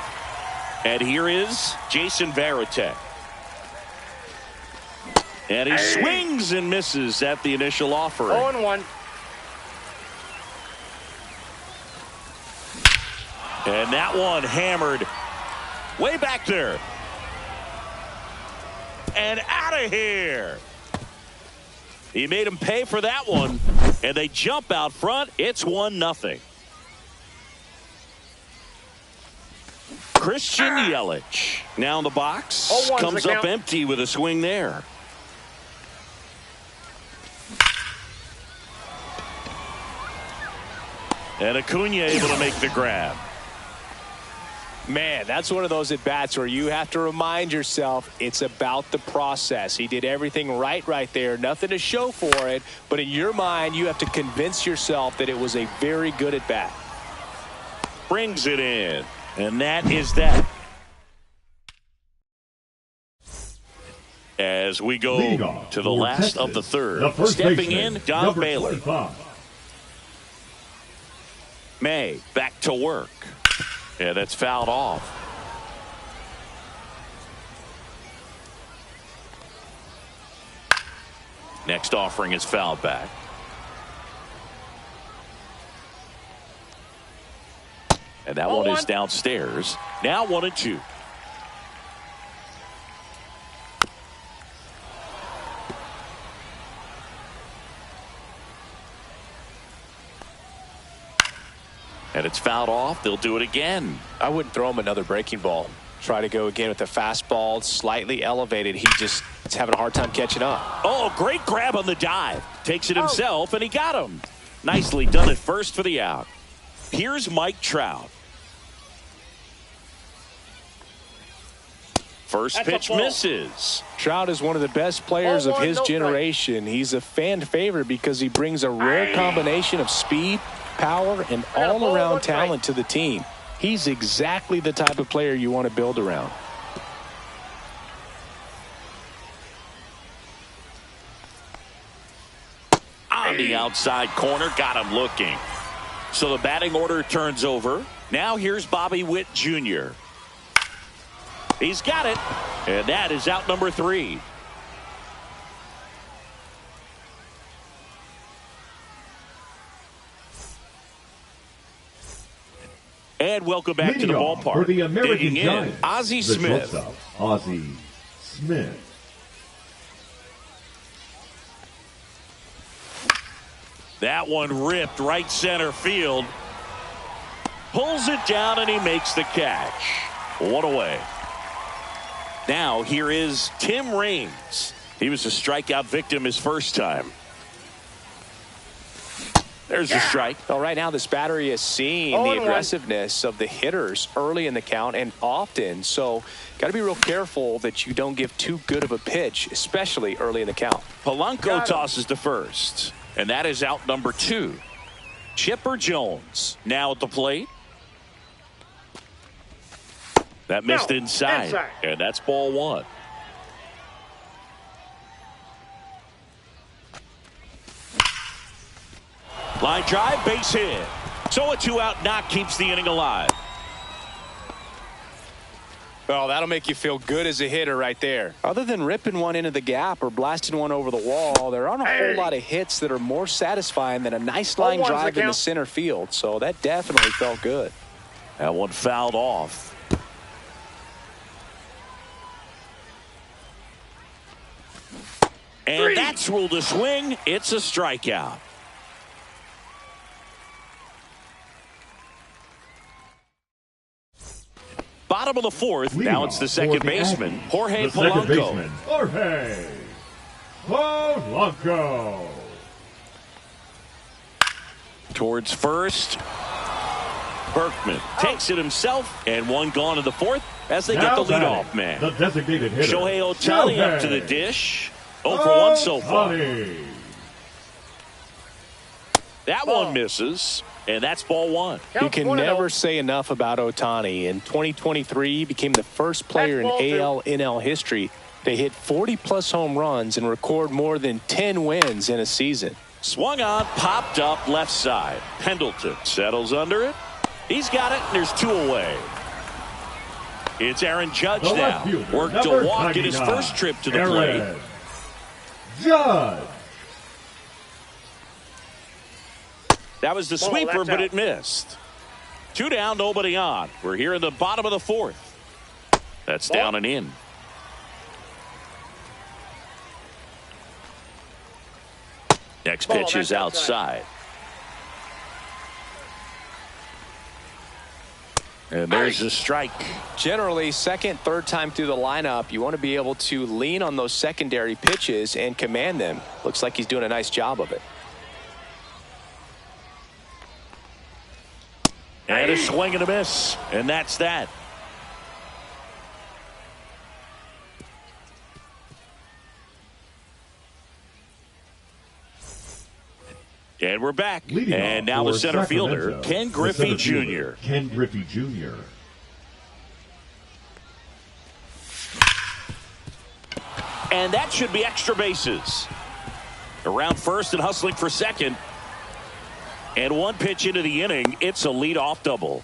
And here is Jason Varitek. And he swings and misses at the initial offering. 0-1. And that one hammered way back there. And out of here. He made him pay for that one. And they jump out front. It's 1-0. Christian Yelich now in the box. 0-1's Comes the up count. empty with a swing there. And Acuna able to make the grab. Man, that's one of those at-bats where you have to remind yourself it's about the process. He did everything right there. Nothing to show for it. But in your mind, you have to convince yourself that it was a very good at-bat. Brings it in. And that is that. As we go to the last of the third. Stepping in, Don Baylor. 25. May back to work. Yeah, that's fouled off. Next offering is fouled back. And that one is downstairs. Now 1-2. And it's fouled off. They'll do it again. I wouldn't throw him another breaking ball. Try to go again with the fastball, slightly elevated. He's having a hard time catching up. Oh, great grab on the dive. Takes it himself, and he got him. Nicely done at first for the out. Here's Mike Trout. First pitch misses. Trout is one of the best players of his generation. He's a fan favorite because he brings a rare combination of speed, power, and all-around talent to the team. He's exactly the type of player you want to build around. On the outside corner, got him looking. So the batting order turns over. Now here's Bobby Witt Jr. He's got it, and that is out number 3. And welcome back to the ballpark. For the American Digging Giants, in, Ozzie the Smith. shortstop, Ozzie Smith. That one ripped right center field. Pulls it down, and he makes the catch. One away. Now here is Tim Raines. He was a strikeout victim his first time. There's a strike. Well, right now this battery is seeing the aggressiveness of the hitters early in the count and often. So got to be real careful that you don't give too good of a pitch, especially early in the count. Polanco tosses to first, and that is out number 2. Chipper Jones now at the plate. That missed inside, and that's ball 1. Line drive, base hit. So a 2-out knock keeps the inning alive. Well, that'll make you feel good as a hitter right there. Other than ripping one into the gap or blasting one over the wall, there aren't a whole lot of hits that are more satisfying than a nice line drive in the center field. So that definitely felt good. That one fouled off. And that's ruled a swing. It's a strikeout. Bottom of the 4th. Now it's the second baseman, Jorge Polanco. Second baseman, Jorge Polanco. Towards first. Berkman takes it himself, and one gone in the 4th as they get the leadoff man. The designated hitter, Shohei Ohtani up to the dish. 0 for 1 so far. That one misses, and that's ball 1. You can never say enough about Ohtani. In 2023, he became the first player in AL-NL history to hit 40-plus home runs and record more than 10 wins in a season. Swung on, popped up left side. Pendleton settles under it. He's got it, and there's 2 away. It's Aaron Judge now. Worked a walk in his first trip to the plate. Judge. That was the sweeper, but it missed. 2 down, nobody on. We're here in the bottom of the 4th. That's down and in. Next pitch is outside. And there's a strike. Generally, second, third time through the lineup, you want to be able to lean on those secondary pitches and command them. Looks like he's doing a nice job of it. And a swing and a miss. And that's that. And we're back. Leading and off now the for center Sacramento, fielder, Ken the Griffey center fielder, Jr. Ken Griffey Jr. And that should be extra bases. Around first and hustling for second. And one pitch into the inning, it's a leadoff double.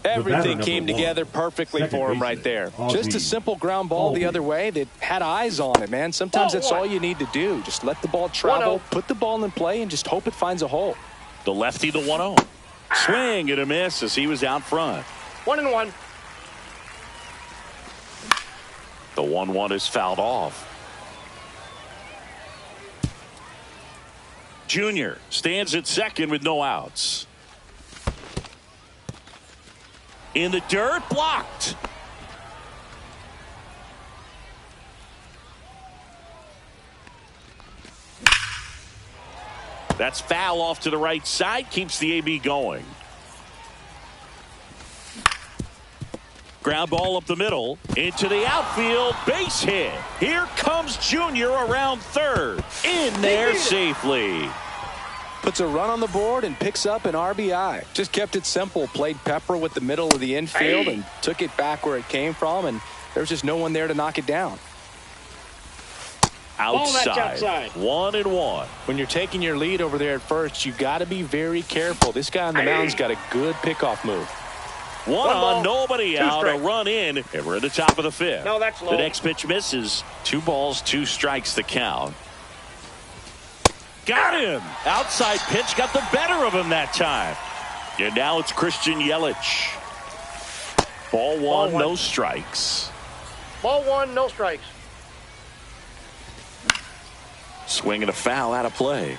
Everything came together perfectly for him right there. Just a simple ground ball the other way that had eyes on it, man. Sometimes that's all you need to do. Just let the ball travel, put the ball in play, and just hope it finds a hole. The lefty, the 1-0. Swing and a miss as he was out front. 1-1. The 1-1 is fouled off. Junior stands at second with no outs. In the dirt, blocked. That's foul off to the right side, keeps the AB going. Ground ball up the middle, into the outfield, base hit. Here comes Junior around third. In there safely. Puts a run on the board and picks up an RBI. Just kept it simple. Played pepper with the middle of the infield and took it back where it came from, and there's just no one there to knock it down. Outside. 1-1. When you're taking your lead over there at first, you got to be very careful. This guy on the mound's got a good pickoff move. One on, nobody out, a run in, and we're at the top of the fifth. No, that's low. The next pitch misses. 2 balls, 2 strikes the count. Got him. Outside pitch got the better of him that time. And now it's Christian Yelich. Ball one, no strikes. Ball 1, no strikes. Swing and a foul out of play.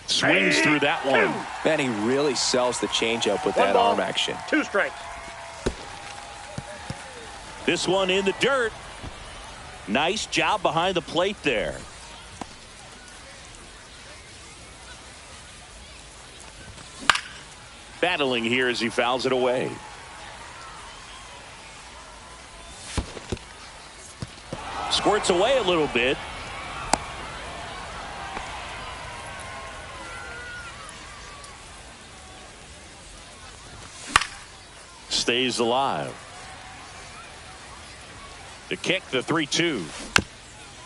Swings through that one. Man, he really sells the changeup with that arm action. 2 strikes. This one in the dirt. Nice job behind the plate there. Battling here as he fouls it away. Squirts away a little bit. Stays alive. The kick, the 3-2.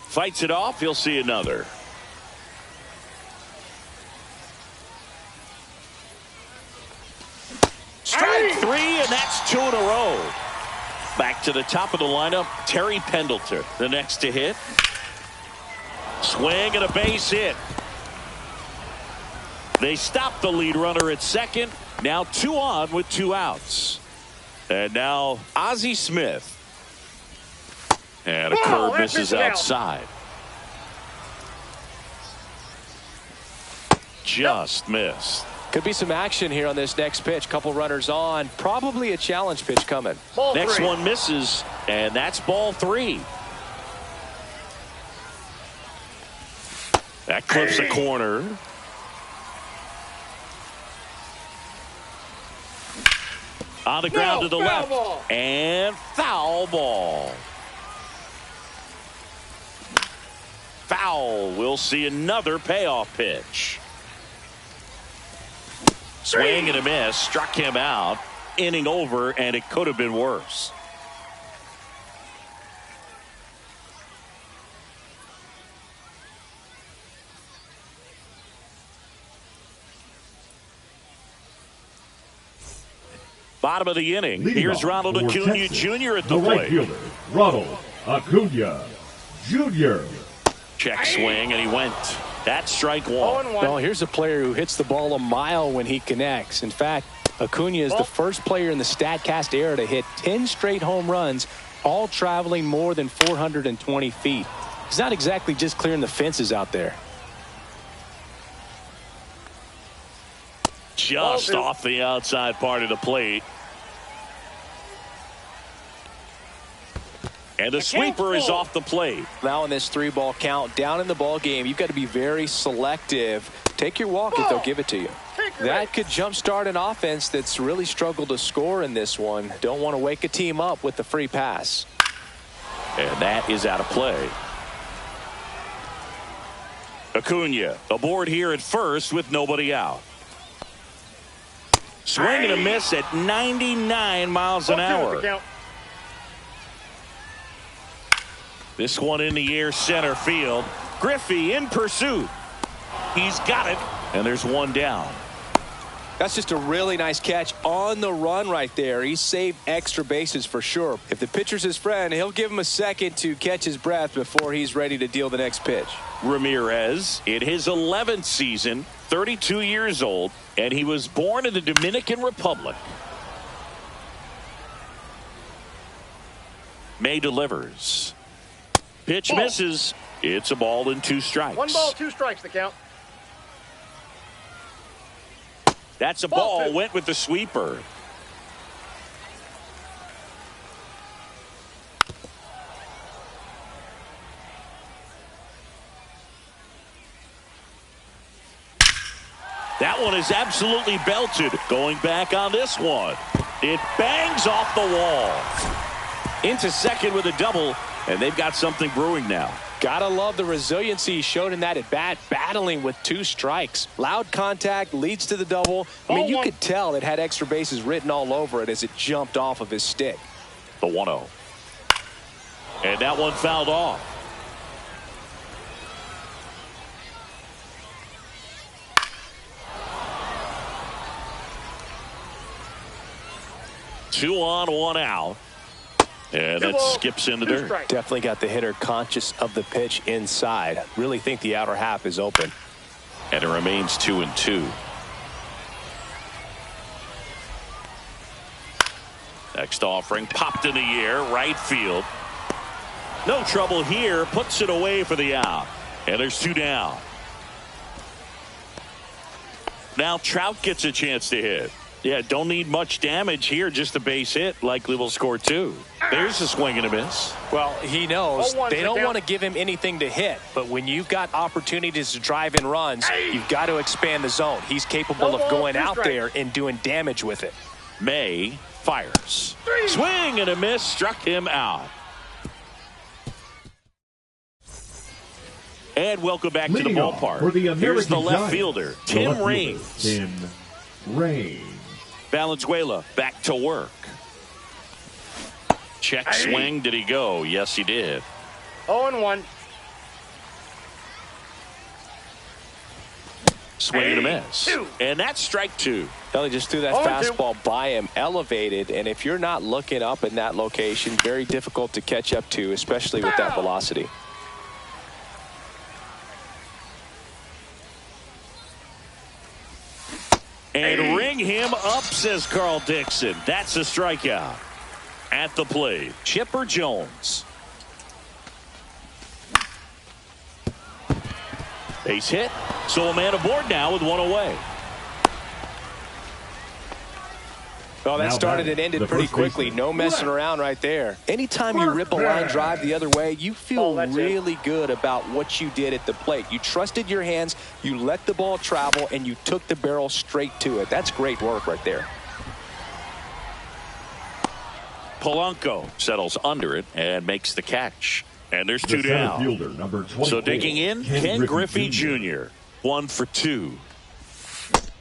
Fights it off. He'll see another. Strike 3, and that's 2 in a row. Back to the top of the lineup, Terry Pendleton, the next to hit. Swing and a base hit. They stop the lead runner at second. Now 2 on with 2 outs. And now Ozzie Smith. And a curve misses outside. Just missed. Could be some action here on this next pitch. Couple runners on. Probably a challenge pitch coming. Next one misses, and that's ball 3. That clips a corner. On the ground to the left. And foul ball. Foul. We'll see another payoff pitch. Swing and a miss. Struck him out. Inning over, and it could have been worse. Bottom of the inning. Here's Ronald Acuna Jr. at the plate. Right fielder, Ronald Acuna Jr. Check swing, and he went. That's strike 1. Well, here's a player who hits the ball a mile when he connects. In fact, Acuna is the first player in the StatCast era to hit 10 straight home runs, all traveling more than 420 feet. He's not exactly just clearing the fences out there. Just off the outside part of the plate. And the sweeper is off the plate. Now in this 3-ball count, down in the ball game, you've got to be very selective. Take your walk if they'll give it to you. That could jumpstart an offense that's really struggled to score in this one. Don't want to wake a team up with the free pass. And that is out of play. Acuna aboard here at first with nobody out. Swing and a miss at 99 miles an hour. This one in the air center field. Griffey in pursuit. He's got it, and there's one down. That's just a really nice catch on the run right there. He saved extra bases for sure. If the pitcher's his friend, he'll give him a second to catch his breath before he's ready to deal the next pitch. Ramirez in his 11th season, 32 years old, and he was born in the Dominican Republic. May delivers. Pitch misses. It's a ball and 2 strikes. 1 ball, 2 strikes, the count. That's a ball. Went with the sweeper. That one is absolutely belted. Going back on this one. It bangs off the wall. Into second with a double, and they've got something brewing now. Gotta love the resiliency he showed in that at bat, battling with 2 strikes. Loud contact leads to the double. I mean, you could tell it had extra bases written all over it as it jumped off of his stick. The 1-0. And that one fouled off. Two on, 1 out. And that skips into dirt. Definitely got the hitter conscious of the pitch inside. Really think the outer half is open. And it remains 2-2. Next offering popped in the air, right field. No trouble here, puts it away for the out. And there's 2 down. Now Trout gets a chance to hit. Yeah, don't need much damage here, just a base hit. Likely will score 2. There's a swing and a miss. Well, he knows they don't want to give him anything to hit, but when you've got opportunities to drive in runs, you've got to expand the zone. He's capable of going out there and doing damage with it. May fires. Swing and a miss, struck him out. And welcome back to the ballpark. Here's the left fielder, Tim Raines. Tim Raines. Valenzuela back to work. Check swing. Did he go? Yes, he did. 0-1. Swing and a miss. And that's strike 2. He just threw that fastball by him, elevated, and if you're not looking up in that location, very difficult to catch up to, especially with that velocity. And ring him up, says Carl Dixon. That's a strikeout. At the plate, Chipper Jones. Base hit. So a man aboard now with 1 away. Well, that started and ended pretty quickly. No messing around right there. Anytime you rip a line drive the other way, you feel really good about what you did at the plate. You trusted your hands, you let the ball travel, and you took the barrel straight to it. That's great work right there. Polanco settles under it and makes the catch. And there's 2 down. Fielder, number 24, so digging in, Ken Griffey Jr. 1 for 2.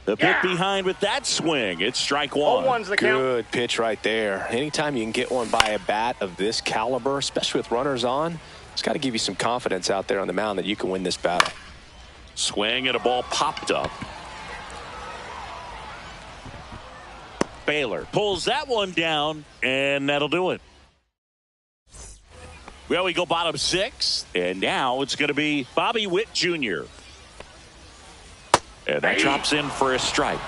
The pick behind with that swing. It's strike 1. Good pitch right there. Anytime you can get one by a bat of this caliber, especially with runners on, it's got to give you some confidence out there on the mound that you can win this battle. Swing and a ball popped up. Baylor pulls that one down, and that'll do it. Well, we go bottom 6, and now it's going to be Bobby Witt Jr. And that drops in for a strike.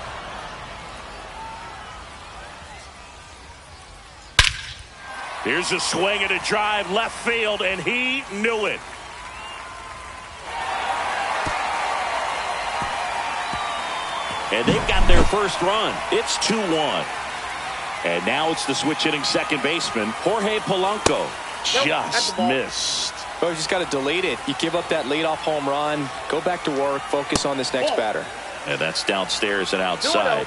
Here's a swing and a drive left field, and he knew it. And they've got their first run. It's 2-1. And now it's the switch hitting second baseman, Jorge Polanco. Just missed. Oh, you just got to delete it. You give up that leadoff home run, go back to work, focus on this next batter. And that's downstairs and outside.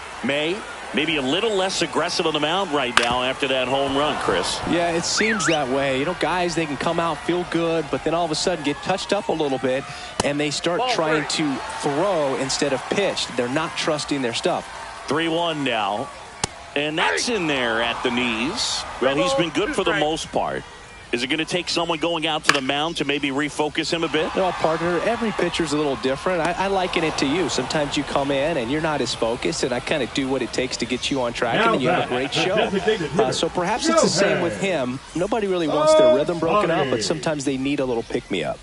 Maybe a little less aggressive on the mound right now after that home run, Chris. Yeah, it seems that way. You know, guys, they can come out, feel good, but then all of a sudden get touched up a little bit, and they start trying to throw instead of pitch. They're not trusting their stuff. 3-1 now. And that's in there at the knees. Well, he's been good for the most part. Is it going to take someone going out to the mound to maybe refocus him a bit? Well, partner, every pitcher's a little different. I liken it to you. Sometimes you come in and you're not as focused, and I kind of do what it takes to get you on track, and then you have a great show. So perhaps it's the same with him. Nobody really wants their rhythm broken up, but sometimes they need a little pick-me-up.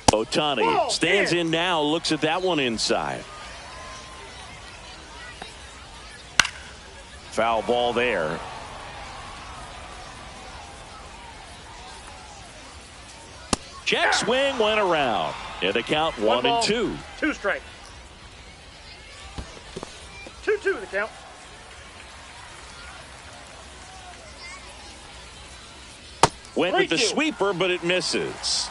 Ohtani stands in now, looks at that one inside. Foul ball there. Check swing went around. And the count 1-2. 2 strikes. 2-2 the count. Went with the sweeper, but it misses.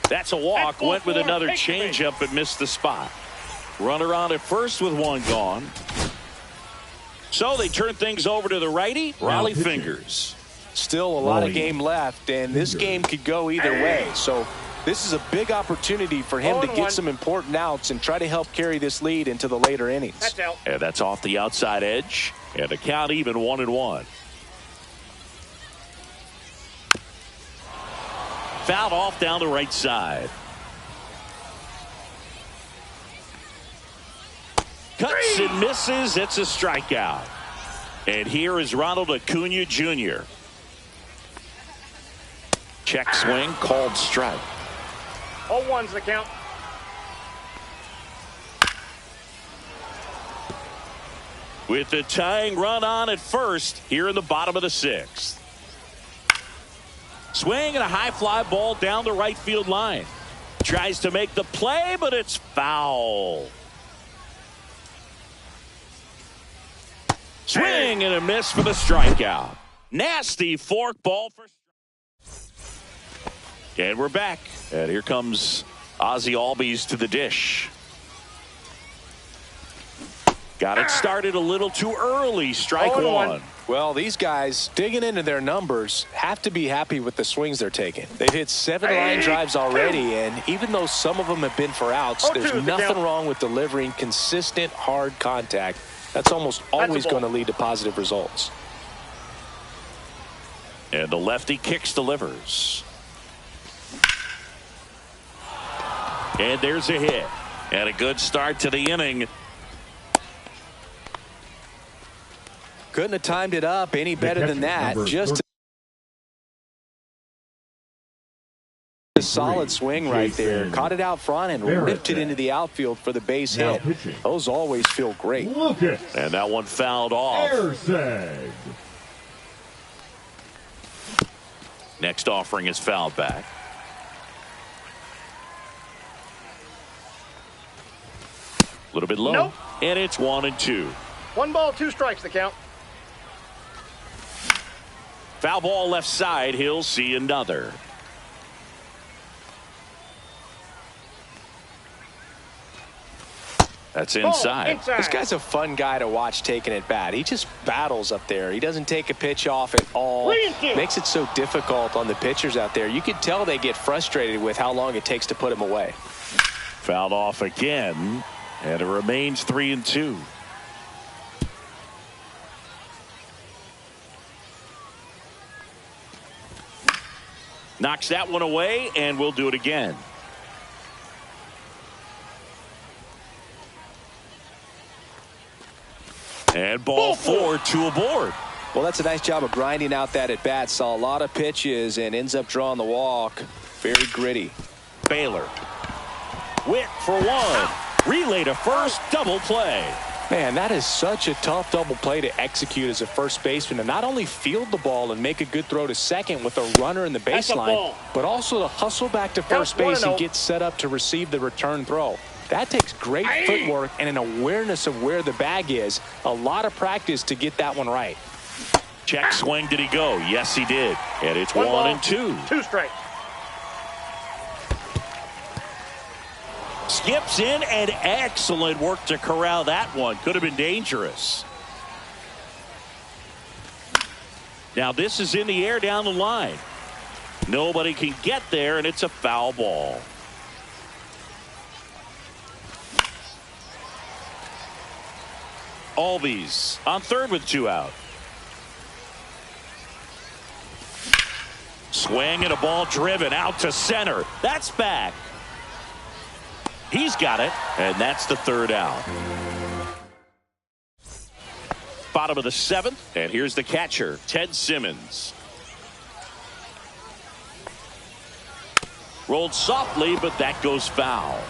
That's a walk. Went with another changeup, but missed the spot. Runner on at first with one gone. So they turn things over to the righty, Rollie Fingers. Still a lot of game left, and this game could go either way. So this is a big opportunity for him to get some important outs and try to help carry this lead into the later innings. That's out. And that's off the outside edge. And the count even 1-1. Fouled off down the right side. Cuts and misses. It's a strikeout. And here is Ronald Acuna Jr. Check swing, called strike. 0-1's the count. With the tying run on at first here in the bottom of the 6th. Swing and a high fly ball down the right field line. Tries to make the play, but it's foul. Swing and a miss for the strikeout. Nasty fork ball for. And we're back. And here comes Ozzie Albies to the dish. Got it started a little too early. Strike one. Well, these guys digging into their numbers have to be happy with the swings they're taking. They've hit 7 line drives already, and even though some of them have been for outs, there's nothing wrong with delivering consistent, hard contact. That's almost always going to lead to positive results. And the lefty kicks, delivers. And there's a hit. And a good start to the inning. Couldn't have timed it up any better than that. Just a solid swing right there. Caught it out front and ripped it into the outfield for the base hit. Those always feel great. And that one fouled off. Next offering is fouled back. A little bit low. Nope. And it's 1-2. 1 ball, 2 strikes the count. Foul ball left side. He'll see another. That's inside. This guy's a fun guy to watch taking at bat. He just battles up there. He doesn't take a pitch off at all. Makes it so difficult on the pitchers out there. You can tell they get frustrated with how long it takes to put him away. Fouled off again. And it remains 3-2. Knocks that one away, and we'll do it again. And ball 4, 2 aboard. Well, that's a nice job of grinding out that at bat. Saw a lot of pitches and ends up drawing the walk. Very gritty. Baylor. Witt for 1. Relay to first, double play. Man, that is such a tough double play to execute as a first baseman, and not only field the ball and make a good throw to second with a runner in the baseline, but also to hustle back to first base and get set up to receive the return throw. That takes great footwork and an awareness of where the bag is. A lot of practice to get that one right. Check swing. Did he go? Yes, he did. And it's 1-2. 2 strikes. Skips in, and excellent work to corral that one. Could have been dangerous. Now this is in the air down the line. Nobody can get there, and it's a foul ball. Albies on third with 2 out. Swing and a ball driven out to center. That's back. He's got it, and that's the 3rd out. Bottom of the 7th, and here's the catcher, Ted Simmons. Rolled softly, but that goes foul.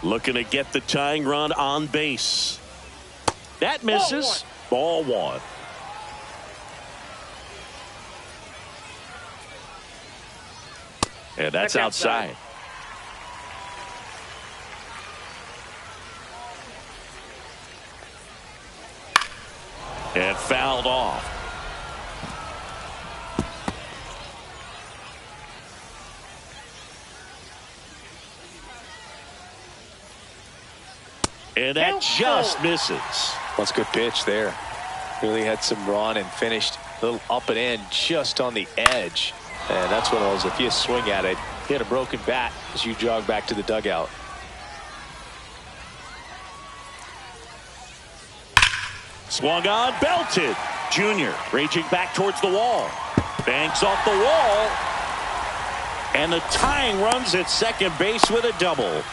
Looking to get the tying run on base. That misses. Ball 1. And that's outside. And fouled off. And that just misses. That's a good pitch there. Really had some run and finished a little up and in just on the edge. And that's one of those, if you swing at it, hit a broken bat as you jog back to the dugout. Swung on, belted. Junior raging back towards the wall. Banks off the wall. And the tying runs at second base with a double.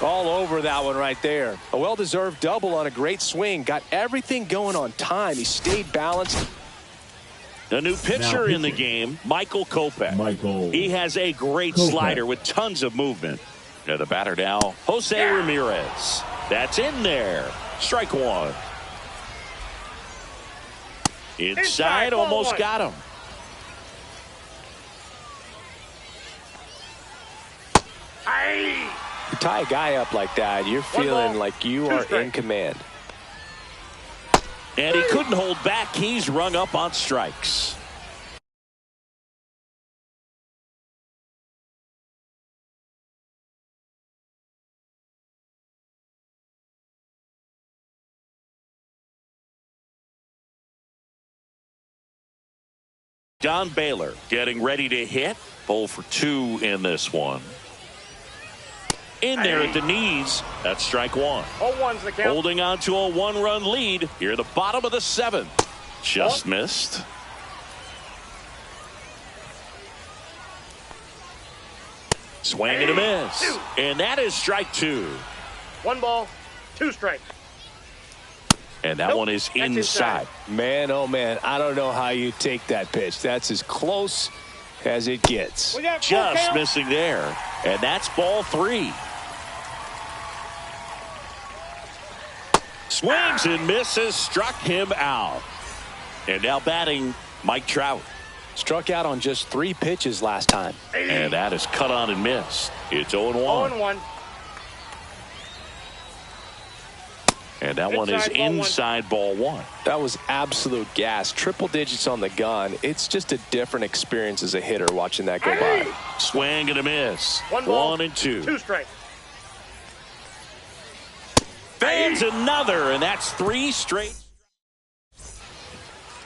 All over that one right there. A well-deserved double on a great swing. Got everything going on time. He stayed balanced. The new pitcher in the game, Michael Kopech. He has a great slider with tons of movement. And the batter now, Jose Ramirez. That's in there. Strike 1. Inside, almost got him. You tie a guy up like that, you're feeling like you are in command. And he couldn't hold back. He's rung up on strikes. Don Baylor getting ready to hit. 0 for 2 in this one. In there at the knees. That's strike 1. 0-1's the count. Holding on to a 1-run lead here at the bottom of the 7th. Just missed. Swing and a miss. And that is strike 2. 1 ball, 2 strikes. And that one is inside. Man, oh man, I don't know how you take that pitch. That's as close as it gets. Just missing there. And that's ball 3. Swings and misses, struck him out. And now batting, Mike Trout. Struck out on just 3 pitches last time. And that is cut on and missed. It's 0-1. 0-1. And that one is inside ball 1. That was absolute gas. Triple digits on the gun. It's just a different experience as a hitter watching that go by. Swing and a miss. 1 ball, 1-2. 2 strikes. Fans another, and that's 3 straight.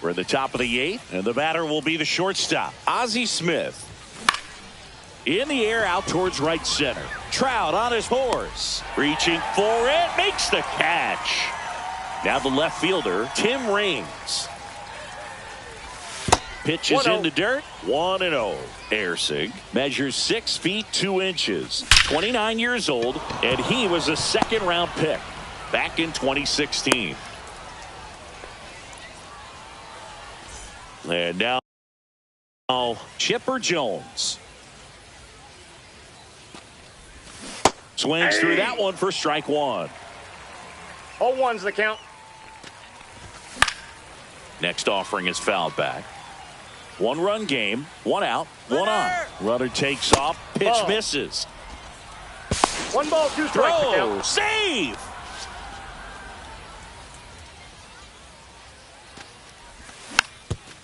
We're at the top of the 8th, and the batter will be the shortstop, Ozzie Smith. In the air out towards right center. Trout on his horse. Reaching for it. Makes the catch. Now the left fielder, Tim Raines. Pitch is in the dirt. 1-0. Ersig measures 6 feet 2 inches. 29 years old, and he was a 2nd-round pick back in 2016. And now Chipper Jones. Swings through that one for strike one. 0-1's the count. Next offering is fouled back. 1-run game, 1 out, 1 on. Runner takes off, pitch misses. 1 ball, 2 strikes. Throw, save!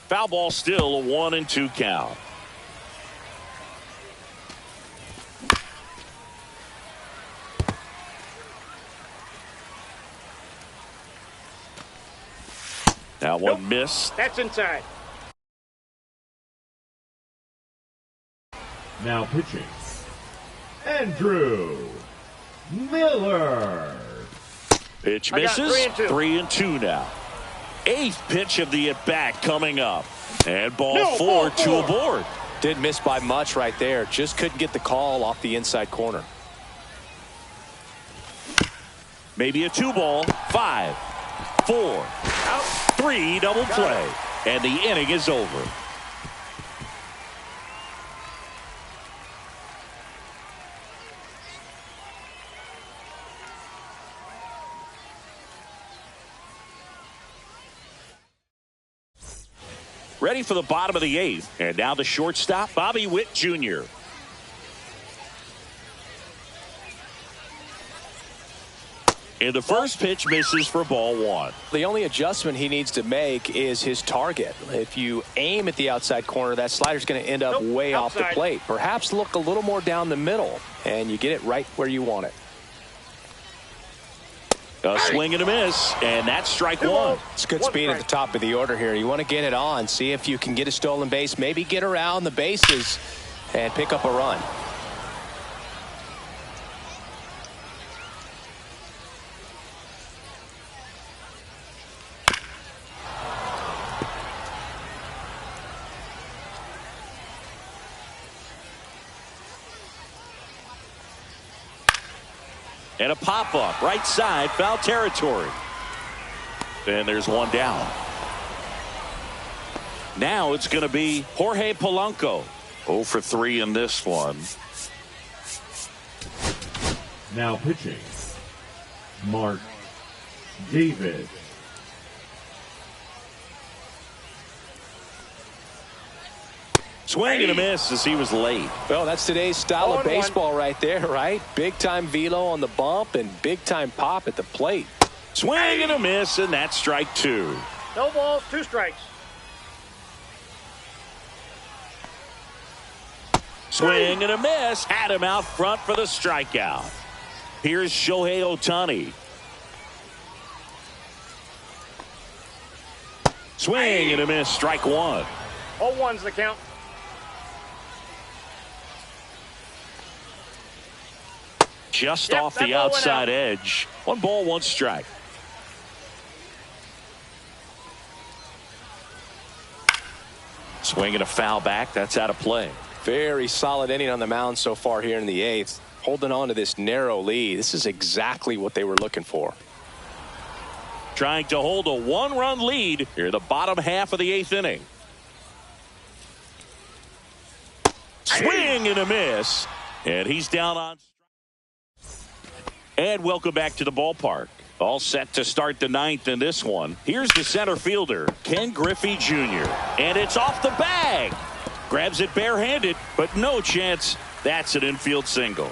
Foul ball, still a 1-2 count. That one missed. That's inside. Now pitching, Andrew Miller. Pitch misses. 3-2 now. 8th pitch of the at-bat coming up. And ball 4, 2 aboard. Didn't miss by much right there. Just couldn't get the call off the inside corner. Maybe a 2-ball. 5, 4, 3, double play. And the inning is over. Ready for the bottom of the 8th. And now the shortstop, Bobby Witt Jr. And the first pitch misses for ball 1. The only adjustment he needs to make is his target. If you aim at the outside corner, that slider's going to end up way off the plate. Perhaps look a little more down the middle, and you get it right where you want it. A swing and a miss, and that's strike 1. It's good speed at the top of the order here. You want to get it on, see if you can get a stolen base, maybe get around the bases and pick up a run. And a pop-up, right side, foul territory. And there's one down. Now it's going to be Jorge Polanco. 0 for 3 in this one. Now pitching, Mark David. Swing and a miss as he was late. Well, that's today's style of baseball right there, right? Big-time velo on the bump and big-time pop at the plate. Swing and a miss, and that's strike 2. No balls, 2 strikes. Swing and a miss. Had him out front for the strikeout. Here's Shohei Ohtani. Swing and a miss. Strike 1. 0-1's the count. Just off the outside edge. 1 ball, 1 strike. Swing and a foul back. That's out of play. Very solid inning on the mound so far here in the 8th. Holding on to this narrow lead. This is exactly what they were looking for. Trying to hold a 1-run lead here in the bottom half of the 8th inning. Swing and a miss. And he's down on. And welcome back to the ballpark. All set to start the 9th in this one. Here's the center fielder, Ken Griffey Jr. And it's off the bag. Grabs it barehanded, but no chance. That's an infield single.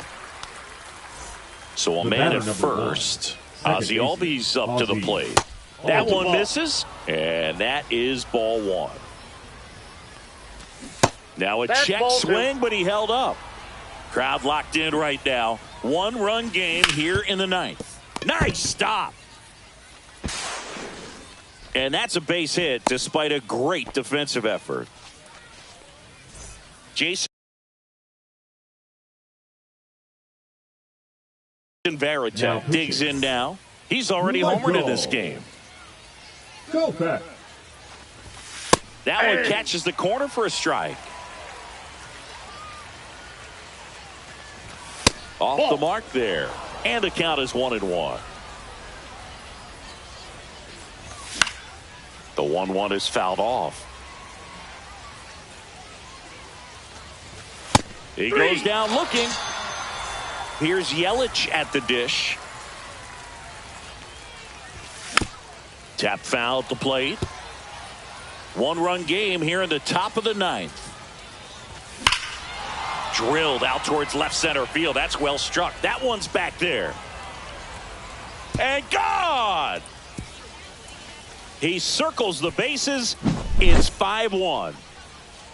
So a man at first. Ozzie Albies up to the plate. That one misses, and that is ball 1. Now a check swing, but he held up. Crowd locked in right now. 1-run game here in the 9th. Nice stop. And that's a base hit despite a great defensive effort. Jason Varitek digs in now. He's already homered in this game. Go back. That one catches the corner for a strike. Off the mark there. And the count is 1-1. The 1-1 is fouled off. He goes down looking. Here's Yelich at the dish. Tap foul at the plate. One-run game here in the top of the ninth. Drilled out towards left center field. That's well struck. That one's back there. And gone! He circles the bases. It's 5-1.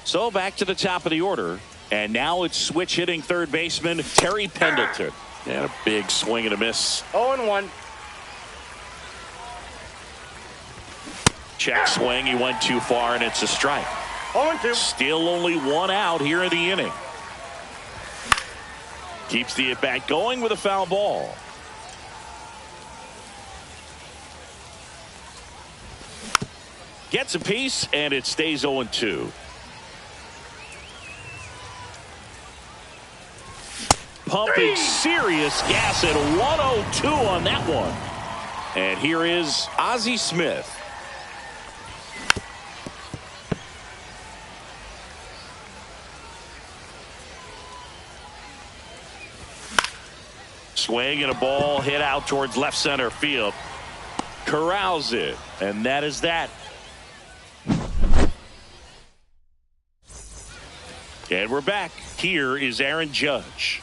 So back to the top of the order. And now it's switch hitting third baseman Terry Pendleton. And a big swing and a miss. 0-1. Check swing. He went too far, and it's a strike. 0-2. Still only one out here in the inning. Keeps the at-bat going with a foul ball. Gets a piece, and it stays 0-2. Pumping serious gas at 102 on that one. And here is Ozzie Smith. Swing and a ball hit out towards left center field. Corrals it, and that is that. And we're back. Here is Aaron Judge.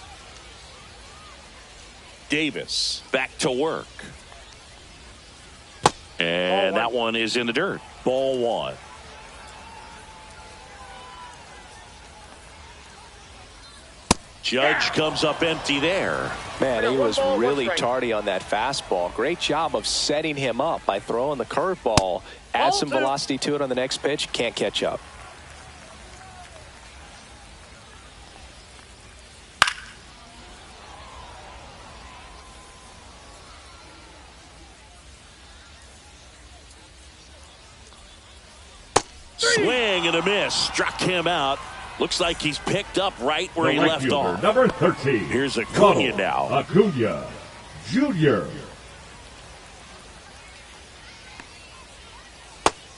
Davis back to work. And that one is in the dirt. Ball one. Judge comes up empty there. Man, he was really tardy on that fastball. Great job of setting him up by throwing the curveball. Add some velocity to it on the next pitch. Can't catch up. Swing and a miss. Struck him out. Looks like he's picked up right where he left off. Number 13. Here's Acuna now. Acuna Jr.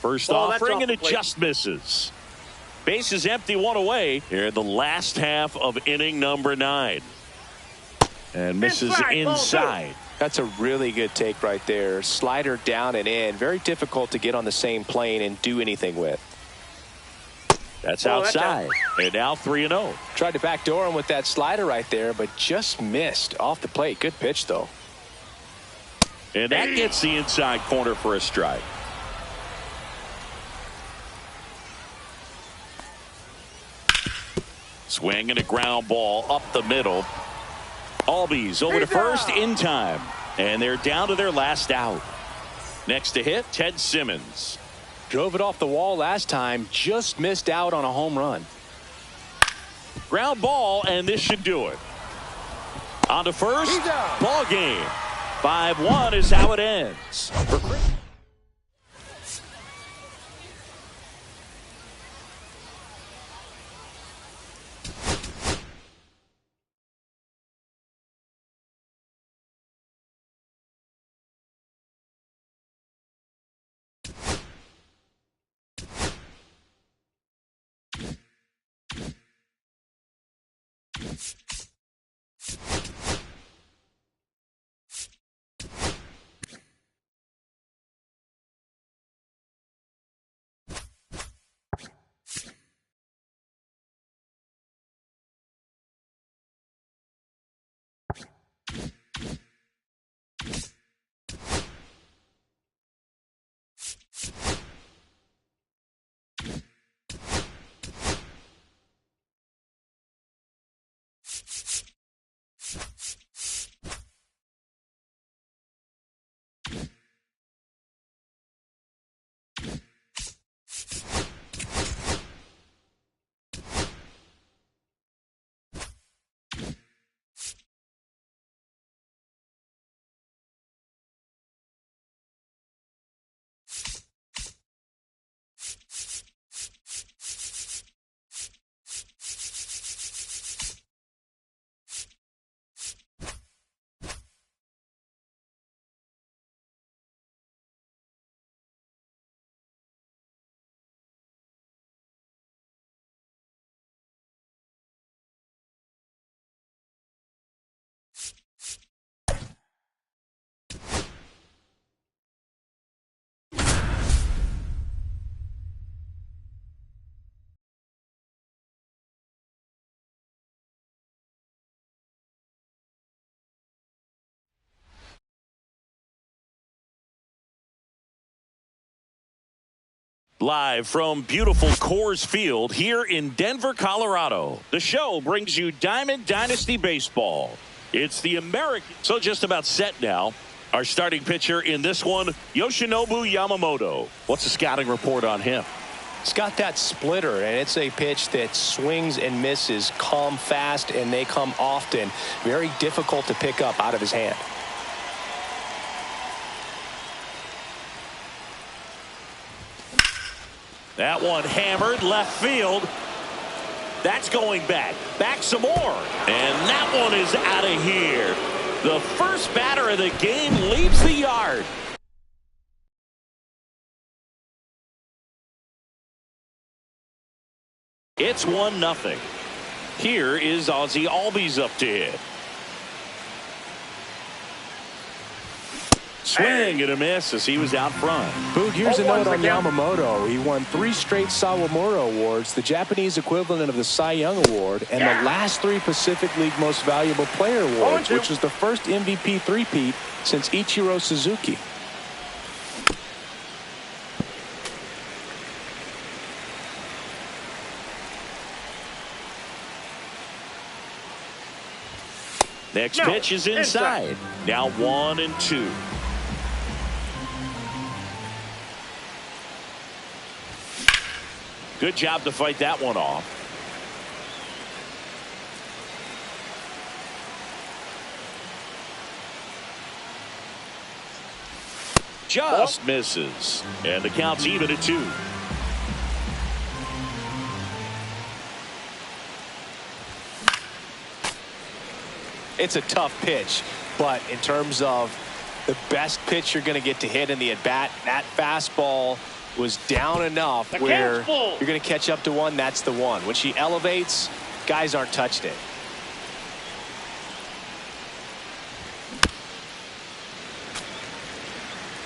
First offering, and it just misses. Base is empty, one away here in the last half of inning number 9. And misses inside. That's a really good take right there. Slider down and in. Very difficult to get on the same plane and do anything with. That's outside. And now 3-0. Tried to backdoor him with that slider right there, but just missed off the plate. Good pitch, though. And that gets the inside corner for a strike. Swing and a ground ball up the middle. Albies over to first in time. And they're down to their last out. Next to hit, Ted Simmons. Drove it off the wall last time. Just missed out on a home run. Ground ball, and this should do it. On to first. Ball game. 5-1 is how it ends. Live from beautiful Coors Field here in Denver, Colorado. The show brings you Diamond Dynasty Baseball. It's the American. So just about set now. Our starting pitcher in this one, Yoshinobu Yamamoto. What's the scouting report on him? It's got that splitter, and it's a pitch that swings and misses, come fast, and they come often. Very difficult to pick up out of his hand. That one hammered left field. That's going back. Back some more. And that one is out of here. The first batter of the game leaves the yard. It's 1-0. Here is Ozzie Albies up to hit. Swing and a miss as he was out front. Boog, here's a note on Yamamoto. He won 3 straight Sawamura Awards, the Japanese equivalent of the Cy Young Award, and the last 3 Pacific League Most Valuable Player Awards, which was the first MVP three-peat since Ichiro Suzuki. Next pitch is inside. Now 1-2. Good job to fight that one off. Just misses. And the count's even at 2. It's a tough pitch, but in terms of the best pitch you're going to get to hit in the at-bat, that fastball was down enough where you're going to catch up to one. That's the one. When she elevates, guys aren't touching it.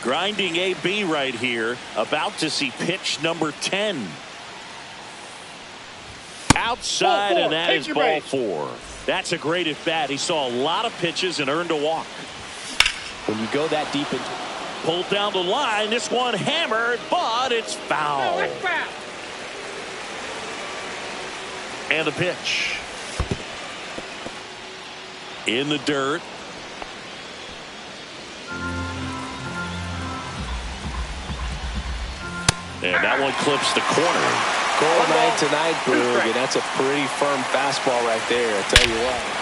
Grinding AB right here. About to see pitch number 10. Outside, and that is ball 4. That's a great at bat. He saw a lot of pitches and earned a walk. When you go that deep into pulled down the line, this one hammered, but it's foul. And the pitch. In the dirt. And that one clips the corner. Cold night tonight, Boog, and that's a pretty firm fastball right there, I tell you what.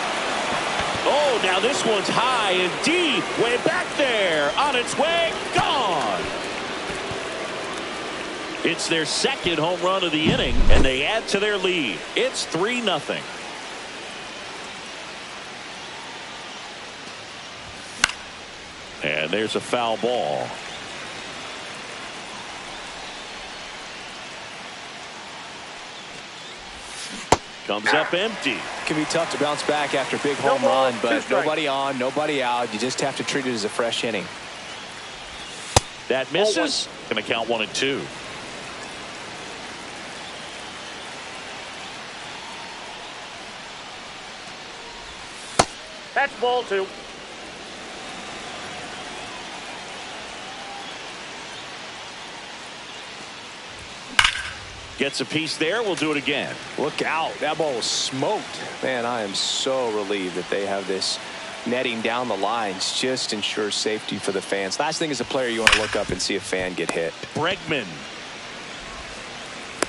Oh, now this one's high and deep, way back there, on its way, gone. It's their second home run of the inning, and they add to their lead. It's 3-0. And there's a foul ball. Comes up empty. Can be tough to bounce back after a big home run, but nobody on, nobody out. You just have to treat it as a fresh inning. That misses. Going to count 1-2. That's ball 2. Gets a piece there. We'll do it again. Look out. That ball was smoked. Man, I am so relieved that they have this netting down the lines. Just ensures safety for the fans. Last thing as a player, you want to look up and see a fan get hit. Bregman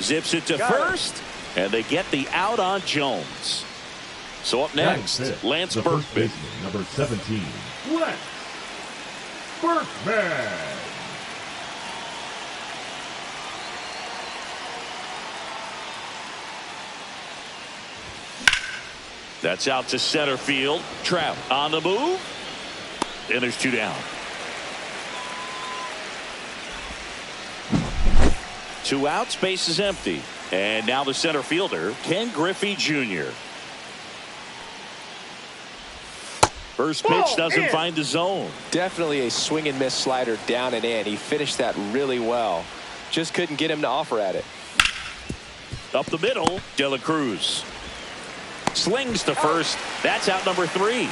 zips it to first, and they get the out on Jones. So up next, Lance Berkman. Number 17, Lance Berkman. That's out to center field. Trout on the move. And there's 2 down. 2 outs, base is empty. And now the center fielder, Ken Griffey Jr. First pitch doesn't find the zone. Definitely a swing and miss slider down and in. He finished that really well. Just couldn't get him to offer at it. Up the middle, De La Cruz. Slings to first. That's out number 3.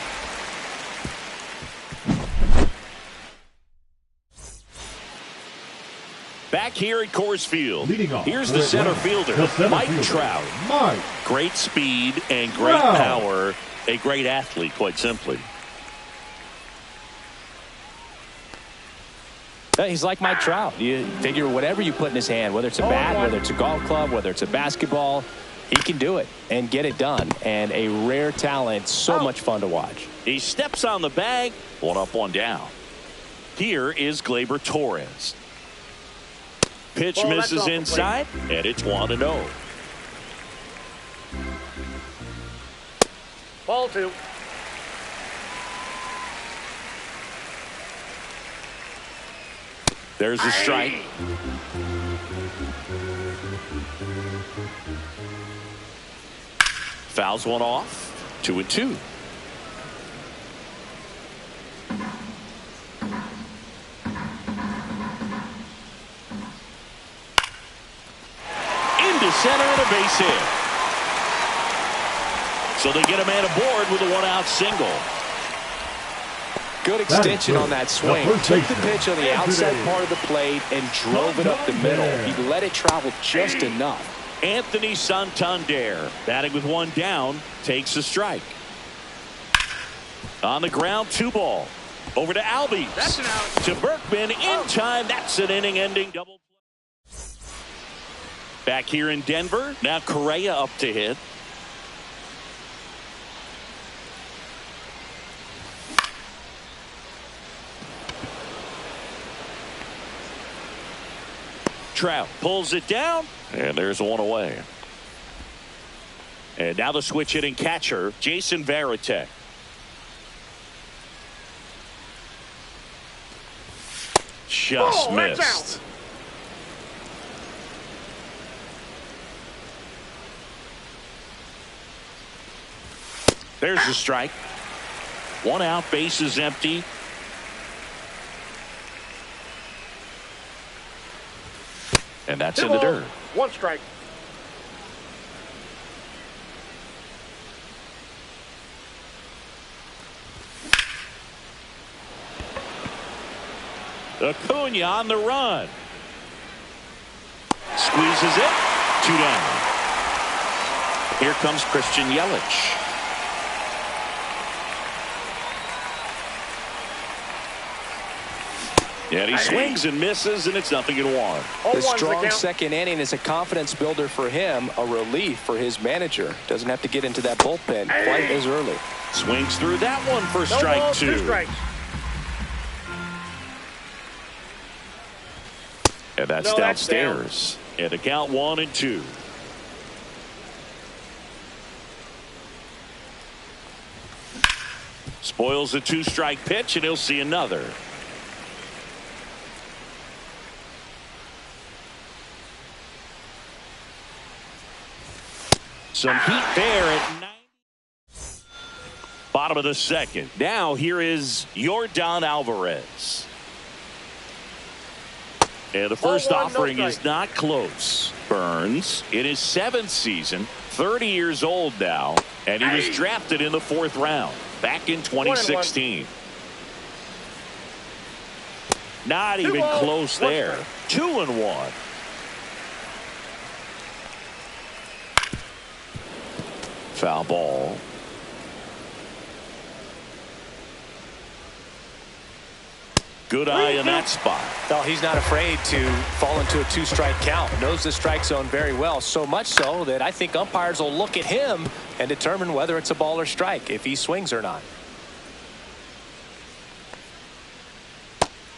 Back here at Coors Field, Leading off here's the center fielder, Mike Trout. Mike. Great speed and great power. A great athlete, quite simply. He's like Mike Trout. You figure whatever you put in his hand, whether it's a bat, whether it's a golf club, whether it's a basketball, he can do it and get it done. And a rare talent, so much fun to watch. He steps on the bag, 1 up, 1 down. Here is Gleyber Torres. Pitch misses inside, and it's 1-0. Ball 2. There's a strike. Fouls one off. 2-2. Into center and a base hit. So they get a man aboard with a 1-out single. Good extension on that swing. Took the pitch on the outside part of the plate and drove it up the middle. He let it travel just enough. Anthony Santander, batting with 1 down, takes a strike. On the ground, 2 ball. Over to Albies. That's an out. To Berkman in time. That's an inning-ending double play. Back here in Denver, now Correa up to hit. Trout pulls it down, and there's 1 away. And now the switch hitting catcher, Jason Varitek. Just missed. There's the strike. 1 out, base is empty. And that's in the dirt. 1 strike. Acuna on the run. Squeezes it. 2 down. Here comes Christian Yelich. And he swings and misses, and it's 0-1. The strong second inning is a confidence builder for him, a relief for his manager. Doesn't have to get into that bullpen quite as early. Swings through that one for strike 2. 2 strikes. And that's downstairs. And the count 1-2. Spoils a 2-strike pitch, and he'll see another. Some heat there at 9. Bottom of the second. Now here is Yordan Alvarez. And the first offering is not close. Burns in his 7th season, 30 years old now, and he was drafted in the 4th round back in 2016. Not even close there. 2-1. Foul ball. Good eye in that spot. No, he's not afraid to fall into a 2-strike count. Knows the strike zone very well, so much so that I think umpires will look at him and determine whether it's a ball or strike, if he swings or not.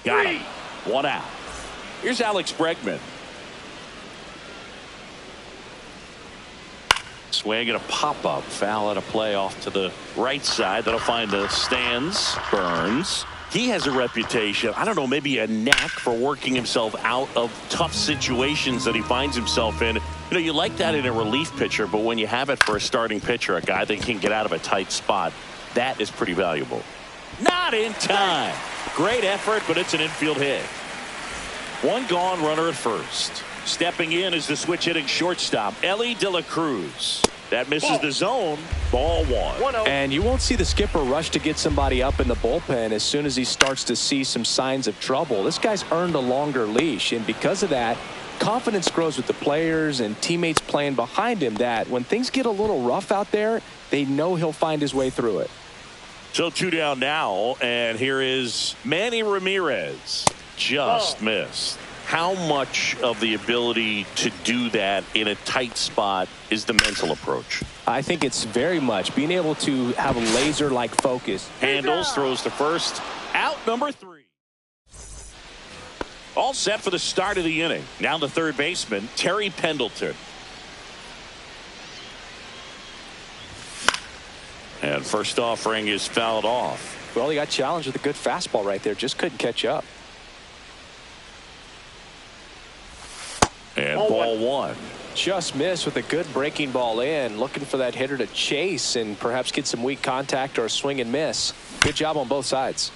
Got him. 1 out. Here's Alex Bregman. Swing and a pop-up. Foul at a play off to the right side. That'll find the stands. Burns. He has a reputation, I don't know, maybe a knack for working himself out of tough situations that he finds himself in. You know, you like that in a relief pitcher, but when you have it for a starting pitcher, a guy that can get out of a tight spot, that is pretty valuable. Not in time. Great effort, but it's an infield hit. 1 gone, runner at first. Stepping in is the switch hitting shortstop, Elly De La Cruz. That misses the zone. Ball one. And you won't see the skipper rush to get somebody up in the bullpen as soon as he starts to see some signs of trouble. This guy's earned a longer leash, and because of that, confidence grows with the players and teammates playing behind him that when things get a little rough out there, they know he'll find his way through it. So 2 down now, and here is Manny Ramirez. Just missed. How much of the ability to do that in a tight spot is the mental approach? I think it's very much being able to have a laser-like focus. Handles, throws to first. Out number 3. All set for the start of the inning. Now the third baseman, Terry Pendleton. And first offering is fouled off. Well, he got challenged with a good fastball right there. Just couldn't catch up. And ball one. Just missed with a good breaking ball in. Looking for that hitter to chase and perhaps get some weak contact or a swing and miss. Good job on both sides.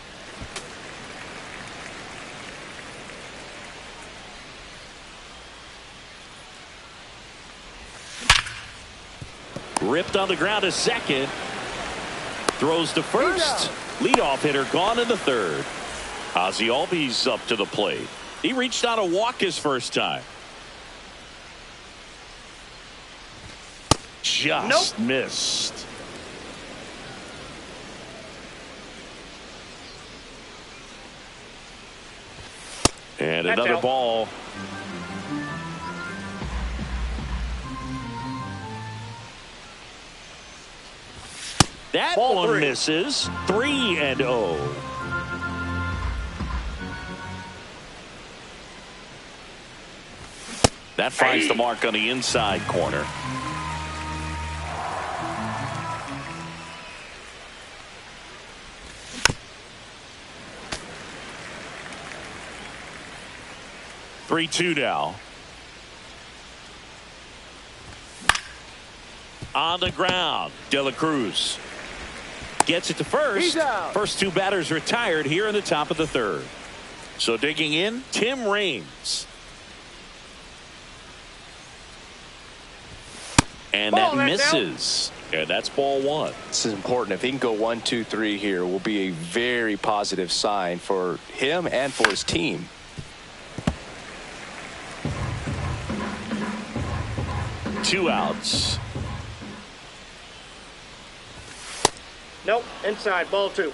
Ripped on the ground to second. Throws to first. Leadoff hitter gone in the third. Ozzie Albies up to the plate. He reached on a walk his first time. Just missed. And That's another out. ball. That Ball one 3. misses. 3-0. That finds the mark on the inside corner. Three-two now. On the ground, De La Cruz gets it to first. First 2 batters retired here in the top of the third. So digging in, Tim Raines. And that misses. And that's ball one. This is important. If he can go 1, 2, 3 here, will be a very positive sign for him and for his team. Two outs. Nope. Inside. Ball 2.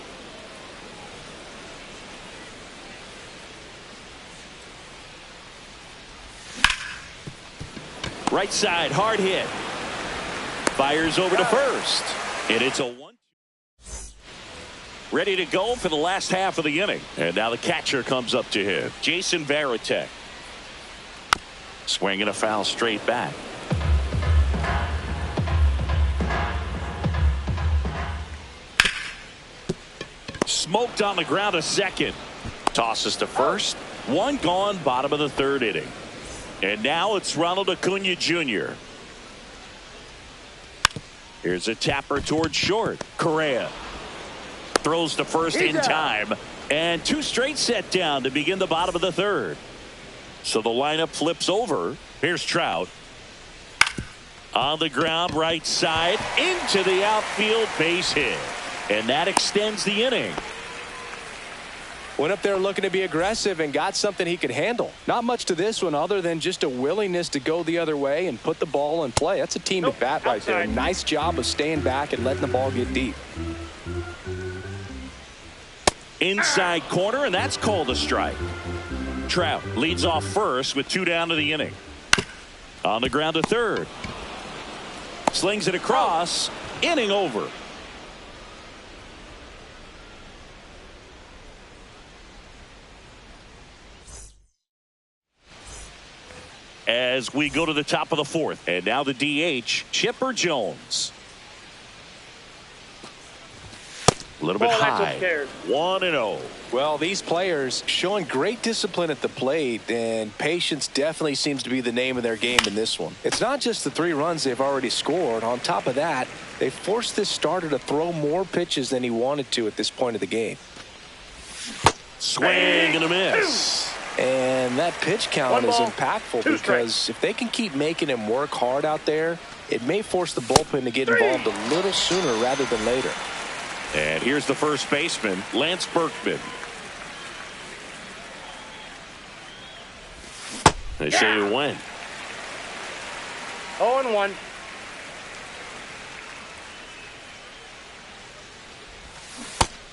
Right side, hard hit. Fires over to first. And it's a 1. Ready to go for the last half of the inning. And now the catcher comes up to him. Jason Varitek. Swinging a foul straight back. Smoked on the ground to second. Tosses to first. 1 gone, bottom of the third inning. And now it's Ronald Acuna Jr. Here's a tapper towards short. Correa throws to first in time. And 2 straight set down to begin the bottom of the third. So the lineup flips over. Here's Trout. On the ground, right side, into the outfield, base hit. And that extends the inning. Went up there looking to be aggressive and got something he could handle. Not much to this one other than just a willingness to go the other way and put the ball in play. That's a team at bat right there. Nice job of staying back and letting the ball get deep. Inside corner, and that's called a strike. Trout leads off first with 2 down to the inning. On the ground to third. Slings it across. Inning over. As we go to the top of the fourth. And now the DH, Chipper Jones. A little bit high. 1-0. Well, these players showing great discipline at the plate, and patience definitely seems to be the name of their game in this one. It's not just the 3 runs they've already scored. On top of that, they forced this starter to throw more pitches than he wanted to at this point of the game. Swing and a miss. And that pitch count is impactful because strikes. if they can keep making him work hard out there, it may force the bullpen to get involved a little sooner rather than later. And here's the first baseman, Lance Berkman. They say you win. 0-1.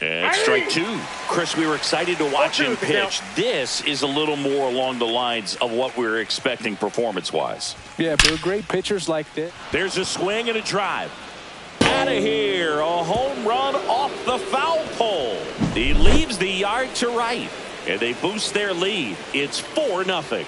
And strike two. Chris, we were excited to watch him pitch. This is a little more along the lines of what we were expecting performance-wise. Yeah, for great pitchers like this. There's a swing and a drive. Out of here. A home run off the foul pole. He leaves the yard to right. And they boost their lead. It's 4-0.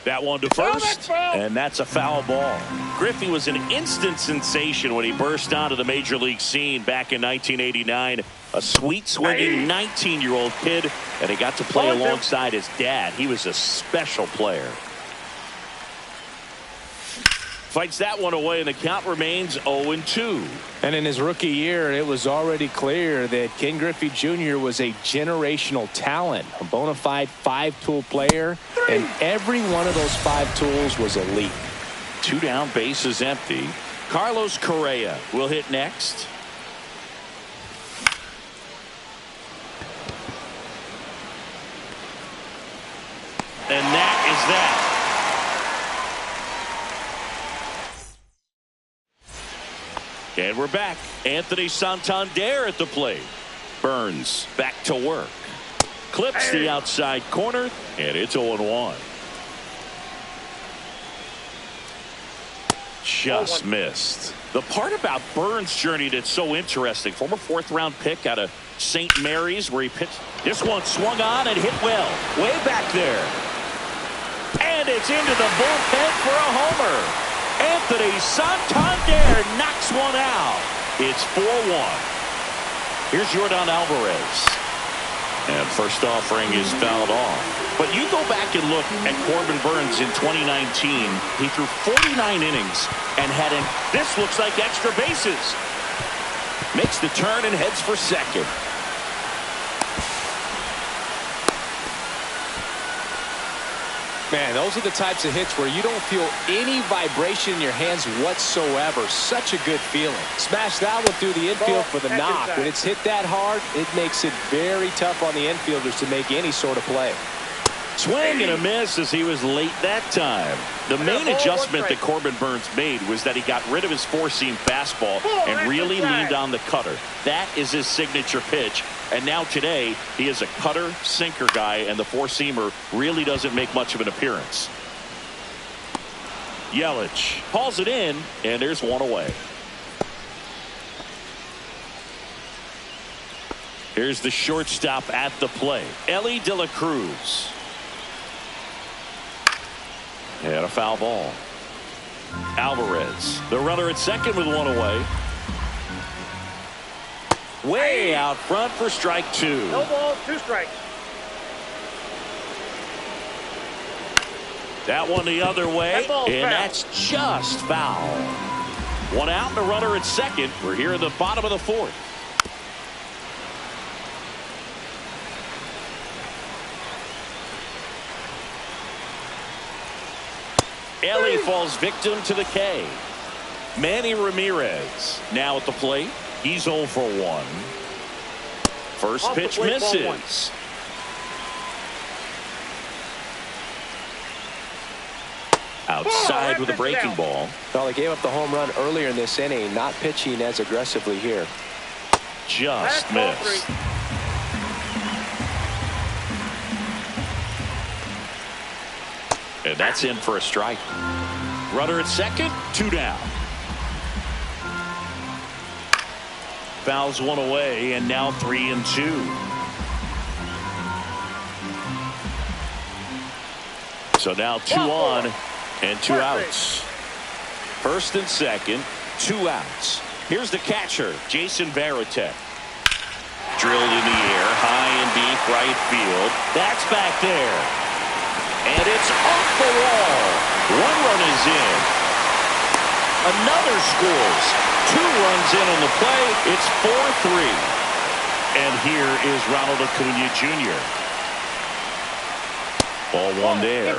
That one to first, and that's a foul ball. Griffey was an instant sensation when he burst onto the major league scene back in 1989. A sweet swinging 19-year-old kid, and he got to play alongside his dad. He was a special player. Fights that one away, and the count remains 0-2. And in his rookie year, it was already clear that Ken Griffey Jr. was a generational talent, a bona fide five-tool player, and every one of those five tools was elite. 2 down, bases empty. Carlos Correa will hit next. And that is that. And we're back. Anthony Santander at the plate. Burns back to work. Clips the outside corner, and it's 0-1. Just missed. The part about Burns' journey that's so interesting, former 4th-round pick out of St. Mary's where he pitched. This one swung on and hit well. Way back there. And it's into the bullpen for a homer. Anthony Santander knocks one out. It's 4-1. Here's Yordan Alvarez. And first offering is fouled off. But you go back and look at Corbin Burns in 2019. He threw 49 innings and had this looks like extra bases. Makes the turn and heads for second. Man, those are the types of hits where you don't feel any vibration in your hands whatsoever. Such a good feeling. Smash that one through the infield for the knock. When it's hit that hard, it makes it very tough on the infielders to make any sort of play. Swing and a miss as he was late that time. The main adjustment that Corbin Burns made was that he got rid of his four-seam fastball and really leaned on the cutter. That is his signature pitch. And now today, he is a cutter, sinker guy, and the four-seamer really doesn't make much of an appearance. Yelich hauls it in, and there's one away. Here's the shortstop at the plate, Elly De La Cruz. And a foul ball. Alvarez, the runner at second with one away. Way out front for strike two. No balls, 2 strikes. That one the other way, and that's just foul. One out and a runner at second. We're here at the bottom of the 4th. Elly falls victim to the K. Manny Ramirez now at the plate. He's 0 for 1. First pitch misses. Outside with a breaking ball. Well, they gave up the home run earlier in this inning, not pitching as aggressively here. Just missed. And that's in for a strike. Runner at second, 2 down. Fouls one away, and now 3-2. So now 2 on and 2 outs. First and second, 2 outs. Here's the catcher, Jason Varitek. Drilled in the air, high and deep right field. That's back there. And it's off the wall. 1 run is in. Another scores. 2 runs in on the play. It's 4-3. And here is Ronald Acuna Jr. Ball 1 there.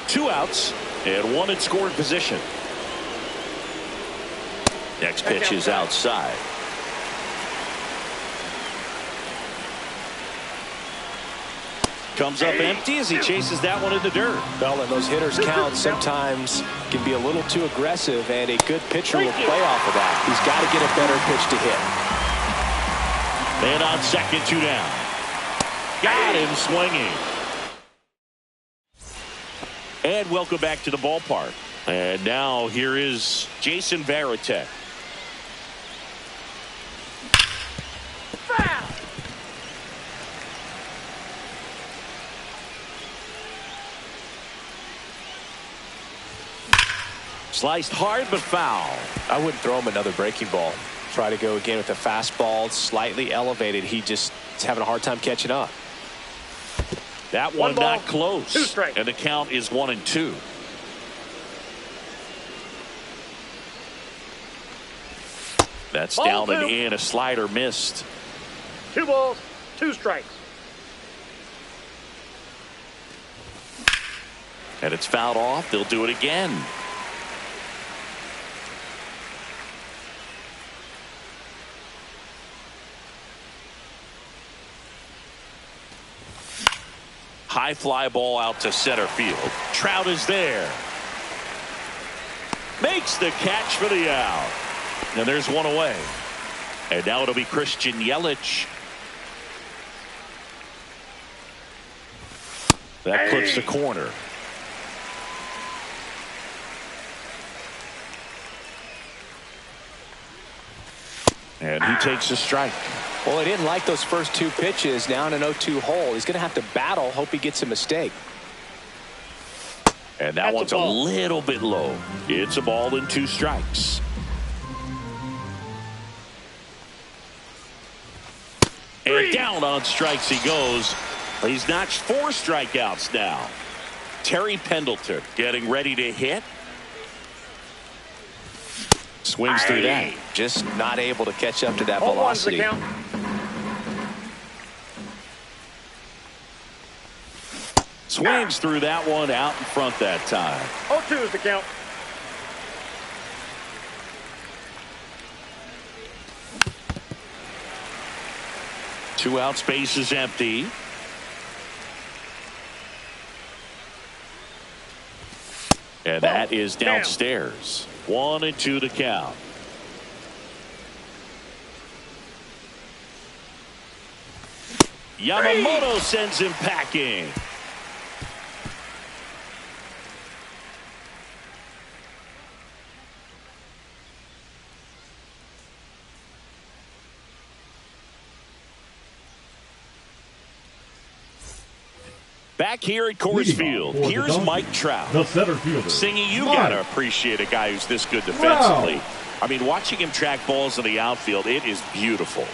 2 outs and 1 in scoring position. Next pitch is outside. Comes up empty as he chases that one in the dirt. Well, and those hitters count sometimes can be a little too aggressive, and a good pitcher will play off of that. He's got to get a better pitch to hit. And on second, 2 down. Got him swinging. And welcome back to the ballpark. And now here is Jason Varitek. Sliced hard but foul. I wouldn't throw him another breaking ball. Try to go again with the fastball, slightly elevated. He just is having a hard time catching up. That one not close. 2 strikes. And the count is 1-2. That's Ball down 2. and in. A slider missed. 2 balls, 2 strikes. And it's fouled off. They'll do it again. High fly ball out to center field. Trout is there. Makes the catch for the out. And there's one away. And now it'll be Christian Yelich. That clips the corner. And he takes a strike. Well, he didn't like those first 2 pitches. Now in an 0-2 hole. He's going to have to battle. Hope he gets a mistake. And that one's a little bit low. It's a ball and 2 strikes. And down on strikes he goes. He's notched 4 strikeouts now. Terry Pendleton getting ready to hit. Swings through that. Just not able to catch up to that 0-1's the velocity. count. Swings through that one out in front that time. 0-2 is the count. Two out, space is empty. And that is downstairs. 1-2 to count. Yamamoto sends him packing. Back here at Coors Field, here's Mike Trout. The center fielder. Singy, you got to appreciate a guy who's this good defensively. I mean, watching him track balls in the outfield, it is beautiful.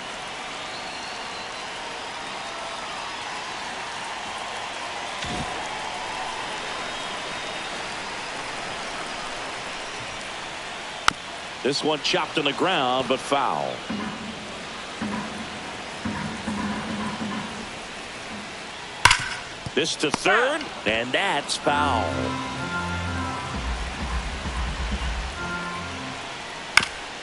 This one chopped on the ground, but foul. This to third, and that's foul.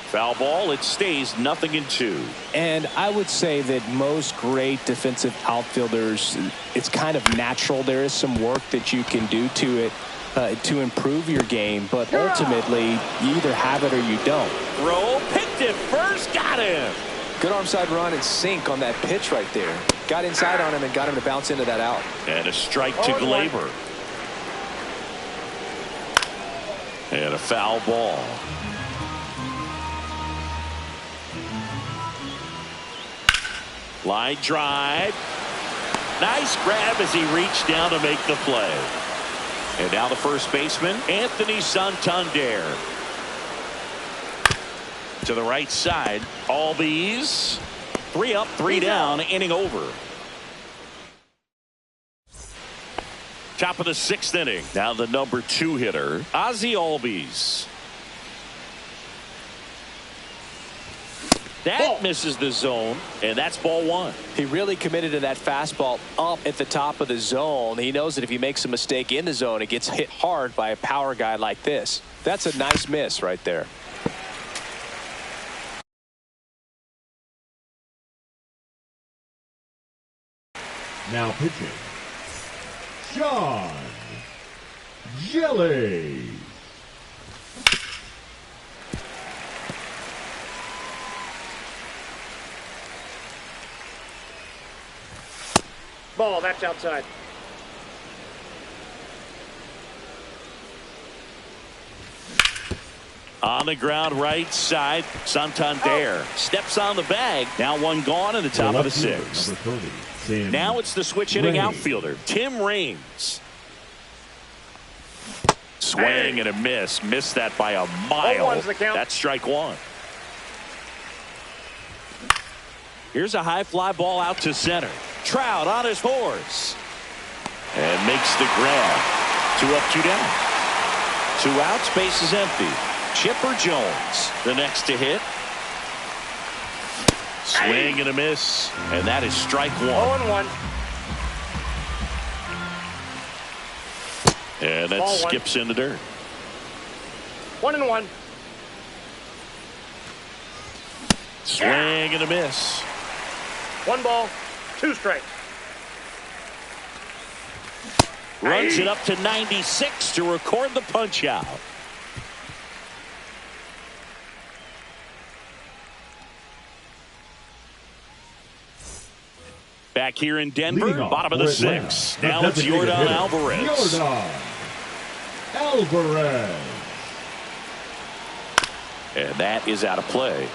Foul ball, it stays 0-2. And I would say that most great defensive outfielders, it's kind of natural. There is some work that you can do to it to improve your game, but ultimately you either have it or you don't. Throw, picked it first, got him. Good arm side run and sink on that pitch right there. Got inside on him and got him to bounce into that out. And a strike to Glaber. And a foul ball. Line drive. Nice grab as he reached down to make the play. And now the first baseman, Anthony Santander. To the right side, Albies. 3 up, 3 down, inning over. Top of the 6th inning. Now the number 2 hitter, Ozzie Albies. That misses the zone, and that's ball one. He really committed to that fastball up at the top of the zone. He knows that if he makes a mistake in the zone, it gets hit hard by a power guy like this. That's a nice miss right there. Now pitching, Sean Hjelle. Ball, that's outside. On the ground right side, Santander steps on the bag. Now one gone in the top of the sixth. Now it's the switch hitting outfielder, Tim Raines. Swing and a miss. Missed that by a mile. That's strike one. Here's a high fly ball out to center. Trout on his horse. And makes the grab. 2 up, 2 down. 2 outs, base is empty. Chipper Jones, the next to hit. Swing and a miss. And that is strike one. 0-1. And that skips in the dirt. 1-1. Swing and a miss. 1 ball, 2 strikes. Runs it up to 96 to record the punch out. Back here in Denver, bottom of the 6th. Now it's Yordan Alvarez. Yordan Alvarez. And that is out of play.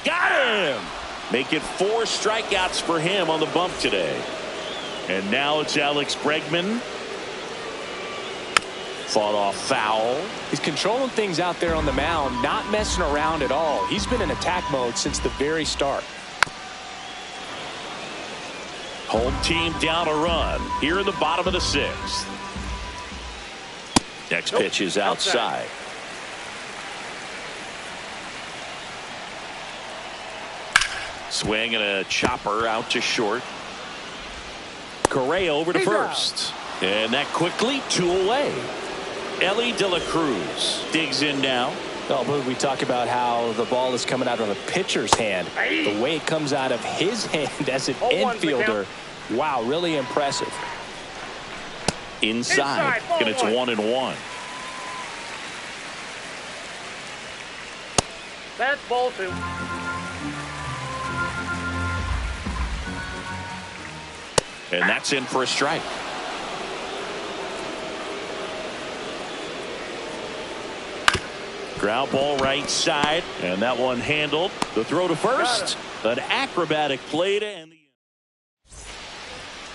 Got him! Make it 4 strikeouts for him on the bump today. And now it's Alex Bregman. Fought off foul. He's controlling things out there on the mound, not messing around at all. He's been in attack mode since the very start. Home team down a run here in the bottom of the 6th. Next pitch is outside. Swing and a chopper out to short. Correa over to first. And that quickly 2 away. Elly De La Cruz digs in now. Oh, we talk about how the ball is coming out of a pitcher's hand. The way it comes out of his hand as an infielder. Wow, really impressive. Inside and it's 1-1. That's ball 2. And that's in for a strike. Ground ball right side, and that one handled. The throw to first. An acrobatic play to end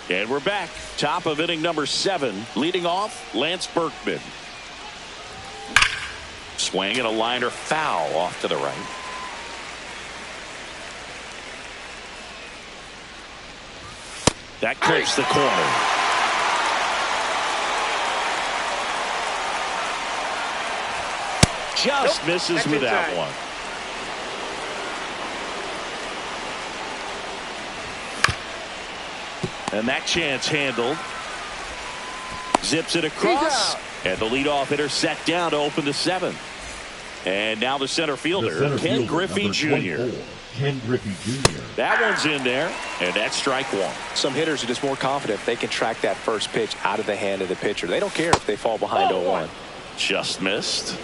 the. And we're back. Top of inning number 7. Leading off, Lance Berkman. Swing and a liner foul off to the right. That clips the corner. Just misses with that one. And that chance handled. Zips it across. And the leadoff hitter set down to open the 7th. And now the center fielder, Ken Griffey Jr. Ken Griffey Jr. That one's in there, and that's strike 1. Some hitters are just more confident if they can track that first pitch out of the hand of the pitcher. They don't care if they fall behind 0-1. Just missed.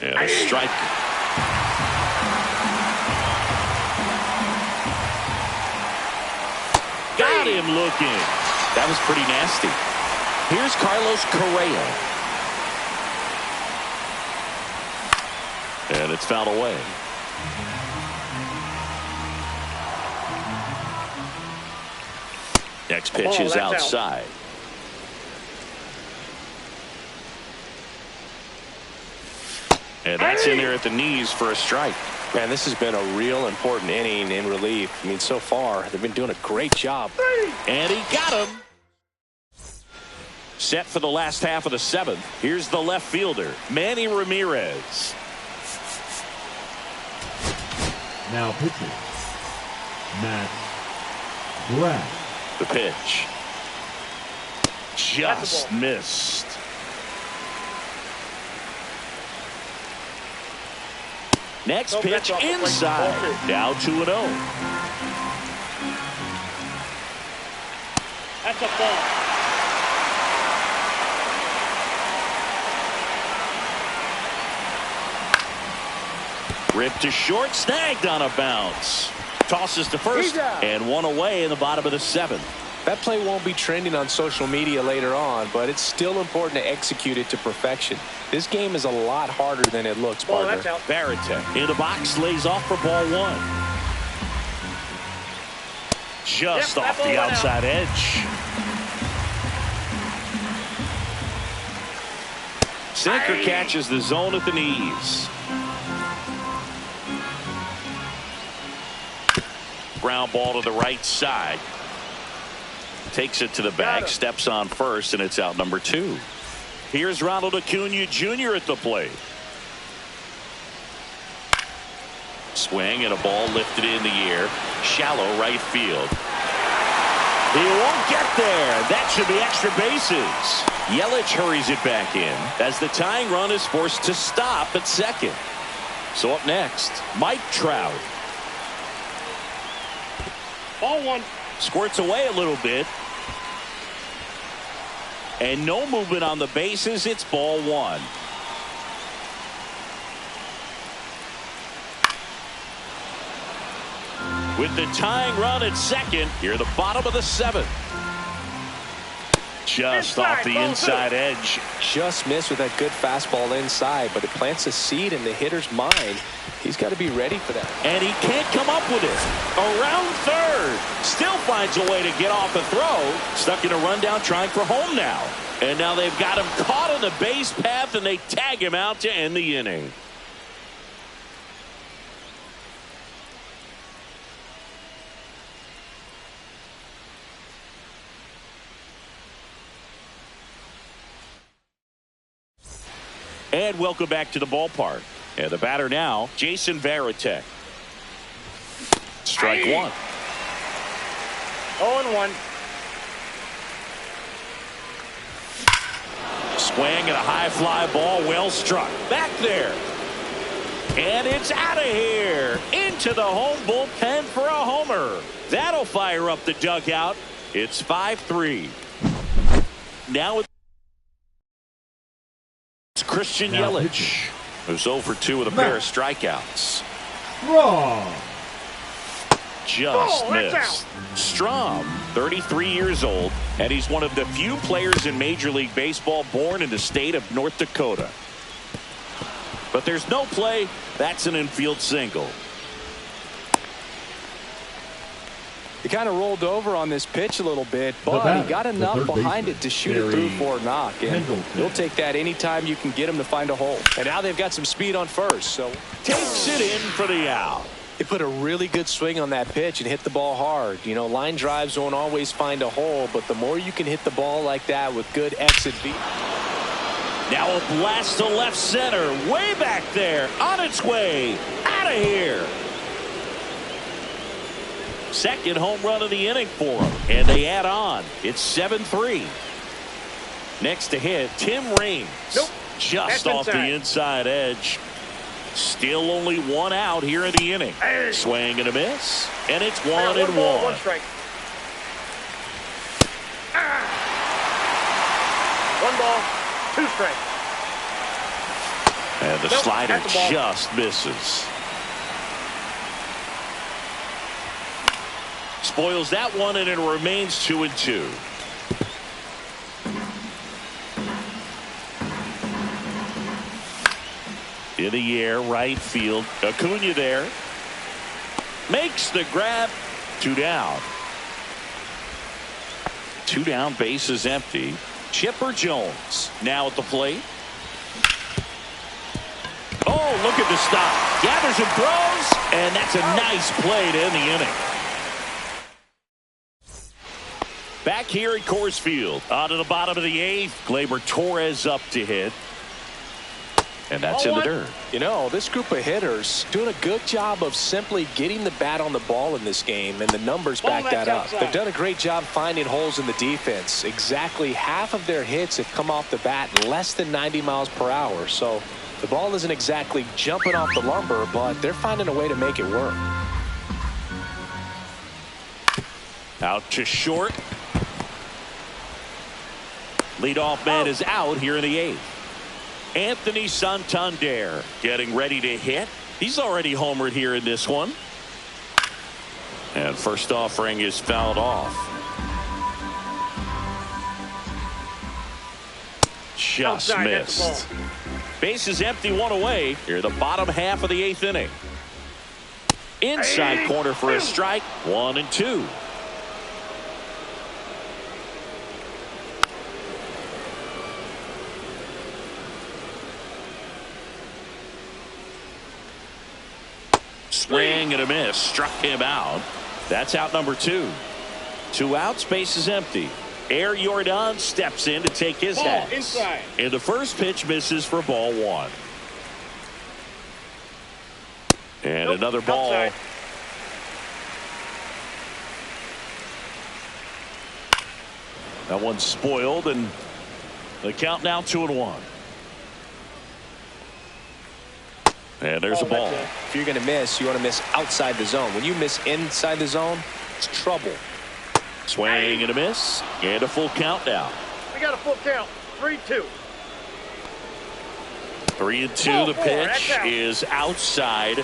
And a strike. Got him looking. That was pretty nasty. Here's Carlos Correa. And it's fouled away. Next pitch is outside. And that's in there at the knees for a strike. Man, this has been a real important inning in relief. I mean, so far, they've been doing a great job. And he got him. Set for the last half of the seventh. Here's the left fielder, Manny Ramirez. Now pitching, Matt Black. The pitch. Just missed. Next pitch inside. Now 2-0. That's a ball. Ripped to short, snagged on a bounce. Tosses to first, and one away in the bottom of the seventh. That play won't be trending on social media later on, but it's still important to execute it to perfection. This game is a lot harder than it looks, partner. Varitek in the box, lays off for ball one. Just off the outside edge. Sinker catches the zone at the knees. Ground ball to the right side. Takes it to the bag, steps on first, and it's out number 2. Here's Ronald Acuna Jr. at the plate. Swing and a ball lifted in the air. Shallow right field. He won't get there. That should be extra bases. Yelich hurries it back in as the tying run is forced to stop at second. So up next, Mike Trout. Ball one. Squirts away a little bit. And no movement on the bases. It's ball one. With the tying run at second, here the bottom of the seventh. Just off the inside edge. Just missed with that good fastball inside, but it plants a seed in the hitter's mind. He's got to be ready for that. And he can't come up with it. Around third. Still finds a way to get off a throw. Stuck in a rundown trying for home now. And now they've got him caught on the base path and they tag him out to end the inning. And welcome back to the ballpark. And the batter now, Jason Varitek. Strike one. 0-1. Swing and a high fly ball, well struck. Back there. And it's out of here. Into the home bullpen for a homer. That'll fire up the dugout. It's 5-3. Now it's Christian Yelich, who's 0-2 with a pair of strikeouts. Wrong. Just missed. Strom, 33 years old, and he's one of the few players in Major League Baseball born in the state of North Dakota. But there's no play. That's an infield single. He kind of rolled over on this pitch a little bit, but he got enough behind it to shoot it through for a knock. And he'll take that anytime you can get him to find a hole. And now they've got some speed on first. So takes it in for the out. He put a really good swing on that pitch and hit the ball hard. You know, line drives won't always find a hole, but the more you can hit the ball like that with good exit beat. Now a blast to left center. Way back there. On its way. Out of here. Second home run of the inning for him. And they add on. It's 7-3. Next to hit, Tim Raines. Just off the inside edge. Still only one out here in the inning. Swing and a miss. And it's 1-1. One strike. One ball, two strikes. And the slider just misses. Spoils that one, and it remains 2-2. In the air, right field. Acuna there. Makes the grab. 2 down. 2 down, bases empty. Chipper Jones now at the plate. Oh, Oh, look at the stop. Gathers and throws, and that's a nice play to end the inning. Back here at Coors Field, on to the bottom of the 8th. Gleyber Torres up to hit. And that's in the dirt. You know, this group of hitters doing a good job of simply getting the bat on the ball in this game, and the numbers back that up. They've done a great job finding holes in the defense. Exactly half of their hits have come off the bat less than 90 miles per hour. So the ball isn't exactly jumping off the lumber, but they're finding a way to make it work. Out to short. Leadoff man is out here in the 8th. Anthony Santander getting ready to hit. He's already homered here in this one. And first offering is fouled off. Just missed. Base is empty, one away. Here the bottom half of the 8th inning. Inside corner for a strike. 1-2. Swing and a miss. Struck him out. That's out number 2. 2 outs. Base is empty. Air Jordan steps in to take his hat. Inside. And the first pitch misses for ball 1. And another ball. Outside. That one's spoiled, and the count now 2-1. And there's a ball. If you're going to miss, you want to miss outside the zone. When you miss inside the zone, it's trouble. Swing and a miss. And a full count now. We got a full count. 3-2. 3-2. The pitch is outside.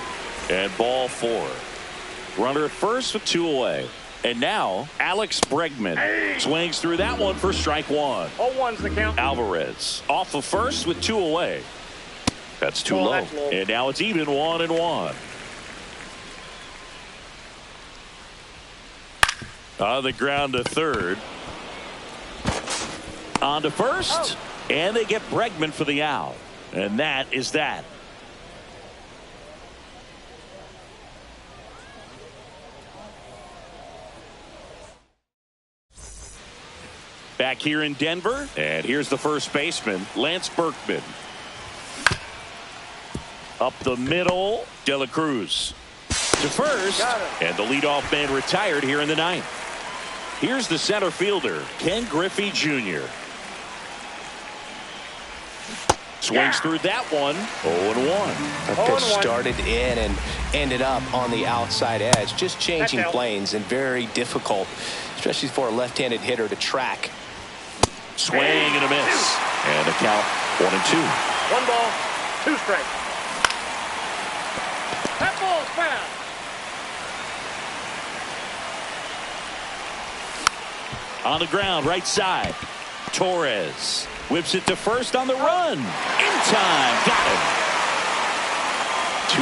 And ball 4. Runner at first with 2 away. And now Alex Bregman swings through that one for strike 1. 0-1's the count. Alvarez off of first with 2 away. That's too low. That's low. And now it's even 1-1. On the ground to third. On to first. And they get Bregman for the out. And that is that. Back here in Denver. And here's the first baseman, Lance Berkman. Up the middle, De La Cruz to first, and the leadoff man retired here in the 9th. Here's the center fielder, Ken Griffey Jr. Swings through that one, 0-1. That pitch started in and ended up on the outside edge, just changing planes, and very difficult, especially for a left-handed hitter to track. Swing and a miss, and a count 1-2. 1 ball, 2 strikes. That ball's foul. On the ground, right side. Torres whips it to first on the run. In time. Got him.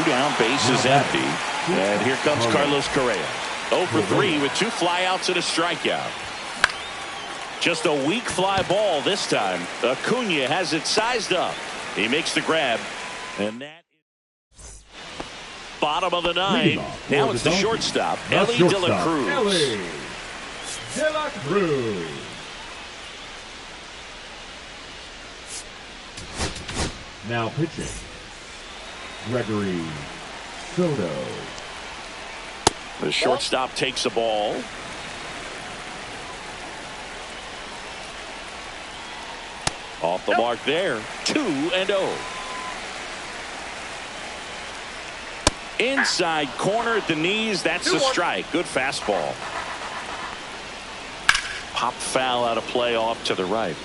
2 down, base is empty. And here comes Carlos Correa. 0 for 3 with 2 flyouts and a strikeout. Just a weak fly ball this time. Acuna has it sized up. He makes the grab. And that is bottom of the 9th. Now it's the shortstop, Elly De La Cruz. Elly De La Cruz. Now pitching, Gregory Soto. The shortstop takes a ball. Off the mark there. 2-0. Inside corner at the knees. That's a strike. Good fastball. Pop foul out of play off to the right.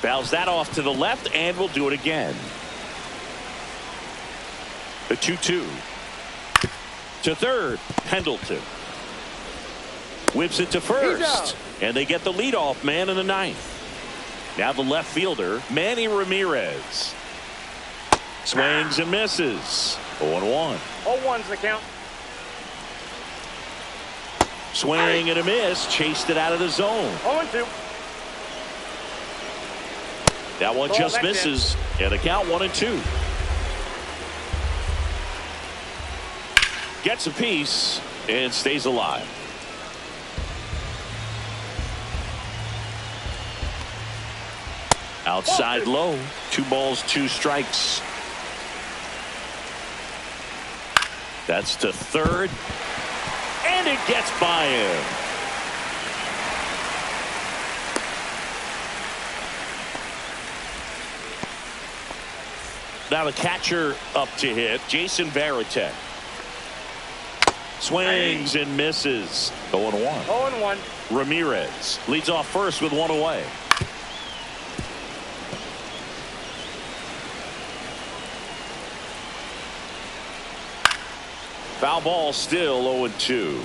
Fouls that off to the left, and we'll do it again. The 2-2. To third, Pendleton. Whips it to first, and they get the leadoff man in the 9th. Now the left fielder, Manny Ramirez. Swings and misses. 0-1. 0-1's the count. Swing and a miss. Chased it out of the zone. 0-2. That one just misses. And the count 1-2. Gets a piece and stays alive. Outside low. 2 balls, 2 strikes. That's to third. And it gets by him. Now the catcher up to hit, Jason Varitek. Swings and misses. 0-1. 0-1. Ramirez leads off first with 1 away. Foul ball, still 0-2.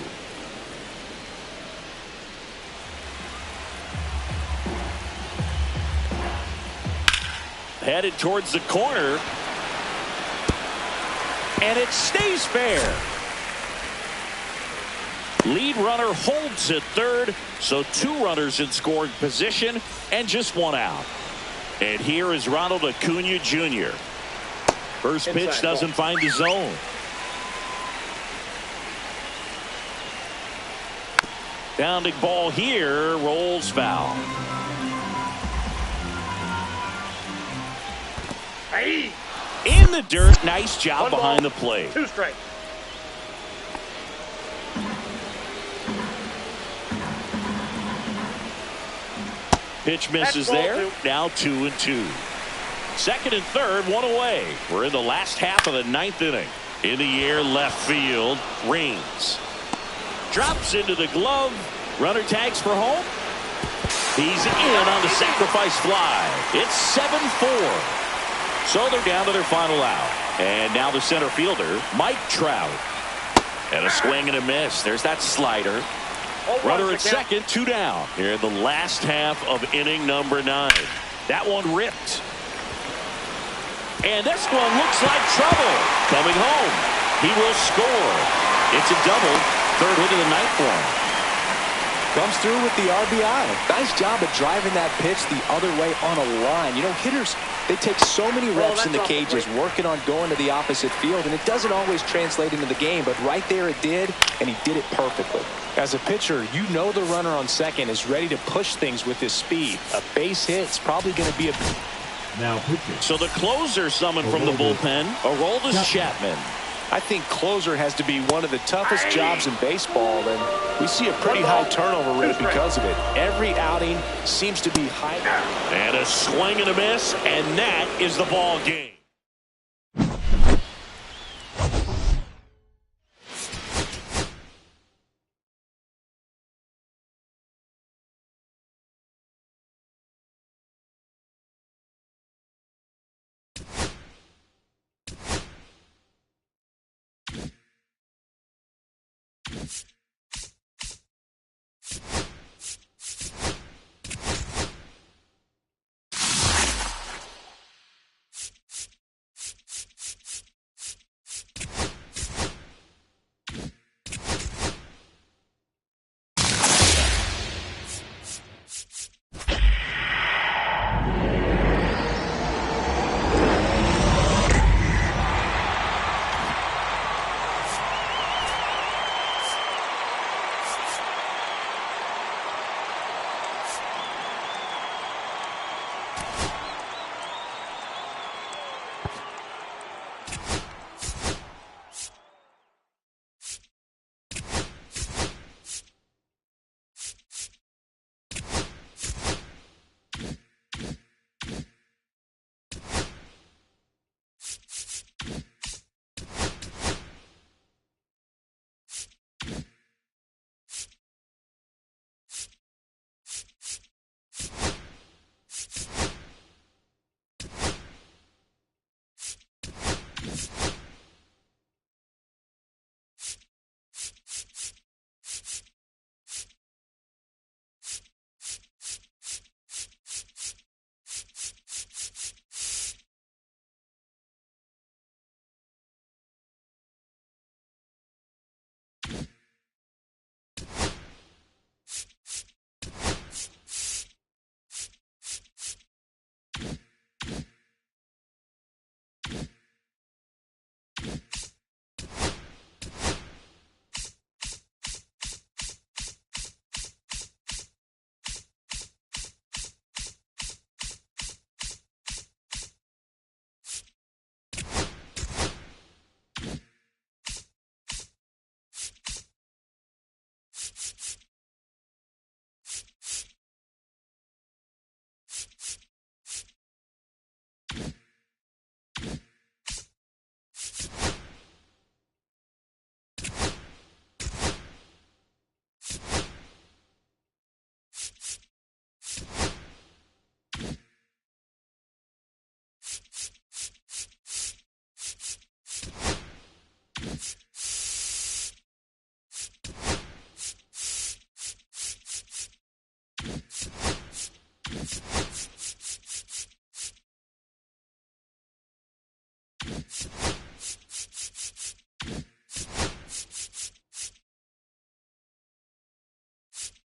Headed towards the corner. And it stays fair. Lead runner holds at third, so 2 runners in scoring position and just 1 out. And here is Ronald Acuna Jr. First pitch doesn't find the zone. Bounding ball here, rolls foul. Hey. In the dirt, nice job behind the plate. 2 strikes. Pitch misses there. Now 2-2. Second and third, 1 away. We're in the last half of the 9th inning. In the air, left field, Raines. Drops into the glove. Runner tags for home. He's in on the sacrifice fly. It's 7-4. So they're down to their final out. And now the center fielder, Mike Trout. And a swing and a miss. There's that slider. Runner at second, 2 down. Here in the last half of inning number 9. That one ripped. And this one looks like trouble. Coming home. He will score. It's a double. 3rd hit of the night for him. Comes through with the RBI. Nice job of driving that pitch the other way on a line. You know, hitters, they take so many reps in the cages working on going to the opposite field, and it doesn't always translate into the game, but right there it did, and he did it perfectly. As a pitcher, you know the runner on second is ready to push things with his speed. A base hit's probably going to be a... Now pitching. So the closer summoned from the bullpen, Aroldis Chapman. I think closer has to be one of the toughest jobs in baseball, and we see a pretty high turnover rate because of it. Every outing seems to be high. And a swing and a miss, and that is the ball game.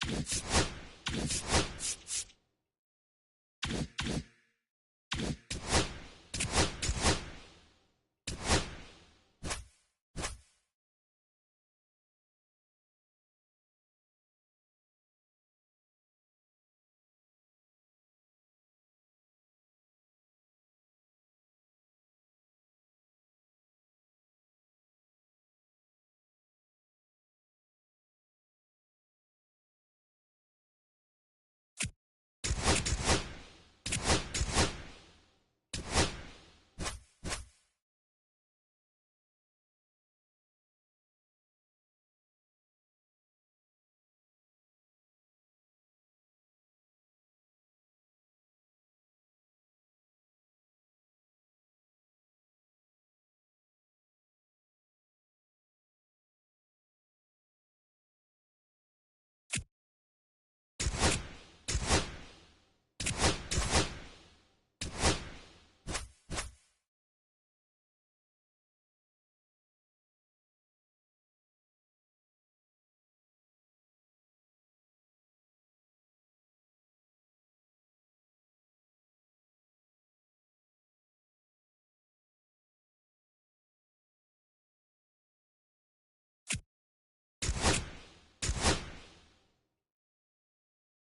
You